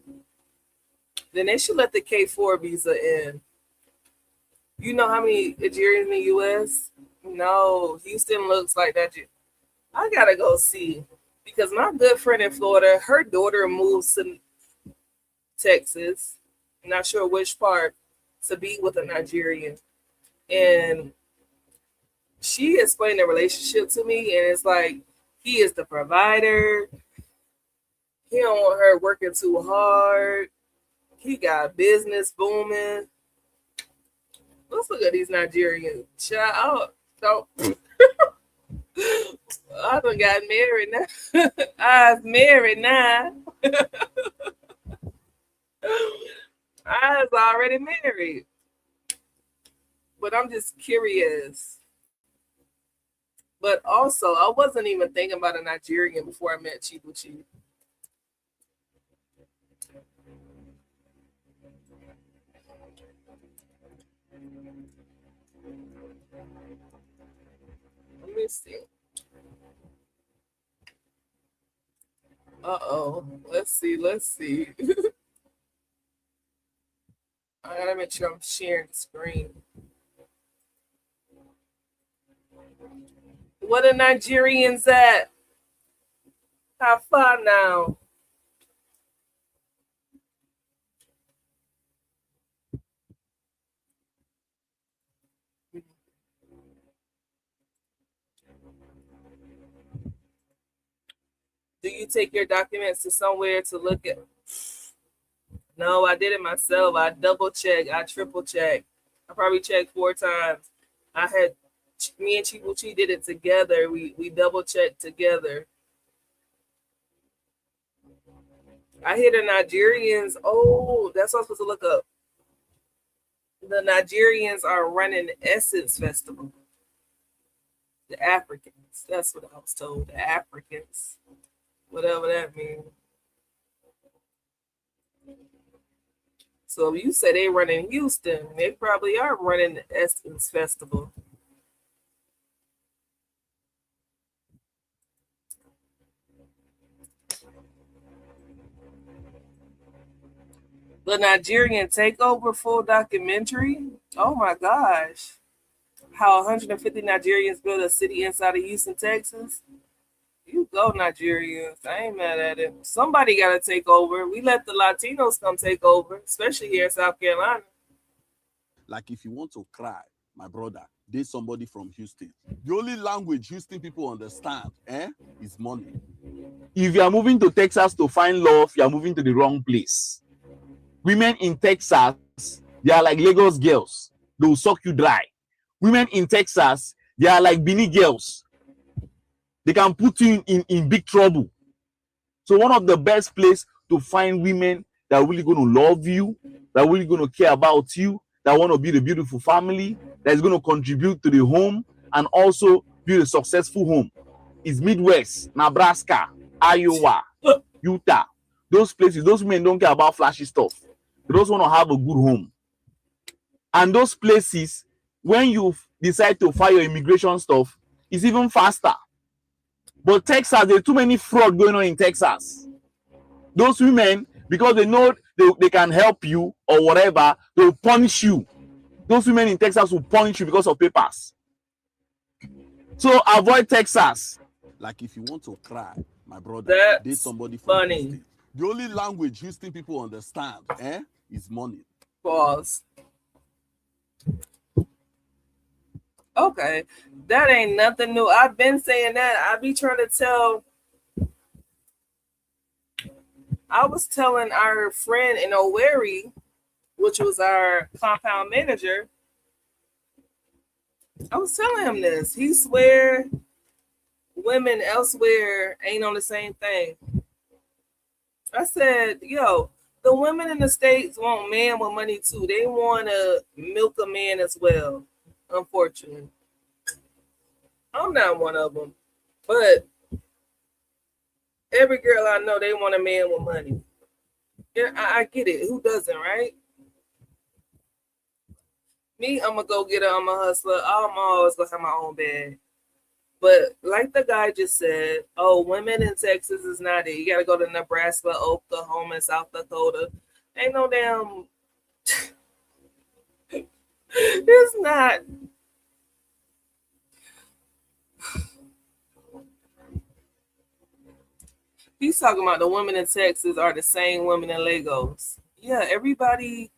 then they should let the K4 visa in. You know how many Nigerians in the U.S.? No, Houston looks like that. I gotta go see, because my good friend in Florida, her daughter moves to Texas. Not sure which part, to be with a Nigerian, and she explained the relationship to me, and it's like he is the provider. He don't want her working too hard. He got business booming. Let's look at these Nigerians. Child, don't. I done got married now. I've married now. I was already married. But I'm just curious. But also, I wasn't even thinking about a Nigerian before I met Chibuchi. Let me see. Uh-oh. Let's see. I gotta make sure I'm sharing the screen. What are Nigerians at? How far now? Do you take your documents to somewhere to look at? No, I did it myself. I double checked. I triple checked. I probably checked 4 times. Me and Chibuchi did it together. We double checked together. I hear the Nigerians. Oh, that's what I'm supposed to look up. The Nigerians are running Essence Festival. The Africans. That's what I was told. The Africans. Whatever that means. So you say they run in Houston. They probably are running the Essence Festival. The Nigerian takeover full documentary. Oh my gosh. How 150 Nigerians built a city inside of Houston, Texas. You go, Nigerians. I ain't mad at it. Somebody got to take over. We let the Latinos come take over, especially here in South Carolina. Like if you want to cry, my brother, there's somebody from Houston. The only language Houston people understand, is money. If you are moving to Texas to find love, you are moving to the wrong place. Women in Texas, they are like Lagos girls. They will suck you dry. Women in Texas, they are like Beanie girls. They can put you in big trouble. So one of the best places to find women that are really going to love you, that are really going to care about you, that want to build a beautiful family, that is going to contribute to the home and also build a successful home is Midwest, Nebraska, Iowa, Utah. Those places, those women don't care about flashy stuff. They just want to have a good home. And those places, when you decide to file your immigration stuff, it's even faster. But Texas, there's too many fraud going on in Texas. Those women, because they know they can help you or whatever, they'll punish you. Those women in Texas will punish you because of papers. So avoid Texas. Like if you want to cry, my brother, there's somebody from funny. Houston. The only language Houston people understand, is money. Pause. Okay, that ain't nothing new. I've been saying that. I be trying to tell. I was telling our friend in Owerri, which was our compound manager. I was telling him this. He swear women elsewhere ain't on the same thing. I said, yo, the women in the States want men with money too. They want to milk a man as well. Unfortunately, I'm not one of them, but every girl I know, they want a man with money. Yeah, I get it. Who doesn't, right? Me, I'm gonna go get her. I'm a hustler. I'm always gonna have my own bag. But like the guy just said, oh, women in Texas is not it. You gotta go to Nebraska, Oklahoma, South Dakota. Ain't no damn. It's not. He's talking about the women in Texas are the same women in Lagos. Yeah, everybody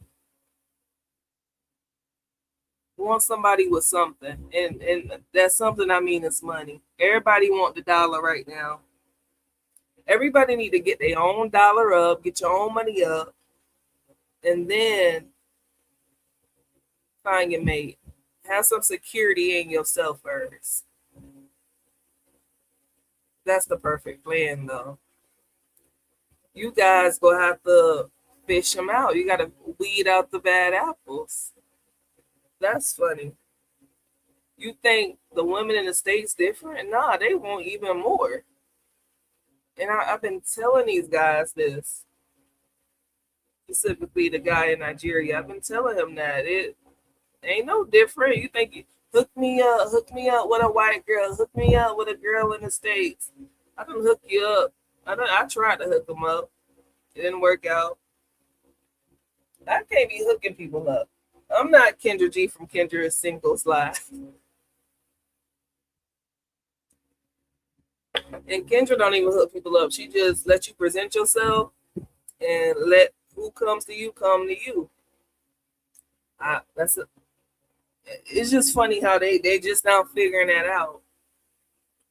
wants somebody with something. And that's something I mean is money. Everybody want the dollar right now. Everybody need to get their own dollar up, get your own money up, and then find your mate. Have some security in yourself first. That's the perfect plan, though. You guys gonna have to fish them out. You gotta weed out the bad apples. That's funny. You think the women in the States different? Nah, they want even more. And I've been telling these guys this. Specifically the guy in Nigeria. I've been telling him that it ain't no different. You think you hook me up with a white girl, hook me up with a girl in the States. I can hook you up. I tried to hook them up. It didn't work out. I can't be hooking people up. I'm not Kendra G from Kendra Singles Live. And Kendra don't even hook people up. She just let you present yourself and let who comes to you come to you. It's just funny how they just now figuring that out.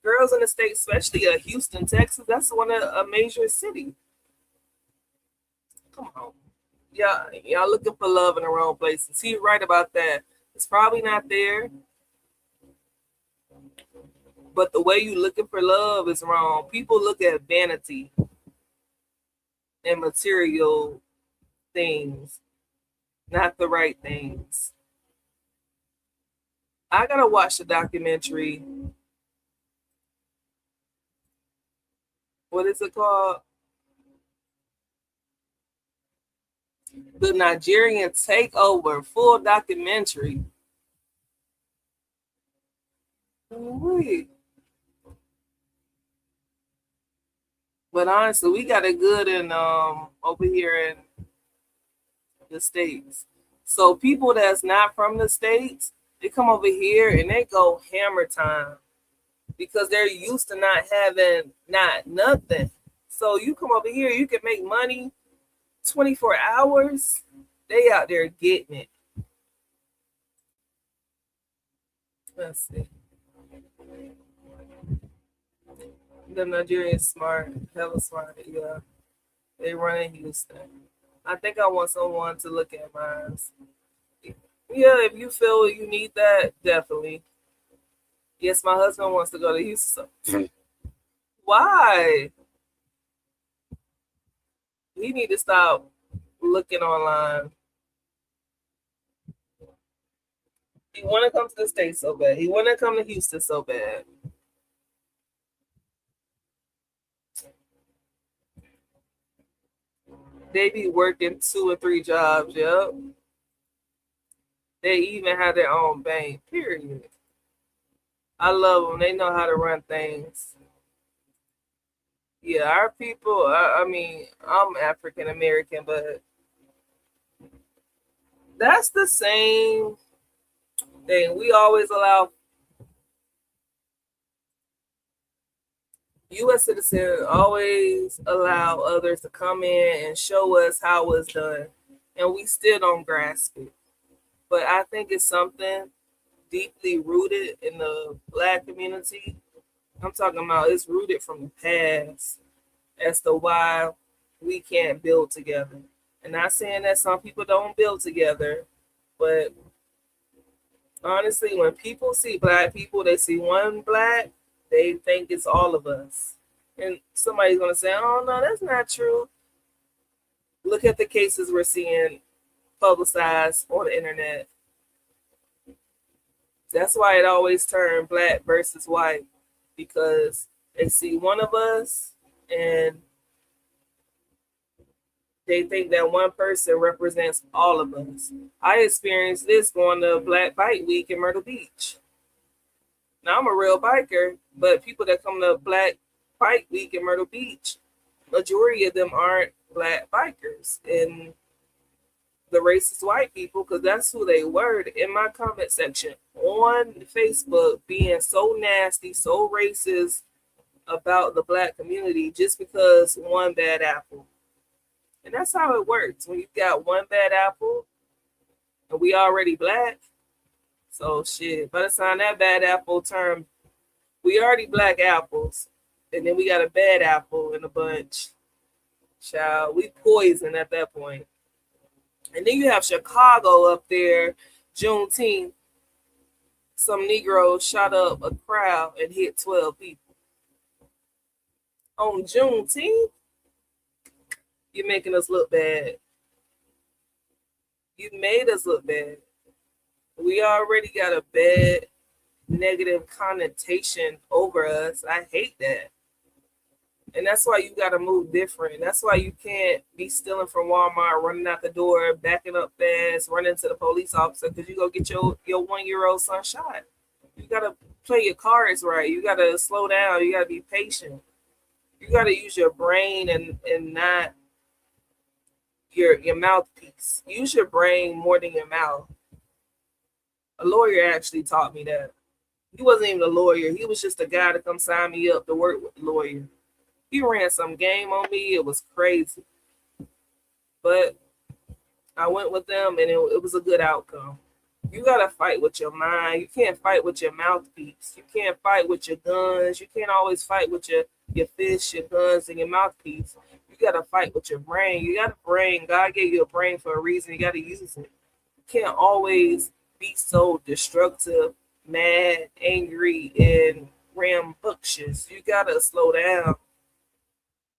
Girls in the States, especially Houston, Texas, that's a major city. Come on. Y'all looking for love in the wrong places. He's right about that. It's probably not there. But the way you looking for love is wrong. People look at vanity and material things, not the right things. I gotta watch the documentary. What is it called? The Nigerian Takeover, full documentary. Wait. But honestly, we got it good in over here in the States. So people that's not from the States, they come over here and they go hammer time because they're used to not having nothing. So you come over here, you can make money 24 hours. They out there getting it. Let's see. The Nigerian smart, hella smart, yeah. They run in Houston. I think I want someone to look at mine. Yeah, if you feel you need that, definitely. Yes, my husband wants to go to Houston. Why? He need to stop looking online. He want to come to the States so bad. He want to come to Houston so bad. They be working 2 or 3 jobs, yep. They even have their own bank, period. I love them. They know how to run things. Yeah, our people, I mean, I'm African American, but that's the same thing. We always allow U.S. citizens always allow others to come in and show us how it's done, and we still don't grasp it. But I think it's something deeply rooted in the Black community. I'm talking about it's rooted from the past as to why we can't build together. And not saying that some people don't build together, but honestly, when people see Black people, they see one Black, they think it's all of us. And somebody's going to say, oh, no, that's not true. Look at the cases we're seeing publicized on the internet. That's why it always turned Black versus white, because they see one of us and they think that one person represents all of us. I experienced this going to Black Bike Week in Myrtle Beach. Now, I'm a real biker, but people that come to Black Bike Week in Myrtle Beach, majority of them aren't Black bikers. And the racist white people, because that's who they were in my comment section on Facebook, being so nasty, so racist about the Black community just because one bad apple. And that's how it works. When you got one bad apple and we already Black, so shit, by the time that bad apple turn, we already Black apples, and then we got a bad apple in a bunch. Child, we poison at that point. And then you have Chicago up there, Juneteenth. Some Negroes shot up a crowd and hit 12 people. On Juneteenth, you're making us look bad. You made us look bad. We already got a bad negative connotation over us. I hate that. And that's why you got to move different. That's why you can't be stealing from Walmart, running out the door, backing up fast, running to the police officer because you go get your 1-year-old son shot. You got to play your cards right. You got to slow down. You got to be patient. You got to use your brain and not your mouthpiece. Use your brain more than your mouth. A lawyer actually taught me that. He wasn't even a lawyer. He was just a guy to come sign me up to work with the lawyer. He ran some game on me. It was crazy. But I went with them, and it was a good outcome. You got to fight with your mind. You can't fight with your mouthpiece. You can't fight with your guns. You can't always fight with your fists, your guns, and your mouthpiece. You got to fight with your brain. You got a brain. God gave you a brain for a reason. You got to use it. You can't always be so destructive, mad, angry, and rambunctious. You got to slow down.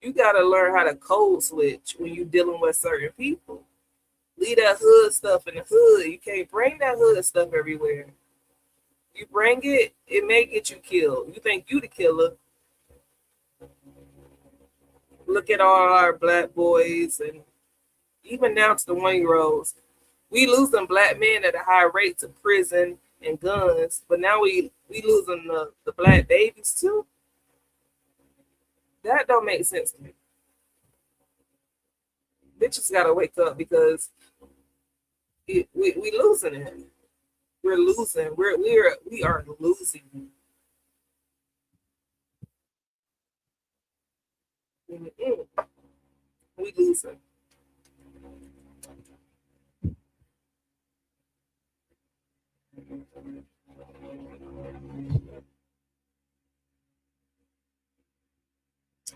You got to learn how to code switch when you're dealing with certain people. Leave that hood stuff in the hood. You can't bring that hood stuff everywhere. You bring it, it may get you killed. You think you the killer. Look at all our Black boys and even down to the 1-year-olds. We losing Black men at a high rate to prison and guns, but now we losing the Black babies too. That don't make sense to me. Bitches gotta wake up because We losing it. We're losing. We are losing. Mm-mm. We losing.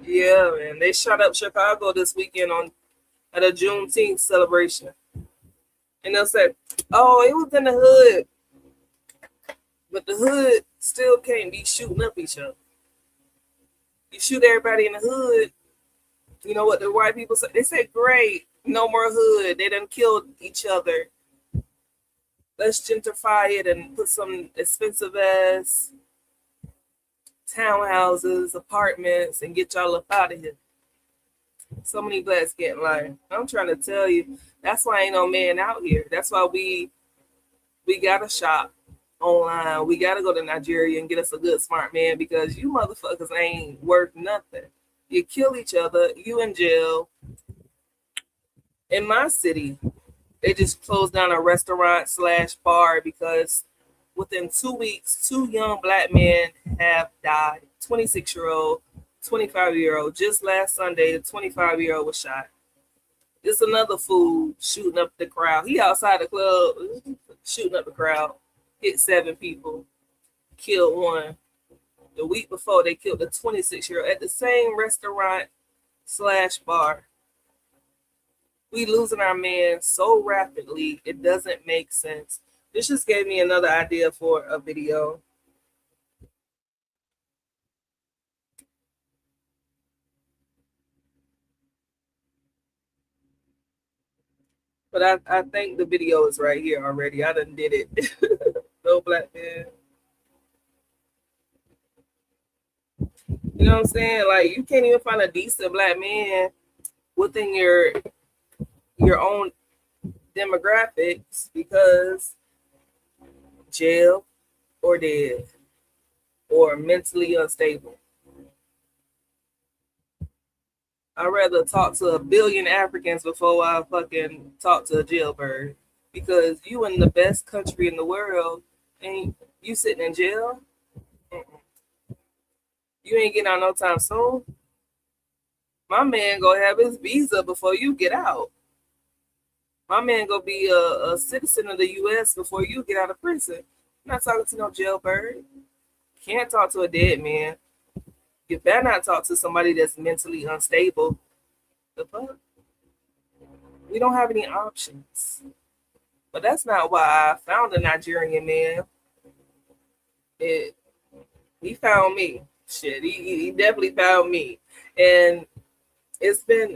Yeah, man. They shot up Chicago this weekend at a Juneteenth celebration. And they'll say, oh, it was in the hood. But the hood still can't be shooting up each other. You shoot everybody in the hood, you know what the white people say? They say, great, no more hood. They done killed each other. Let's gentrify it and put some expensive ass townhouses, apartments, and get y'all up out of here. So many blacks getting life. I'm trying to tell you, that's why ain't no man out here. That's why we gotta shop online. We gotta go to Nigeria and get us a good smart man, because you motherfuckers ain't worth nothing. You kill each other, you in jail. In my city, they just closed down a restaurant/bar because within 2 weeks, 2 young black men have died. 26-year-old, 25-year-old. Just last Sunday, the 25-year-old was shot. It's another fool shooting up the crowd. He outside the club, shooting up the crowd. Hit 7 people, killed 1. The week before, they killed the 26-year-old at the same restaurant/bar. We losing our men so rapidly, it doesn't make sense. This just gave me another idea for a video. But I think the video is right here already. I done did it. No black man. You know what I'm saying? Like, you can't even find a decent black man within your own demographics because jail or dead or mentally unstable. I'd rather talk to a billion Africans before I fucking talk to a jailbird, because you in the best country in the world and you sitting in jail. You ain't getting out no time soon. My man gonna have his visa before you get out. My man gonna be a citizen of the U.S. before you get out of prison. I'm not talking to no jailbird. Can't talk to a dead man. You better not talk to somebody that's mentally unstable. The fuck? We don't have any options. But that's not why I found a Nigerian man. He found me. Shit, he definitely found me. And it's been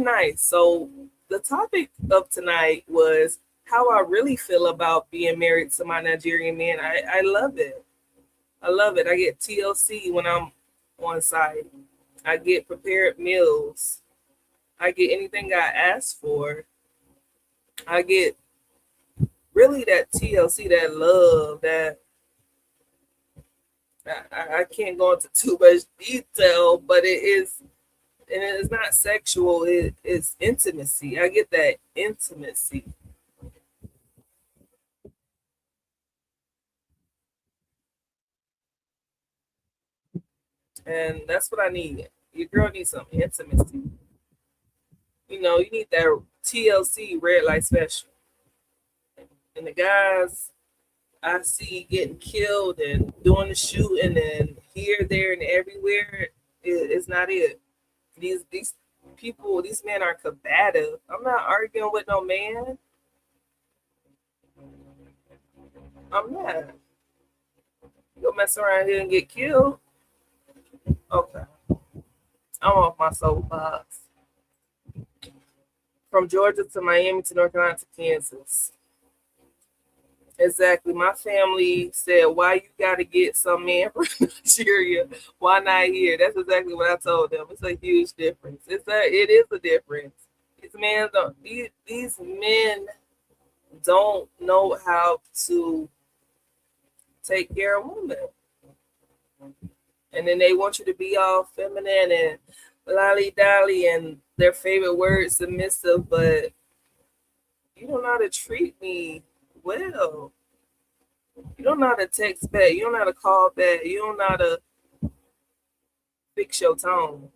nice. So the topic of tonight was how I really feel about being married to my Nigerian man. I love it. I love it. I get TLC when I'm on site. I get prepared meals. I get anything I ask for. I get really that TLC, that love, that I can't go into too much detail, but it is, and it is not sexual, it's intimacy. I get that intimacy. And that's what I need. Your girl needs some intimacy. You know, you need that TLC, red light special. And the guys I see getting killed and doing the shooting and here, there, and everywhere is not it. These people, these men are combative. I'm not arguing with no man. I'm not. You'll mess around here and get killed. Okay. I'm off my soapbox. From Georgia to Miami to North Carolina to Kansas. Exactly. My family said, why you got to get some man from Nigeria? Why not here? That's exactly what I told them. It's a huge difference. It is a difference. These men don't know how to take care of women. And then they want you to be all feminine and lolly-dolly and their favorite word, submissive, but You don't know how to treat me well. You don't know how to text back. You don't know how to call back. You don't know how to fix your tone.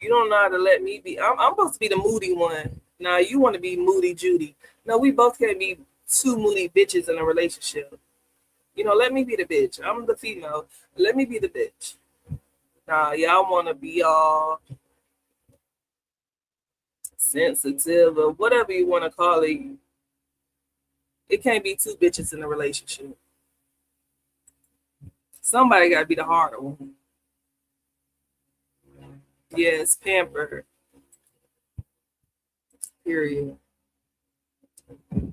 You don't know how to let me be. I'm supposed to be the moody one. Now you want to be moody Judy. No, we both can't be two moody bitches in a relationship. You know, let me be the bitch. I'm the female. Let me be the bitch. Nah, y'all want to be all sensitive or whatever you want to call it. It can't be two bitches in a relationship. Somebody got to be the harder one. Yes, pamper. Period.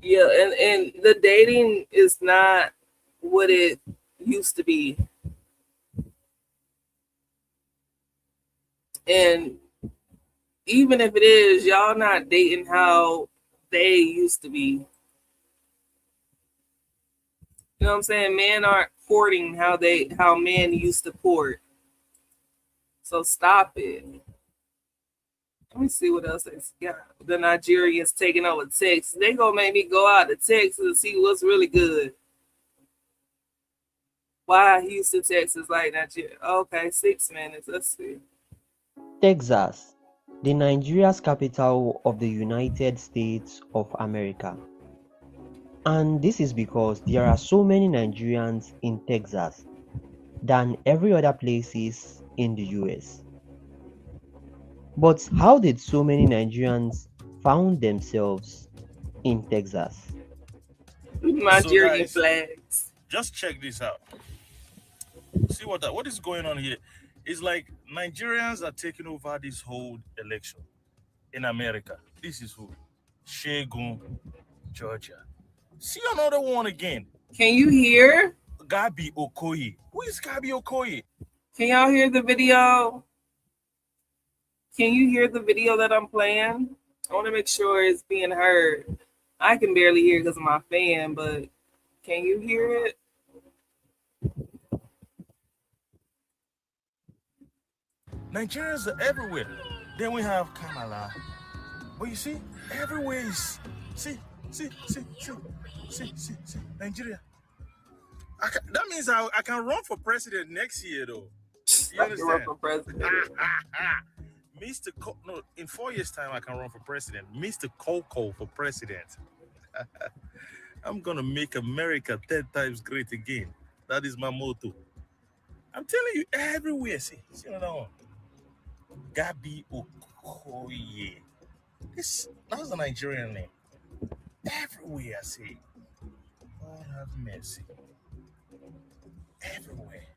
Yeah, and the dating is not what it used to be. And even if it is, y'all not dating how they used to be. You know what I'm saying? Men aren't courting how men used to court. So stop it. Let me see what else they got. The Nigerians taking over Texas. They gonna make me go out to Texas and see what's really good. Why Houston, Texas, like Nigeria? Okay, 6 minutes. Let's see. Texas, the Nigeria's capital of the United States of America. And this is because there are so many Nigerians in Texas than every other places in the US. But how did so many Nigerians found themselves in Texas? Nigerian guys, flags. Just check this out. See what is going on here? It's like Nigerians are taking over this whole election in America. This is who? Shegun, Georgia. See another one again. Can you hear? Gabi Okoye. Who is Gabi Okoye? Can y'all hear the video? Can you hear the video that I'm playing? I want to make sure it's being heard. I can barely hear because of my fan, but can you hear it? Nigerians are everywhere. Then we have Kamala. But you see, everywhere is see, Nigeria. That means I can run for president next year, though. You understand? Run for president. In 4 years' time, I can run for president. Mr. Coco for president. I'm gonna make America 10 times great again. That is my motto. I'm telling you, everywhere. See another one. Gabi Okoye. That's a Nigerian name. Everywhere, I see. God have mercy. Everywhere.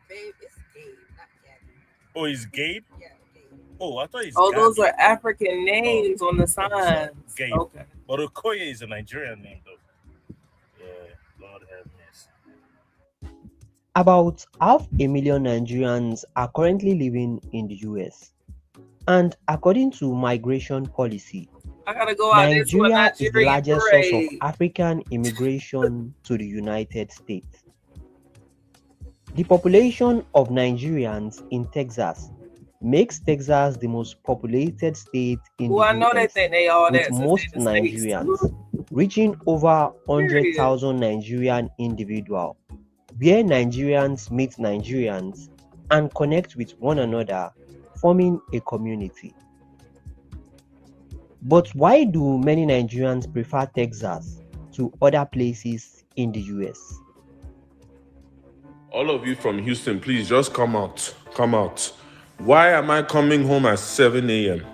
Babe, it's Gabe, not Gabby. Oh, it's Gabe? Yeah, Gabe. Oh, I thought it's Oh, Gabi. those are African names on the signs. Gabe. Okay. But Okoye is a Nigerian name, though. Yeah, Lord have mercy. About 500,000 Nigerians are currently living in the US. And according to migration policy, I gotta go out there to a Nigeria is the Nigerian largest source of parade. African immigration to the United States. The population of Nigerians in Texas makes Texas the most populated state in Well, I the know they US, think they all with that since most they the States. Nigerians reaching over 100,000 Nigerian individuals, where Nigerians meet Nigerians and connect with one another, forming a community. But why do many Nigerians prefer Texas to other places in the US? All of you from Houston, please just come out. Come out. Why am I coming home at 7 a.m.?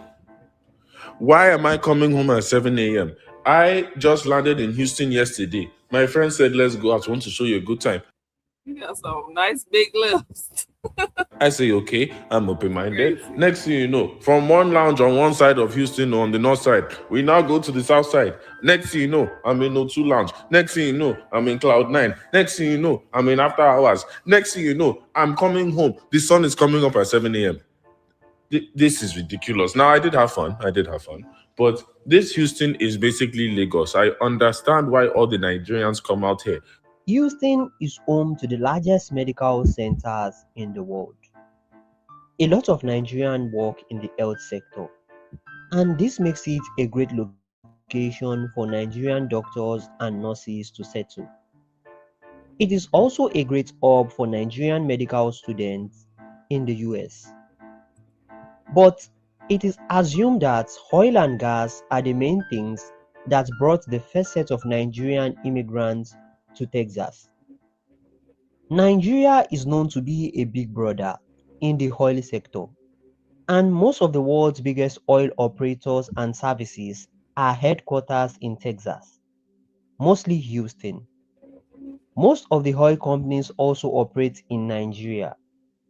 Why am I coming home at 7 a.m.? I just landed in Houston yesterday. My friend said, let's go out. I want to show you a good time. You got some nice big lips. I say, okay, I'm open-minded. Crazy. Next thing you know, from one lounge on one side of Houston on the north side, we now go to the south side. Next thing you know, I'm in O2 Lounge. Next thing you know, I'm in Cloud 9. Next thing you know, I'm in After Hours. Next thing you know, I'm coming home. The sun is coming up at 7 a.m. This is ridiculous. Now, I did have fun. But this Houston is basically Lagos. I understand why all the Nigerians come out here. Houston is home to the largest medical centers in the world. A lot of Nigerians work in the health sector, and this makes it a great location location for Nigerian doctors and nurses to settle. It is also a great hub for Nigerian medical students in the US. But it is assumed that oil and gas are the main things that brought the first set of Nigerian immigrants to Texas. Nigeria is known to be a big brother in the oil sector, and most of the world's biggest oil operators and services are headquarters in Texas, mostly Houston. Most of the oil companies also operate in Nigeria,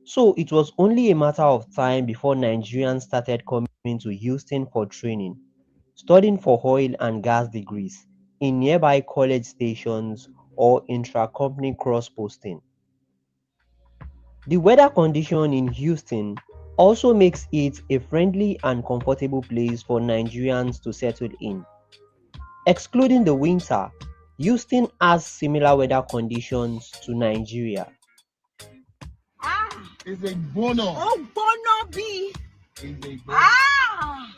so it was only a matter of time before Nigerians started coming to Houston for training, studying for oil and gas degrees in nearby college stations or intra-company cross-posting. The weather condition in Houston also makes it a friendly and comfortable place for Nigerians to settle in. Excluding the winter, Houston has similar weather conditions to Nigeria. It's a bono. Oh, bono B. It's a bono. Ah!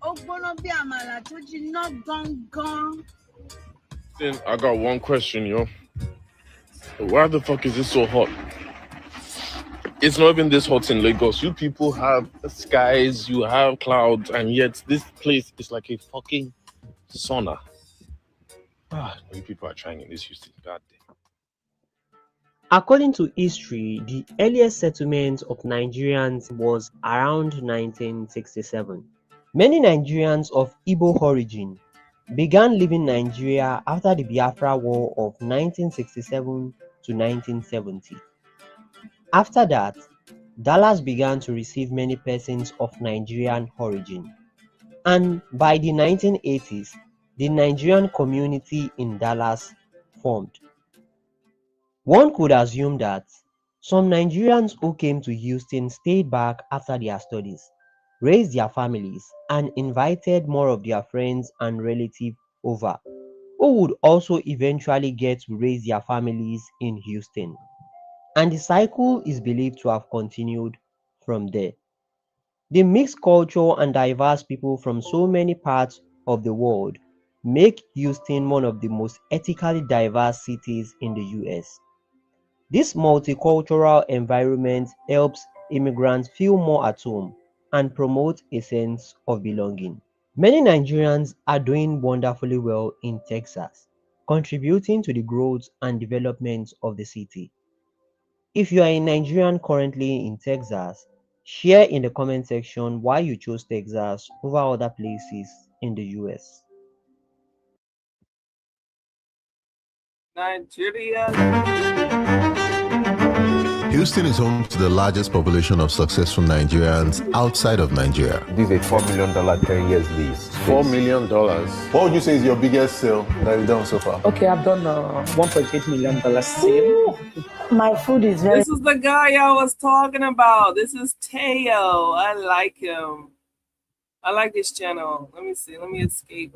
Oh, bono B, Amala. Told you not gone. Then I got one question, yo. Why the fuck is it so hot? It's not even this hot in Lagos. You people have skies, you have clouds, and yet this place is like a fucking sauna. You people are trying in this Houston. God damn. According to history, the earliest settlement of Nigerians was around 1967. Many Nigerians of Igbo origin began leaving Nigeria after the Biafra War of 1967 to 1970. After that, Dallas began to receive many persons of Nigerian origin, and by the 1980s, the Nigerian community in Dallas formed. One could assume that some Nigerians who came to Houston stayed back after their studies, raised their families, and invited more of their friends and relatives over, who would also eventually get to raise their families in Houston. And the cycle is believed to have continued from there. The mixed culture and diverse people from so many parts of the world make Houston one of the most ethically diverse cities in the US. This multicultural environment helps immigrants feel more at home and promote a sense of belonging. Many Nigerians are doing wonderfully well in Texas, contributing to the growth and development of the city. If you are a Nigerian currently in Texas, share in the comment section why you chose Texas over other places in the US. Nigeria. Houston is home to the largest population of successful Nigerians outside of Nigeria. This is a $4 million 10 years lease. $4 million. What would you say is your biggest sale that you've done so far? Okay, I've done $1.8 million sale. My food is very. This is the guy I was talking about. This is Teo. I like him. I like this channel. Let me see. Let me escape.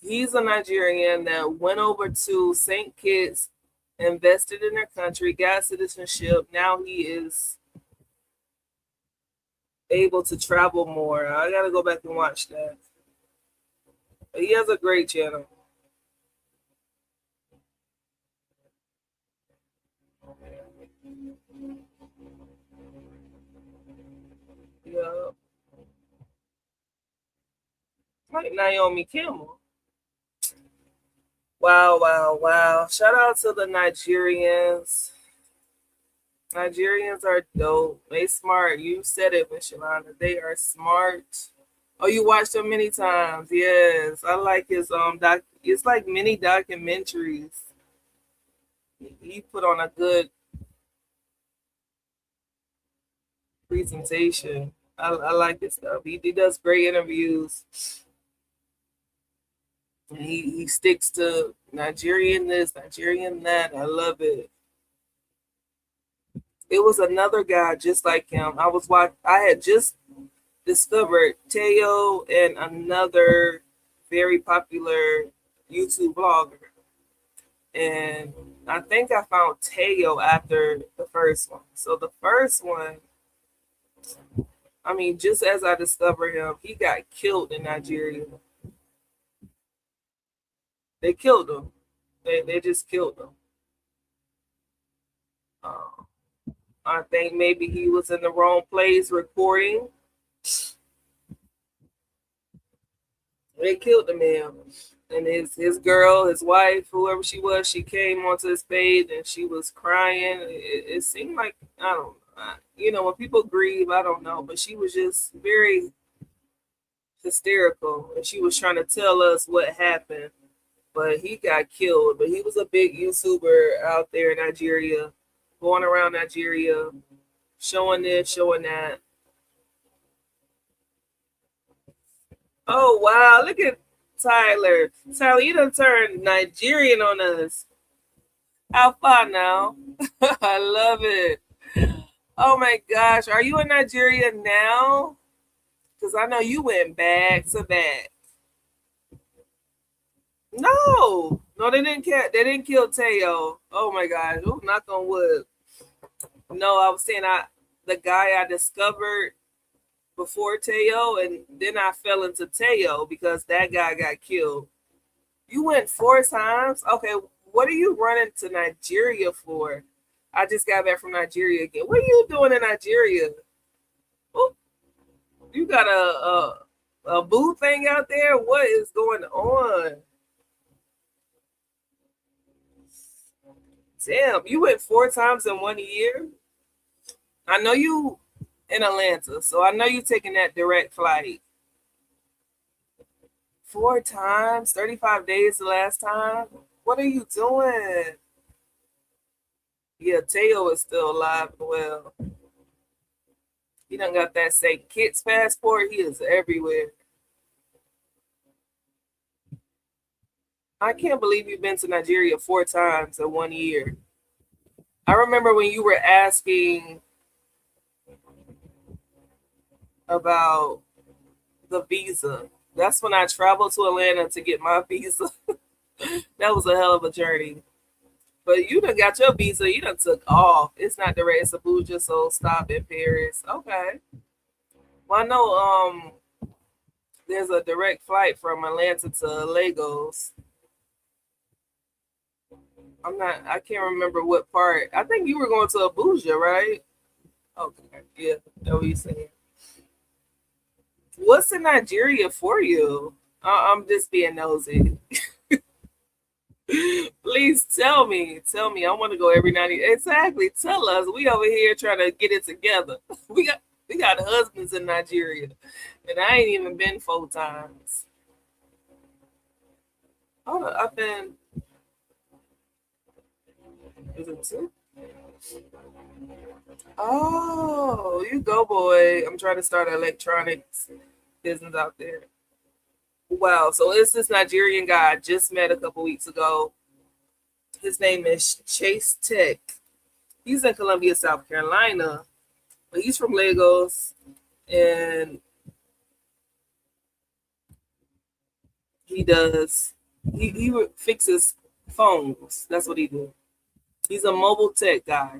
He's a Nigerian that went over to St. Kitts, invested in their country, got citizenship. Now he is able to travel more. I gotta go back and watch that. But he has a great channel. Yeah. Like Naomi Campbell. Wow. Shout out to the Nigerians. Nigerians are dope. They smart. You said it, Miss Shalana. They are smart. Oh, you watched them many times. Yes. I like his it's like mini documentaries. He put on a good presentation. I like his stuff. He does great interviews. And he sticks to Nigerian this, Nigerian that. I love it. It was another guy just like him. I had just discovered Teo and another very popular YouTube vlogger. And I think I found Teo after the first one. So the first one, I mean, just as I discovered him, he got killed in Nigeria. They killed him. They just killed him. I think maybe he was in the wrong place recording. They killed the man. And his girl, his wife, whoever she was, she came onto his page and she was crying. It seemed like, I don't know. When people grieve, I don't know. But she was just very hysterical. And she was trying to tell us what happened. But he got killed. But he was a big YouTuber out there in Nigeria, going around Nigeria, showing this, showing that. Oh, wow. Look at Tyler. Tyler, you done turned Nigerian on us. How far now? I love it. Oh, my gosh. Are you in Nigeria now? Because I know you went back to back. No, they didn't kill Teo. Oh my gosh. Oh, knock on wood. No, I was saying the guy I discovered before Teo, and then I fell into Teo because that guy got killed. You went 4 times? Okay, what are you running to Nigeria for? I just got back from Nigeria again. What are you doing in Nigeria? Oh, you got a boo thing out there? What is going on? Damn, you went 4 times in 1 year? I know you in Atlanta, so I know you taking that direct flight. 4 times, 35 days the last time? What are you doing? Yeah, Teo is still alive and well. He done got that St. Kitts passport. He is everywhere. I can't believe you've been to Nigeria 4 times in 1 year. I remember when you were asking about the visa. That's when I traveled to Atlanta to get my visa. That was a hell of a journey. But you done got your visa. You done took off. It's not direct. It's Abuja, so stop in Paris. Okay. Well, I know there's a direct flight from Atlanta to Lagos. I can't remember what part. I think you were going to Abuja, right? Okay, yeah, that's what you saying. What's in Nigeria for you? I'm just being nosy. Please tell me. I want to go every night. Exactly. Tell us. We over here trying to get it together. We got husbands in Nigeria, and I ain't even been 4 times. Hold on, I've been. Is it 2? Oh, you go, boy. I'm trying to start an electronics business out there. Wow. So it's this Nigerian guy I just met a couple weeks ago. His name is Chase Tech. He's in Columbia, South Carolina, but he's from Lagos, and he fixes phones. That's what he do. He's a mobile tech guy.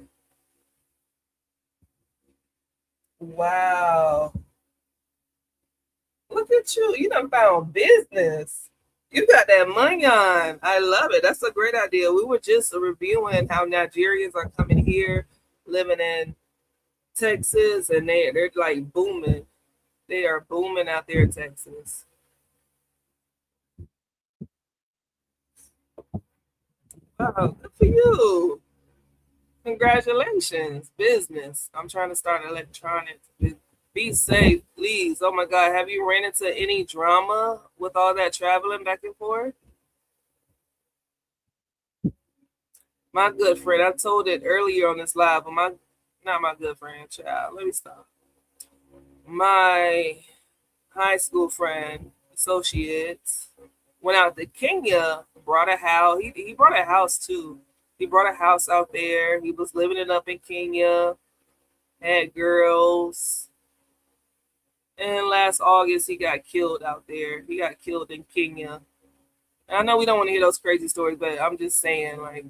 Wow. Look at you. You done found business. You got that money on. I love it. That's a great idea. We were just reviewing how Nigerians are coming here, living in Texas, and they're like booming. They are booming out there in Texas. Wow, good for you. Congratulations. Business. I'm trying to start electronics. Be safe, please. Oh my God. Have you ran into any drama with all that traveling back and forth? My good friend, I told it earlier on this live, but not my good friend, child. Let me stop. My high school friend, associate, went out to Kenya, brought a house. He brought a house too. He brought a house out there. He was living it up in Kenya, had girls. And last August, he got killed out there. He got killed in Kenya. And I know we don't want to hear those crazy stories, but I'm just saying, like,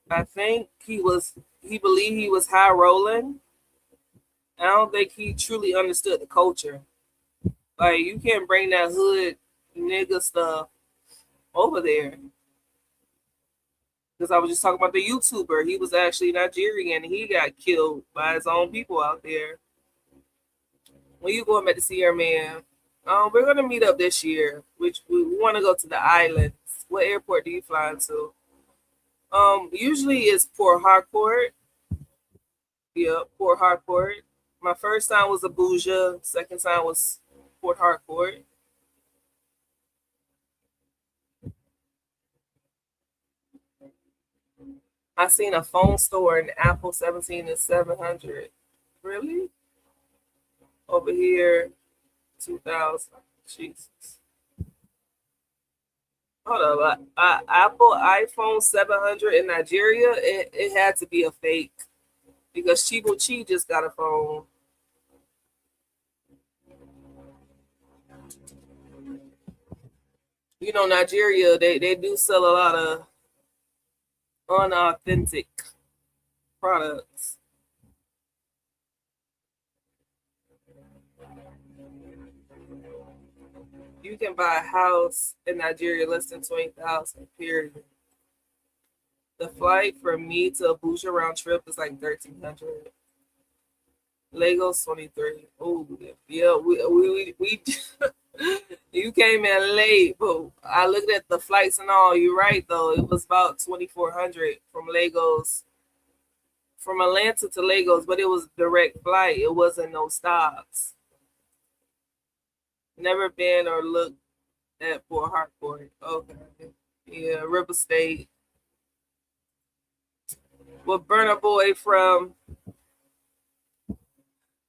I think he believed he was high rolling, I don't think he truly understood the culture. Like, you can't bring that hood nigga stuff over there. Because I was just talking about the YouTuber. He was actually Nigerian and he got killed by his own people out there. When you going back to see your man, we're gonna meet up this year. Which we want to go to the islands. What airport do you fly into? Usually it's Port Harcourt. Yeah, Port Harcourt. My first time was Abuja. Second time was Port Harcourt. I seen a phone store in Apple 17 and 700. Really? Over here, 2000. Jesus. Hold up. Apple iPhone 700 in Nigeria, it had to be a fake because Chibuchi just got a phone. You know, Nigeria, they do sell a lot of unauthentic products. You can buy a house in Nigeria less than 20,000. Period. The flight from me to Abuja round trip is like 1,300. Lagos 23. Oh yeah, we you came in late, but I looked at the flights and all. You're right though. It was about 2,400 from Lagos, from Atlanta to Lagos, but it was direct flight. It wasn't no stops. Never been or looked at Port Harcourt. Okay. Yeah, River State. With Burna Boy from.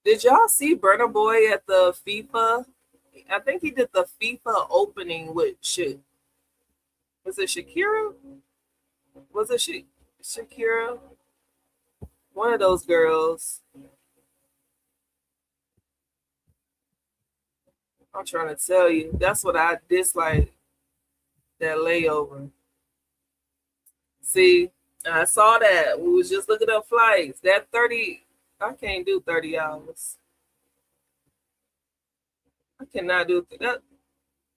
Did y'all see Burna Boy at the FIFA? I think he did the FIFA opening with shit. Was it Shakira? Was it Shakira? One of those girls. I'm trying to tell you. That's what I dislike. That layover. See, I saw that. We was just looking up flights. That 30, I can't do 30 hours. I cannot do that.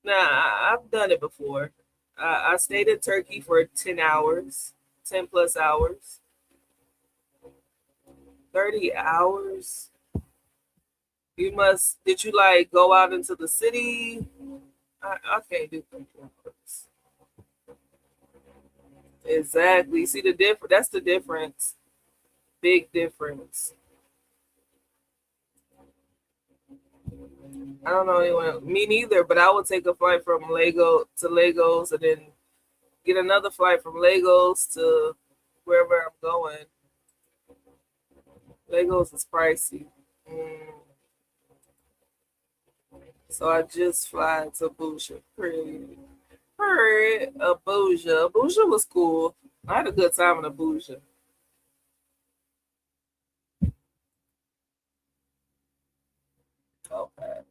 Nah, I've done it before. I stayed in Turkey for 10 hours, 10 plus hours. 30 hours? Did you like go out into the city? I can't do 30 hours. Exactly. See the difference? That's the difference. Big difference. I don't know anyone. Me neither, but I would take a flight from Lagos and then get another flight from Lagos to wherever I'm going. Lagos is pricey. So I just fly to Abuja. Pretty. Abuja. Abuja was cool. I had a good time in Abuja. Okay.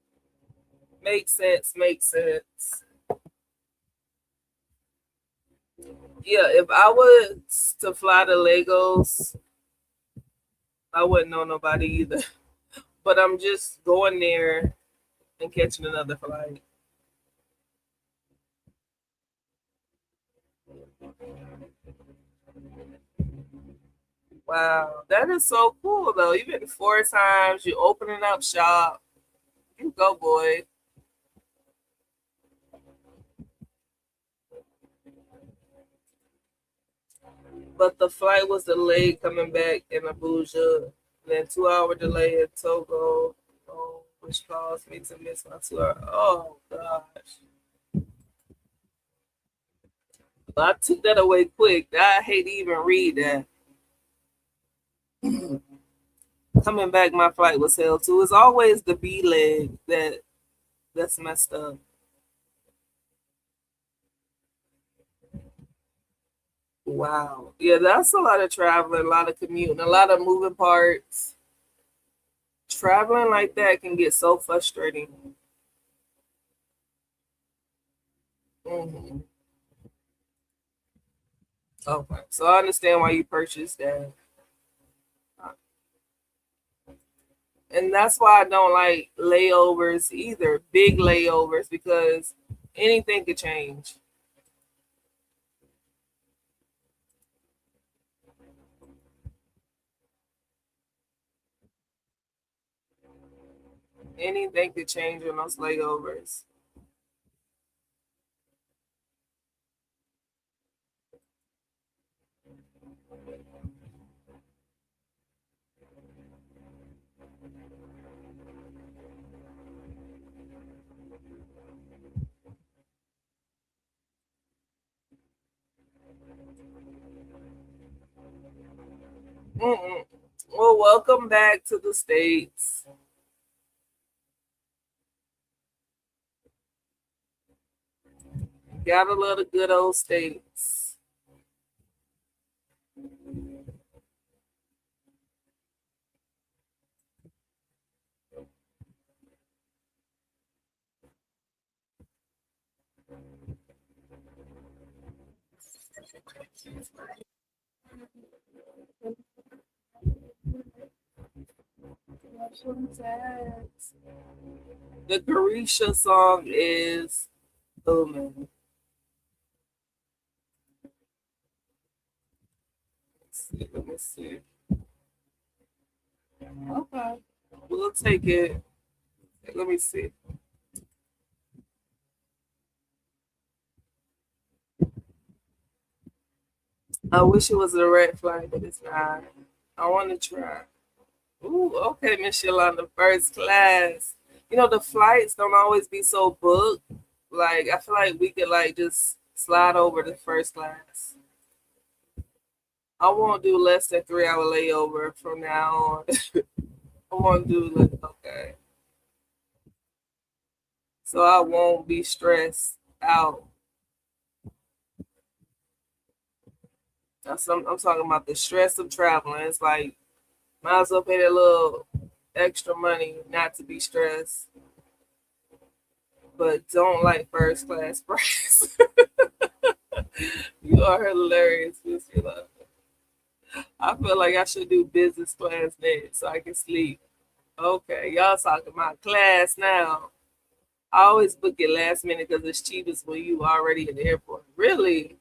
Makes sense. Yeah, if I was to fly to Lagos, I wouldn't know nobody either. But I'm just going there and catching another flight. Wow, that is so cool though. You've been 4 times, you're opening up shop. You go, boy. But the flight was delayed coming back in Abuja. Then 2-hour delay in Togo, which caused me to miss my 2 hour. Oh gosh. But I took that away quick. I hate to even read that. Coming back, my flight was held too. It's always the B leg that's messed up. Wow. Yeah, that's a lot of traveling, a lot of commuting, a lot of moving parts. Traveling like that can get so frustrating. Mm-hmm. Okay. So I understand why you purchased that. And that's why I don't like layovers either, big layovers, because anything could change. Anything could change on those layovers. Well, welcome back to the States. Gotta love the good old States. The Carisha song is booming. Let me see. Okay. We'll take it. Let me see. I wish it was a red flag, but it's not. I want to try. Ooh, okay, Miss Yolanda, first class. You know, the flights don't always be so booked. Like, I feel like we could, like, just slide over to first class. I won't do less than 3-hour layover from now on. I won't do less, okay. So I won't be stressed out. I'm talking about the stress of traveling. It's like, might as well pay that little extra money not to be stressed. But don't like first class price. You are hilarious, Miss Yolanda. I feel like I should do business class next so I can sleep. Okay, y'all talking about class now. I always book it last minute because it's cheapest when you already at the airport. Really?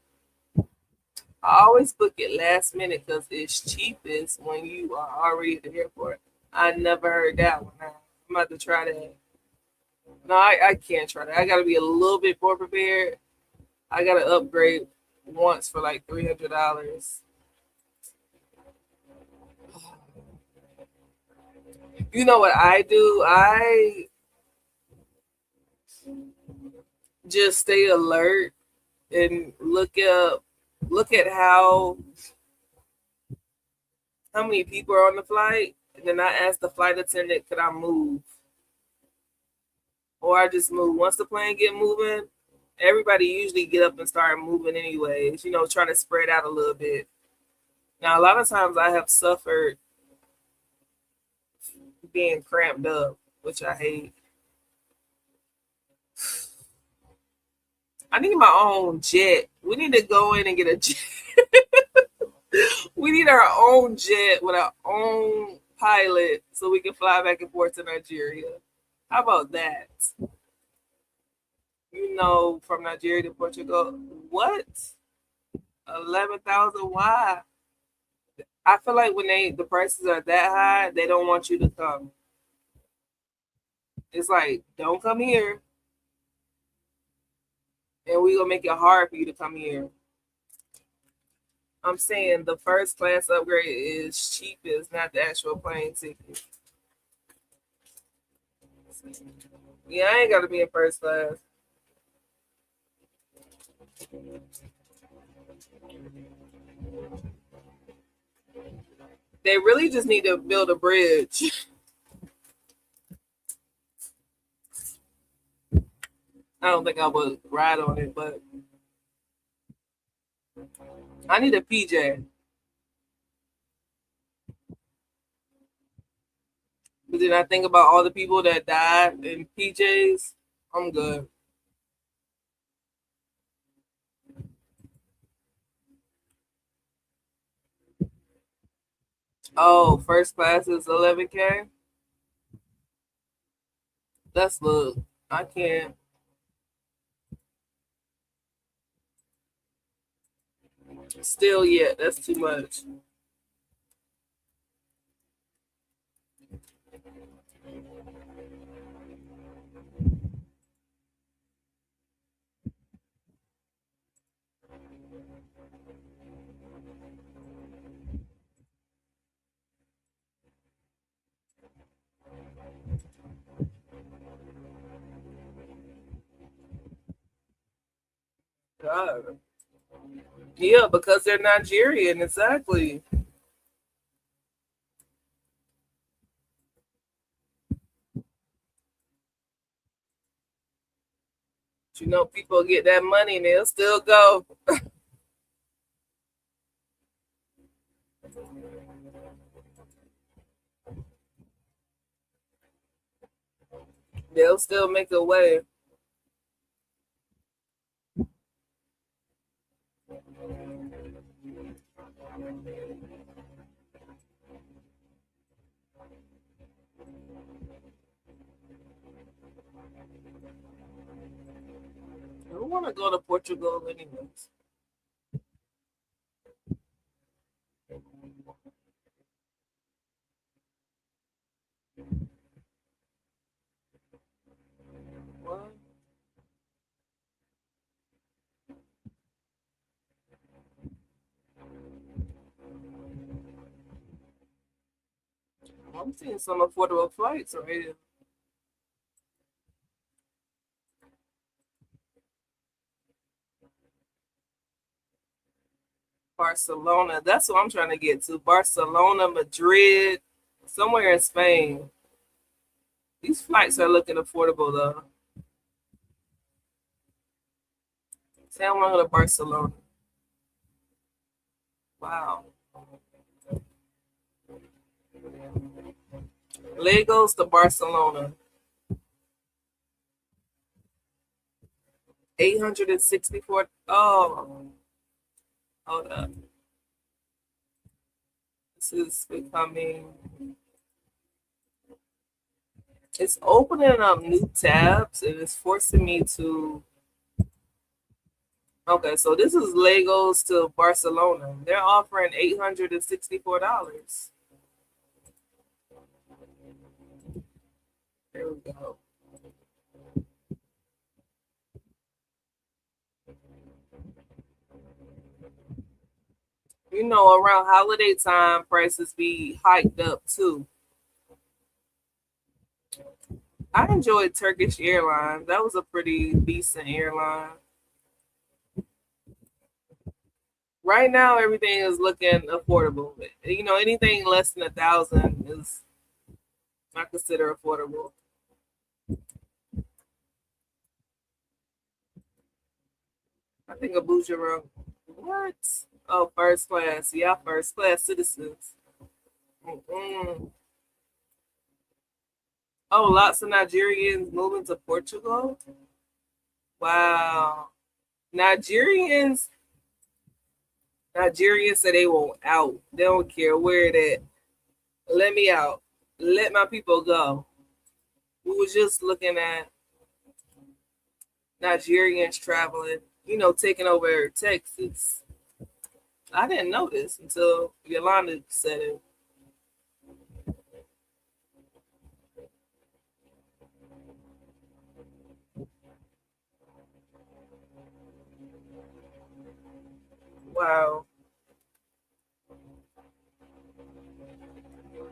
I always book it last minute because it's cheapest when you are already at the airport. I never heard that one. I'm about to try that. No, I can't try that. I got to be a little bit more prepared. I got to upgrade once for like $300. You know what I do? I just stay alert and look at how many people are on the flight, and then I ask the flight attendant, could I move? Or I just move. Once the plane get moving, everybody usually get up and start moving anyways, trying to spread out a little bit. Now, a lot of times I have suffered being cramped up, which I hate. I need my own jet. We need to go in and get a jet. We need our own jet with our own pilot so we can fly back and forth to Nigeria. How about that? From Nigeria to Portugal. What? 11,000? Why? I feel like when the prices are that high, they don't want you to come. It's like, don't come here. And we're going to make it hard for you to come here. I'm saying the first class upgrade is cheapest, not the actual plane ticket. Yeah, I ain't got to be in first class. They really just need to build a bridge. I don't think I would ride on it, but I need a PJ. But then I think about all the people that died in PJs. I'm good. Oh, first class is $11K. Let's look. I can't. Still yet. That's too much. God. Yeah, because they're Nigerian, exactly. But you know, people get that money and they'll still go. They'll still make a way. I don't want to go to Portugal anyways. What? I'm seeing some affordable flights already. Barcelona. That's what I'm trying to get to. Barcelona, Madrid, somewhere in Spain. These flights are looking affordable though. Say I want to go to Barcelona. Wow. Lagos to Barcelona. 864. Oh, hold up. This is becoming. It's opening up new tabs and it's forcing me to. Okay, so this is Lagos to Barcelona. They're offering $864. There we go. You know, around holiday time, prices be hiked up too. I enjoyed Turkish Airlines. That was a pretty decent airline. Right now, everything is looking affordable. You know, anything less than 1,000 is I consider affordable. I think Abuja Road. What? Oh, first class. Yeah, first class citizens. Mm-mm. Oh, lots of Nigerians moving to Portugal. Wow. Nigerians say they won't out. They don't care where it at. Let me out. Let my people go. We was just looking at Nigerians traveling, you know, taking over Texas. I didn't know this until Yolanda said it. Wow.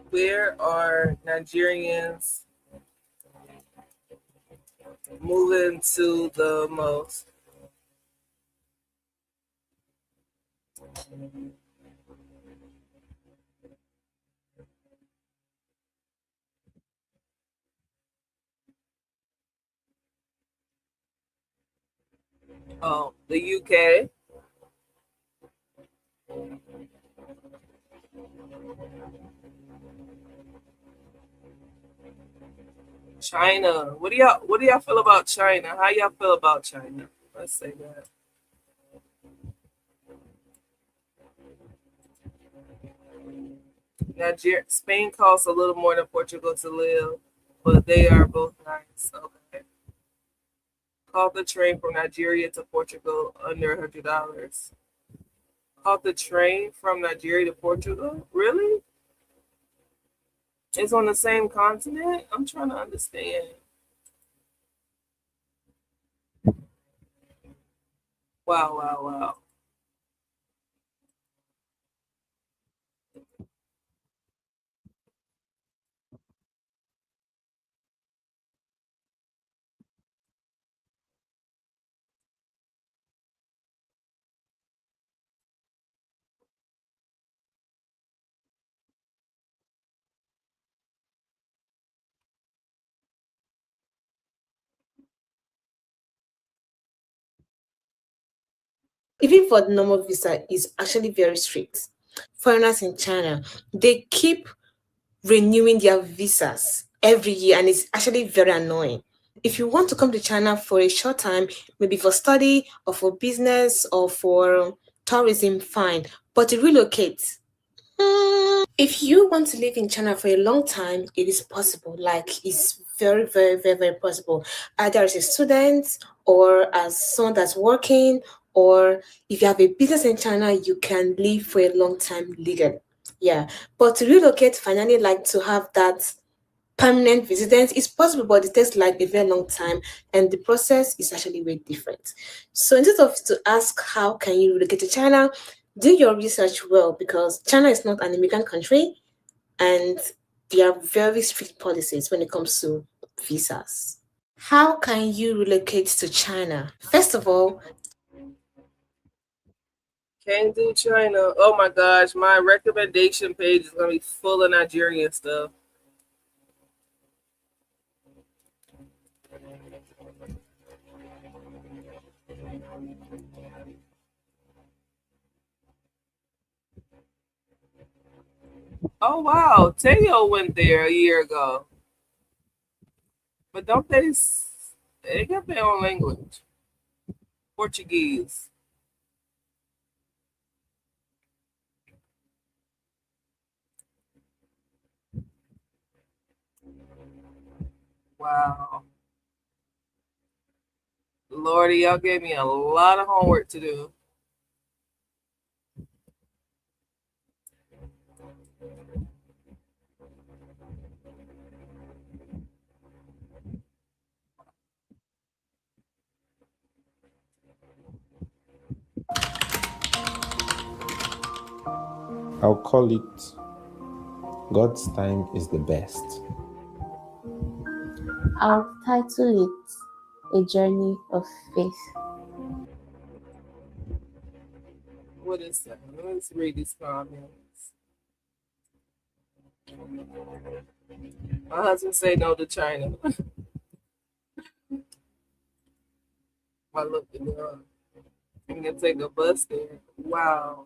Where are Nigerians moving to the most? Oh, the UK. China. What do y'all feel about China? How y'all feel about China? Let's say that. Nigeria, Spain costs a little more than Portugal to live. but they are both nice. Okay. Caught the train from Nigeria to Portugal under $100. Caught the train from Nigeria to Portugal? Really? It's on the same continent? I'm trying to understand. Wow, wow, wow. Even for the normal visa, is actually very strict. Foreigners in China, they keep renewing their visas every year, and it's actually very annoying. If you want to come to China for a short time, maybe for study or for business or for tourism, fine. But to relocate, if you want to live in China for a long time, it is possible. Like, it's very, very, very, very possible. Either as a student or as someone that's working, or if you have a business in China, you can live for a long time legally. Yeah. But to relocate, finally, like to have that permanent residence is possible, but it takes like a very long time, and the process is actually very different. So instead of to ask how can you relocate to China, do your research well, because China is not an immigrant country, and there are very strict policies when it comes to visas. How can you relocate to China? First of all, Can't do China. Oh my gosh, my recommendation page is gonna be full of Nigerian stuff. Oh wow, Teo went there a year ago. But don't they got their own language. Portuguese. Wow. Lordy, y'all gave me a lot of homework to do. I'll call it God's time is the best. I'll title it A Journey of Faith. What is that? Let's read these comments. My husband say no to China. I looked it up. I'm gonna take a bus there. Wow.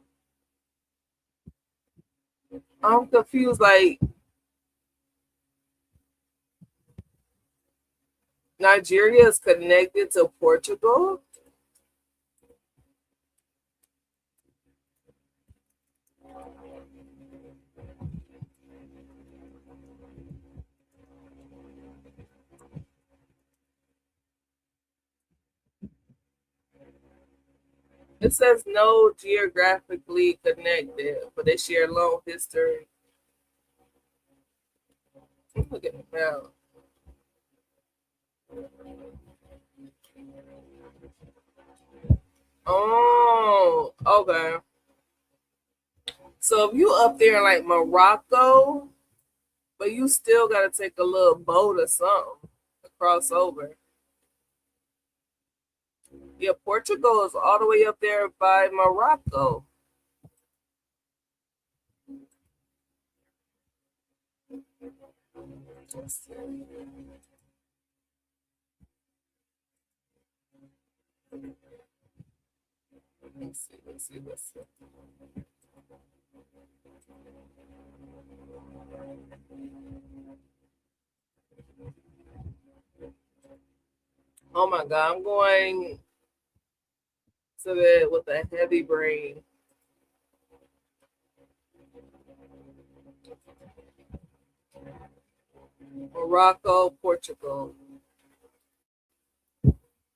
I'm confused. Like, Nigeria is connected to Portugal. It says no geographically connected, but they share long history. Look at the map. Oh, okay. So if you up there in like Morocco, but you still gotta take a little boat or something to cross over. Yeah, Portugal is all the way up there by Morocco. Let's see. Let's see. Oh my God, I'm going to bed with a heavy brain. Morocco, Portugal.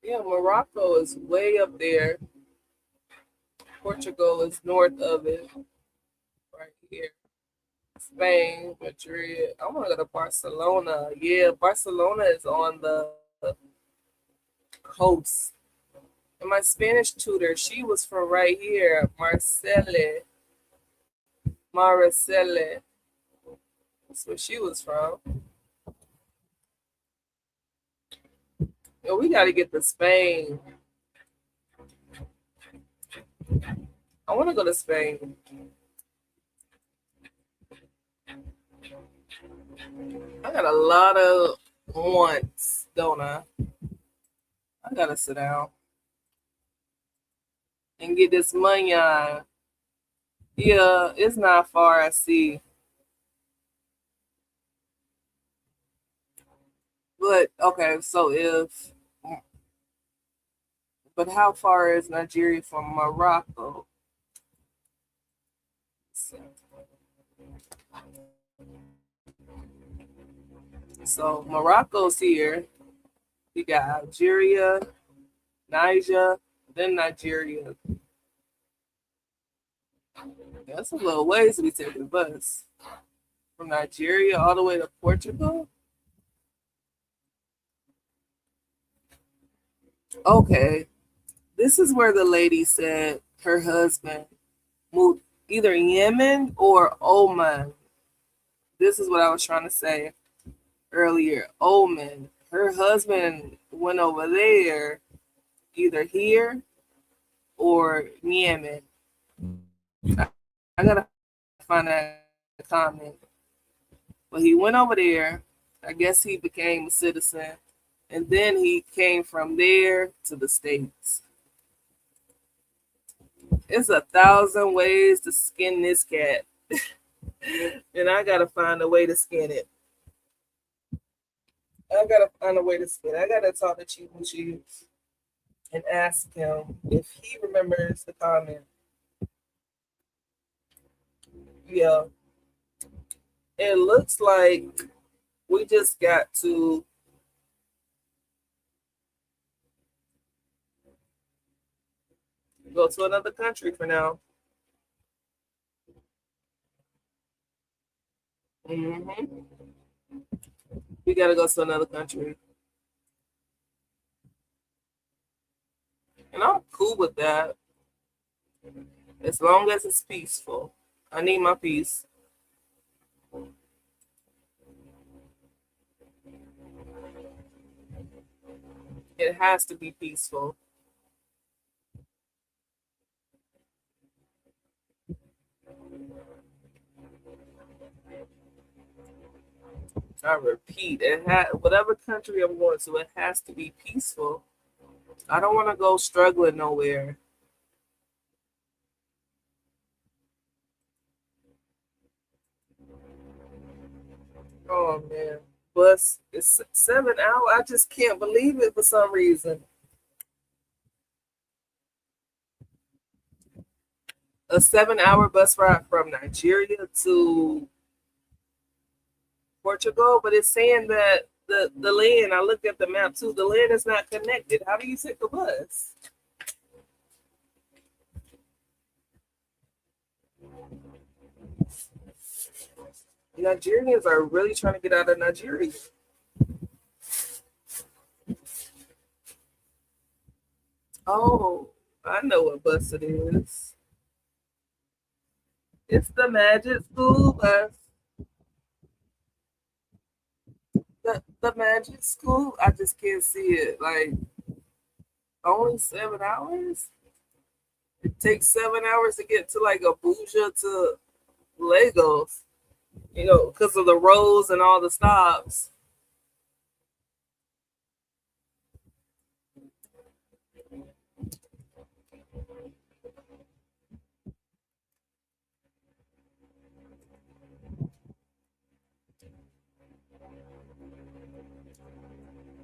Yeah, Morocco is way up there. Portugal is north of it, right here. Spain, Madrid. I want to go to Barcelona. Yeah, Barcelona is on the coast. And my Spanish tutor, she was from right here, Maricele. That's where she was from. Yo, we got to get to Spain. I want to go to Spain. I got a lot of wants, don't I? I got to sit down and get this money on. Yeah, it's not far, I see. But, okay, but how far is Nigeria from Morocco? So Morocco's here. You got Algeria, Niger, then Nigeria. That's a little ways to be taking the bus. From Nigeria all the way to Portugal? Okay. This is where the lady said her husband moved either Yemen or Oman. This is what I was trying to say earlier. Oman. Her husband went over there, either here or Yemen. I gotta find that comment. But he went over there. I guess he became a citizen. And then he came from there to the States. It's 1,000 ways to skin this cat. And I gotta find a way to skin it. I gotta find a way to skin it. I gotta talk to Chibuchi and ask him if he remembers the comment. Yeah. It looks like we just got to go to another country for now. We gotta go to another country. And I'm cool with that. As long as it's peaceful. I need my peace. It has to be peaceful. I repeat, whatever country I'm going to, it has to be peaceful. I don't want to go struggling nowhere. Oh man, bus it's 7 hours. I just can't believe it for some reason. A 7-hour bus ride from Nigeria to Portugal, but it's saying that the land, I looked at the map too, the land is not connected. How do you take the bus? Nigerians are really trying to get out of Nigeria. Oh, I know what bus it is. It's the Magic School bus. The Magic School, I just can't see it. Like, only 7 hours? It takes 7 hours to get to like Abuja to Lagos, because of the roads and all the stops.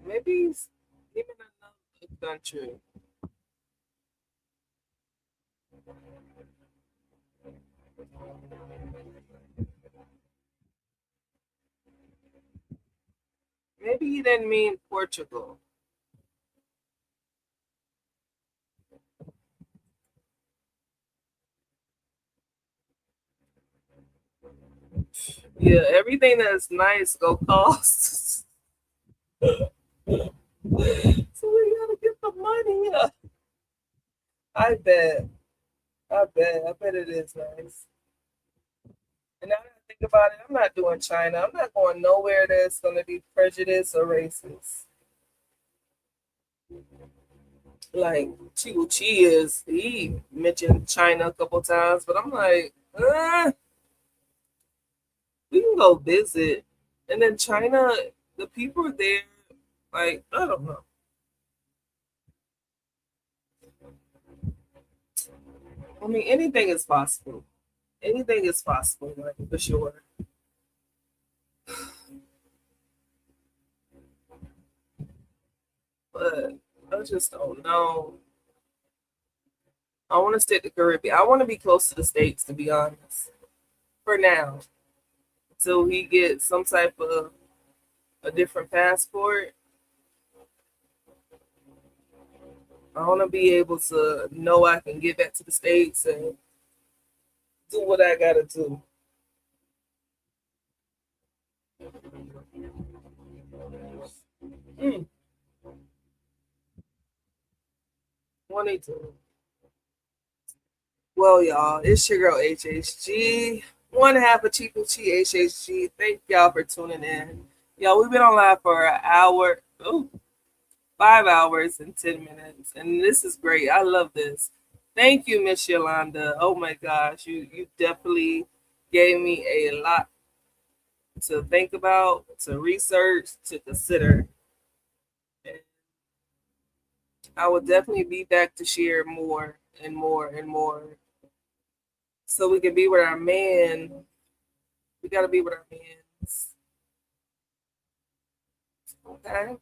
Maybe he's even another country. Maybe he didn't mean Portugal. Yeah, everything that's nice go cost. So we gotta get the money up. I bet. I bet it is nice. And now that I think about it, I'm not doing China. I'm not going nowhere that's going to be prejudiced or racist. Like Chibuchi he mentioned China a couple times, but I'm like, we can go visit. And then China, the people there, like, I don't know. I mean, anything is possible. Anything is possible, like, for sure. But I just don't know. I want to stick to Caribbean. I want to be close to the States, to be honest. For now. Until he gets some type of a different passport. I want to be able to know I can get back to the States and do what I got to do. Mm. 22. Well, y'all, it's your girl HHG. One half of ChibuchiHHG. Thank y'all for tuning in. Y'all, we've been on live for an hour. 5 hours and 10 minutes. And this is great. I love this. Thank you, Miss Yolanda. Oh my gosh. You definitely gave me a lot to think about, to research, to consider. And I will definitely be back to share more and more and more. So we can be with our man. We got to be with our mans. Okay?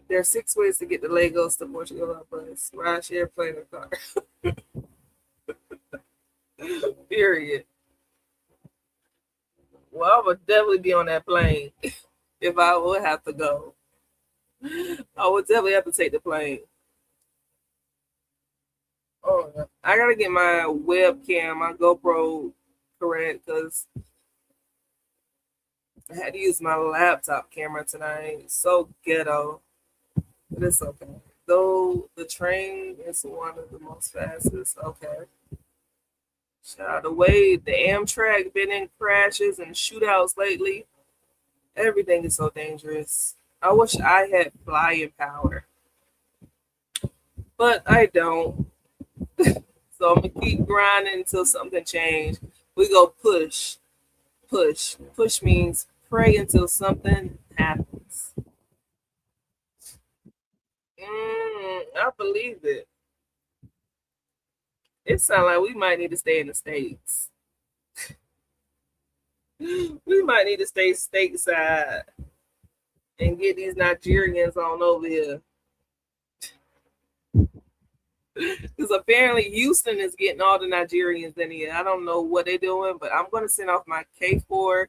There are 6 ways to get to Lagos to Portugal by bus. Ride, share, plane, or car. Period. Well, I would definitely be on that plane if I would have to go. I would definitely have to take the plane. Oh, I gotta get my webcam, my GoPro correct because I had to use my laptop camera tonight. So ghetto, but it's okay. Though the train is one of the most fastest. Okay. Shout out to Wade. The Amtrak been in crashes and shootouts lately. Everything is so dangerous. I wish I had flying power, but I don't. So I'm gonna keep grinding until something changes. We go push. Push means pray until something happens. I believe it. It sounds like we might need to stay in the States. We might need to stay stateside and get these Nigerians on over here. Because apparently Houston is getting all the Nigerians in here. I don't know what they're doing, but I'm going to send off my K4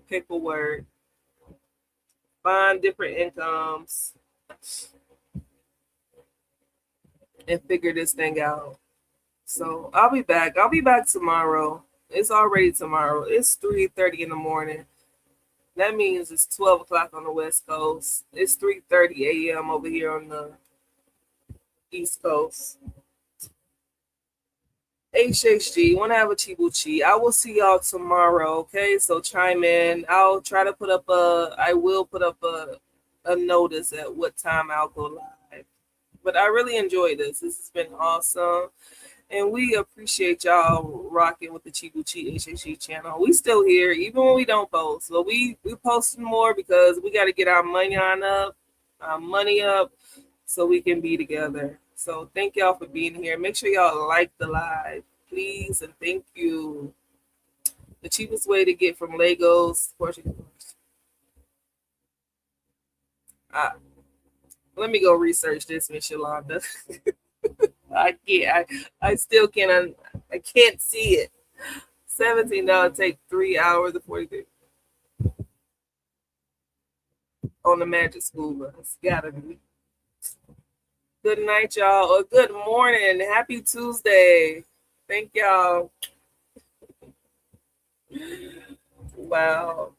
paperwork, find different incomes, and figure this thing out. So I'll be back. I'll be back tomorrow. It's already tomorrow. It's 3:30 in the morning. That means it's 12 o'clock on the West Coast. It's 3:30 a.m. over here on the East Coast. HHG, want to have a Chibuchi. I will see y'all tomorrow, okay? So chime in. I will put up a notice at what time I'll go live. But I really enjoyed this. This has been awesome. And we appreciate y'all rocking with the ChibuchiHHG channel. We still here, even when we don't post. So we posting more because we got to get our money up, so we can be together. So thank y'all for being here. Make sure y'all like the live, please, and thank you. The cheapest way to get from Lagos to Portugal. Let me go research this, Miss Yolanda. I still can't. I can't see it. $17 take 3 hours and 43. on the Magic School Bus. Gotta be. Good night, y'all. Or good morning. Happy Tuesday. Thank y'all. Wow.